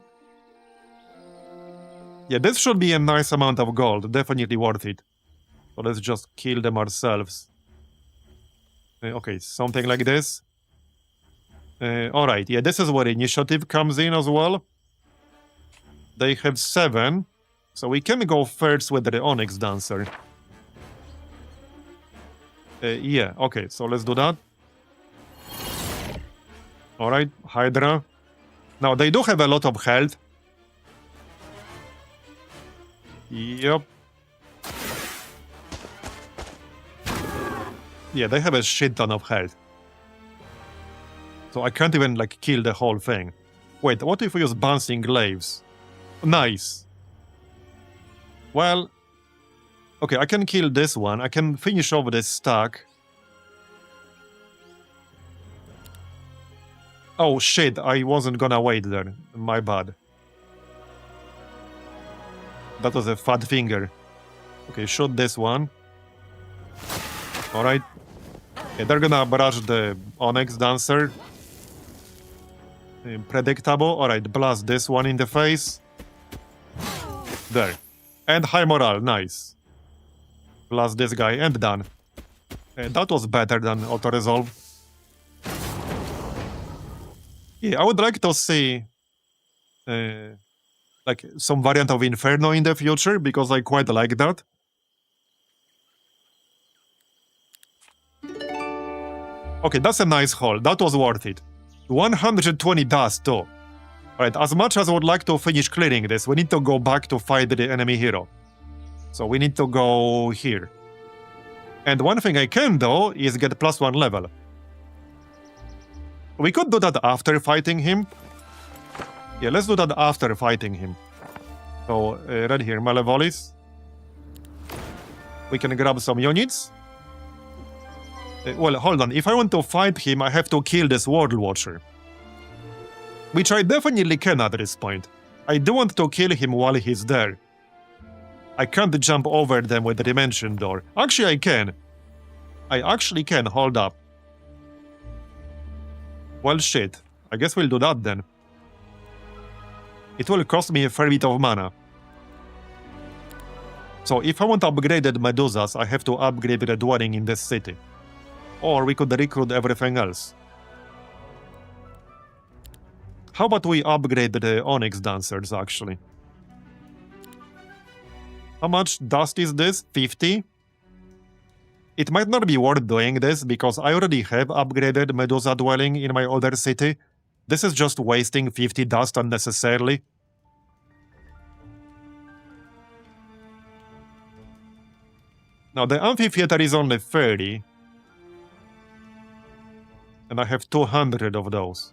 Yeah, this should be a nice amount of gold. Definitely worth it. So let's just kill them ourselves. Okay, something like this. Alright, yeah, this is where initiative comes in as well. They have 7. So we can go first with the Onyx Dancer. Yeah, okay, so let's do that. Alright, Hydra. Now, they do have a lot of health. Yep. Yeah, they have a shit ton of health. So I can't even, like, kill the whole thing. Wait, what if we use Bouncing Glaives? Nice. Well... Okay, I can kill this one. I can finish off this stack. Oh, shit, I wasn't gonna wait there. My bad. That was a fat finger. Okay, shoot this one. Alright. Yeah, they're gonna barrage the Onyx Dancer. Predictable. Alright, blast this one in the face. There. And high morale, nice. Blast this guy, and done. That was better than auto-resolve. Yeah, I would like to see... like, some variant of Inferno in the future, because I quite like that. Okay, that's a nice haul. That was worth it. 120 dust, too. Alright, as much as I would like to finish clearing this, we need to go back to fight the enemy hero. So we need to go here. And one thing I can do is get +1 level. We could do that after fighting him. Yeah, let's do that after fighting him. So, right here, Malevolis. We can grab some units. Well, hold on. If I want to fight him, I have to kill this World Watcher. Which I definitely can at this point. I do want to kill him while he's there. I can't jump over them with the Dimension Door. Actually, I can. I actually can. Hold up. Well, shit. I guess we'll do that then. It will cost me a fair bit of mana. So if I want upgraded Medusas, I have to upgrade the dwelling in this city. Or we could recruit everything else. How about we upgrade the Onyx Dancers, actually? How much dust is this? 50? It might not be worth doing this, because I already have upgraded Medusa Dwelling in my other city. This is just wasting 50 dust unnecessarily. Now, the amphitheater is only 30. And I have 200 of those.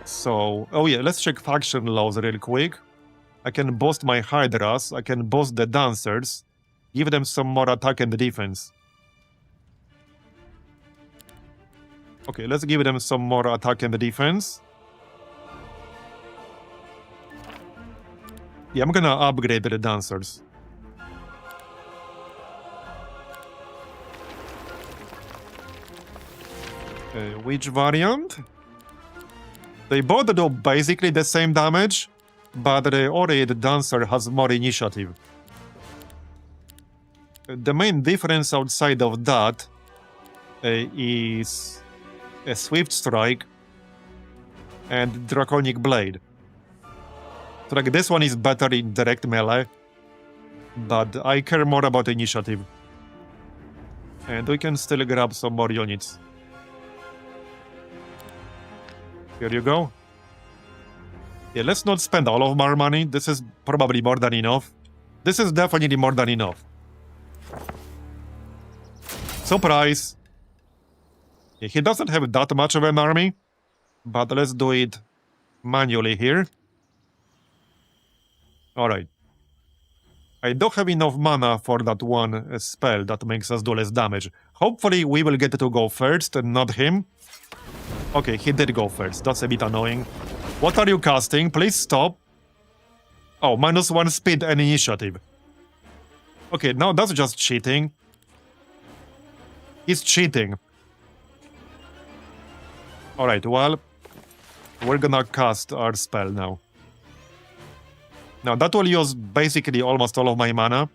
So, oh yeah, let's check faction laws real quick. I can boost my Hydras, I can boost the Dancers, give them some more attack and defense. Okay, let's give them some more attack and defense. Yeah, I'm gonna upgrade the Dancers. Which variant? They both do basically the same damage, but the Aureate Dancer has more initiative. The main difference outside of that is a Swift Strike and Draconic Blade. So like this one is better in direct melee, but I care more about initiative. And we can still grab some more units. Here you go. Yeah, let's not spend all of our money. This is probably more than enough. This is definitely more than enough. Surprise! Yeah, he doesn't have that much of an army, but let's do it manually here. Alright. I don't have enough mana for that one spell that makes us do less damage. Hopefully we will get to go first and not him. Okay, he did go first. That's a bit annoying. What are you casting? Please stop. Oh, -1 speed and initiative. Okay, now that's just cheating. He's cheating. Alright, well, we're gonna cast our spell now. Now, that will use basically almost all of my mana,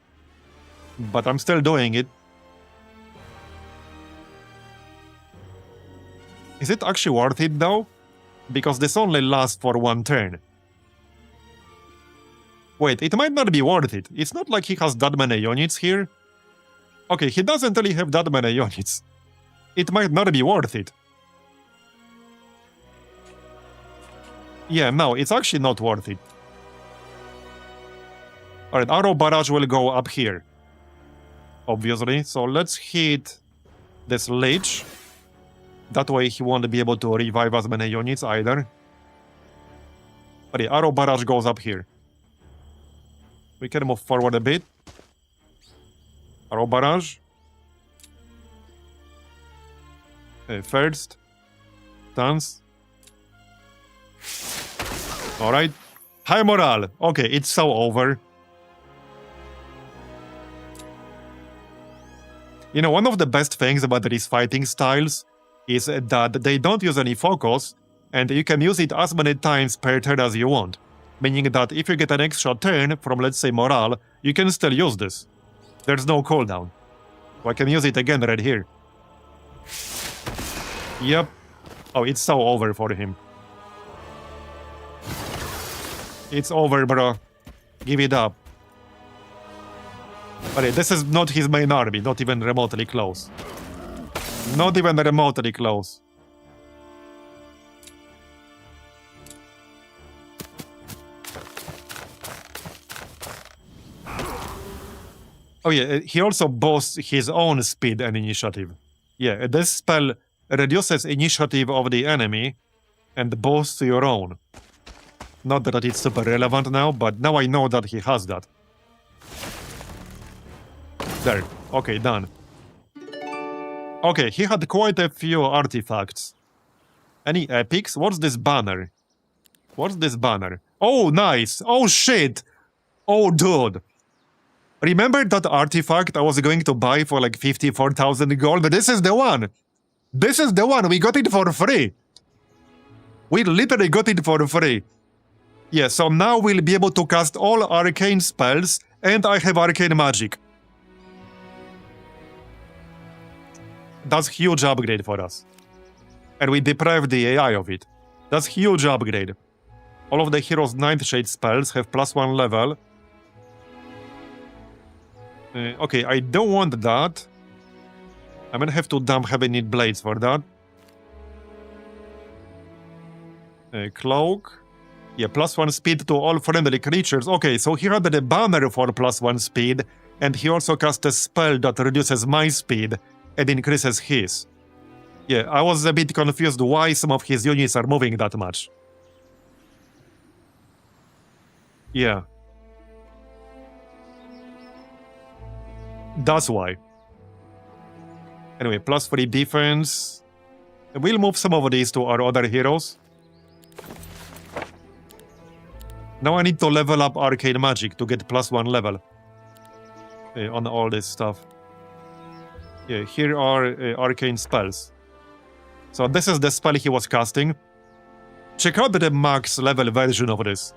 but I'm still doing it. Is it actually worth it, though? Because this only lasts for one turn. Wait, it might not be worth it. It's not like he has that many units here. Okay, he doesn't really have that many units. It might not be worth it. Yeah, no, it's actually not worth it. Alright, Arrow Barrage will go up here. Obviously, so let's hit this Lich. That way he won't be able to revive as many units either. But yeah, Arrow Barrage goes up here. We can move forward a bit. Arrow Barrage. First. Dance. Alright. High morale. Okay, it's so over. You know, one of the best things about these fighting styles is that they don't use any focus, and you can use it as many times per turn as you want. Meaning that if you get an extra turn from, let's say, morale, you can still use this. There's no cooldown. So I can use it again right here. Yep. Oh, it's so over for him. It's over, bro. Give it up. Okay, this is not his main army, not even remotely close. Not even remotely close. Oh yeah, he also boasts his own speed and initiative. Yeah, this spell reduces initiative of the enemy and boosts your own. Not that it's super relevant now, but now I know that he has that. There. Okay, done. Okay, he had quite a few artifacts. Any epics? What's this banner? What's this banner? Oh, nice! Oh, shit! Oh, dude! Remember that artifact I was going to buy for like 54,000 gold? This is the one! This is the one! We got it for free! We literally got it for free. Yeah, so now we'll be able to cast all arcane spells, and I have arcane magic. That's huge upgrade for us. And we deprived the AI of it. That's huge upgrade. All of the heroes' Nightshade spells have +1 level. Okay, I don't want that. I'm gonna have to dump Heavy Need Blades for that. Cloak. Yeah, +1 speed to all friendly creatures. Okay, so he had the banner for +1 speed, and he also cast a spell that reduces my speed and increases his. Yeah, I was a bit confused why some of his units are moving that much. Yeah. That's why. Anyway, +3 defense. We'll move some of these to our other heroes. Now I need to level up Arcane Magic to get +1 level on all this stuff. Yeah, here are Arcane spells. So this is the spell he was casting. Check out the max level version of this.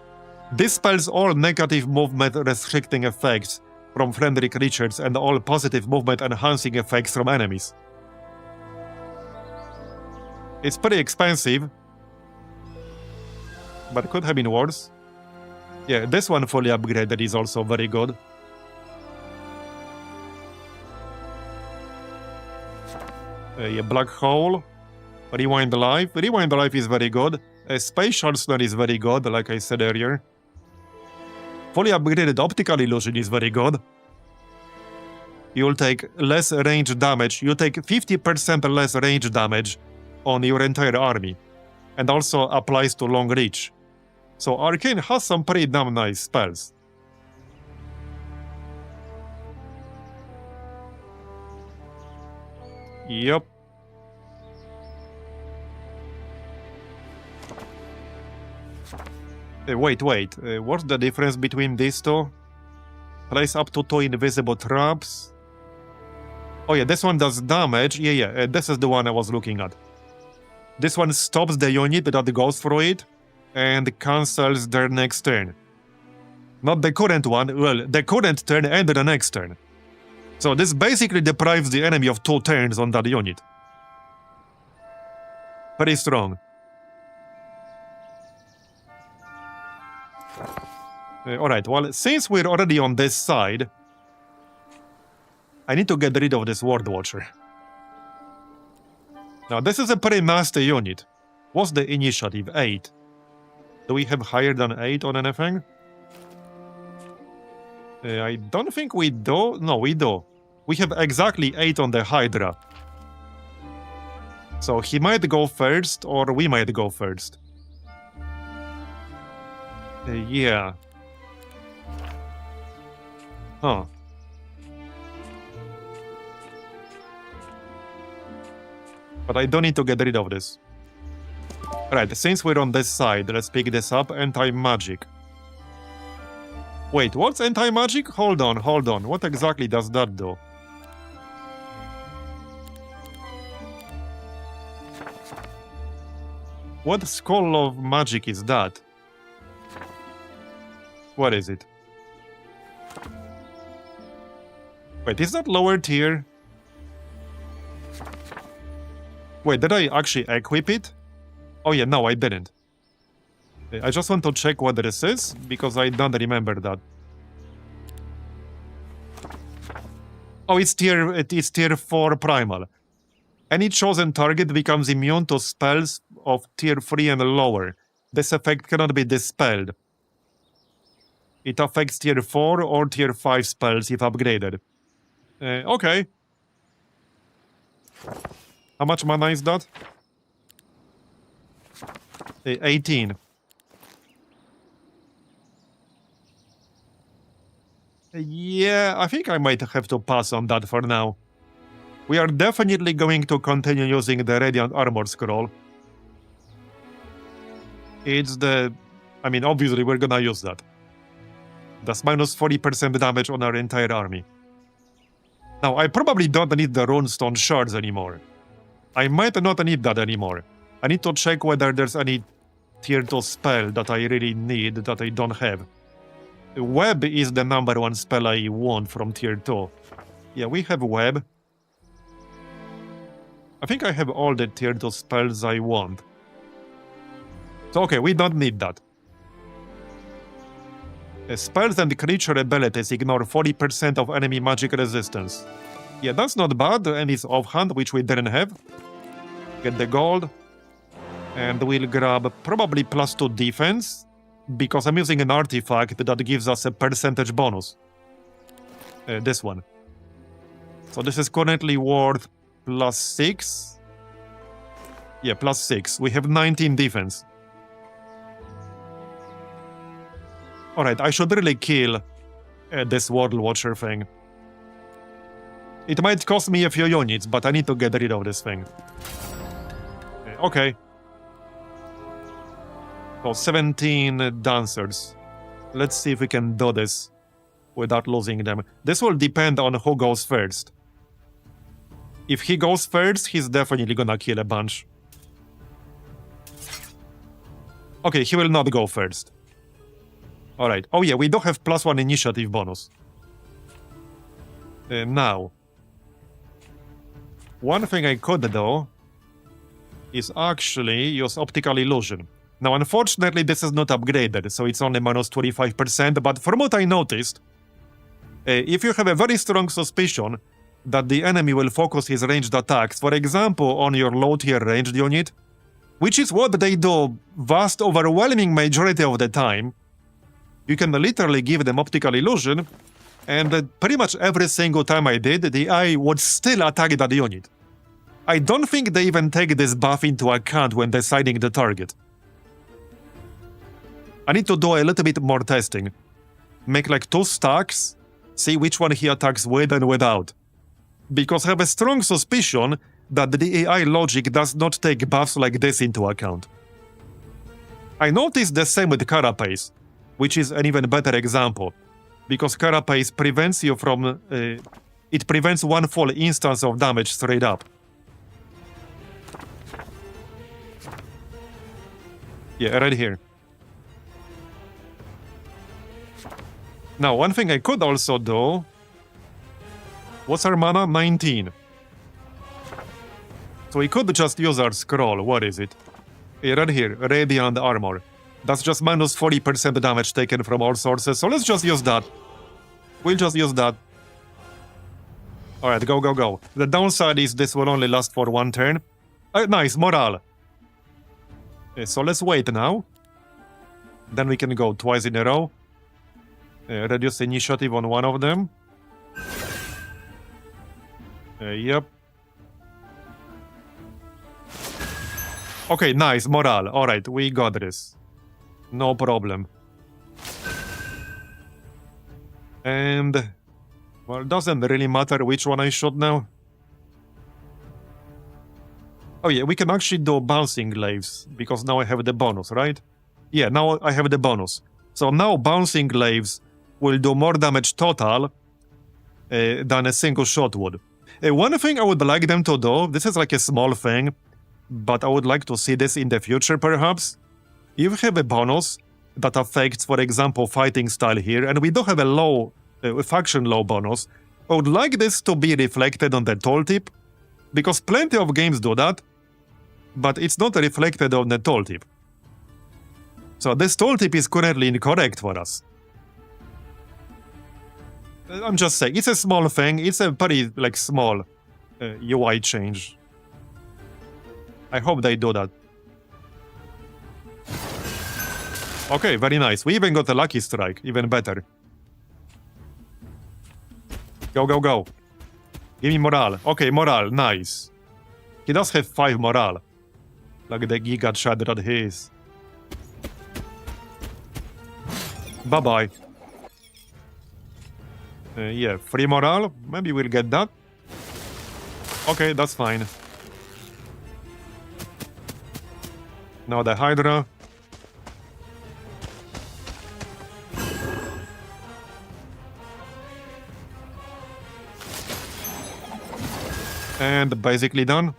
This spells all negative movement restricting effects from friendly creatures and all positive movement enhancing effects from enemies. It's pretty expensive, but could have been worse. Yeah, this one fully upgraded is also very good. Yeah, Black Hole. Rewind Life. Rewind Life is very good. Spatial Snare is very good, like I said earlier. Fully upgraded Optical Illusion is very good. You'll take less range damage. You take 50% less range damage on your entire army. And also applies to long reach. So Arcane has some pretty damn nice spells. Yep. Wait. What's the difference between these two? Place up to 2 invisible traps. Oh yeah, this one does damage. Yeah, this is the one I was looking at. This one stops the unit that goes through it and cancels their next turn. Not the current one, well, the current turn and the next turn. So this basically deprives the enemy of 2 turns on that unit. Pretty strong. Alright, well, since we're already on this side, I need to get rid of this World Watcher. Now, this is a pretty nasty unit. What's the initiative? 8. Do we have higher than 8 on anything? I don't think we do. No, we do. We have exactly 8 on the Hydra. So he might go first, or we might go first. Yeah. Huh. But I don't need to get rid of this. Right, since we're on this side, let's pick this up. Anti-magic. Wait, what's anti-magic? Hold on. What exactly does that do? What Skull of Magic is that? What is it? Wait, is that lower tier? Wait, did I actually equip it? Oh yeah, no, I didn't. I just want to check what this is, because I don't remember that. Oh, it's tier 4 primal. Any chosen target becomes immune to spells of tier 3 and lower. This effect cannot be dispelled. It affects tier 4 or tier 5 spells if upgraded. Okay. How much mana is that? 18. Yeah, I think I might have to pass on that for now. We are definitely going to continue using the Radiant Armor Scroll. It's the... I mean, obviously we're gonna use that. That's minus 40% damage on our entire army. Now, I probably don't need the Runestone Shards anymore. I might not need that anymore. I need to check whether there's any tier 2 spell that I really need that I don't have. Web is the number 1 spell I want from tier 2. Yeah, we have Web. I think I have all the tier 2 spells I want. So okay, we don't need that. Spells and creature abilities ignore 40% of enemy magic resistance. Yeah, that's not bad, and it's offhand, which we didn't have. Get the gold. And we'll grab probably +2 defense, because I'm using an artifact that gives us a percentage bonus. This one. So this is currently worth +6. Yeah, +6. We have 19 defense. Alright, I should really kill this World Watcher thing. It might cost me a few units, but I need to get rid of this thing. Okay. So 17 dancers. Let's see if we can do this without losing them. This will depend on who goes first. If he goes first, he's definitely gonna kill a bunch. Okay, he will not go first. Alright. Oh yeah, we do have +1 initiative bonus. Now. One thing I could do is actually use Optical Illusion. Now, unfortunately, this is not upgraded, so it's only minus 25%, but from what I noticed, if you have a very strong suspicion that the enemy will focus his ranged attacks, for example, on your low-tier ranged unit, which is what they do vast overwhelming majority of the time, you can literally give them Optical Illusion, and pretty much every single time I did, the AI would still attack that unit. I don't think they even take this buff into account when deciding the target. I need to do a little bit more testing. Make like 2 stacks, see which one he attacks with and without. Because I have a strong suspicion that the AI logic does not take buffs like this into account. I noticed the same with Carapace, which is an even better example, because Carapace prevents you from... it prevents one full instance of damage straight up. Yeah, right here. Now, one thing I could also do... What's our mana? 19. So we could just use our scroll. What is it? Yeah, right here. Radiant Armor. That's just minus 40% damage taken from all sources, so let's just use that. We'll just use that. Alright, go, go, go. The downside is this will only last for 1 turn. Nice, morale. So let's wait now. Then we can go twice in a row. Reduce initiative on one of them. Yep. Okay, nice, morale. Alright, we got this. No problem. And... well, it doesn't really matter which one I shot now. Oh yeah, we can actually do bouncing glaives, because now I have the bonus, right? Yeah, now I have the bonus. So now bouncing glaives will do more damage total than a single shot would. One thing I would like them to do, this is like a small thing, but I would like to see this in the future perhaps. If you have a bonus that affects, for example, fighting style here, and we do have a low, faction low bonus, I would like this to be reflected on the tooltip, because plenty of games do that, but it's not reflected on the tooltip. So this tooltip is currently incorrect for us. I'm just saying, it's a small thing, it's a very, like, small UI change. I hope they do that. Okay, very nice. We even got a lucky strike, even better. Go, go, go. Give me morale. Okay, morale, nice. He does have 5 morale. Like the Giga Chad that he is. Bye-bye. Yeah, 3 morale. Maybe we'll get that. Okay, that's fine. Now the Hydra. And basically done.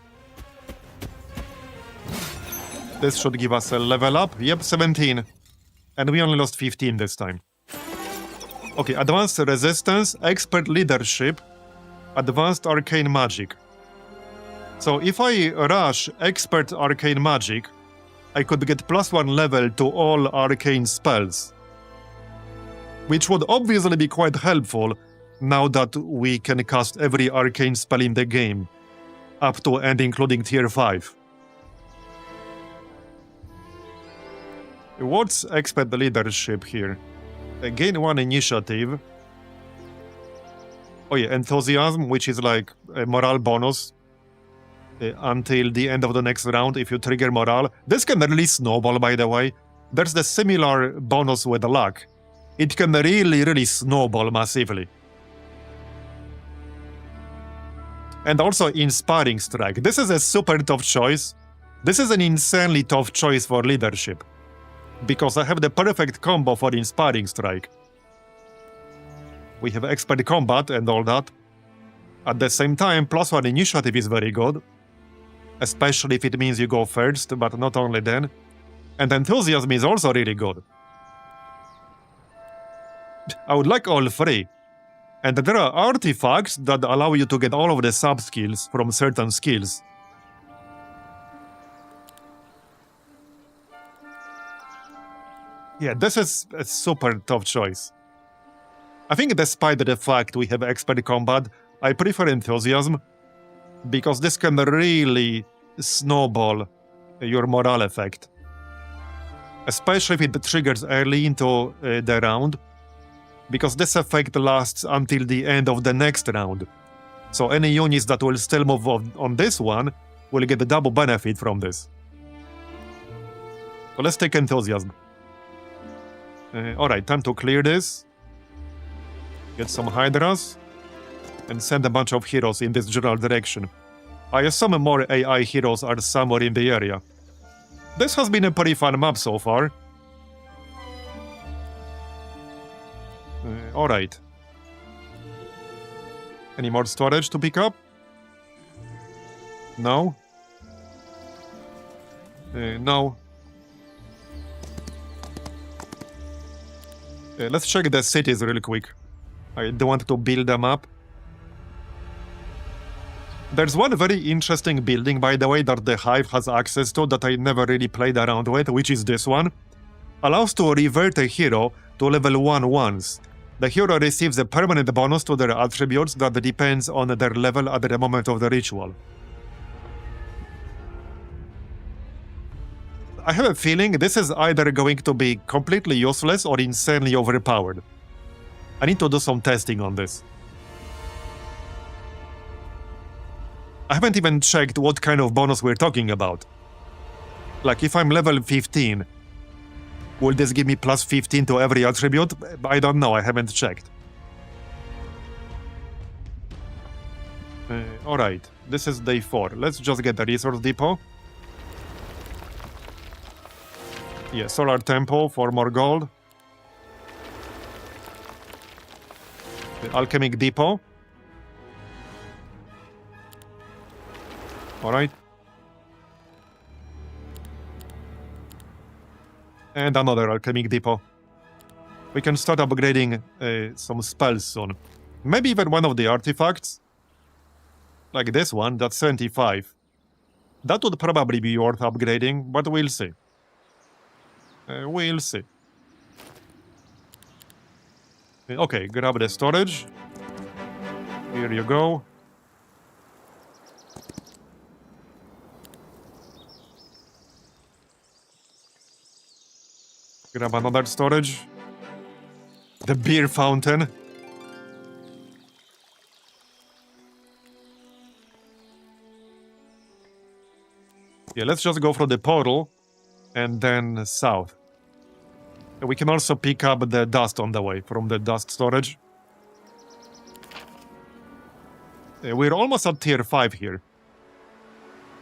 This should give us a level up. Yep, 17. And we only lost 15 this time. Okay, advanced resistance, expert leadership, advanced arcane magic. So if I rush expert arcane magic, I could get +1 level to all arcane spells. Which would obviously be quite helpful now that we can cast every arcane spell in the game, up to and including tier 5. What's expert leadership here? Gain 1 initiative. Oh yeah, enthusiasm, which is like a morale bonus until the end of the next round if you trigger morale. This can really snowball, by the way. There's the similar bonus with luck. It can really snowball massively. And also Inspiring Strike. This is a super tough choice. This is an insanely tough choice for leadership. Because I have the perfect combo for Inspiring Strike. We have expert combat and all that. At the same time, +1 initiative is very good. Especially if it means you go first, but not only then. And enthusiasm is also really good. I would like all 3. And there are artifacts that allow you to get all of the sub-skills from certain skills. Yeah, this is a super tough choice. I think despite the fact we have expert combat, I prefer enthusiasm, because this can really snowball your morale effect. Especially if it triggers early into the round, because this effect lasts until the end of the next round. So any units that will still move on this one will get the double benefit from this. So let's take enthusiasm. Alright, time to clear this. Get some Hydras. And send a bunch of heroes in this general direction. I assume more AI heroes are somewhere in the area. This has been a pretty fun map so far. Alright. Any more storage to pick up? No? No. Let's check the cities real quick. I don't want to build them up. There's one very interesting building, by the way, that the Hive has access to that I never really played around with, which is this one. Allows to revert a hero to level 1 once. The hero receives a permanent bonus to their attributes that depends on their level at the moment of the ritual. I have a feeling this is either going to be completely useless or insanely overpowered. I need to do some testing on this. I haven't even checked what kind of bonus we're talking about. Like, if I'm level 15, will this give me plus 15 to every attribute? I don't know, I haven't checked. Alright, this is day 4. Let's just get the resource depot. Yeah, solar temple for more gold. The alchemic depot. Alright. And another alchemic depot. We can start upgrading some spells soon. Maybe even one of the artifacts. Like this one, that's 75. That would probably be worth upgrading, but we'll see. We'll see. Okay, grab the storage. Here you go. Grab another storage. The beer fountain. Yeah, let's just go through the portal and then south. We can also pick up the dust on the way from the dust storage. We're almost at tier 5 here.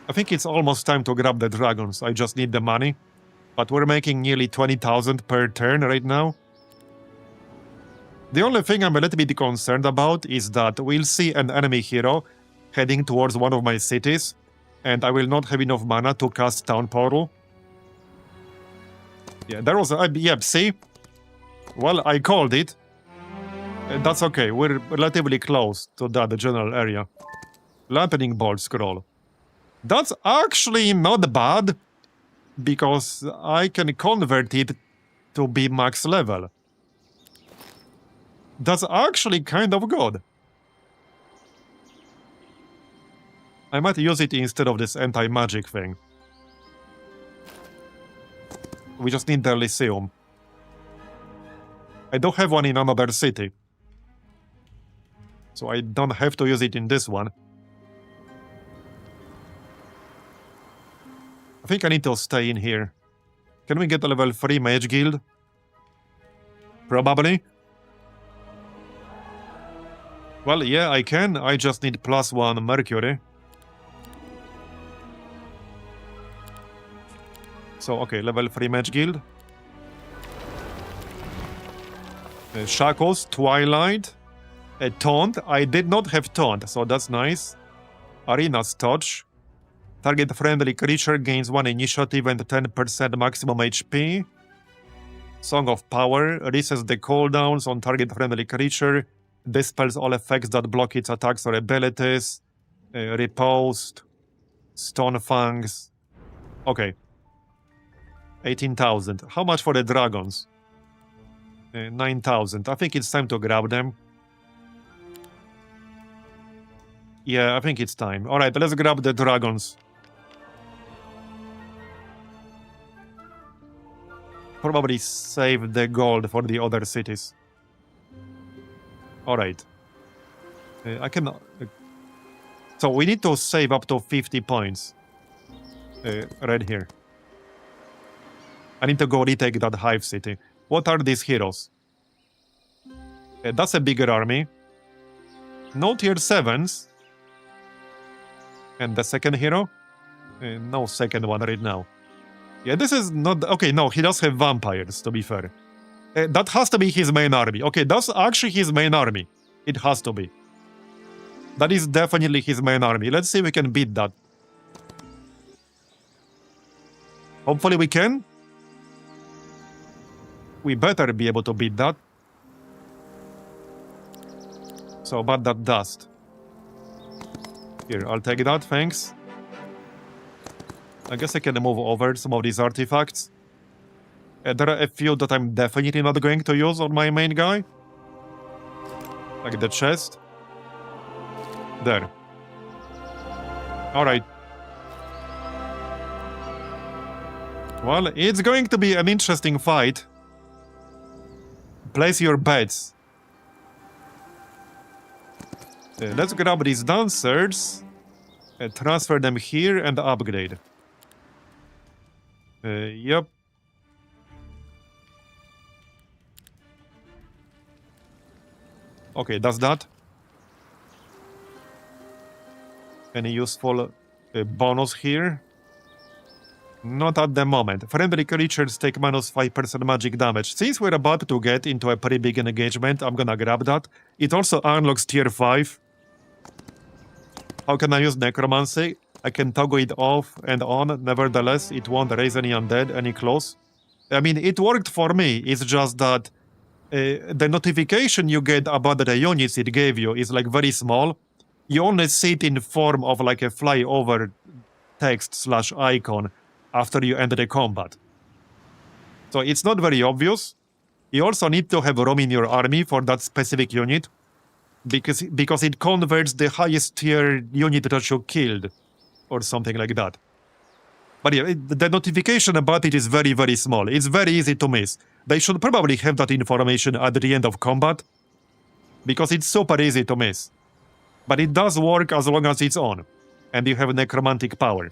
I think it's almost time to grab the dragons. I just need the money. But we're making nearly 20,000 per turn right now. The only thing I'm a little bit concerned about is that we'll see an enemy hero heading towards one of my cities, and I will not have enough mana to cast Town Portal. Yeah, there was a... Yep, see? Well, I called it. That's okay, we're relatively close to that general area. Lightning Bolt Scroll. That's actually not bad, because I can convert it to be max level. That's actually kind of good. I might use it instead of this anti-magic thing. We just need the Lyceum. I don't have one in another city, so I don't have to use it in this one. I think I need to stay in here. Can we get a level 3 Mage Guild? Probably. Well, yeah, I can. I just need +1 Mercury. So, okay, level 3 Mage Guild. Shackles, Twilight, Taunt. I did not have Taunt, so that's nice. Arena's Touch. Target friendly creature gains 1 initiative and 10% maximum HP. Song of Power. Resets the cooldowns on target friendly creature. Dispels all effects that block its attacks or abilities. Riposte. Stone Fangs. Okay. 18,000. How much for the dragons? 9,000. I think it's time to grab them. Yeah, I think it's time. Alright, let's grab the dragons. Probably save the gold for the other cities. Alright. I can... so we need to save up to 50 points. Right here. I need to go retake that Hive City. What are these heroes? That's a bigger army. No tier 7s. And the second hero? No second one right now. Yeah, this is not... okay, no, he does have vampires, to be fair. That has to be his main army. Okay, that's actually his main army. It has to be. That is definitely his main army. Let's see if we can beat that. Hopefully we can. We better be able to beat that. So, but that dust. Here, I'll take that, thanks. I guess I can move over some of these artifacts. There are a few that I'm definitely not going to use on my main guy. Like the chest. There. Alright. Well, it's going to be an interesting fight. Place your bets. Let's grab these dancers. Transfer them here and upgrade. Yep. Okay, does that. Any useful bonus here? Not at the moment. Friendly creatures take -5% magic damage. Since we're about to get into a pretty big engagement, I'm gonna grab that. It also unlocks tier 5. How can I use necromancy? I can toggle it off and on. Nevertheless, it won't raise any undead, any close. I mean, it worked for me. It's just that the notification you get about the units it gave you is like very small. You only see it in form of like a flyover text/icon after you end the combat. So it's not very obvious. You also need to have room in your army for that specific unit, because it converts the highest tier unit that you killed, or something like that. But yeah, the notification about it is very, very small. It's very easy to miss. They should probably have that information at the end of combat, because it's super easy to miss. But it does work as long as it's on, and you have necromantic power.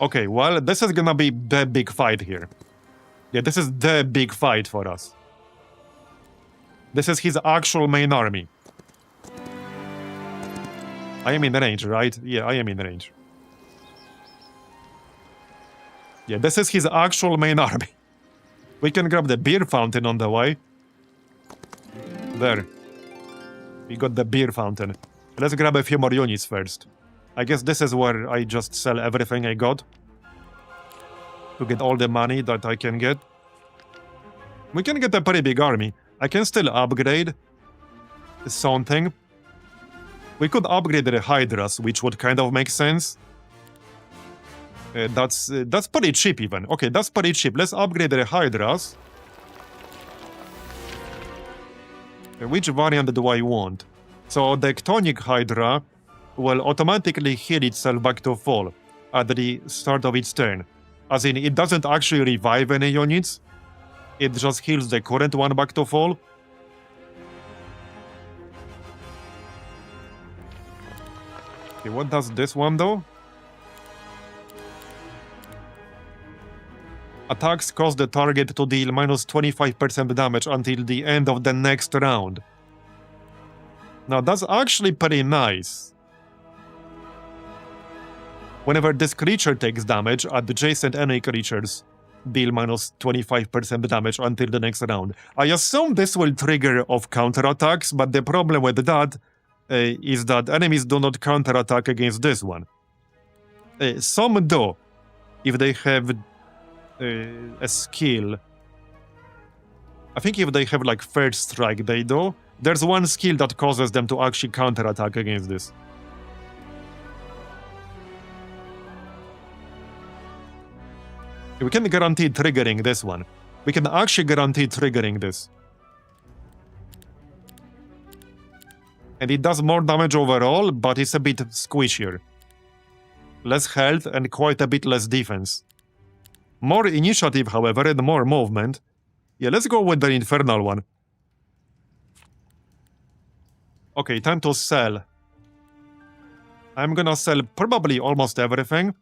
Okay, well, this is gonna be the big fight here. Yeah, this is the big fight for us. This is his actual main army. I am in range, right? Yeah, I am in range. Yeah, this is his actual main army. We can grab the beer fountain on the way. There. We got the beer fountain. Let's grab a few more units first. I guess this is where I just sell everything I got. To get all the money that I can get. We can get a pretty big army. I can still upgrade something. We could upgrade the Hydras, which would kind of make sense. That's pretty cheap even. Okay, that's pretty cheap. Let's upgrade the Hydras. Which variant do I want? So the Ectonic Hydra will automatically heal itself back to full at the start of its turn. As in, it doesn't actually revive any units. It just heals the current one back to full. Okay, what does this one do? Attacks cause the target to deal minus 25% damage until the end of the next round. Now that's actually pretty nice. Whenever this creature takes damage, adjacent enemy creatures deal minus 25% damage until the next round. I assume this will trigger off counterattacks, but the problem with that is that enemies do not counterattack against this one. Some do, if they have a skill. I think if they have like first strike, they do. There's one skill that causes them to actually counterattack against this. We can guarantee triggering this one. We can actually guarantee triggering this. And it does more damage overall, but it's a bit squishier. Less health and quite a bit less defense. More initiative, however, and more movement. Yeah, let's go with the infernal one. Okay, time to sell. I'm gonna sell probably almost everything.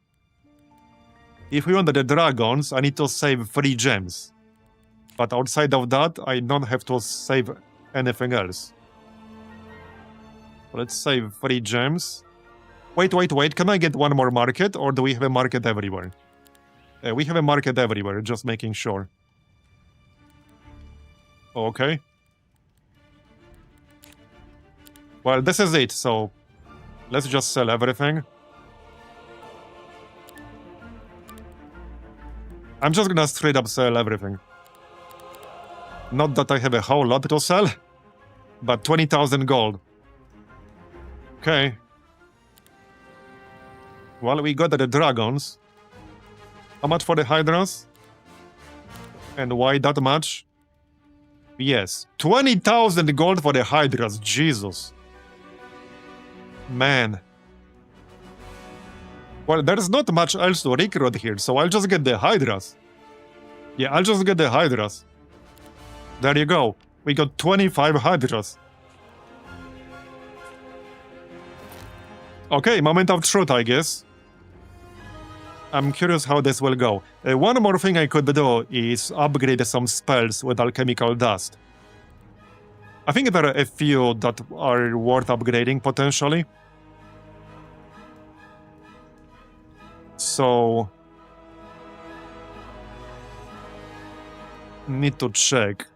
If we want the dragons, I need to save 3 gems. But outside of that, I don't have to save anything else. Let's save 3 gems. Wait, can I get one more market, or do we have a market everywhere? We have a market everywhere, just making sure. Okay. Well, this is it, so let's just sell everything. I'm just gonna straight up sell everything. Not that I have a whole lot to sell, but 20,000 gold. Okay. Well, we got the dragons. How much for the Hydras? And why that much? Yes, 20,000 gold for the Hydras, Jesus. Man. Well, there's not much else to recruit here, so I'll just get the Hydras. Yeah, I'll just get the Hydras. There you go. We got 25 Hydras. Okay, moment of truth, I guess. I'm curious how this will go. One more thing I could do is upgrade some spells with alchemical dust. I think there are a few that are worth upgrading, potentially. So... need to check.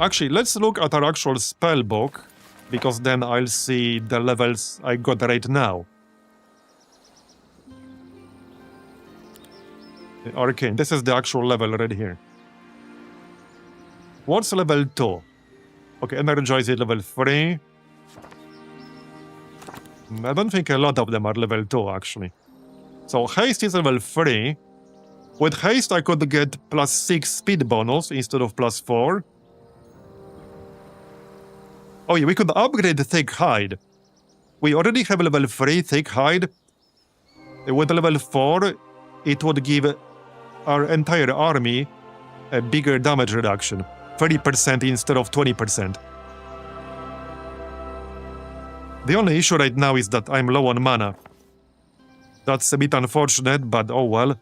Actually, let's look at our actual spell book, because then I'll see the levels I got right now. Arcane, this is the actual level right here. What's level 2? Okay, Energize is level 3. I don't think a lot of them are level 2, actually. So Haste is level 3. With Haste, I could get +6 speed bonus instead of +4. Oh yeah, we could upgrade Thick Hide. We already have level 3 Thick Hide. With level 4, it would give our entire army a bigger damage reduction. 30% instead of 20%. The only issue right now is that I'm low on mana. That's a bit unfortunate, but oh well.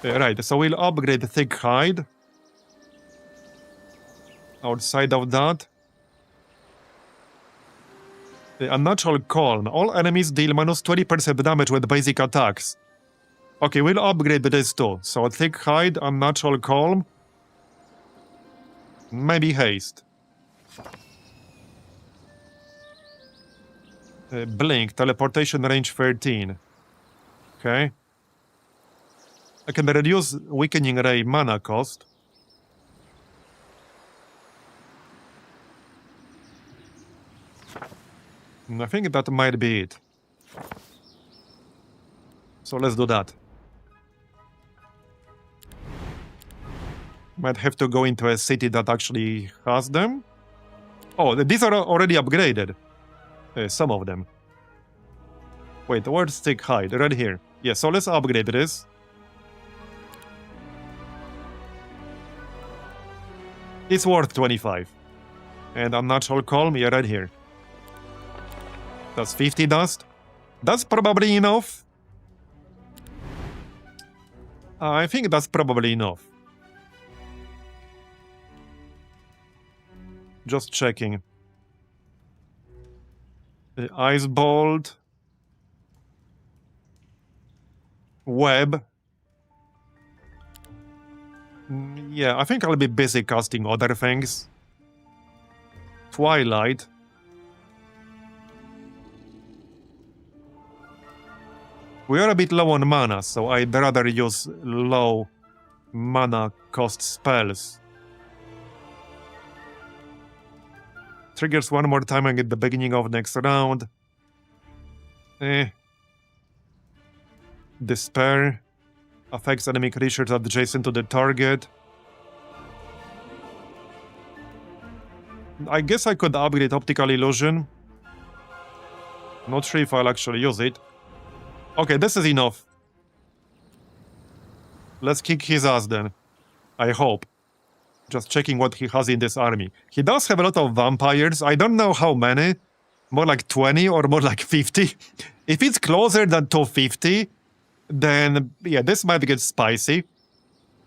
Right, so we'll upgrade the thick hide. Outside of that, the unnatural calm. All enemies deal minus 20% damage with basic attacks. Okay, we'll upgrade this too. So thick hide, unnatural calm. Maybe haste. Blink, teleportation range 13. Okay. I can reduce weakening ray mana cost. I think that might be it. So let's do that. Might have to go into a city that actually has them. Oh, these are already upgraded. Some of them. Wait, where's thick hide? Right here. Yeah, so let's upgrade this. It's worth 25. And unnatural calm, yeah, right here. That's 50 dust. That's probably enough. I think that's probably enough. Just checking. The ice bolt. Web. Yeah, I think I'll be busy casting other things. Twilight. We are a bit low on mana, so I'd rather use low mana cost spells. Triggers one more time at the beginning of next round. Despair. Affects enemy creatures adjacent to the target. I guess I could upgrade Optical Illusion. Not sure if I'll actually use it. Okay, this is enough. Let's kick his ass then. I hope. Just checking what he has in this army. He does have a lot of vampires. I don't know how many. More like 20 or more like 50. If it's closer than 250, then yeah, this might get spicy.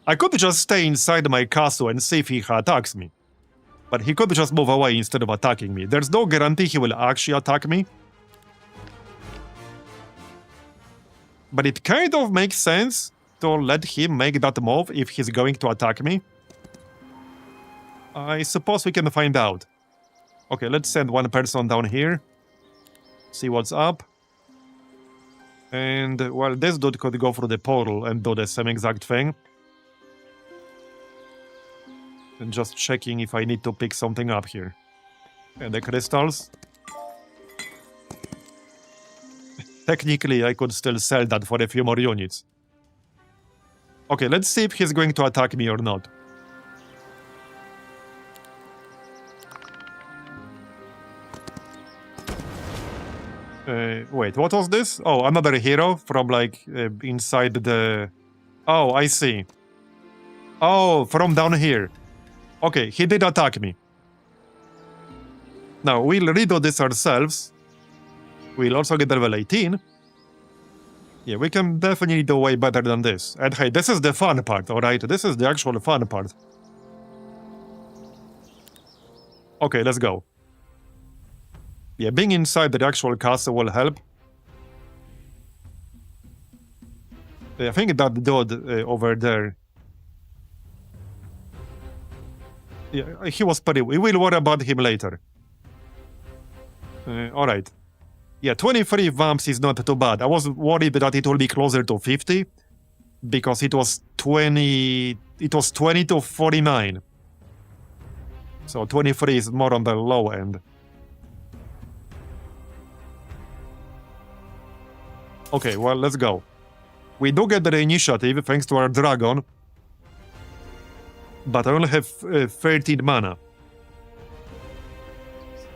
I could just stay inside my castle and see if he attacks me. But he could just move away instead of attacking me. There's no guarantee he will actually attack me. But it kind of makes sense to let him make that move if he's going to attack me. I suppose we can find out. Okay, let's send one person down here. See what's up. And, well, this dude could go through the portal and do the same exact thing. And just checking if I need to pick something up here. And the crystals. Technically, I could still sell that for a few more units. Okay, let's see if he's going to attack me or not. Wait, what was this? Oh, another hero from, like, inside the... Oh, I see. Oh, from down here. Okay, he did attack me. Now, we'll redo this ourselves. We'll also get level 18. Yeah, we can definitely do way better than this. And hey, this is the fun part, alright? This is the actual fun part. Okay, let's go. Yeah, being inside the actual castle will help. I think that dude over there... Yeah, he was pretty... We will worry about him later. Alright. Yeah, 23 vamps is not too bad. I was worried that it will be closer to 50. Because it was 20... It was 20 to 49. So 23 is more on the low end. Okay, well, let's go. We do get the initiative thanks to our dragon. But I only have 13 mana.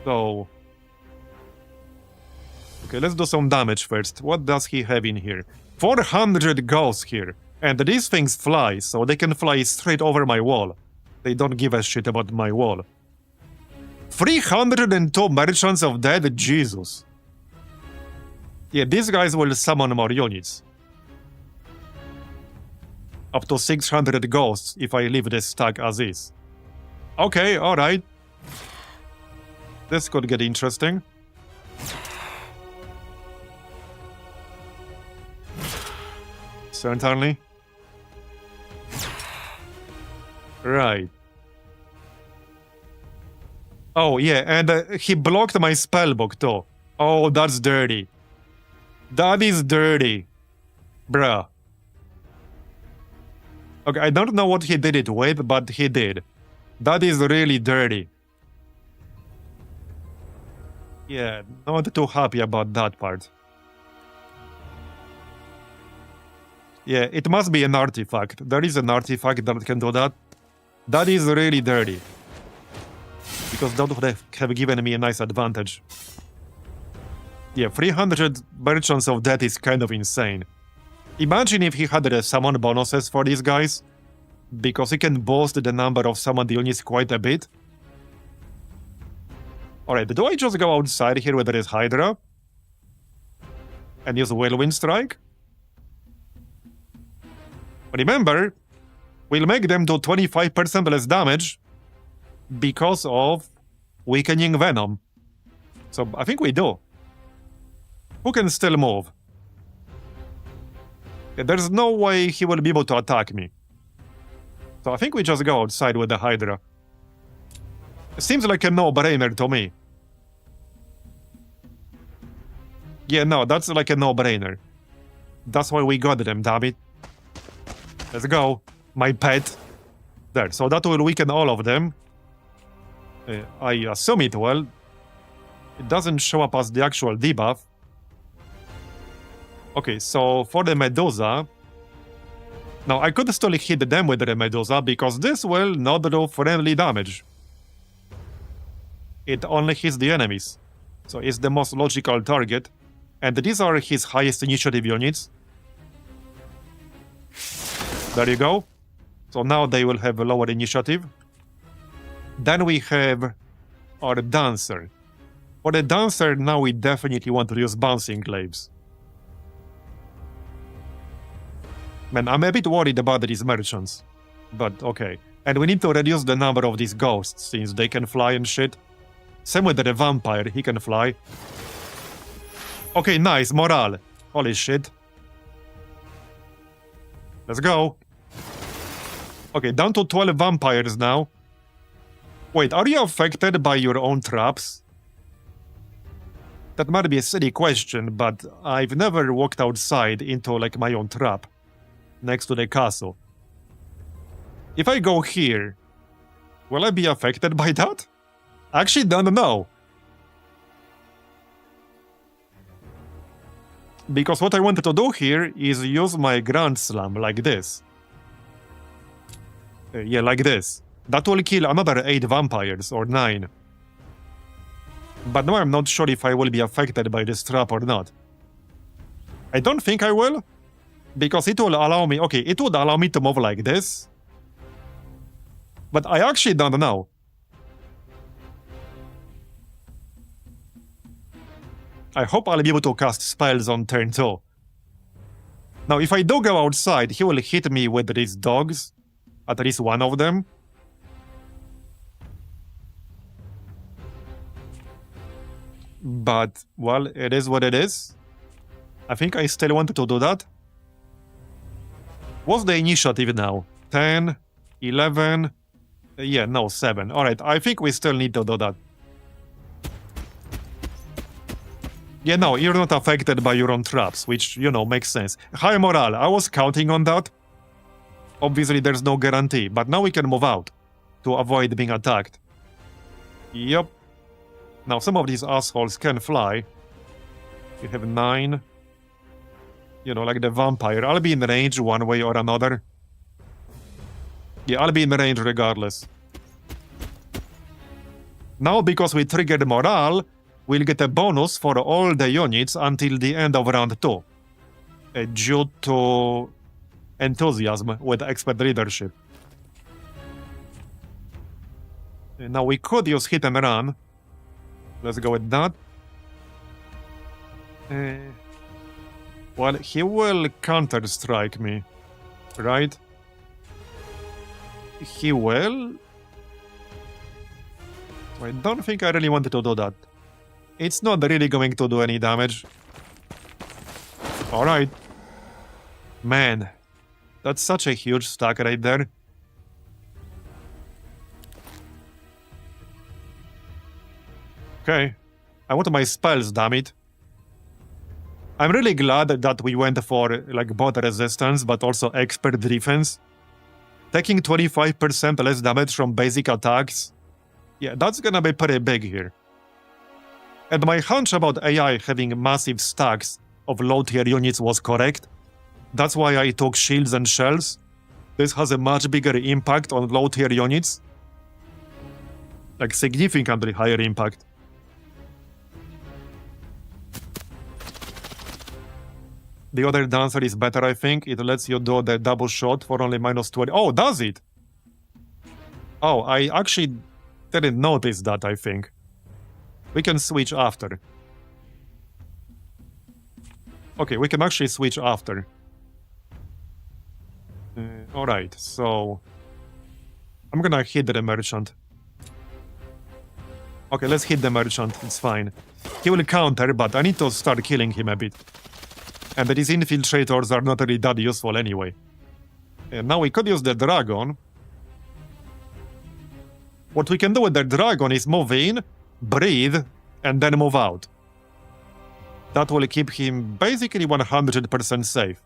So... Okay, let's do some damage first. What does he have in here? 400 ghosts here. And these things fly, so they can fly straight over my wall. They don't give a shit about my wall. 302 merchants of dead? Jesus. Yeah, these guys will summon more units. Up to 600 ghosts if I leave this stack as is. Okay, alright. This could get interesting. Certainly. Right. Oh, yeah, and he blocked my spellbook too. Oh, that's dirty. That is dirty. Bruh. Okay, I don't know what he did it with, but he did. That is really dirty. Yeah, not too happy about that part. Yeah, it must be an artifact. There is an artifact that can do that. That is really dirty. Because that would have given me a nice advantage. Yeah, 300 merchants of death is kind of insane. Imagine if he had summon bonuses for these guys, because he can boost the number of summoned units quite a bit. Alright, do I just go outside here where there is Hydra? And use Whirlwind Strike? Remember, we'll make them do 25% less damage because of weakening Venom. So I think we do. Who can still move? There's no way he will be able to attack me. So I think we just go outside with the Hydra. It seems like a no-brainer to me. Yeah, no, that's like a no-brainer. That's why we got them, damn it. Let's go. My pet. There, so that will weaken all of them. I assume it will. It doesn't show up as the actual debuff. Okay, so for the Medusa... Now, I could still hit them with the Medusa, because this will not do friendly damage. It only hits the enemies. So it's the most logical target. And these are his highest initiative units. There you go. So now they will have a lower initiative. Then we have our Dancer. For the Dancer, now we definitely want to use Bouncing Glaives. Man, I'm a bit worried about these merchants. But okay. And we need to reduce the number of these ghosts, since they can fly and shit. Same with the vampire, he can fly. Okay, nice, morale. Holy shit. Let's go. Okay, down to 12 vampires now. Wait, are you affected by your own traps? That might be a silly question, but I've never walked outside into, like, my own trap. Next to the castle. If I go here, will I be affected by that? I actually don't know. Because what I wanted to do here is use my Grand Slam like this. Yeah, like this. That will kill another 8 vampires, or 9. But now I'm not sure if I will be affected by this trap or not. I don't think I will. Because it will allow me... Okay, it would allow me to move like this. But I actually don't know. I hope I'll be able to cast spells on turn 2. Now, if I do go outside, he will hit me with these dogs. At least one of them. But, well, it is what it is. I think I still wanted to do that. What's the initiative now? 10, 11... Yeah, no, 7. Alright, I think we still need to do that. Yeah, no, you're not affected by your own traps, which, you know, makes sense. High morale, I was counting on that. Obviously, there's no guarantee, but now we can move out to avoid being attacked. Yep. Now, some of these assholes can fly. We have 9. You know, like the vampire. I'll be in range one way or another. Yeah, I'll be in range regardless. Now, because we triggered morale, we'll get a bonus for all the units until the end of round 2. Due to enthusiasm with expert leadership. Now, we could use hit and run. Let's go with that. Well, he will counter-strike me, right? He will? I don't think I really wanted to do that. It's not really going to do any damage. Alright. Man, that's such a huge stack right there. Okay. I want my spells, damn it. I'm really glad that we went for like both resistance but also expert defense. Taking 25% less damage from basic attacks. Yeah, that's gonna be pretty big here. And my hunch about AI having massive stacks of low-tier units was correct. That's why I took shields and shells. This has a much bigger impact on low-tier units. Like, significantly higher impact. The other dancer is better, I think. It lets you do the double shot for only -20. Oh, does it? Oh, I actually didn't notice that, I think. We can switch after. Okay, we can actually switch after. Alright, so... I'm gonna hit the merchant. Okay, let's hit the merchant, it's fine. He will counter, but I need to start killing him a bit. And these infiltrators are not really that useful anyway. And now we could use the dragon. What we can do with the dragon is move in, breathe, and then move out. That will keep him basically 100% safe.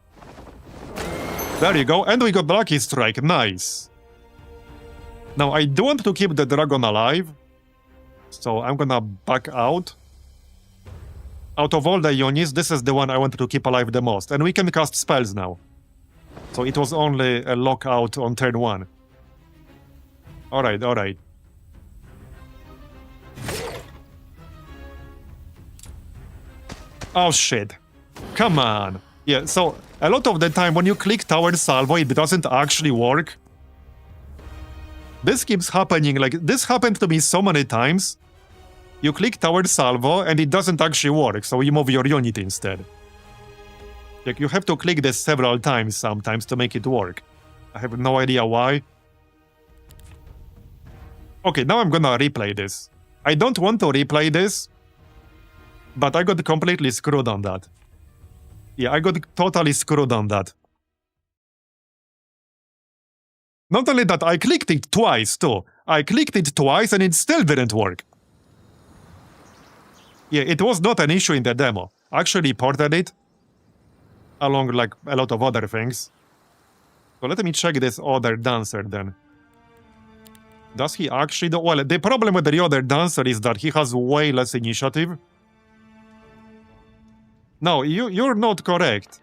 There you go, and we got Lucky Strike, nice. Now I do want to keep the dragon alive, so I'm gonna back out. Out of all the units, this is the one I wanted to keep alive the most, and we can cast spells now. So it was only a lockout on turn 1. Alright, alright. Oh shit. Come on. Yeah, so a lot of the time when you click Tower Salvo, it doesn't actually work. This keeps happening, like, this happened to me so many times. You click Tower Salvo and it doesn't actually work, so you move your unit instead. Like, you have to click this several times sometimes to make it work. I have no idea why. Okay, now I'm gonna replay this. I don't want to replay this, but I got completely screwed on that. Yeah, I got totally screwed on that. Not only that, I clicked it twice too. I clicked it twice and it still didn't work. Yeah, it was not an issue in the demo. I actually ported it, along like a lot of other things. So let me check this other dancer then. Does he actually do... Well, the problem with the other dancer is that he has way less initiative. No, you're not correct.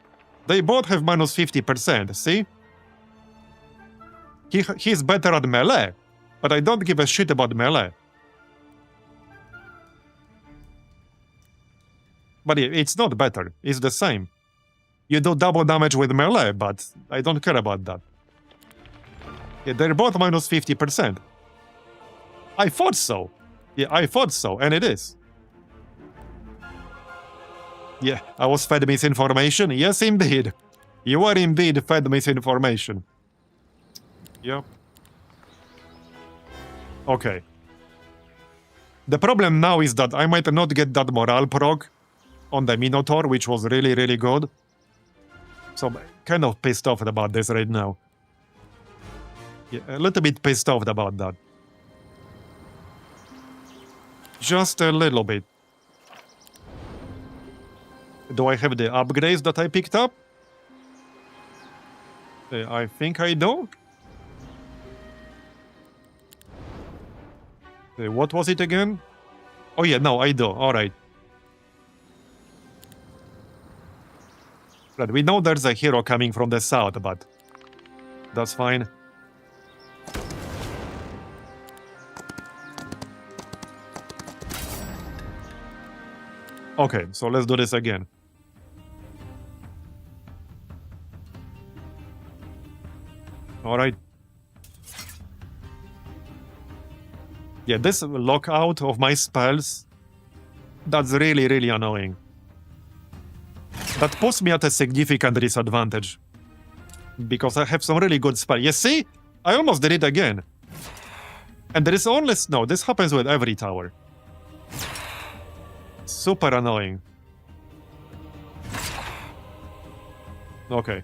They both have -50%, see? He's better at melee, but I don't give a shit about melee. But it's not better, it's the same. You do double damage with melee, but I don't care about that. Yeah, they're both -50%. I thought so. Yeah, I thought so, and it is. Yeah, I was fed misinformation. Yes, indeed. You are indeed fed misinformation. Yep. Okay. The problem now is that I might not get that morale proc on the Minotaur, which was really, really good. So I'm kind of pissed off about this right now. Yeah, a little bit pissed off about that. Just a little bit. Do I have the upgrades that I picked up? I think I do. What was it again? Oh yeah, no, I do. Alright. Right, we know there's a hero coming from the south, but that's fine. Okay, so let's do this again. Alright. Yeah, this lockout of my spells, that's really, really annoying. That puts me at a significant disadvantage. Because I have some really good spells. You see? I almost did it again. And there is only... No, this happens with every tower. Super annoying. Okay.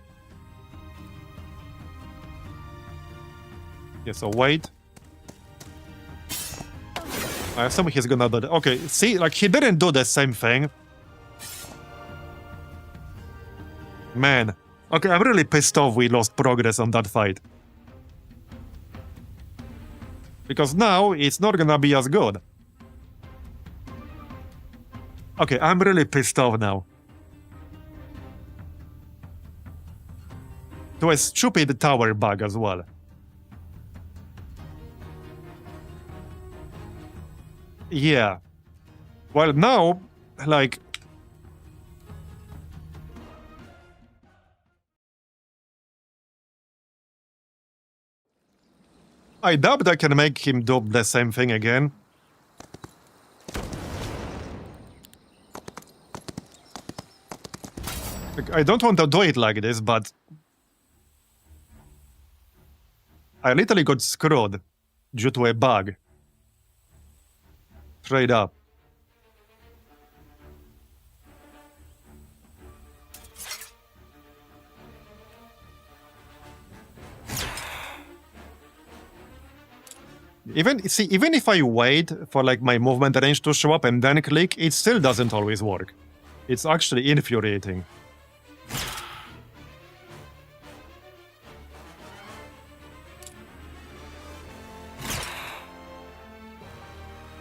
Yeah, so wait. I assume he's gonna do that. Okay, see, like, he didn't do the same thing. Man. Okay, I'm really pissed off we lost progress on that fight. Because now, it's not gonna be as good. Okay, I'm really pissed off now. To a stupid tower bug as well. Yeah. Well, now, like... I doubt I can make him do the same thing again. Like, I don't want to do it like this, but... I literally got screwed due to a bug. Straight up. Even if I wait for like my movement range to show up and then click, it still doesn't always work. It's actually infuriating.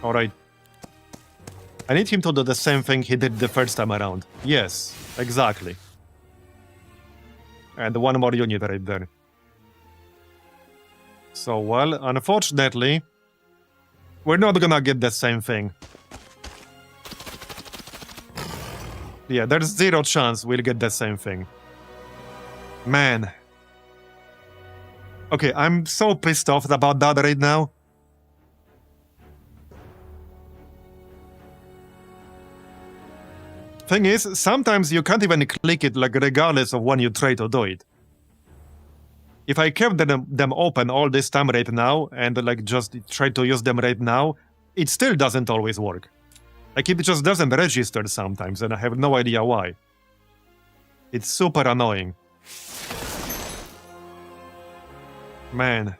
Alright. I need him to do the same thing he did the first time around. Yes, exactly. And one more unit right there. So, well, unfortunately, we're not gonna get the same thing. Yeah, there's 0 chance we'll get the same thing. Man. Okay, I'm so pissed off about that right now. Thing is, sometimes you can't even click it, like, regardless of when you try to do it. If I kept them open all this time right now, and, like, just try to use them right now, it still doesn't always work. Like, it just doesn't register sometimes, and I have no idea why. It's super annoying. Man.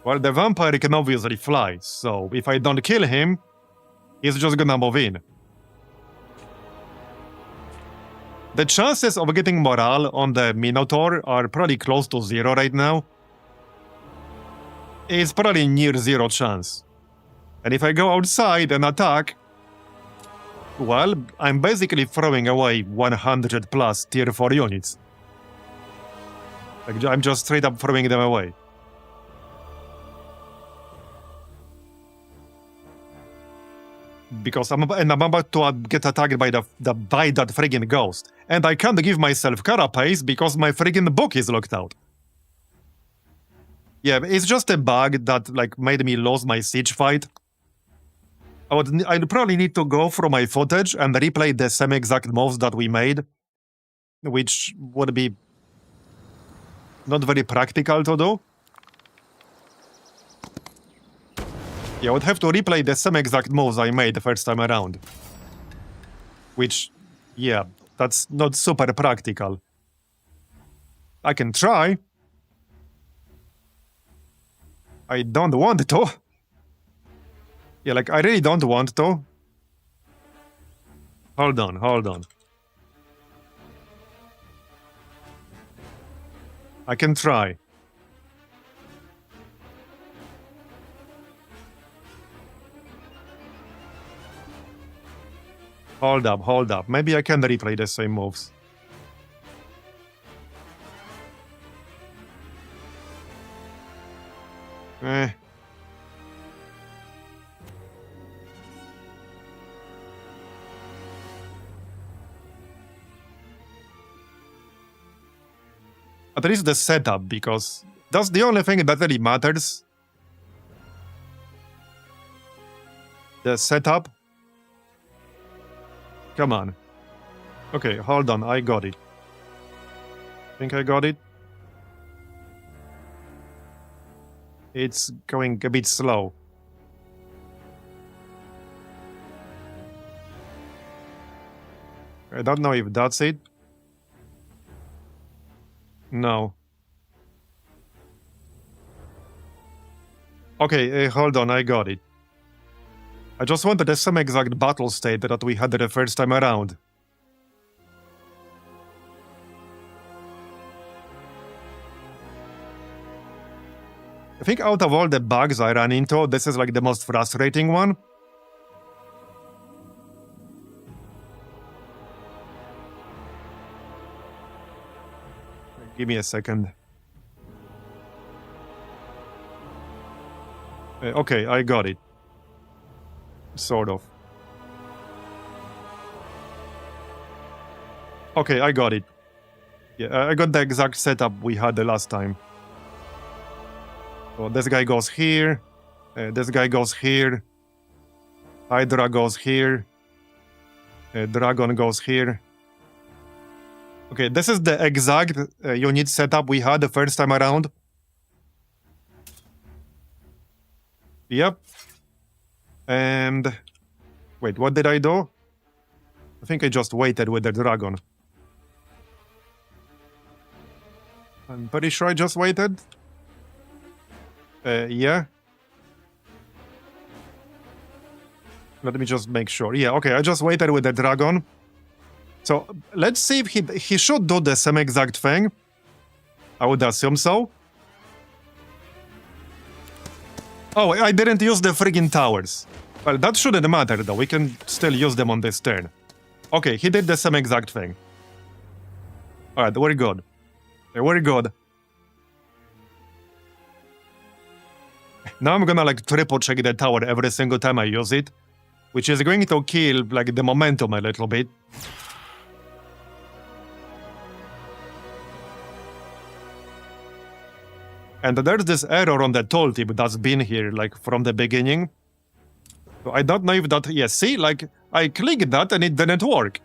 Well, the vampire can obviously fly, so if I don't kill him, he's just gonna move in. The chances of getting morale on the Minotaur are probably close to 0 right now. It's probably near 0 chance. And if I go outside and attack, well, I'm basically throwing away 100 plus tier 4 units. Like, I'm just straight up throwing them away. Because I'm about to get attacked by that friggin' ghost. And I can't give myself carapace because my friggin' book is locked out. Yeah, it's just a bug that, like, made me lose my siege fight. I'd probably need to go through my footage and replay the same exact moves that we made, which would be not very practical to do. Yeah, I would have to replay the same exact moves I made the first time around. Which, yeah, that's not super practical. I can try. I don't want to. Yeah, like, I really don't want to. Hold on. I can try. Hold up. Maybe I can replay the same moves. At least the setup, because that's the only thing that really matters. The setup. Come on. Okay, hold on, I got it. Think I got it? It's going a bit slow. I don't know if that's it. No. Okay, hold on, I got it. I just wanted the same exact battle state that we had the first time around. I think out of all the bugs I ran into, this is like the most frustrating one. Give me a second. Okay, I got it. Sort of. Okay, I got it. Yeah, I got the exact setup we had the last time. So this guy goes here. This guy goes here. Hydra goes here. Dragon goes here. Okay, this is the exact unit setup we had the first time around. Yep. And... wait, what did I do? I think I just waited with the dragon. I'm pretty sure I just waited. Yeah. Let me just make sure. Yeah, okay, I just waited with the dragon. So, let's see if he should do the same exact thing. I would assume so. Oh, I didn't use the friggin' towers. Well, that shouldn't matter, though. We can still use them on this turn. Okay, he did the same exact thing. Alright, we're good. We're good. Now I'm gonna, like, triple check the tower every single time I use it, which is going to kill, like, the momentum a little bit. And there's this error on the tooltip that's been here, like, from the beginning. So I don't know if that... yeah, see? Like, I clicked that and it didn't work.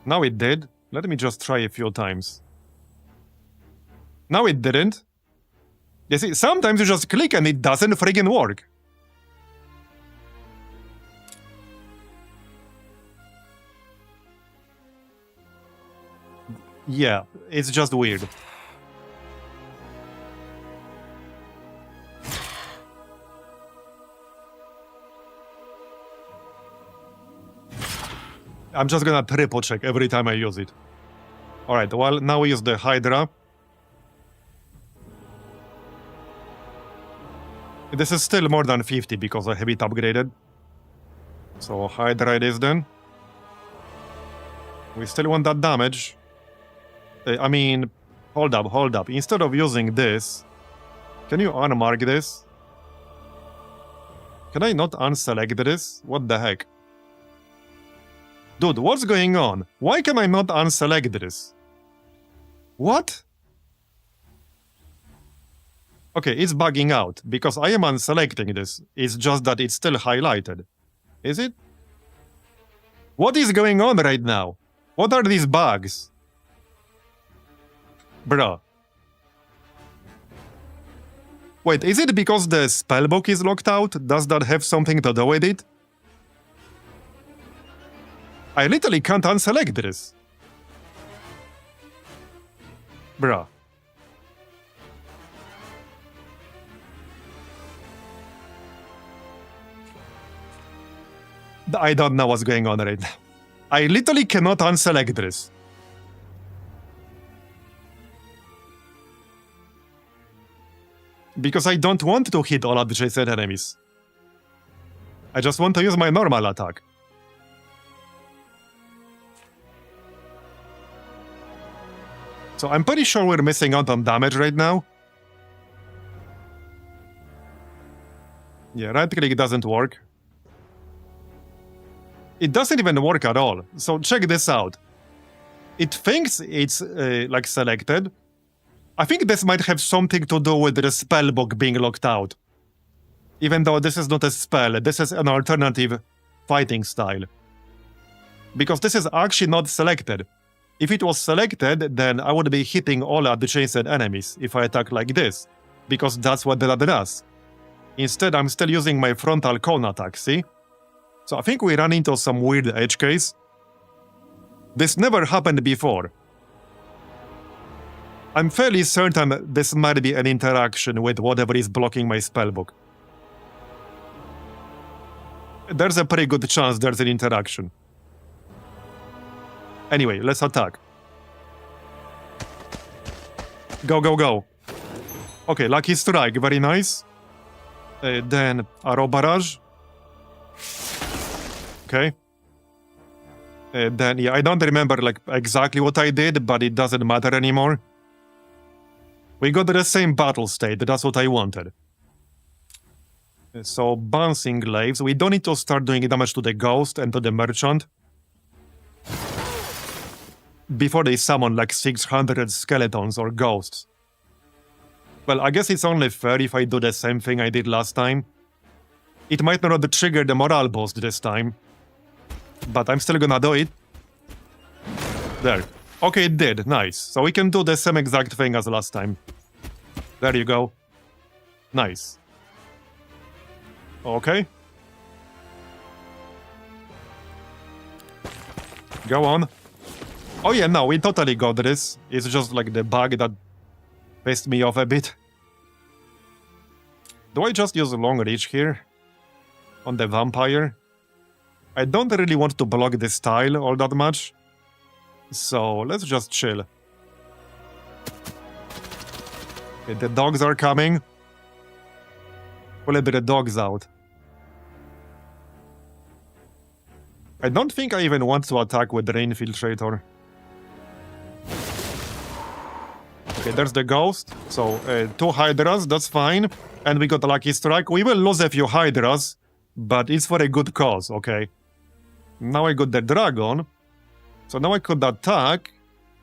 Now it did. Let me just try a few times. Now it didn't. You see, sometimes you just click and it doesn't friggin' work. Yeah, it's just weird. I'm just gonna triple check every time I use it. Alright, well, now we use the Hydra. This is still more than 50 because I have it upgraded. So Hydra it is then. We still want that damage. I mean, hold up. Instead of using this, can you unmark this? Can I not unselect this? What the heck? Dude, what's going on? Why can I not unselect this? What? Okay, it's bugging out, because I am unselecting this. It's just that it's still highlighted. Is it? What is going on right now? What are these bugs? Bruh. Wait, is it because the spellbook is locked out? Does that have something to do with it? I literally can't unselect this. Bruh. I don't know what's going on right now. I literally cannot unselect this. Because I don't want to hit all adjacent enemies. I just want to use my normal attack. So I'm pretty sure we're missing out on damage right now. Yeah, right click doesn't work. It doesn't even work at all. So check this out. It thinks it's like selected. I think this might have something to do with the spellbook being locked out. Even though this is not a spell, this is an alternative fighting style. Because this is actually not selected. If it was selected, then I would be hitting all adjacent enemies if I attack like this, because that's what that does. Instead, I'm still using my frontal cone attack, see? So I think we ran into some weird edge case. This never happened before. I'm fairly certain this might be an interaction with whatever is blocking my spellbook. There's a pretty good chance there's an interaction. Anyway, let's attack. Go, go, go. Okay, lucky strike, very nice. Then arrow barrage. Okay. Then, yeah, I don't remember like exactly what I did, but it doesn't matter anymore. We got the same battle state, that's what I wanted. So, bouncing glaives. We don't need to start doing damage to the ghost and to the merchant before they summon like 600 skeletons or ghosts. Well, I guess it's only fair if I do the same thing I did last time. It might not trigger the morale boost this time, but I'm still gonna do it. There. Okay, it did. Nice. So we can do the same exact thing as last time. There you go. Nice. Okay. Go on. Oh yeah, no, we totally got this. It's just like the bug that pissed me off a bit. Do I just use long reach here? On the vampire? I don't really want to block this tile all that much. So, let's just chill. Okay, the dogs are coming. We'll let the dogs out. I don't think I even want to attack with the infiltrator. Okay, there's the ghost. So, 2 hydras, that's fine. And we got a lucky strike. We will lose a few hydras, but it's for a good cause, okay? Now I got the dragon. So now I could attack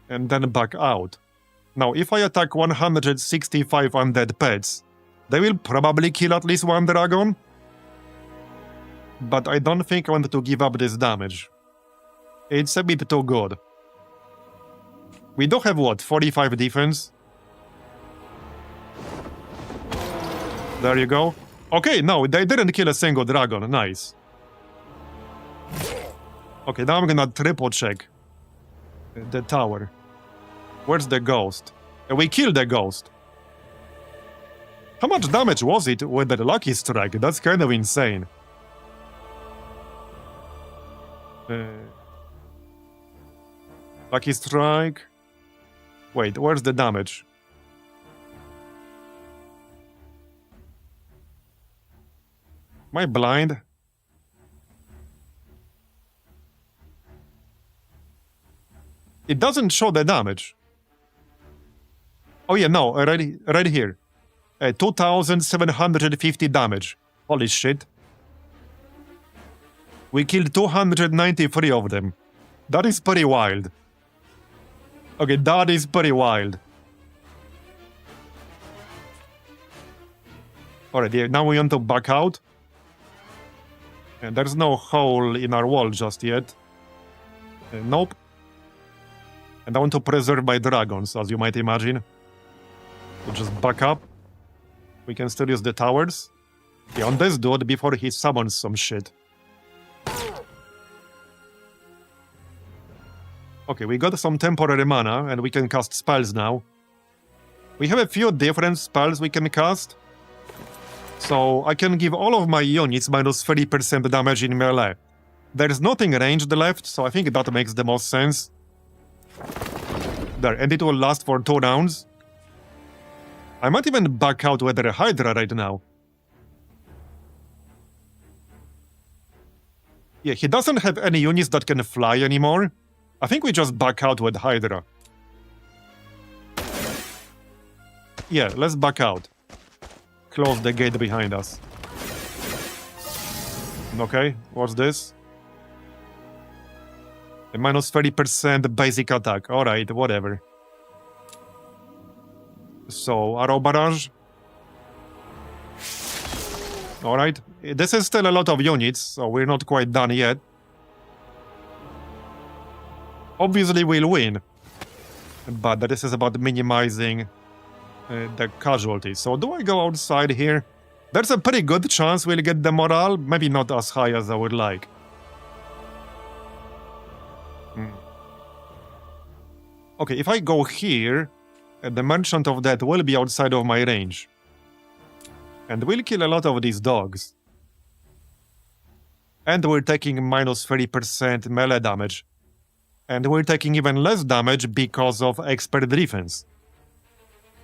and then back out. Now, if I attack 165 undead pets, they will probably kill at least one dragon. But I don't think I want to give up this damage. It's a bit too good. We do have, what, 45 defense? There you go. Okay, no, they didn't kill a single dragon. Nice. Okay, now I'm gonna triple check the tower. Where's the ghost? We killed the ghost. How much damage was it with the lucky strike? That's kind of insane. Lucky strike. Wait, where's the damage? Am I blind? It doesn't show the damage. Oh yeah, no, right here. 2,750 damage. Holy shit. We killed 293 of them. That is pretty wild. Okay, that is pretty wild. Alright, yeah, now we want to back out. And there's no hole in our wall just yet. Nope. And I want to preserve my dragons, as you might imagine. So just back up. We can still use the towers. Yeah, on this dude before he summons some shit. Okay, we got some temporary mana, and we can cast spells now. We have a few different spells we can cast. So I can give all of my units minus 30% damage in melee. There's nothing ranged left, so I think that makes the most sense. There, and it will last for 2 rounds. I might even back out with a Hydra right now. Yeah, he doesn't have any units that can fly anymore. I think we just back out with Hydra. Yeah, let's back out. Close the gate behind us. Okay, what's this? A minus 30% basic attack. Alright, whatever. So, arrow barrage. Alright, this is still a lot of units, so we're not quite done yet. Obviously we'll win, but this is about minimizing the casualties. So do I go outside here? There's a pretty good chance we'll get the morale, maybe not as high as I would like. Okay, if I go here, the Merchant of Death will be outside of my range. And we'll kill a lot of these dogs. And we're taking minus 30% melee damage. And we're taking even less damage because of expert defense.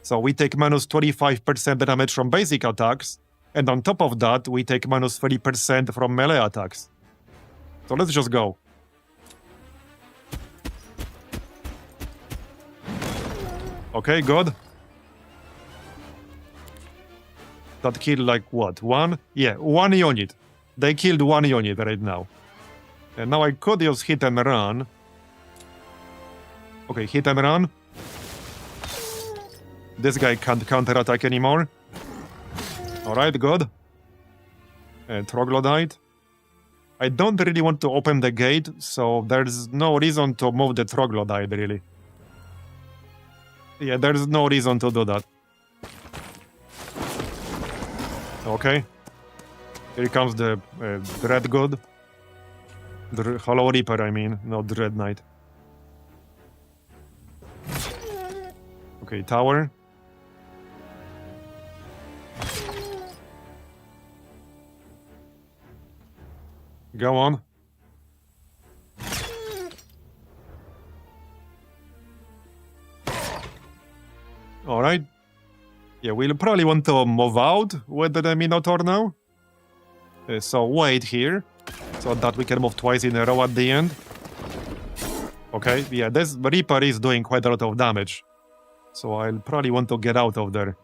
So we take minus 25% damage from basic attacks, and on top of that, we take minus 30% from melee attacks. So let's just go. Okay, good. That killed like what? One? Yeah, one unit. They killed one unit right now. And now I could just hit and run. Okay, hit and run. This guy can't counterattack anymore. Alright, good. Troglodyte. I don't really want to open the gate, so there's no reason to move the Troglodyte, really. Yeah, there's no reason to do that. Okay. Here comes the Dread God. Hollow Reaper, I mean, not Dread Knight. Okay, tower. Go on. Alright. Yeah, we'll probably want to move out with the Minotaur now. So wait here, so that we can move twice in a row at the end. Okay, yeah, this Reaper is doing quite a lot of damage. So I'll probably want to get out of there.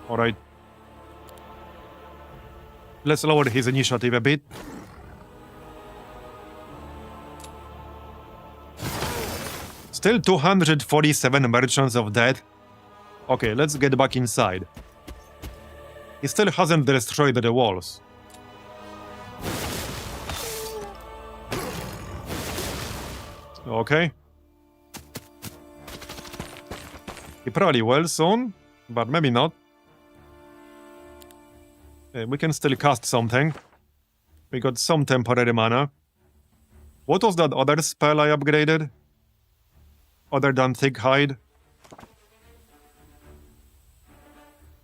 Alright. Let's lower his initiative a bit. Still 247 Merchants of Death. Okay, let's get back inside. He still hasn't destroyed the walls. Okay. He probably will soon, but maybe not. We can still cast something. We got some temporary mana. What was that other spell I upgraded? Other than Thick Hide?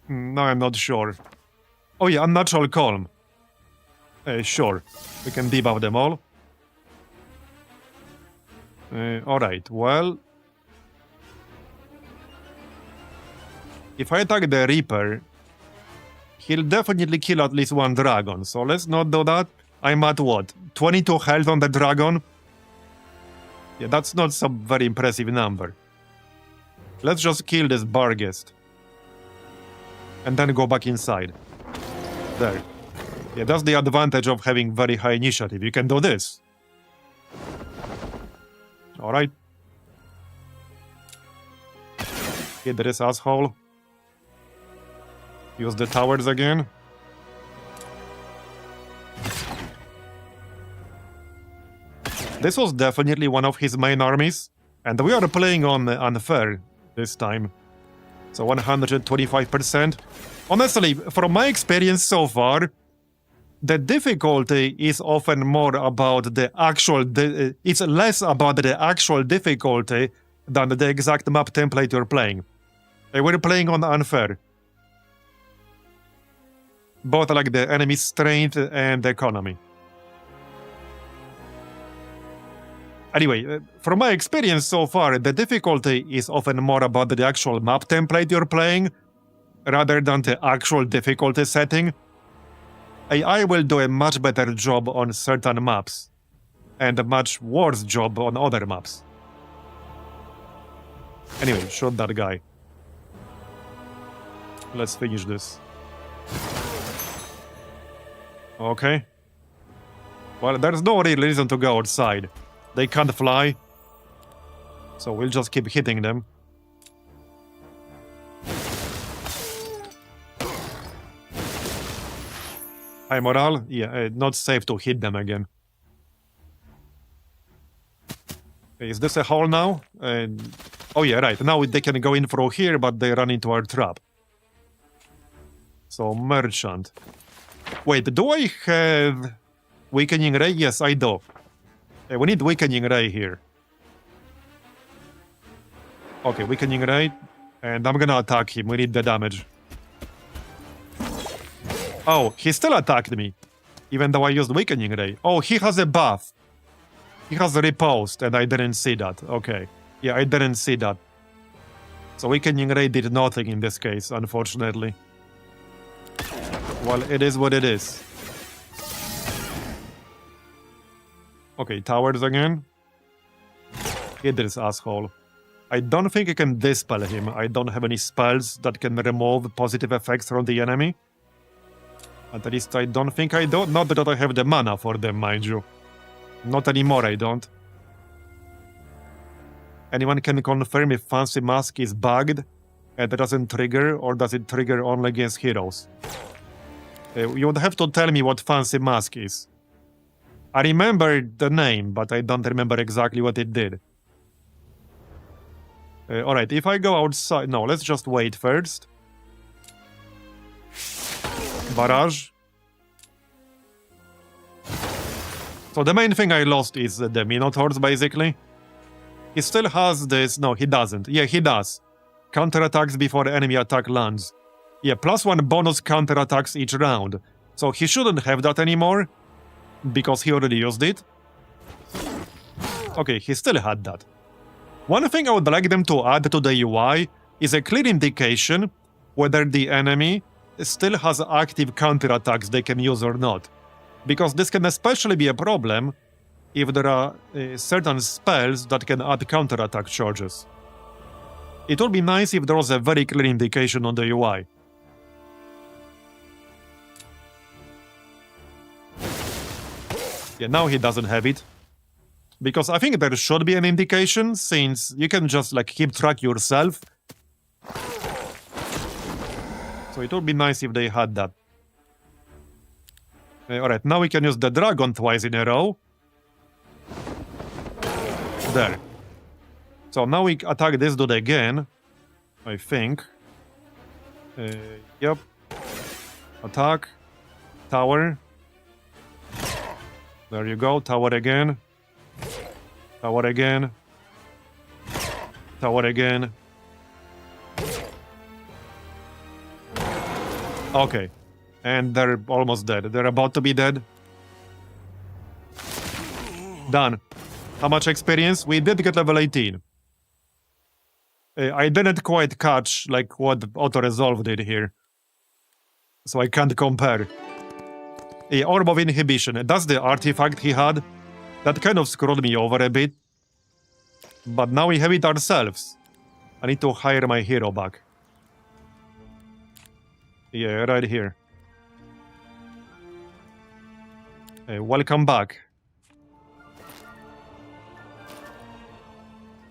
No, I'm not sure. Oh yeah, Unnatural Calm. Sure. We can debuff them all. Alright, well... If I attack the Reaper, he'll definitely kill at least one dragon, so let's not do that. I'm at what? 22 health on the dragon? Yeah, that's not some very impressive number. Let's just kill this Barghest. And then go back inside. There. Yeah, that's the advantage of having very high initiative. You can do this. Alright. Hit this asshole. Use the towers again. This was definitely one of his main armies, and we are playing on unfair this time. So 125%. Honestly, from my experience so far, the difficulty is often more about the actual... it's less about the actual difficulty than the exact map template you're playing. We're playing on unfair. Both like the enemy strength and the economy. Anyway, from my experience so far, the difficulty is often more about the actual map template you're playing, rather than the actual difficulty setting. AI will do a much better job on certain maps, and a much worse job on other maps. Anyway, shoot that guy. Let's finish this. Okay. Well, there's no real reason to go outside. They can't fly. So we'll just keep hitting them. High morale? Yeah, not safe to hit them again. Is this a hole now? Oh yeah, right. Now they can go in through here, but they run into our trap. So, merchant. Wait, do I have weakening ray? Yes, I do. We need weakening ray here. Okay, weakening ray. And I'm gonna attack him. We need the damage. Oh, he still attacked me. Even though I used weakening ray. Oh, he has a buff. He has a riposte, and I didn't see that. Okay. Yeah, I didn't see that. So weakening ray did nothing in this case, unfortunately. Well, it is what it is. Okay, towers again. Hit this asshole. I don't think I can dispel him. I don't have any spells that can remove positive effects from the enemy. At least I don't think I do. Not that I have the mana for them, mind you. Not anymore, I don't. Anyone can confirm if Fancy Mask is bugged and it doesn't trigger, or does it trigger only against heroes? You would have to tell me what Fancy Mask is. I remember the name, but I don't remember exactly what it did. Alright, if I go outside... No, let's just wait first. Barrage. So the main thing I lost is the Minotaurs, basically. He still has this... No, he doesn't. Yeah, he does. Counterattacks before enemy attack lands. Yeah, +1 bonus counterattacks each round. So he shouldn't have that anymore, because he already used it. Okay, he still had that. One thing I would like them to add to the UI is a clear indication whether the enemy still has active counterattacks they can use or not. Because this can especially be a problem if there are certain spells that can add counterattack charges. It would be nice if there was a very clear indication on the UI. Yeah, now he doesn't have it. Because I think there should be an indication, since you can just like keep track yourself. So it would be nice if they had that. Alright, now we can use the dragon twice in a row. There. So now we attack this dude again, I think. Yep. Attack. Tower. There you go, tower again. Tower again. Tower again. Okay. And they're almost dead. They're about to be dead. Done. How much experience? We did get level 18. I didn't quite catch like what auto-resolve did here. So I can't compare. Orb of Inhibition. That's the artifact he had. That kind of screwed me over a bit. But now we have it ourselves. I need to hire my hero back. Yeah, right here. Welcome back.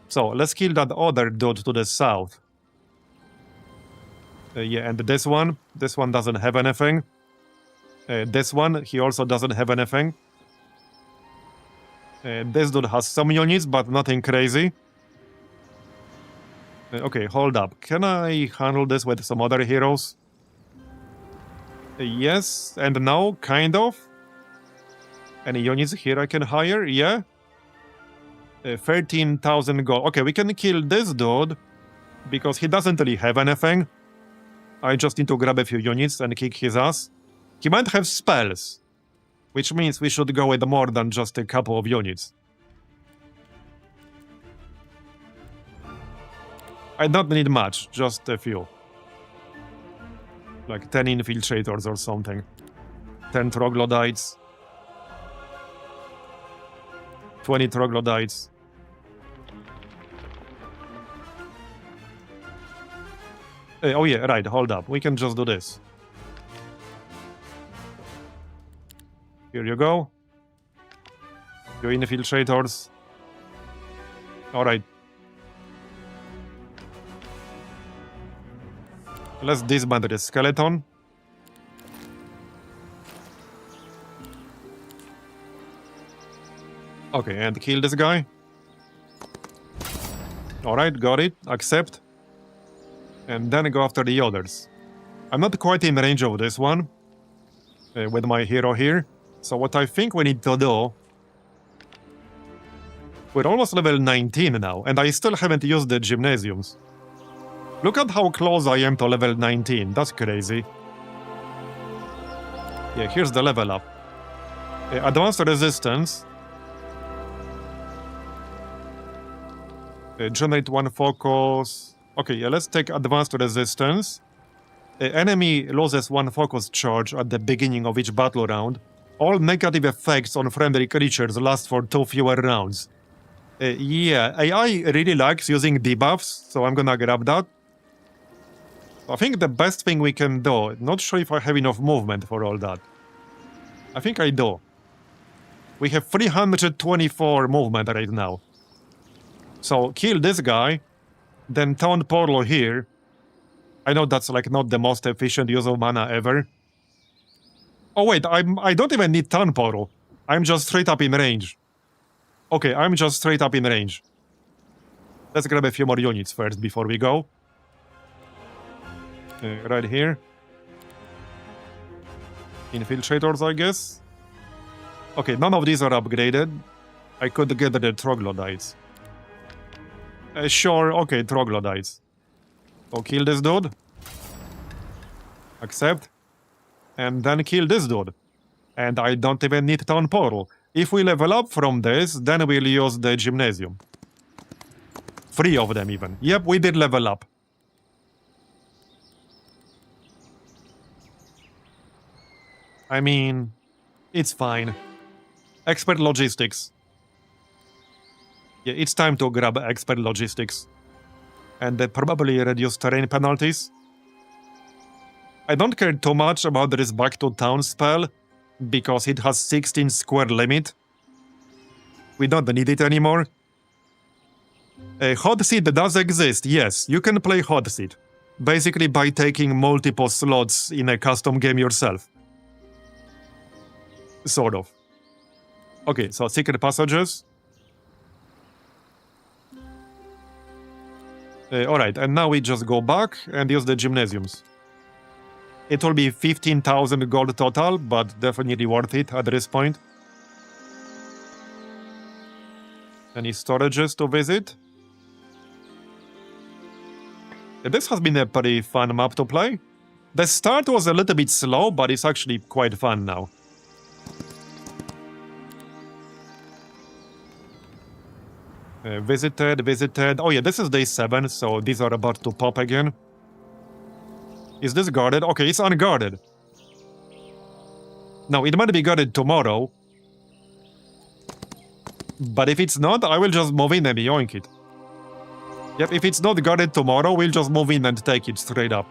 So, let's kill that other dude to the south. Yeah, and this one doesn't have anything. This one, he also doesn't have anything. This dude has some units, but nothing crazy. Okay, hold up. Can I handle this with some other heroes? Yes, and no, kind of. Any units here I can hire? Yeah. 13,000 gold. Okay, we can kill this dude, because he doesn't really have anything. I just need to grab a few units and kick his ass. He might have spells, which means we should go with more than just a couple of units. I don't need much, just a few. Like 10 infiltrators or something. 10 troglodytes. 20 troglodytes. Oh yeah, right, hold up. We can just do this. Here you go. Your infiltrators. Alright. Let's disband the skeleton. Okay, and kill this guy. Alright, got it. Accept. And then go after the others. I'm not quite in range of this one. With my hero here. So what I think we need to do... We're almost level 19 now, and I still haven't used the gymnasiums. Look at how close I am to level 19. That's crazy. Yeah, here's the level up. Advanced resistance. Generate one focus. Okay, yeah, let's take advanced resistance. Enemy loses one focus charge at the beginning of each battle round. All negative effects on friendly creatures last for 2 fewer rounds. Yeah, AI really likes using debuffs, so I'm gonna grab that. I think the best thing we can do, not sure if I have enough movement for all that. I think I do. We have 324 movement right now. So kill this guy, then Town Portal here. I know that's like not the most efficient use of mana ever. Oh wait, I don't even need Town Portal. I'm just straight up in range. Okay, I'm just straight up in range. Let's grab a few more units first before we go. Right here. Infiltrators, I guess. Okay, none of these are upgraded. I could get the troglodytes. Sure, okay, troglodytes. So kill this dude. Accept. And then kill this dude. And I don't even need Town Portal. If we level up from this, then we'll use the gymnasium. 3 of them even. Yep, we did level up. I mean, it's fine. Expert logistics. Yeah, it's time to grab expert logistics. And probably reduce terrain penalties. I don't care too much about this back to town spell, because it has 16 square limit. We don't need it anymore. Hot seat does exist, yes, you can play hot seat. Basically by taking multiple slots in a custom game yourself. Sort of. Okay, so secret passages. Alright, and now we just go back and use the gymnasiums. It will be 15,000 gold total, but definitely worth it at this point. Any storages to visit? This has been a pretty fun map to play. The start was a little bit slow, but it's actually quite fun now. Visited. Oh yeah, this is day 7, so these are about to pop again. Is this guarded? Okay, it's unguarded. Now, it might be guarded tomorrow. But if it's not, I will just move in and yoink it. Yep, if it's not guarded tomorrow, we'll just move in and take it straight up.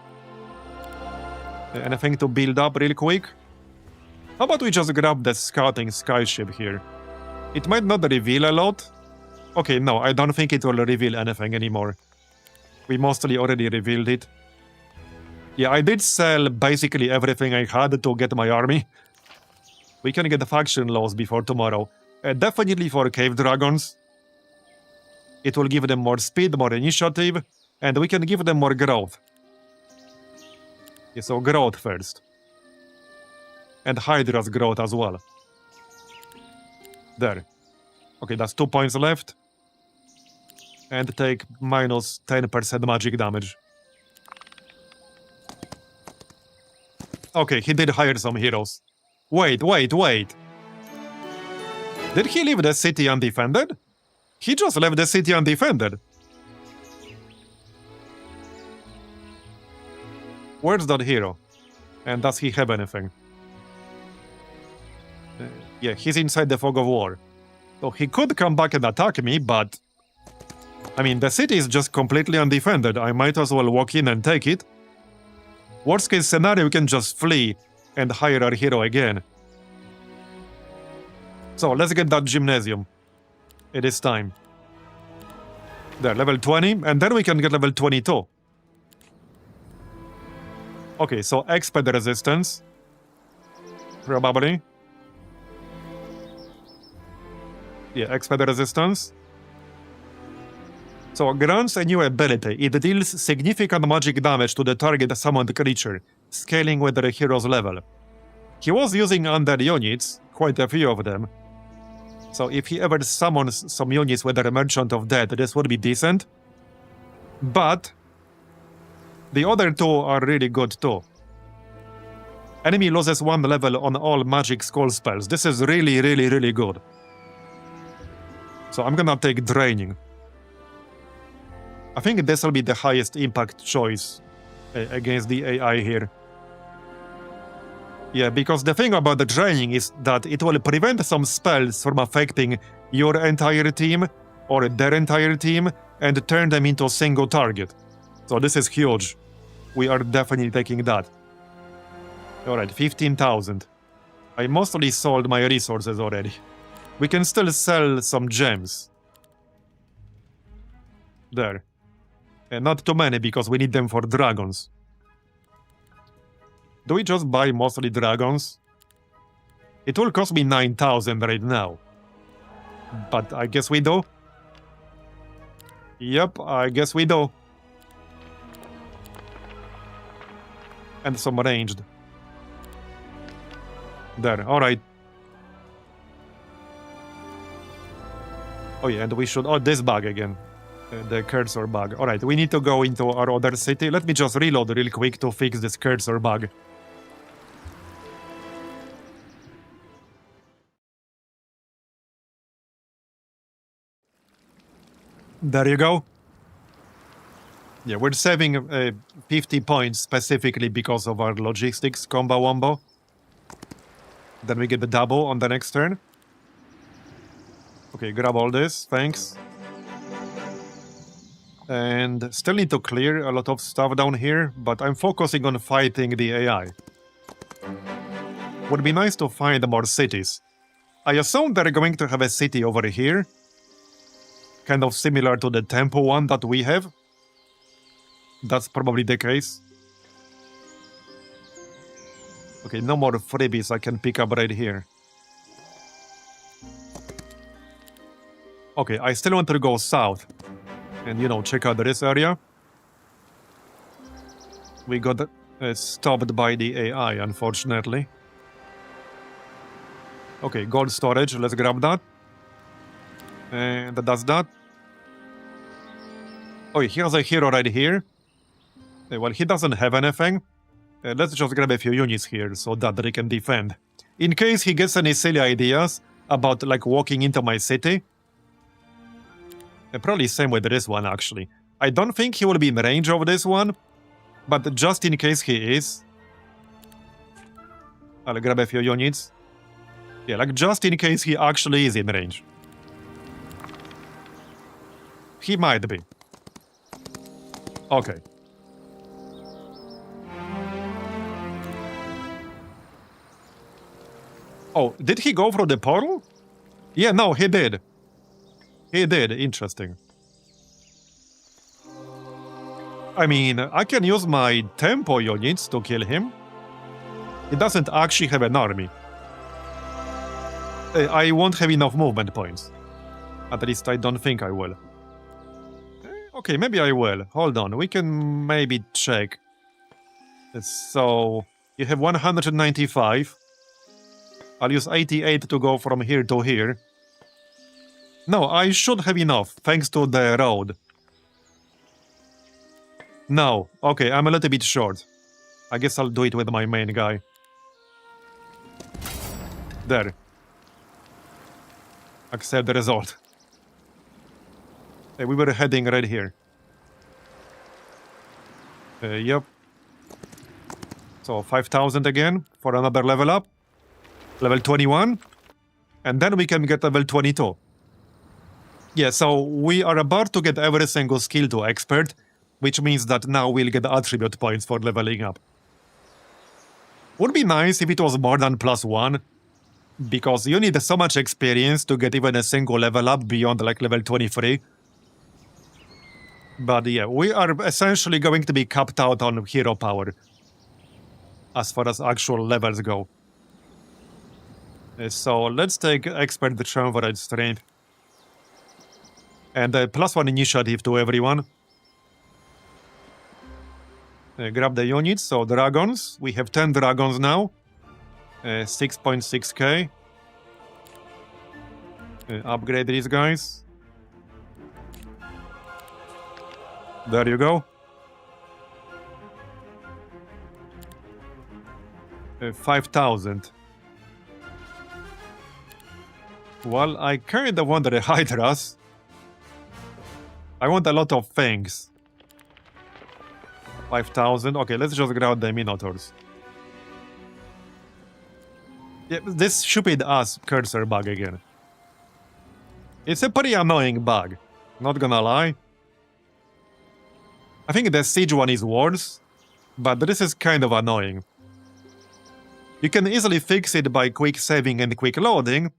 Anything to build up real quick? How about we just grab the scouting skyship here? It might not reveal a lot. Okay, no, I don't think it will reveal anything anymore. We mostly already revealed it. Yeah, I did sell basically everything I had to get my army. We can get the faction laws before tomorrow. Definitely for cave dragons. It will give them more speed, more initiative, and we can give them more growth. Yeah, so growth first. And Hydra's growth as well. There. Okay, that's 2 points left. And take minus 10% magic damage. Okay, he did hire some heroes. Wait. Did he leave the city undefended? He just left the city undefended. Where's that hero? And does he have anything? Yeah, he's inside the fog of war. So he could come back and attack me, but... I mean, the city is just completely undefended. I might as well walk in and take it. Worst case scenario, we can just flee and hire our hero again. So, let's get that gymnasium. It is time. There, level 20, and then we can get level 22. Okay, so expert resistance. Probably. Yeah, expert resistance. So, grants a new ability. It deals significant magic damage to the target summoned creature, scaling with the hero's level. He was using undead units, quite a few of them. So if he ever summons some units with a Merchant of Death, this would be decent. But the other two are really good too. Enemy loses 1 level on all magic skull spells. This is really, really, really good. So I'm gonna take Draining. I think this will be the highest impact choice against the AI here. Yeah, because the thing about the Draining is that it will prevent some spells from affecting your entire team or their entire team and turn them into a single target. So this is huge. We are definitely taking that. Alright, 15,000. I mostly sold my resources already. We can still sell some gems. There. And not too many because we need them for dragons. Do we just buy mostly dragons? It will cost me 9,000 right now. But I guess we do. Yep, I guess we do. And some ranged. There, alright. Oh yeah, and we should... Oh, this bug again. The cursor bug. Alright, we need to go into our other city. Let me just reload real quick to fix this cursor bug. There you go. Yeah, we're saving 50 points specifically because of our logistics combo wombo. Then we get the double on the next turn. Okay, grab all this, thanks. And still need to clear a lot of stuff down here, but I'm focusing on fighting the AI. Would be nice to find more cities. I assume they're going to have a city over here. Kind of similar to the temple one that we have. That's probably the case. Okay, no more freebies I can pick up right here. Okay, I still want to go south. And, you know, check out this area. We got stopped by the AI, unfortunately. Okay, gold storage, let's grab that. And that's that. Oh, he has a hero right here. Well, he doesn't have anything. Let's just grab a few units here so that they can defend. In case he gets any silly ideas about, like, walking into my city. Probably same with this one, actually. I don't think he will be in range of this one, but just in case he is, I'll grab a few units. Yeah, like just in case he actually is in range. He might be. Okay. Oh, did he go through the portal? Yeah, no, he did. He did, interesting. I mean, I can use my tempo units to kill him. He doesn't actually have an army. I won't have enough movement points. At least I don't think I will. Okay, maybe I will. Hold on, we can maybe check. So, you have 195. I'll use 88 to go from here to here. No, I should have enough, thanks to the road. No, okay, I'm a little bit short. I guess I'll do it with my main guy. There. Accept the result. We were heading right here. Yep. So 5,000 again for another level up. Level 21. And then we can get level 22. Yeah, so we are about to get every single skill to expert, which means that now we'll get attribute points for leveling up. Would be nice if it was more than +1, because you need so much experience to get even a single level up beyond like level 23. But yeah, we are essentially going to be capped out on hero power as far as actual levels go. So let's take expert the triumvirate strength. And +1 initiative to everyone. Grab the units, so dragons. We have 10 dragons now. 6.6k. Upgrade these guys. There you go. 5,000. Well, I kinda want the Hydras. I want a lot of things. 5,000. Okay, let's just grab the Minotaurs. Yeah, this stupid ass cursor bug again. It's a pretty annoying bug. Not gonna lie. I think the siege one is worse, but this is kind of annoying. You can easily fix it by quick saving and quick loading,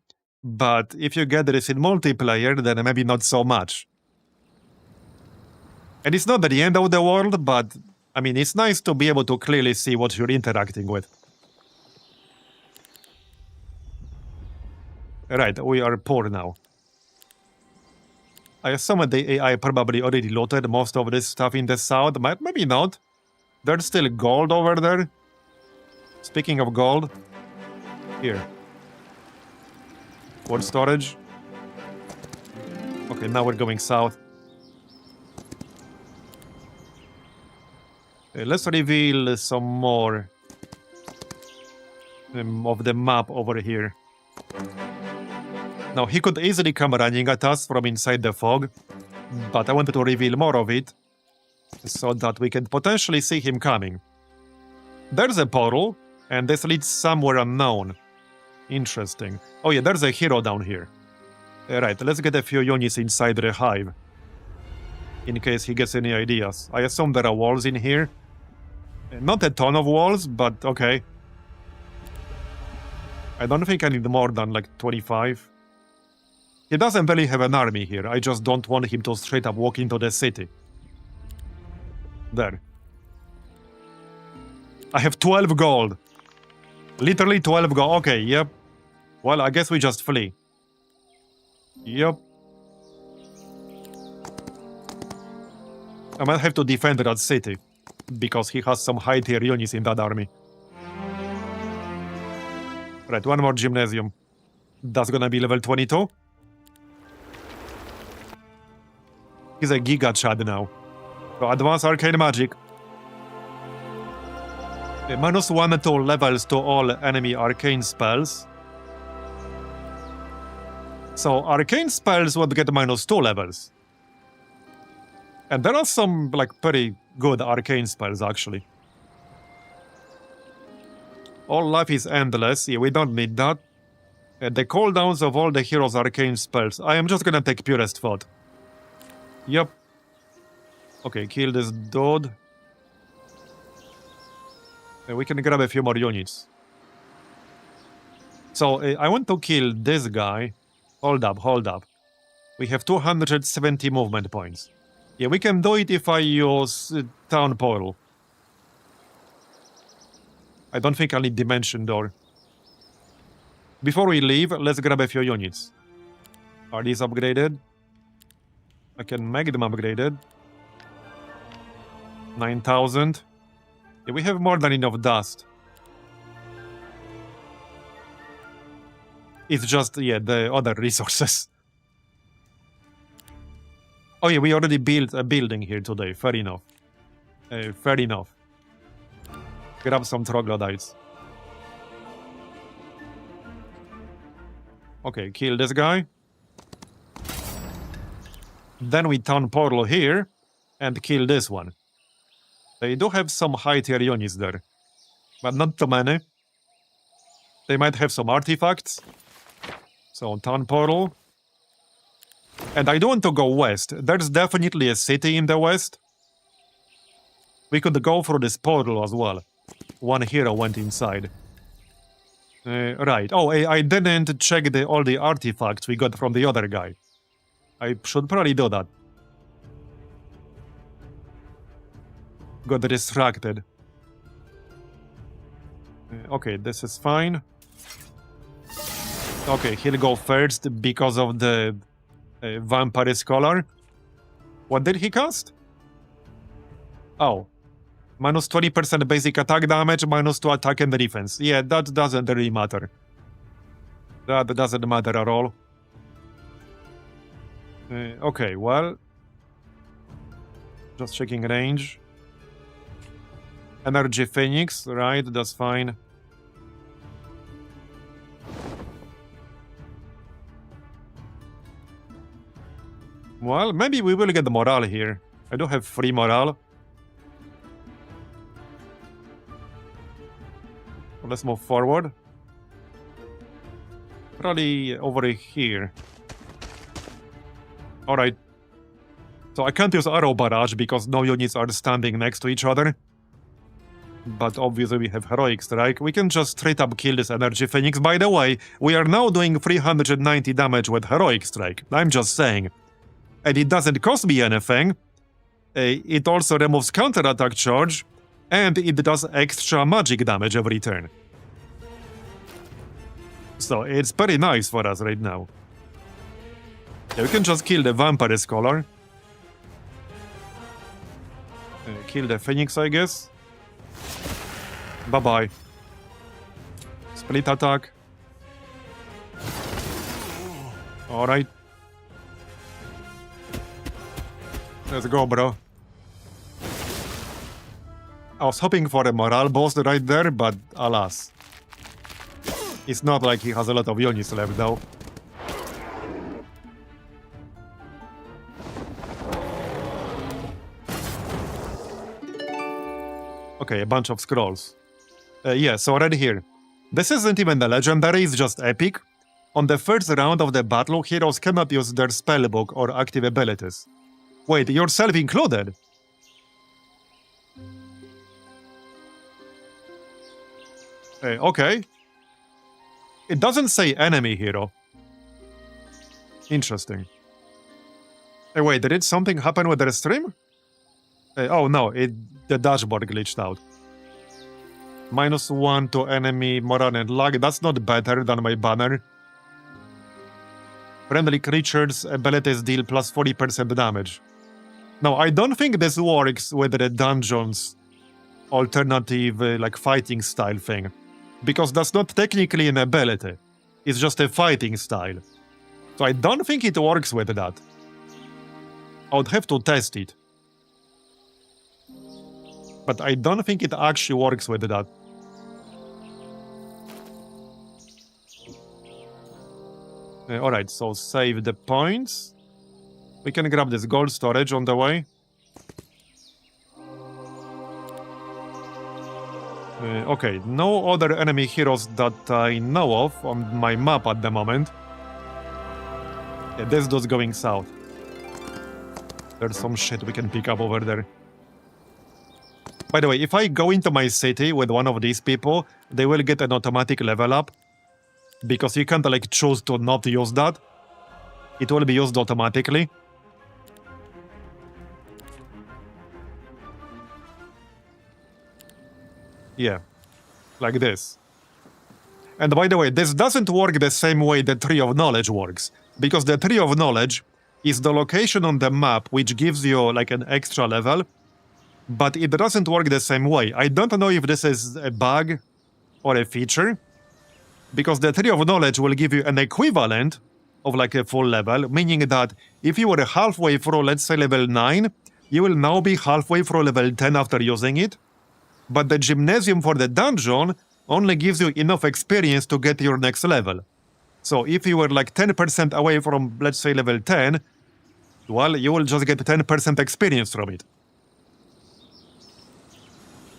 but if you get this in multiplayer, then maybe not so much. And it's not the end of the world, but I mean, it's nice to be able to clearly see what you're interacting with. Right, we are poor now. I assume the AI probably already looted most of this stuff in the south, but maybe not. There's still gold over there. Speaking of gold, here. Wood storage. Okay, now we're going south. Let's reveal some more of the map over here. Now, he could easily come running at us from inside the fog, but I wanted to reveal more of it so that we can potentially see him coming. There's a portal, and this leads somewhere unknown. Interesting. Oh yeah, there's a hero down here. Right, let's get a few units inside the hive, in case he gets any ideas. I assume there are walls in here. Not a ton of walls, but okay. I don't think I need more than like 25. He doesn't really have an army here. I just don't want him to straight up walk into the city. There. I have 12 gold. Literally 12 gold. Okay, yep. Well, I guess we just flee. Yep. I might have to defend that city, because he has some high-tier units in that army. Right, one more gymnasium. That's gonna be level 22. He's a Giga Chad now. So advanced arcane magic. -1 to levels to all enemy arcane spells. So arcane spells would get -2 levels. And there are some like pretty good arcane spells actually. All life is endless. Yeah, we don't need that. The cooldowns of all the heroes' arcane spells. I am just gonna take purest thought. Yep. Okay, kill this dude. We can grab a few more units. So, I want to kill this guy. Hold up, hold up. We have 270 movement points. Yeah, we can do it if I use Town Portal. I don't think I'll need Dimension Door. Before we leave, let's grab a few units. Are these upgraded? I can make them upgraded. 9,000. Yeah, we have more than enough dust. It's just, yeah, the other resources. Oh yeah, we already built a building here today. Fair enough. Fair enough. Grab some troglodytes. Okay, kill this guy. Then we town portal here and kill this one. They do have some high tier units there, but not too many. They might have some artifacts. So town portal. And I don't want to go west. There's definitely a city in the west. We could go through this portal as well. One hero went inside. Right. Oh, I didn't check all the artifacts we got from the other guy. I should probably do that. Got distracted. Okay, this is fine. Okay, he'll go first because of the Vampire Scholar. What did he cast? Oh. Minus 20% basic attack damage, minus 2 attack and defense. Yeah, that doesn't really matter. That doesn't matter at all. Okay, well... Just checking range. Energy Phoenix, right, that's fine. Well, maybe we will get the morale here. I do have free morale. Let's move forward. Probably over here. Alright. So I can't use arrow barrage because no units are standing next to each other. But obviously we have heroic strike. We can just straight up kill this energy phoenix. By the way, we are now doing 390 damage with heroic strike. I'm just saying. And it doesn't cost me anything. It also removes counter-attack charge. And it does extra magic damage every turn. So it's pretty nice for us right now. Yeah, we can just kill the Vampire Scholar. Kill the Phoenix, I guess. Bye-bye. Split attack. Alright. Let's go, bro. I was hoping for a morale boost right there, but alas. It's not like he has a lot of units left, though. Okay, a bunch of scrolls. Yeah, so right here. This isn't even a legendary, it's just epic. On the first round of the battle, heroes cannot use their spellbook or active abilities. Wait, yourself included? Okay. It doesn't say enemy hero. Interesting. Wait, did something happen with the stream? Oh no, the dashboard glitched out. -1 to enemy morale and lag. That's not better than my banner. Friendly creatures' abilities deal plus 40% damage. No, I don't think this works with the dungeons alternative like fighting style thing. Because that's not technically an ability. It's just a fighting style. So I don't think it works with that. I would have to test it. But I don't think it actually works with that. Alright, so save the points. We can grab this gold storage on the way. Okay, no other enemy heroes that I know of on my map at the moment. Yeah, this dude's going south. There's some shit we can pick up over there. By the way, if I go into my city with one of these people, they will get an automatic level up. Because you can't like choose to not use that. It will be used automatically. Yeah, like this. And by the way, this doesn't work the same way the Tree of Knowledge works. Because the Tree of Knowledge is the location on the map which gives you like an extra level. But it doesn't work the same way. I don't know if this is a bug or a feature. Because the Tree of Knowledge will give you an equivalent of like a full level. Meaning that if you were halfway through, let's say level 9, you will now be halfway through level 10 after using it. But the gymnasium for the dungeon only gives you enough experience to get your next level. So if you were like 10% away from, let's say, level 10, well, you will just get 10% experience from it.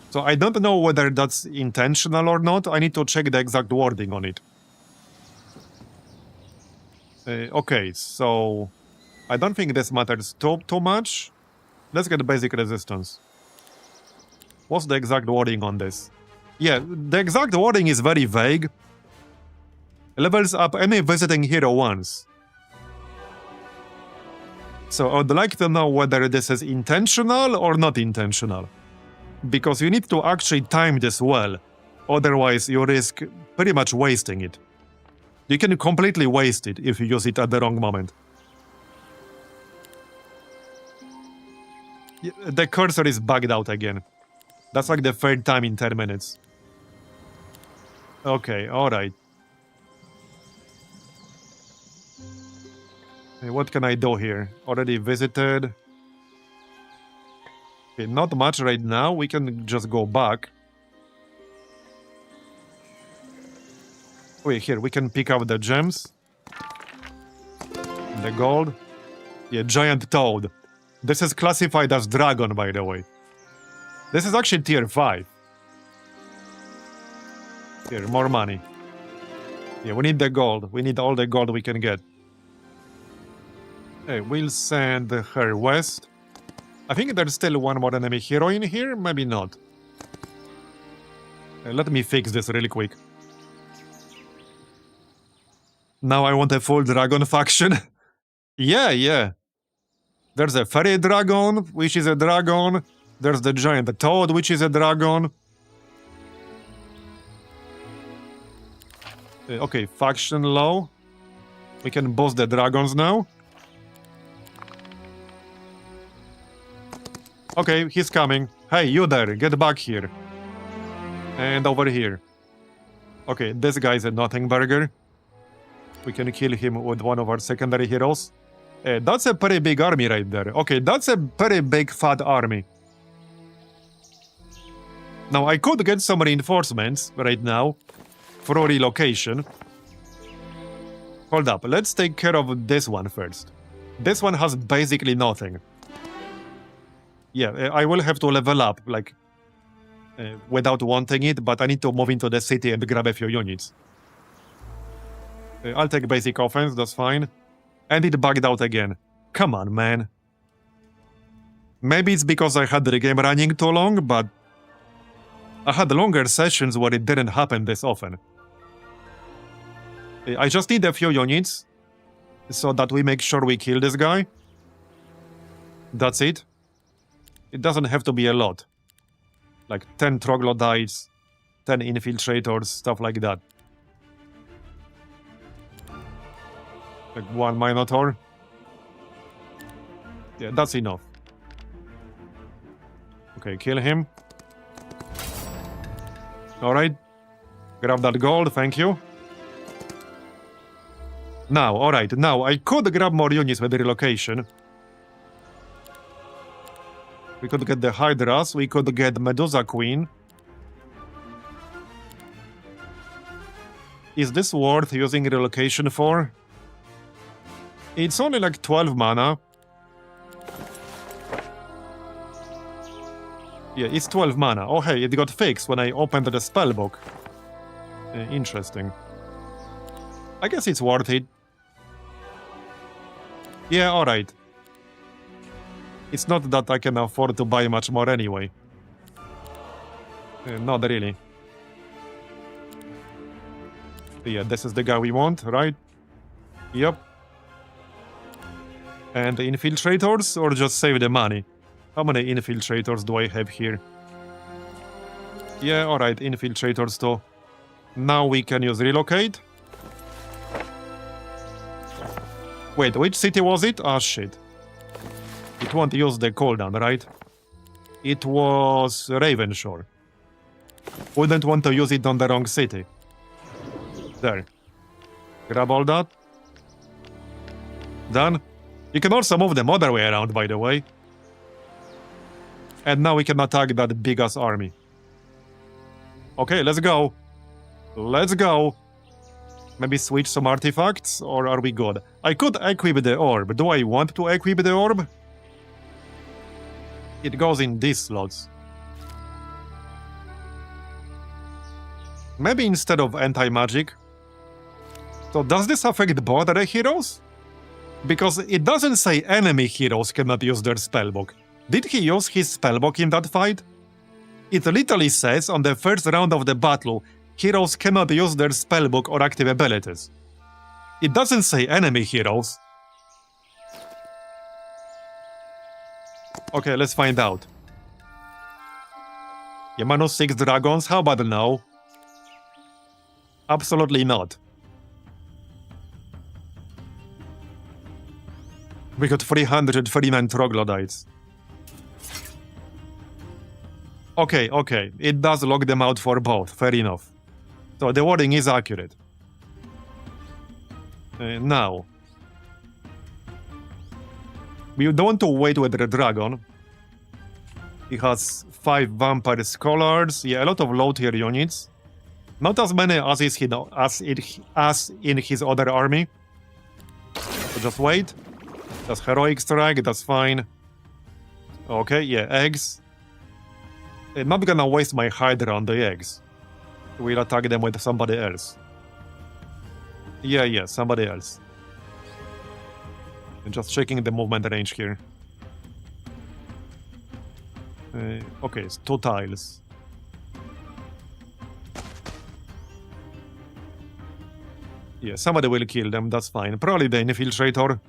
So I don't know whether that's intentional or not. I need to check the exact wording on it. Okay, so I don't think this matters too much. Let's get basic resistance. What's the exact wording on this? Yeah, the exact wording is very vague. Levels up any visiting hero once. So I would like to know whether this is intentional or not intentional. Because you need to actually time this well. Otherwise, you risk pretty much wasting it. You can completely waste it if you use it at the wrong moment. The cursor is bugged out again. That's like the third time in 10 minutes. Okay, alright. What can I do here? Already visited. Okay, not much right now. We can just go back. Wait, here, we can pick up the gems. The gold. Yeah, giant toad. This is classified as dragon, by the way. This is actually tier 5. Here, more money. Yeah, we need the gold. We need all the gold we can get. Hey, we'll send her west. I think there's still one more enemy hero in here. Maybe not. Let me fix this really quick. Now I want a full dragon faction. Yeah. There's a fairy dragon, which is a dragon. There's the giant toad, which is a dragon. Okay, faction low. We can boss the dragons now. Okay, he's coming. Hey, you there, get back here. And over here. Okay, this guy's a nothing burger. We can kill him with one of our secondary heroes. That's a pretty big army right there. Okay, that's a pretty big fat army. Now, I could get some reinforcements right now for relocation. Hold up, let's take care of this one first. This one has basically nothing. Yeah, I will have to level up, like, without wanting it, but I need to move into the city and grab a few units. I'll take basic offense, that's fine. And it bugged out again. Come on, man. Maybe it's because I had the game running too long, but I had longer sessions where it didn't happen this often. I just need a few units so that we make sure we kill this guy. That's it. It doesn't have to be a lot. Like 10 troglodytes, 10 infiltrators, stuff like that. Like 1 minotaur. Yeah, that's enough. Okay, kill him. Alright. Grab that gold, thank you. Now, alright, now I could grab more units with the relocation. We could get the Hydras, we could get Medusa Queen. Is this worth using relocation for? It's only like 12 mana. Yeah, it's 12 mana. Oh hey, it got fixed when I opened the spellbook. Interesting. I guess it's worth it. Yeah, alright. It's not that I can afford to buy much more anyway. Not really. Yeah, this is the guy we want, right? Yep. And the infiltrators, or just save the money? How many infiltrators do I have here? Yeah, alright, infiltrators too. Now we can use relocate. Wait, which city was it? Ah, shit. It won't use the cooldown, right? It was Ravenshore. Wouldn't want to use it on the wrong city. There. Grab all that. Done. You can also move them other way around, by the way. And now we can attack that big-ass army. Okay, let's go. Let's go. Maybe switch some artifacts, or are we good? I could equip the orb. Do I want to equip the orb? It goes in these slots. Maybe instead of anti-magic. So does this affect both the heroes? Because it doesn't say enemy heroes cannot use their spellbook. Did he use his spellbook in that fight? It literally says on the first round of the battle, heroes cannot use their spellbook or active abilities. It doesn't say enemy heroes. Okay, let's find out. Yamano 6 dragons, how about no? Absolutely not. We got 339 troglodytes. Okay, okay. It does lock them out for both. Fair enough. So the wording is accurate. Now, we don't want to wait with the dragon. He has 5 vampire scholars. Yeah, a lot of low tier units. Not as many as in his other army. So just wait. That's heroic strike. That's fine. Okay, yeah, eggs. I'm not gonna waste my Hydra on the eggs. We'll attack them with somebody else. Yeah, somebody else. I'm just checking the movement range here. Okay, it's 2 tiles. Yeah, somebody will kill them, that's fine. Probably the infiltrator.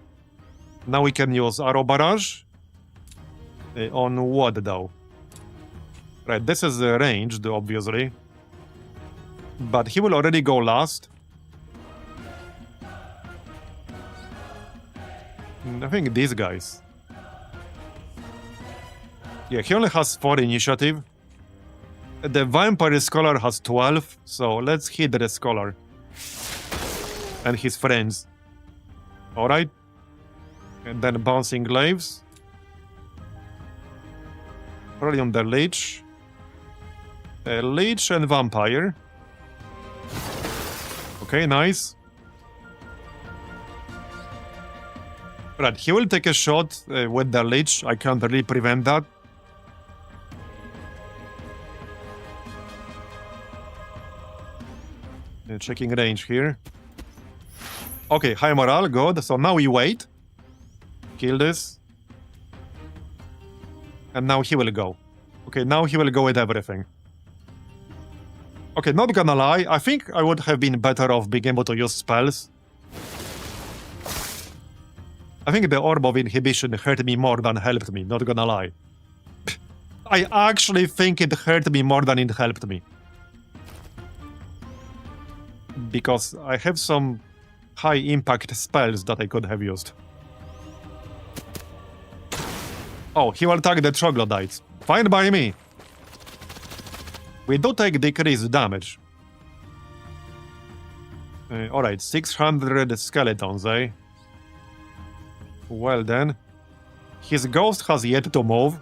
Now we can use arrow barrage. On what though? Right, this is ranged, obviously. But he will already go last. I think these guys. Yeah, he only has 4 initiative. The Vampire Scholar has 12, so let's hit the Scholar. And his friends. Alright. And then Bouncing Glaives. Probably on the Lich. Lich and Vampire. Okay, nice. Right, he will take a shot with the Lich. I can't really prevent that. Checking range here. Okay, high morale, good. So now we wait. Kill this. And now he will go. Okay, now he will go with everything. Okay, not gonna lie. I think I would have been better off being able to use spells. I think the Orb of Inhibition hurt me more than helped me, not gonna lie. I actually think it hurt me more than it helped me. Because I have some high impact spells that I could have used. Oh, he will attack the Troglodytes. Fine by me. We do take decreased damage. Alright, 600 skeletons, eh? Well then. His ghost has yet to move.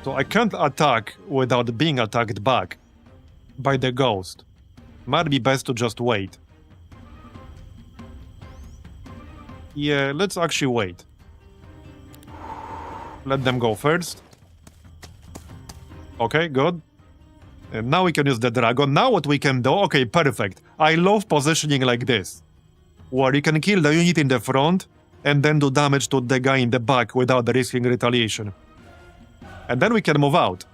So I can't attack without being attacked back by the ghost. Might be best to just wait. Yeah, let's actually wait. Let them go first. Okay, good. And now we can use the dragon. Now what we can do... Okay, perfect. I love positioning like this. Where you can kill the unit in the front and then do damage to the guy in the back without risking retaliation. And then we can move out.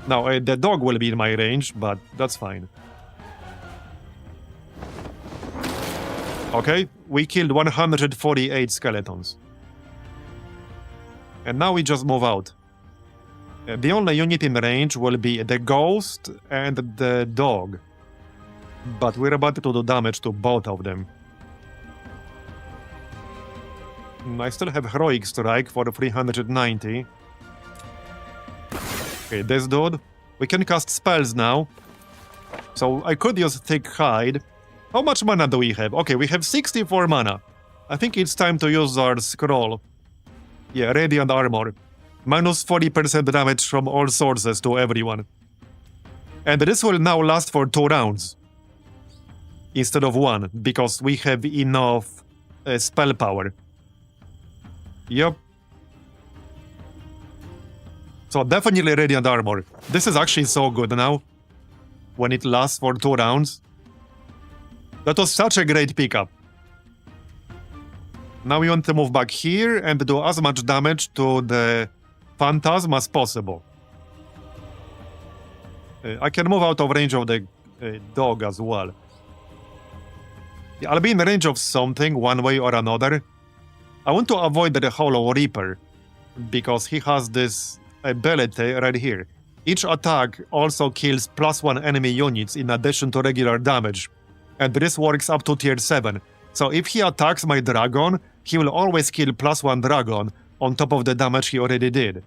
Now, the dog will be in my range, but that's fine. Okay, we killed 148 skeletons. And now we just move out. The only unit in range will be the ghost and the dog. But we're about to do damage to both of them. I still have heroic strike for 390. Okay, this dude. We can cast spells now. So I could use Thick Hide. How much mana do we have? Okay, we have 64 mana. I think it's time to use our scroll. Yeah, Radiant Armor. Minus 40% damage from all sources to everyone. And this will now last for 2 rounds. Instead of 1, because we have enough spell power. Yep. So definitely Radiant Armor. This is actually so good now. When it lasts for 2 rounds. That was such a great pickup. Now we want to move back here and do as much damage to the Phantasm as possible. I can move out of range of the dog as well. I'll be in range of something one way or another. I want to avoid the Hollow Reaper because he has this ability right here. Each attack also kills +1 enemy units in addition to regular damage. And this works up to tier 7. So if he attacks my dragon, he will always kill +1 dragon on top of the damage he already did.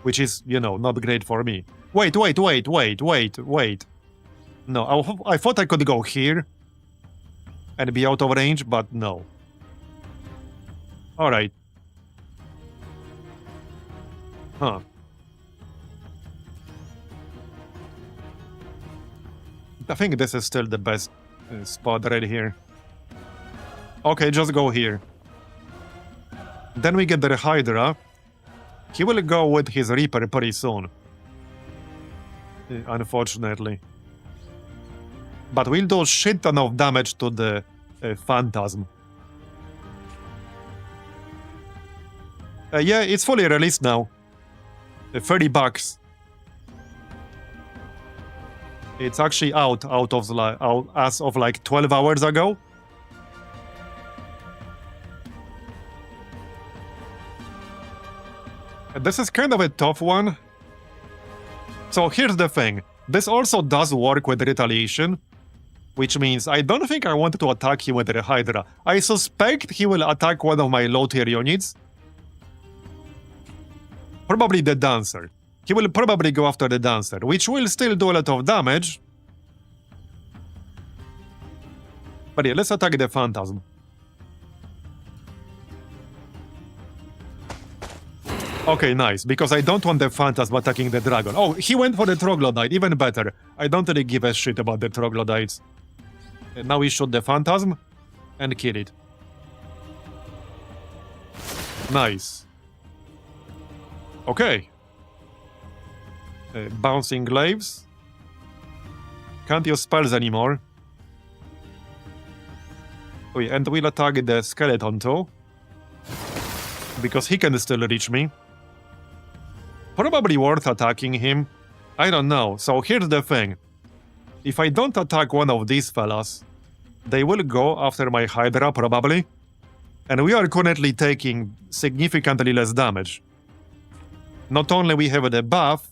Which is, you know, not great for me. Wait. No, I thought I could go here and be out of range, but no. Alright. Huh. I think this is still the best spot right here. Okay, just go here. Then we get the Hydra. He will go with his Reaper pretty soon. Unfortunately. But we'll do a shit ton of damage to the Phantasm. Yeah, it's fully released now. $30. It's actually out as of like 12 hours ago. This is kind of a tough one. So here's the thing. This also does work with retaliation, which means I don't think I want to attack him with the Hydra. I suspect he will attack one of my low tier units. Probably the Dancer. He will probably go after the Dancer, which will still do a lot of damage. But yeah, let's attack the Phantasm. Okay, nice, because I don't want the Phantasm attacking the Dragon. Oh, he went for the Troglodyte, even better. I don't really give a shit about the Troglodytes. And now we shoot the Phantasm and kill it. Nice. Okay. Bouncing Glaives. Can't use spells anymore. Oh, yeah, and we'll attack the Skeleton too. Because he can still reach me. Probably worth attacking him. I don't know. So here's the thing. If I don't attack one of these fellas, they will go after my Hydra probably. And we are currently taking significantly less damage. Not only we have the buff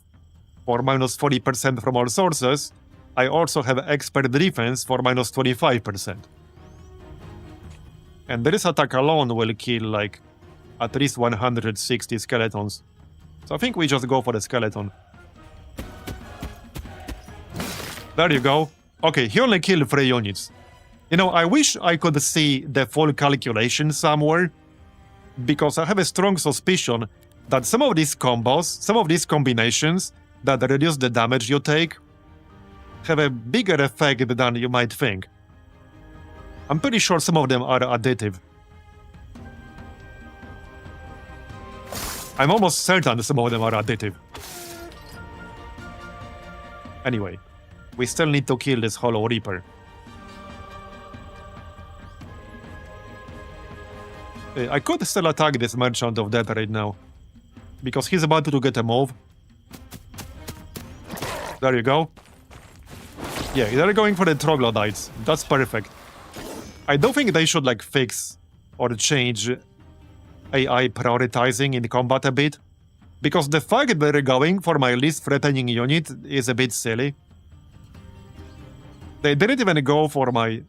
for minus 40% from all sources, I also have expert defense for minus 25%. And this attack alone will kill like at least 160 skeletons. So I think we just go for the skeleton. There you go. Okay, he only killed 3 units. You know, I wish I could see the full calculation somewhere, because I have a strong suspicion that some of these combos, some of these combinations that reduce the damage you take, have a bigger effect than you might think. I'm pretty sure some of them are additive. I'm almost certain some of them are additive. Anyway, we still need to kill this Hollow Reaper. I could still attack this Merchant of Death right now, because he's about to get a move. There you go. Yeah, they're going for the Troglodytes. That's perfect. I don't think they should like fix or change AI prioritizing in combat a bit, because the fact they're going for my least threatening unit is a bit silly. They didn't even go for my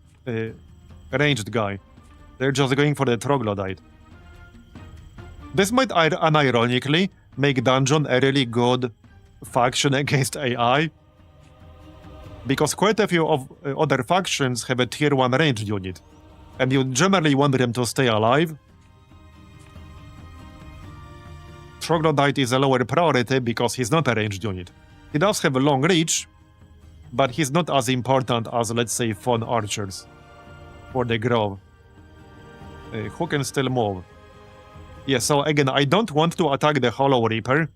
ranged guy. They're just going for the Troglodyte. This might unironically make Dungeon a really good faction against AI, because quite a few of other factions have a tier 1 ranged unit, and you generally want them to stay alive. Troglodyte is a lower priority because he's not a ranged unit. He does have a long reach, but he's not as important as, let's say, Fawn Archers for the Grove. Who can still move? Yeah, so again, I don't want to attack the Hollow Reaper.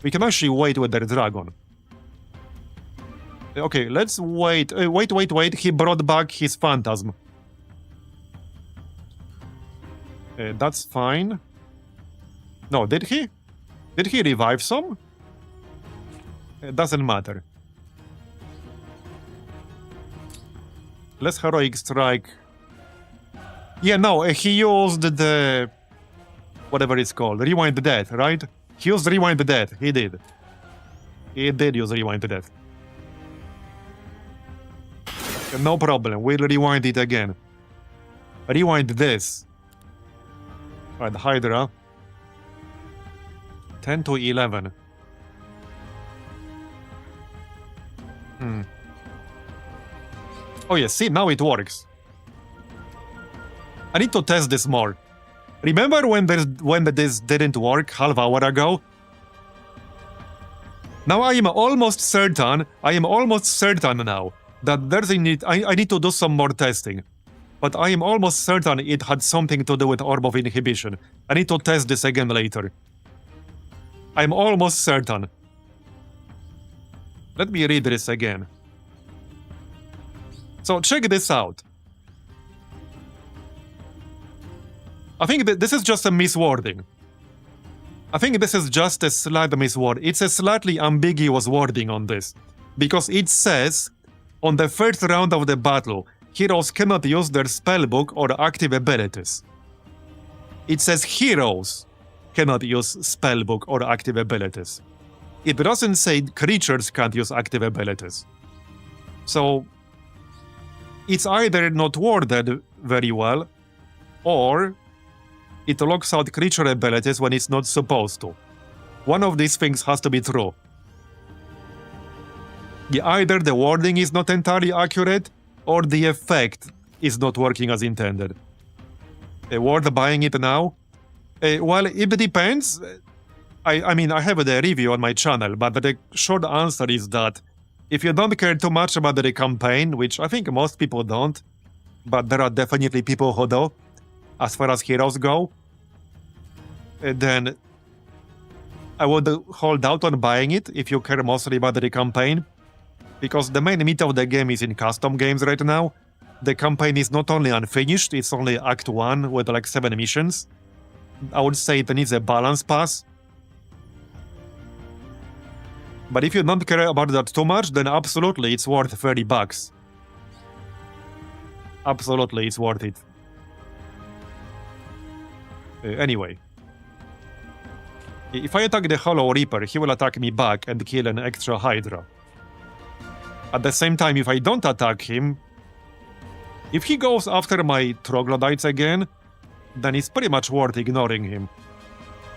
We can actually wait with the Dragon. Okay, let's wait. Wait. He brought back his Phantasm. That's fine. No, did he? Did he revive some? It doesn't matter. Let's Heroic Strike. Yeah, no, he used the... whatever it's called. Rewind Death, right? He used Rewind Death. He did. He did use Rewind Death. No problem. We'll rewind it again. Rewind this. Alright, Hydra. 10 to 11. Oh yeah, see, now it works. I need to test this more. Remember when this didn't work half hour ago? Now I am almost certain now that there's a need. I need to do some more testing. But I am almost certain it had something to do with Orb of Inhibition. I need to test this again later. I'm almost certain. Let me read this again. So check this out. I think that this is just a miswording. I think this is just a slight misword. It's a slightly ambiguous wording on this. Because it says, on the first round of the battle, heroes cannot use their spellbook or active abilities. It says heroes cannot use spellbook or active abilities. It doesn't say creatures can't use active abilities. So, it's either not worded very well, or it locks out creature abilities when it's not supposed to. One of these things has to be true. Either the wording is not entirely accurate, or the effect is not working as intended. Worth buying it now? Well, it depends. I mean, I have a review on my channel, but the short answer is that if you don't care too much about the campaign, which I think most people don't, but there are definitely people who do, as far as heroes go, then I would hold out on buying it if you care mostly about the campaign, because the main meat of the game is in custom games right now. The campaign is not only unfinished, it's only Act 1 with like 7 missions. I would say it needs a balance pass. But if you don't care about that too much, then absolutely it's worth $30. Absolutely, it's worth it. Anyway. If I attack the Hollow Reaper, he will attack me back and kill an extra Hydra. At the same time, if I don't attack him, if he goes after my Troglodytes again, then it's pretty much worth ignoring him.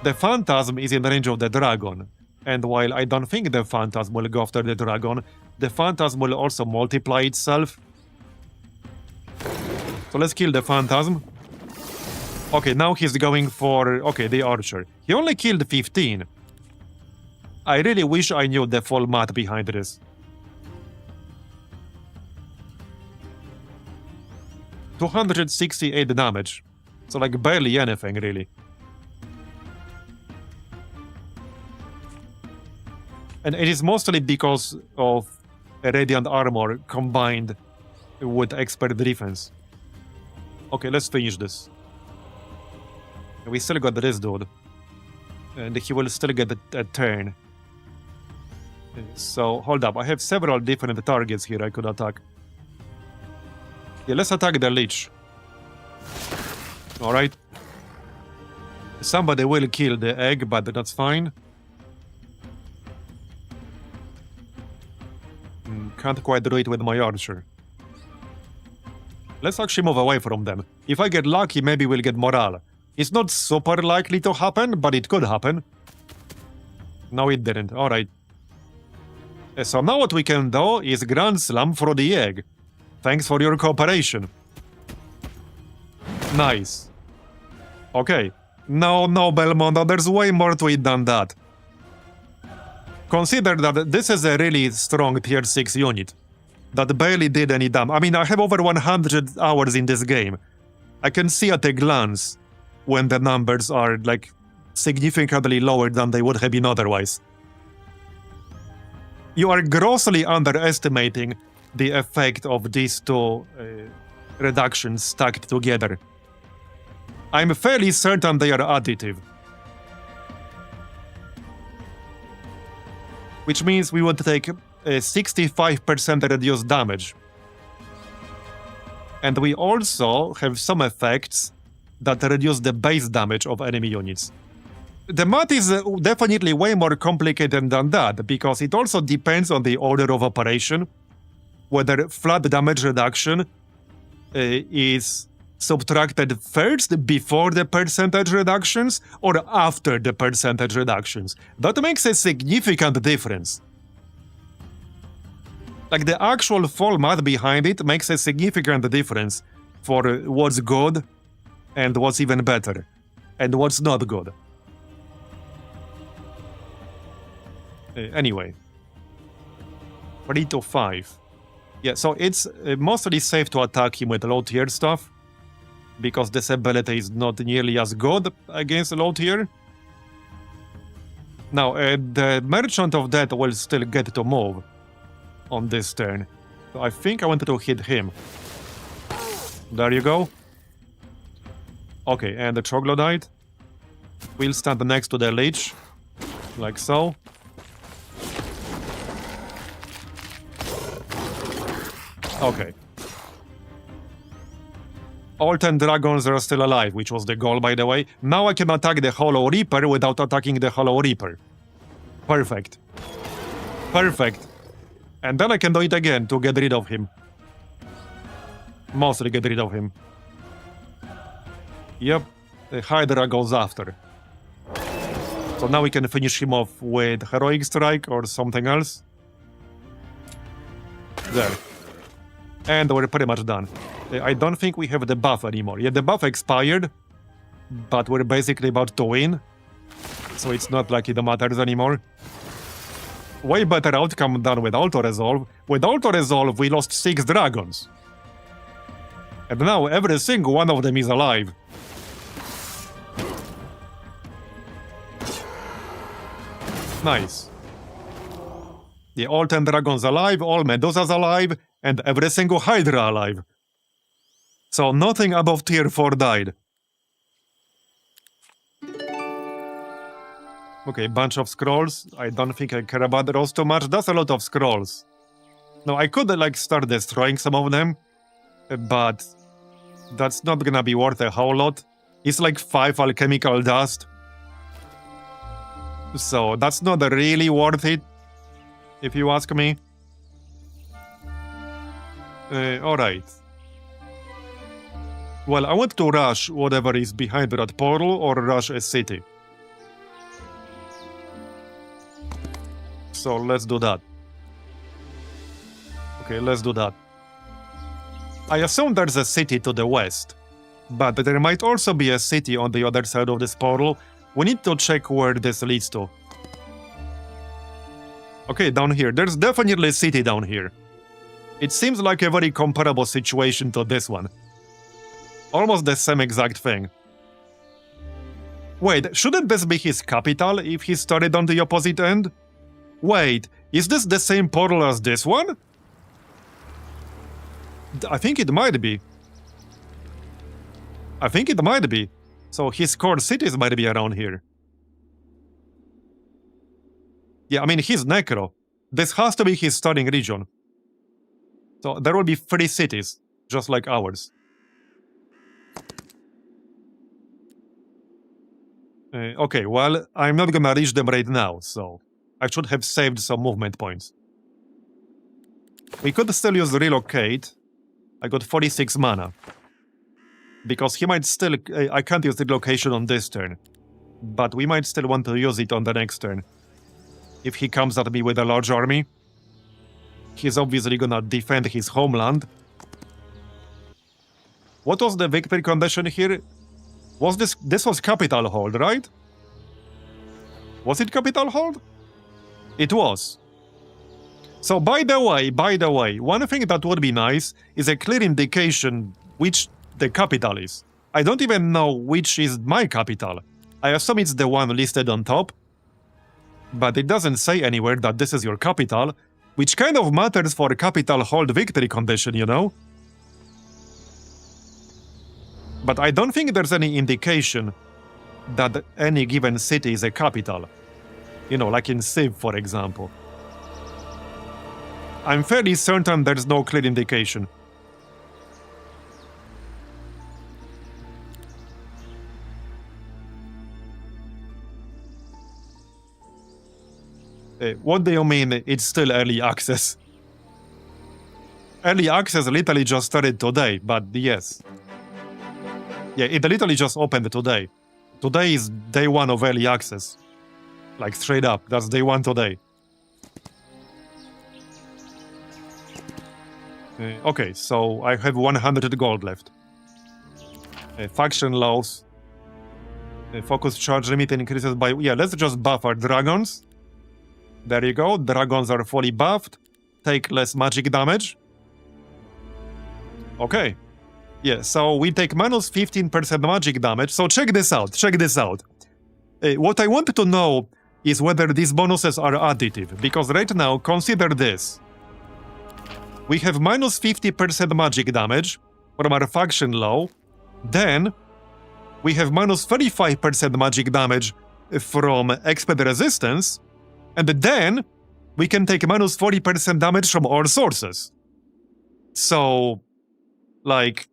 The Phantasm is in the range of the Dragon, and while I don't think the Phantasm will go after the Dragon, the Phantasm will also multiply itself. So let's kill the Phantasm. Okay, now he's going for, the Archer. He only killed 15. I really wish I knew the full math behind this. $268 damage. So like barely anything, really. And it is mostly because of Radiant Armor combined with Expert Defense. Okay, let's finish this. We still got this dude. And he will still get a turn. So, hold up. I have several different targets here I could attack. Yeah, let's attack the Lich. Alright. Somebody will kill the egg, but that's fine. Can't quite do it with my Archer. Let's actually move away from them. If I get lucky, maybe we'll get morale. It's not super likely to happen, but it could happen. No, it didn't. Alright. So now what we can do is Grand Slam for the egg. Thanks for your cooperation. Nice. Okay. No, Belmondo, there's way more to it than that. Consider that this is a really strong tier 6 unit that barely did any damage. I mean, I have over 100 hours in this game. I can see at a glance when the numbers are, like, significantly lower than they would have been otherwise. You are grossly underestimating the effect of these two reductions stacked together. I'm fairly certain they are additive. Which means we would take 65% reduced damage. And we also have some effects that reduce the base damage of enemy units. The math is definitely way more complicated than that, because it also depends on the order of operation, whether flat damage reduction is subtracted first before the percentage reductions or after the percentage reductions. That makes a significant difference. Like the actual format behind it makes a significant difference for what's good and what's even better and what's not good. Anyway, 3 to 5. Yeah, so it's mostly safe to attack him with low tier stuff, because this ability is not nearly as good against low tier. Now, the Merchant of Death will still get to move on this turn. So I think I wanted to hit him. There you go. Okay, and the Troglodyte will stand next to the Lich, like so. Okay. All 10 dragons are still alive, which was the goal, by the way. Now I can attack the Hollow Reaper without attacking the Hollow Reaper. Perfect. Perfect. And then I can do it again to get rid of him. Mostly get rid of him. Yep, the Hydra goes after. So now we can finish him off with Heroic Strike or something else. There. And we're pretty much done. I don't think we have the buff anymore. Yeah, the buff expired, but we're basically about to win. So it's not like it matters anymore. Way better outcome than with auto-resolve. With auto-resolve, we lost 6 dragons. And now every single one of them is alive. Nice. Yeah, all 10 dragons alive, all Medusas alive, and every single Hydra alive. So nothing above tier 4 died. Okay, bunch of scrolls. I don't think I care about those too much. That's a lot of scrolls. No, I could like start destroying some of them, but that's not gonna be worth a whole lot. It's like 5 alchemical dust. So that's not really worth it, if you ask me. Alright. Well, I want to rush whatever is behind that portal or rush a city. So let's do that. Okay, let's do that. I assume there's a city to the west, but there might also be a city on the other side of this portal. We need to check where this leads to. Okay, down here. There's definitely a city down here. It seems like a very comparable situation to this one. Almost the same exact thing. Wait, shouldn't this be his capital if he started on the opposite end? Wait, is this the same portal as this one? I think it might be. I think it might be. So his core cities might be around here. Yeah, I mean, he's Necro. This has to be his starting region. So there will be 3 cities, just like ours. Okay, well, I'm not gonna reach them right now, so I should have saved some movement points. We could still use Relocate. I got 46 mana. Because he might still... I can't use Relocation on this turn. But we might still want to use it on the next turn. If he comes at me with a large army. He's obviously gonna defend his homeland. What was the victory condition here? Was this... This was capital hold, right? Was it capital hold? It was. So by the way, one thing that would be nice is a clear indication which the capital is. I don't even know which is my capital. I assume it's the one listed on top. But it doesn't say anywhere that this is your capital, which kind of matters for a capital hold victory condition, you know? But I don't think there's any indication that any given city is a capital. You know, like in Civ, for example. I'm fairly certain there's no clear indication. What do you mean it's still early access? Early access literally just started today, but yes. Yeah, it literally just opened today. Today is day 1 of early access. Like, straight up. That's day 1 today. Okay, so I have 100 gold left. Faction laws. Focus charge limit increases by... Yeah, let's just buff our dragons. There you go. Dragons are fully buffed. Take less magic damage. Okay. Yeah, so we take minus 15% magic damage. So check this out. Check this out. What I want to know is whether these bonuses are additive. Because right now, consider this. We have minus 50% magic damage from our faction law. Then we have minus 35% magic damage from expert resistance. And then we can take minus 40% damage from all sources. So, like,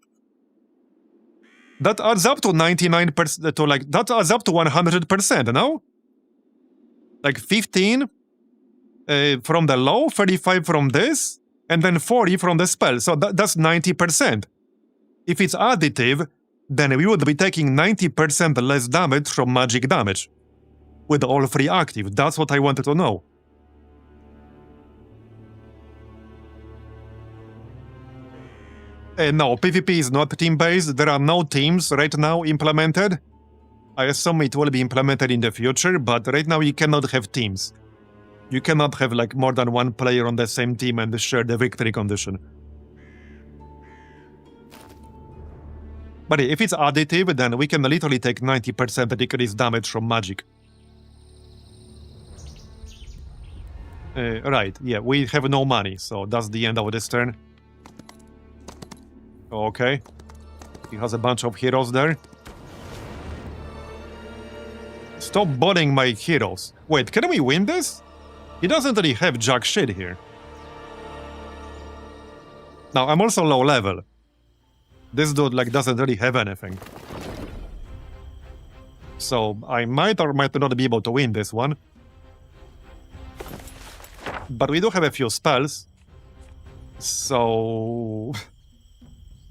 that adds up to 99%, to like, that adds up to 100%, no? Like 15 from the law, 35 from this, and then 40 from the spell. So that's 90%. If it's additive, then we would be taking 90% less damage from magic damage. With all 3 active. That's what I wanted to know. No, PvP is not team-based. There are no teams right now implemented. I assume it will be implemented in the future, but right now you cannot have teams. You cannot have like more than 1 player on the same team and share the victory condition. But if it's additive, then we can literally take 90% decreased damage from magic. Right, yeah, we have no money, so that's the end of this turn. Okay. He has a bunch of heroes there. Stop bullying my heroes. Wait, can we win this? He doesn't really have jack shit here. Now, I'm also low level. This dude, like, doesn't really have anything. So, I might or might not be able to win this one. But we do have a few spells. So...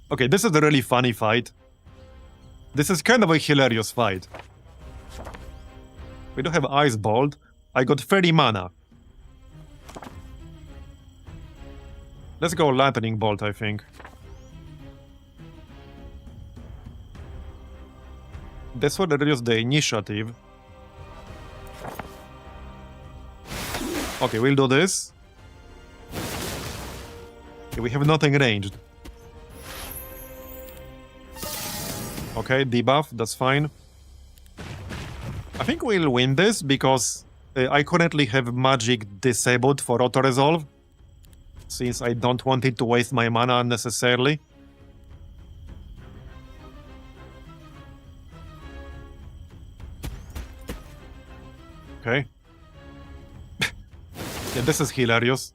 Okay, this is a really funny fight. This is kind of a hilarious fight. We do have Ice Bolt. I got 30 mana. Let's go Lightning Bolt, I think. This would reduce the initiative. Okay, we'll do this. Okay, we have nothing ranged. Okay, debuff, that's fine. I think we'll win this because I currently have magic disabled for auto-resolve. Since I don't want it to waste my mana unnecessarily. Okay. Yeah, this is hilarious.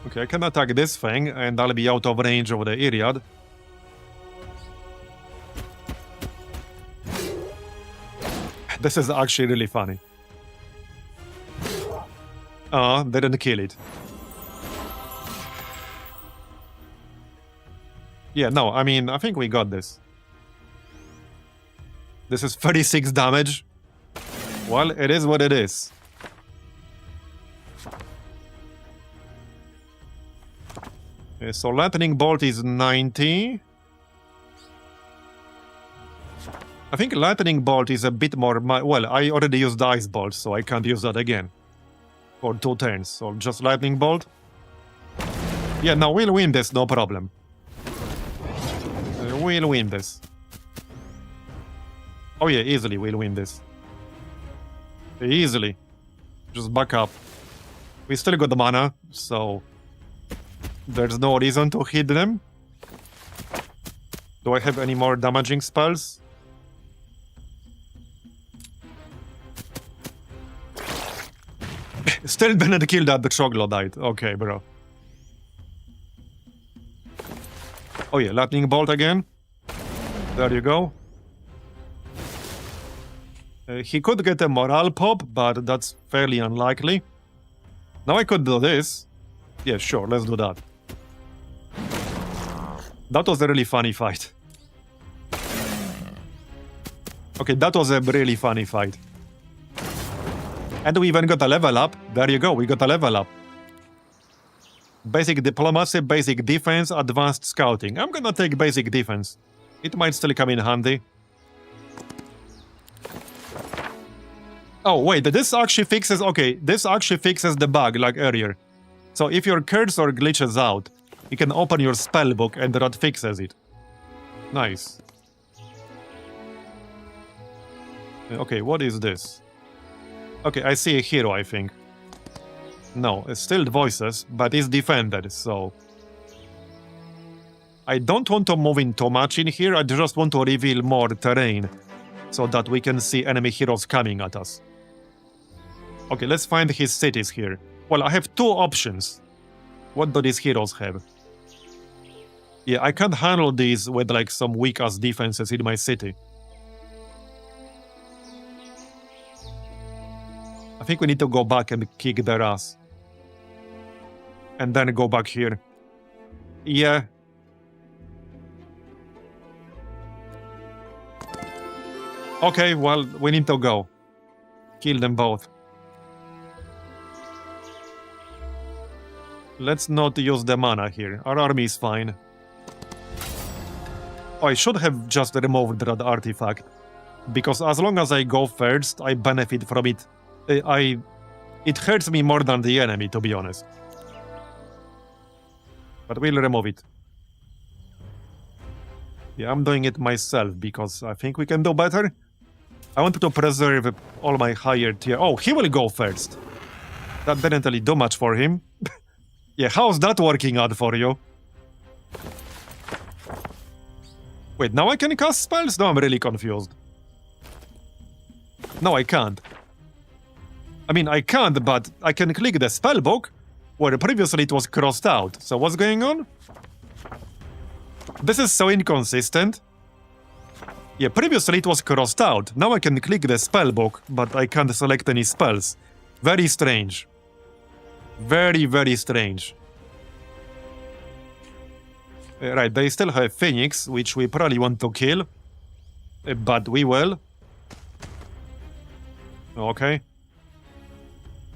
Okay, I can attack this thing, and I'll be out of range of the Iriad. This is actually really funny. Didn't kill it. Yeah, no, I mean, I think we got this. This is 36 damage. Well, it is what it is. Okay, so Lightning Bolt is 90. I think Lightning Bolt is a bit more... Well, I already used the Ice Bolt, so I can't use that again. For 2 turns, so just Lightning Bolt. Yeah, no, we'll win this, no problem. We'll win this. Oh yeah, easily we'll win this. Easily. Just back up. We still got the mana, so... There's no reason to hit them. Do I have any more damaging spells? Still didn't kill that troglodyte. Okay, bro. Oh yeah, Lightning Bolt again. There you go. He could get a morale pop, but that's fairly unlikely. Now I could do this. Yeah, sure, let's do that. That was a really funny fight. Okay, that was a really funny fight. And we even got a level up. There you go, we got a level up. Basic diplomacy, basic defense, advanced scouting. I'm gonna take basic defense. It might still come in handy. Oh, wait, this actually fixes... Okay, this actually fixes the bug like earlier. So if your cursor glitches out, you can open your spellbook and that fixes it. Nice. Okay, what is this? Okay, I see a hero, I think. No, it's still voices, but it's defended, so... I don't want to move in too much in here, I just want to reveal more terrain, so that we can see enemy heroes coming at us. Okay, let's find his cities here. Well, I have two options. What do these heroes have? Yeah, I can't handle these with like some weak-ass defenses in my city. I think we need to go back and kick their ass. And then go back here. Yeah. Okay, well, we need to go. Kill them both. Let's not use the mana here. Our army is fine. Oh, I should have just removed that artifact. Because as long as I go first, I benefit from it. It hurts me more than the enemy, to be honest. But we'll remove it. Yeah, I'm doing it myself because I think we can do better. I wanted to preserve all my higher tier... Oh, he will go first. That didn't really do much for him. Yeah, how's that working out for you? Wait, now I can cast spells? No, I'm really confused. No, I can't. I mean, I can't, but I can click the spellbook, where previously it was crossed out. So what's going on? This is so inconsistent. Yeah, previously it was crossed out. Now I can click the spellbook, but I can't select any spells. Very strange. Very, very strange. Right, they still have Phoenix, which we probably want to kill. But we will. Okay.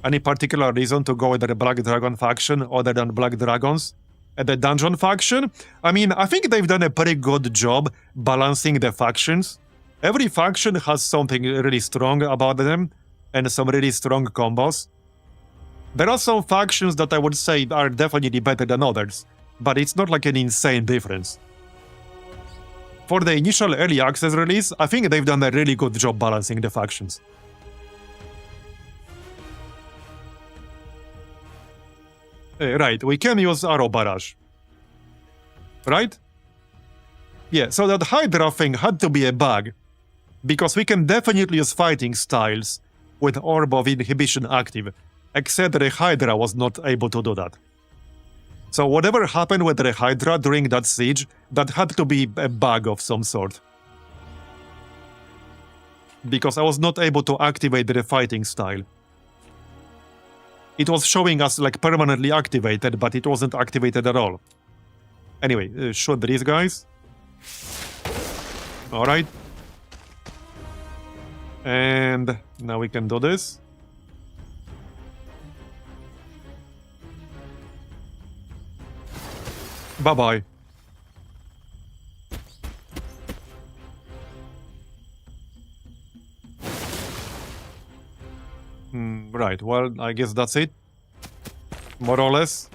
Any particular reason to go with the Black Dragon faction other than Black Dragons? The Dungeon faction? I mean, I think they've done a pretty good job balancing the factions. Every faction has something really strong about them, and some really strong combos. There are some factions that I would say are definitely better than others, but it's not like an insane difference. For the initial early access release, I think they've done a really good job balancing the factions. Right, we can use Arrow Barrage. Right? Yeah, so that Hydra thing had to be a bug, because we can definitely use fighting styles with Orb of Inhibition active, except the Hydra was not able to do that. So whatever happened with the Hydra during that siege, that had to be a bug of some sort. Because I was not able to activate the fighting style. It was showing us like permanently activated, but it wasn't activated at all. Anyway, shoot these guys. Alright. And now we can do this. Bye-bye. Right, well, I guess that's it. More or less.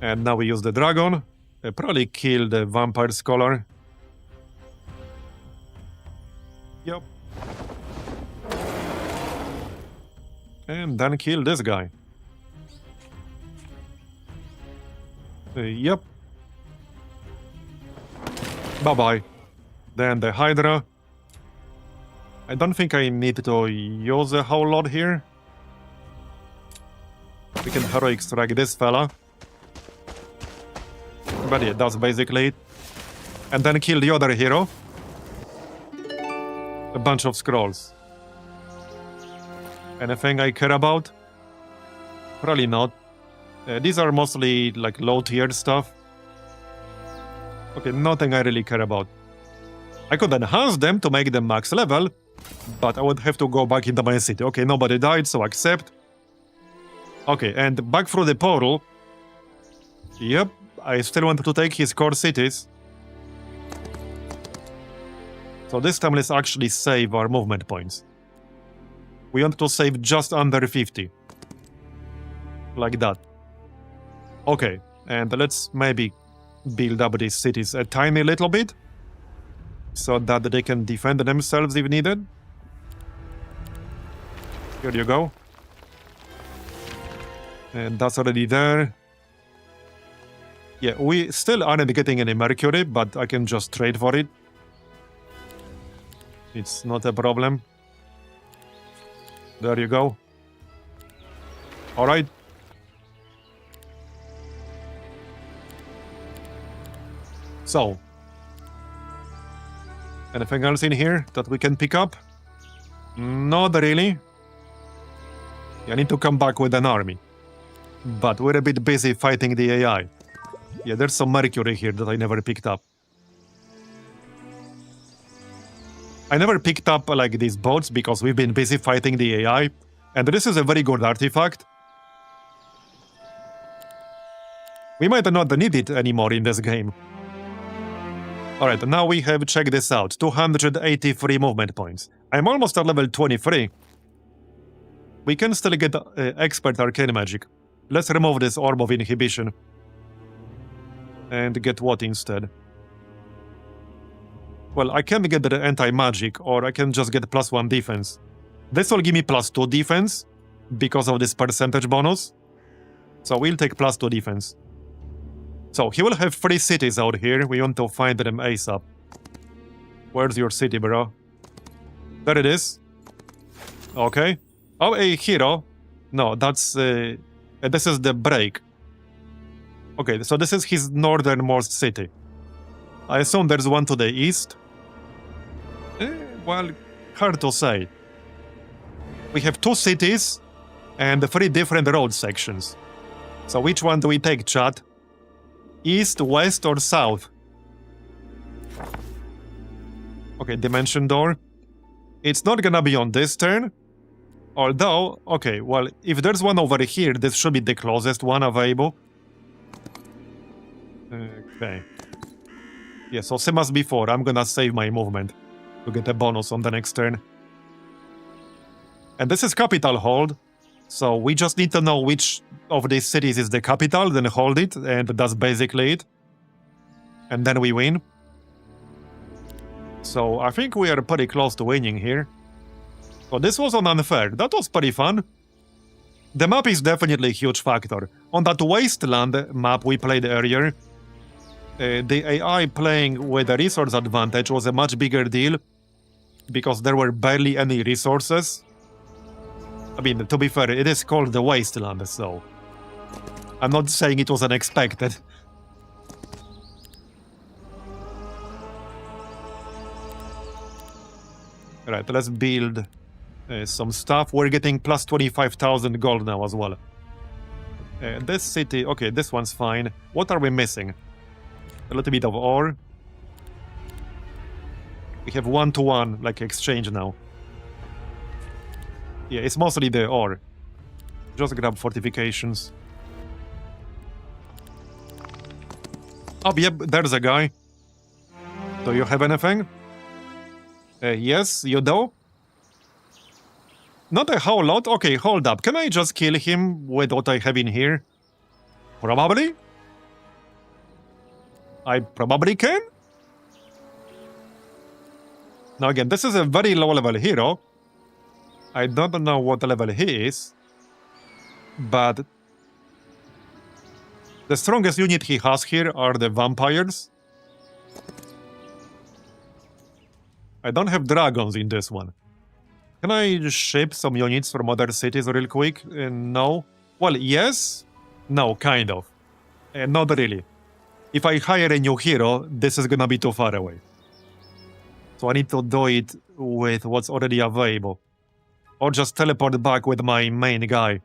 And now we use the dragon. Probably kill the vampire scholar. Yep. And then kill this guy. Yep. Bye-bye. Then the Hydra. I don't think I need to use a whole lot here. We can heroic strike this fella. But yeah, that's basically it. And then kill the other hero. A bunch of scrolls. Anything I care about? Probably not. These are mostly like low-tier stuff. Okay, nothing I really care about. I could enhance them to make them max level, but I would have to go back into my city. Okay, nobody died, so accept. Okay, and back through the portal. Yep, I still want to take his core cities. So this time let's actually save our movement points. We want to save just under 50. Like that. Okay, and let's maybe build up these cities a tiny little bit, so that they can defend themselves if needed. Here you go. And that's already there. Yeah, we still aren't getting any mercury, but I can just trade for it. It's not a problem. There you go. Alright. So, anything else in here that we can pick up? Not really. I need to come back with an army. But we're a bit busy fighting the AI. Yeah, there's some mercury here that I never picked up. I never picked up like these boats because we've been busy fighting the AI. And this is a very good artifact. We might not need it anymore in this game. Alright, now we have, check this out, 283 movement points. I'm almost at level 23. We can still get expert arcane magic. Let's remove this orb of inhibition. And get what instead? Well, I can get the anti-magic, or I can just get +1 defense. This will give me +2 defense, because of this percentage bonus. So we'll take +2 defense. So he will have 3 cities out here. We want to find them ASAP. Where's your city, bro? There it is. Okay. Oh, a hero. No, that's... this is the break. Okay, so this is his northernmost city. I assume there's one to the east. Well, hard to say. We have 2 cities and 3 different road sections. So which one do we take, chat? East, west, or south? Okay, dimension door. It's not gonna be on this turn. Although, okay, well, if there's one over here, this should be the closest one available. Okay. Yeah, so same as before, I'm gonna save my movement to get a bonus on the next turn. And this is capital hold, so we just need to know which of these cities is the capital, then hold it, and that's basically it. And then we win. So I think we are pretty close to winning here. So this wasn't unfair, that was pretty fun. The map is definitely a huge factor. On that Wasteland map we played earlier, the AI playing with a resource advantage was a much bigger deal, because there were barely any resources. I mean, to be fair, it is called the Wasteland, so... I'm not saying it was unexpected. Right, let's build some stuff. We're getting plus 25,000 gold now as well. This city... Okay, this one's fine. What are we missing? A little bit of ore. We have 1-to-1, like, exchange now. Yeah, it's mostly the ore. Just grab fortifications. Oh, yep, there's a guy. Do you have anything? Yes, you do? Not a whole lot? Okay, hold up. Can I just kill him with what I have in here? Probably? I probably can? Now again, this is a very low level hero. I don't know what level he is. But the strongest unit he has here are the vampires. I don't have dragons in this one. Can I ship some units from other cities real quick? No. Well, yes. No, kind of. Not really. If I hire a new hero, this is gonna be too far away. So I need to do it with what's already available. Or just teleport back with my main guy.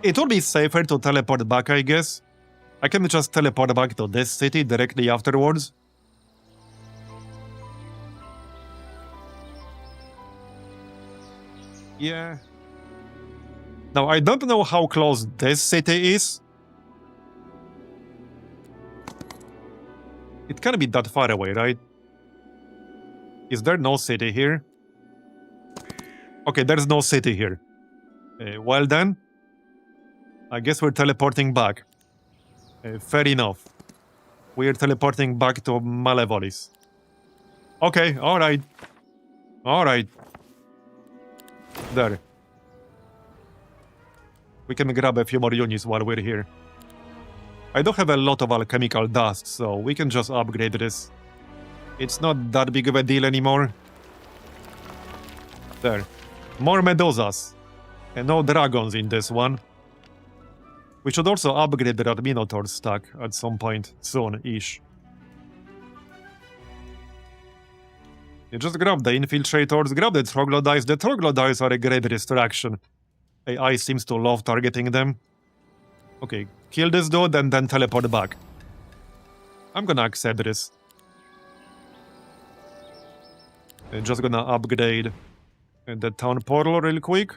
It would be safer to teleport back, I guess. I can just teleport back to this city directly afterwards. Yeah. Now, I don't know how close this city is. It can't be that far away, right? Is there no city here? Okay, there's no city here. Well then, I guess we're teleporting back. Fair enough. We're teleporting back to Malevolis. Okay, alright. Alright. There. We can grab a few more units while we're here. I don't have a lot of alchemical dust, so we can just upgrade this. It's not that big of a deal anymore. There. More medusas. And no dragons in this one. We should also upgrade that Minotaur stack at some point soon-ish. You just grab the infiltrators, grab the troglodytes. The troglodytes are a great distraction. AI seems to love targeting them. Okay, kill this dude and then teleport back. I'm gonna accept this. I'm just gonna upgrade the town portal real quick.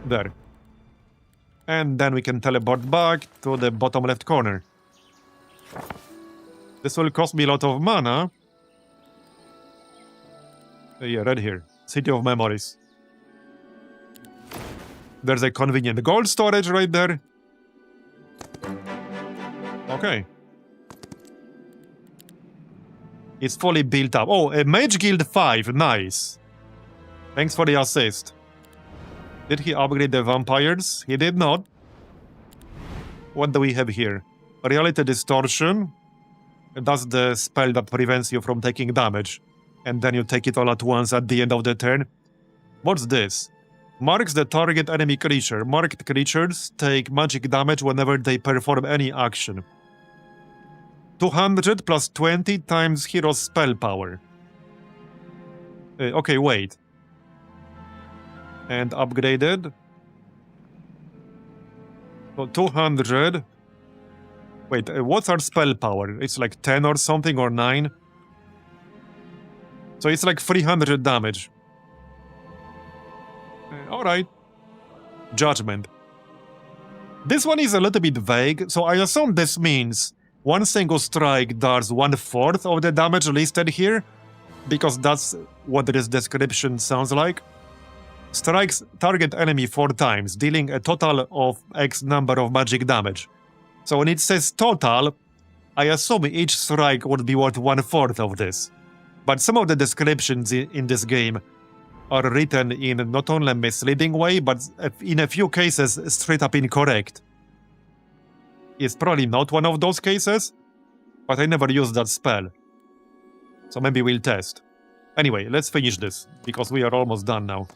There. And then we can teleport back to the bottom left corner. This will cost me a lot of mana. Yeah, right here. City of Memories. There's a convenient gold storage right there. Okay. It's fully built up. Oh, a Mage Guild 5. Nice. Thanks for the assist. Did he upgrade the vampires? He did not. What do we have here? Reality Distortion. That's the spell that prevents you from taking damage. And then you take it all at once at the end of the turn. What's this? Marks the target enemy creature. Marked creatures take magic damage whenever they perform any action. 200 plus 20 times hero's spell power. Okay, wait. And upgraded. So 200. Wait, what's our spell power? It's like 10 or something, or 9. So it's like 300 damage. Alright. Judgment. This one is a little bit vague, so I assume this means one single strike does 1/4 of the damage listed here, because that's what this description sounds like. Strikes target enemy 4 times, dealing a total of X number of magic damage. So when it says total, I assume each strike would be worth 1/4 of this. But some of the descriptions in this game are written in not only a misleading way, but in a few cases straight up incorrect. It's probably not one of those cases, but I never used that spell. So maybe we'll test. Anyway, let's finish this, because we are almost done now.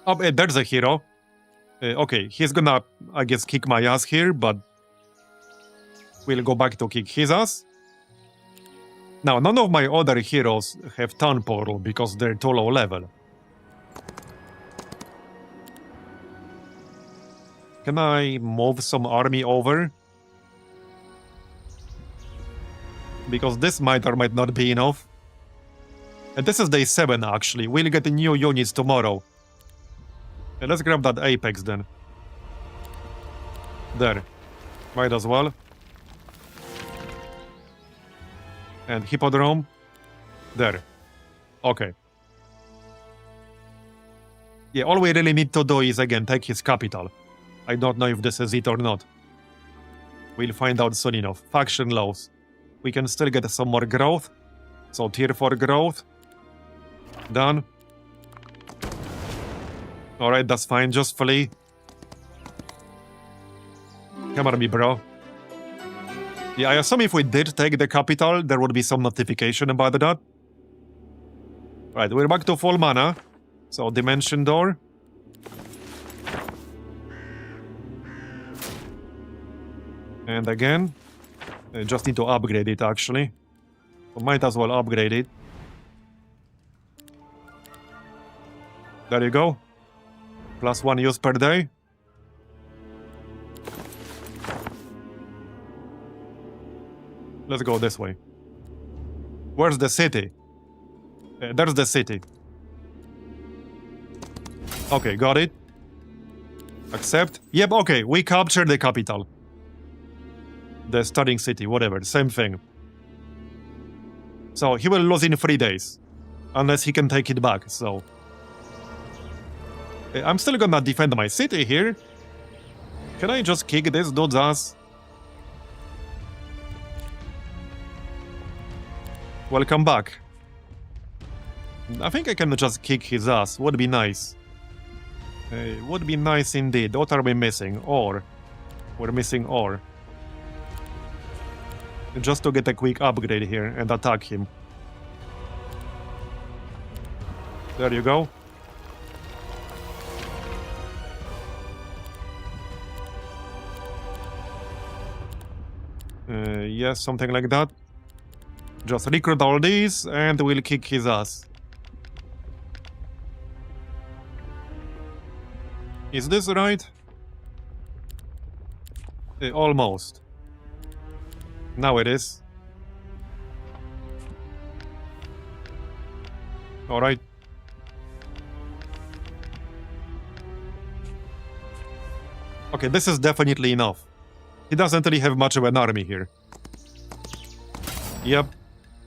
Oh, there's a hero. Okay, he's gonna, I guess, kick my ass here, but we'll go back to kick his ass. Now, none of my other heroes have Town Portal because they're too low level. Can I move some army over? Because this might or might not be enough. And this is day 7, actually. We'll get new units tomorrow. Let's grab that Apex then. There. Might as well. And Hippodrome. There. Okay. Yeah, all we really need to do is, again, take his capital. I don't know if this is it or not. We'll find out soon enough. Faction lows. We can still get some more growth. So tier 4 growth. Done. Alright, that's fine. Just flee. Come on me, bro. Yeah, I assume if we did take the capital, there would be some notification about that. Right, we're back to full mana. So, Dimension Door. And again, I just need to upgrade it, actually. So might as well upgrade it. There you go. +1 use per day. Let's go this way. Where's the city? There's the city. Okay, got it. Accept. Yep, okay, we captured the capital. The starting city, whatever, same thing. So he will lose in 3 days. Unless he can take it back, so... I'm still gonna defend my city here. Can I just kick this dude's ass? Welcome back. I think I can just kick his ass. Would be nice. Would be nice indeed. What are we missing? Ore. We're missing ore. Just to get a quick upgrade here and attack him. There you go. Yes, something like that. Just recruit all these and we'll kick his ass. Is this right? Almost. Now it is. Alright. Okay, this is definitely enough. He doesn't really have much of an army here. Yep.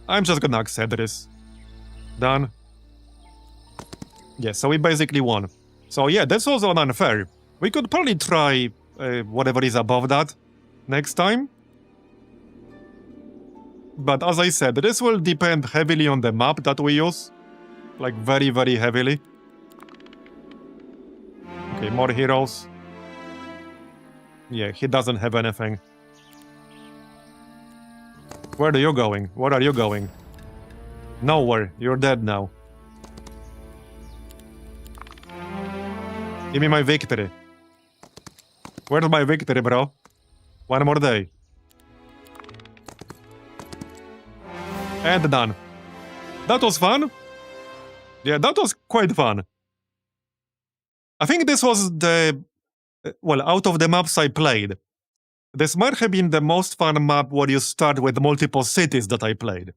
I'm just gonna accept this. Done. Yeah, so we basically won. So yeah, this was unfair. We could probably try whatever is above that next time. But as I said, this will depend heavily on the map that we use. Like very, very heavily. Okay, more heroes. Yeah, he doesn't have anything. Where are you going? Where are you going? Nowhere. You're dead now. Give me my victory. Where's my victory, bro? One more day. And done. That was fun. Yeah, that was quite fun. I think this was the... Well, out of the maps I played, this might have been the most fun map where you start with multiple cities that I played.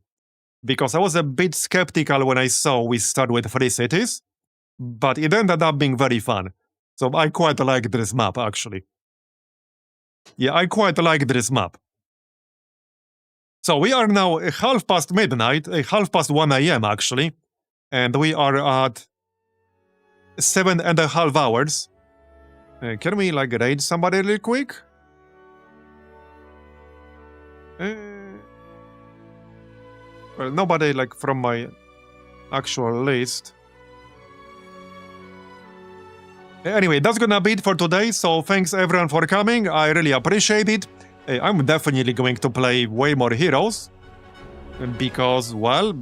Because I was a bit skeptical when I saw we start with 3 cities, but it ended up being very fun. So I quite like this map, actually. Yeah, I quite like this map. So we are now 1:30 midnight, 1:30 AM actually, and we are at 7.5 hours. Can we, like, raid somebody really quick? Well, nobody, like, from my actual list. Anyway, that's gonna be it for today, so thanks everyone for coming, I really appreciate it. I'm definitely going to play way more heroes, because, well,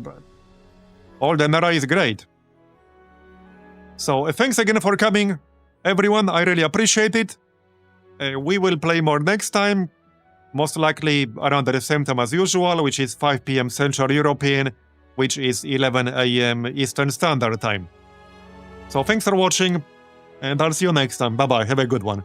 Olden Era is great. So, thanks again for coming. Everyone, I really appreciate it. We will play more next time, most likely around the same time as usual, which is 5 PM Central European, which is 11 AM Eastern Standard Time. So thanks for watching, and I'll see you next time. Bye-bye, have a good one.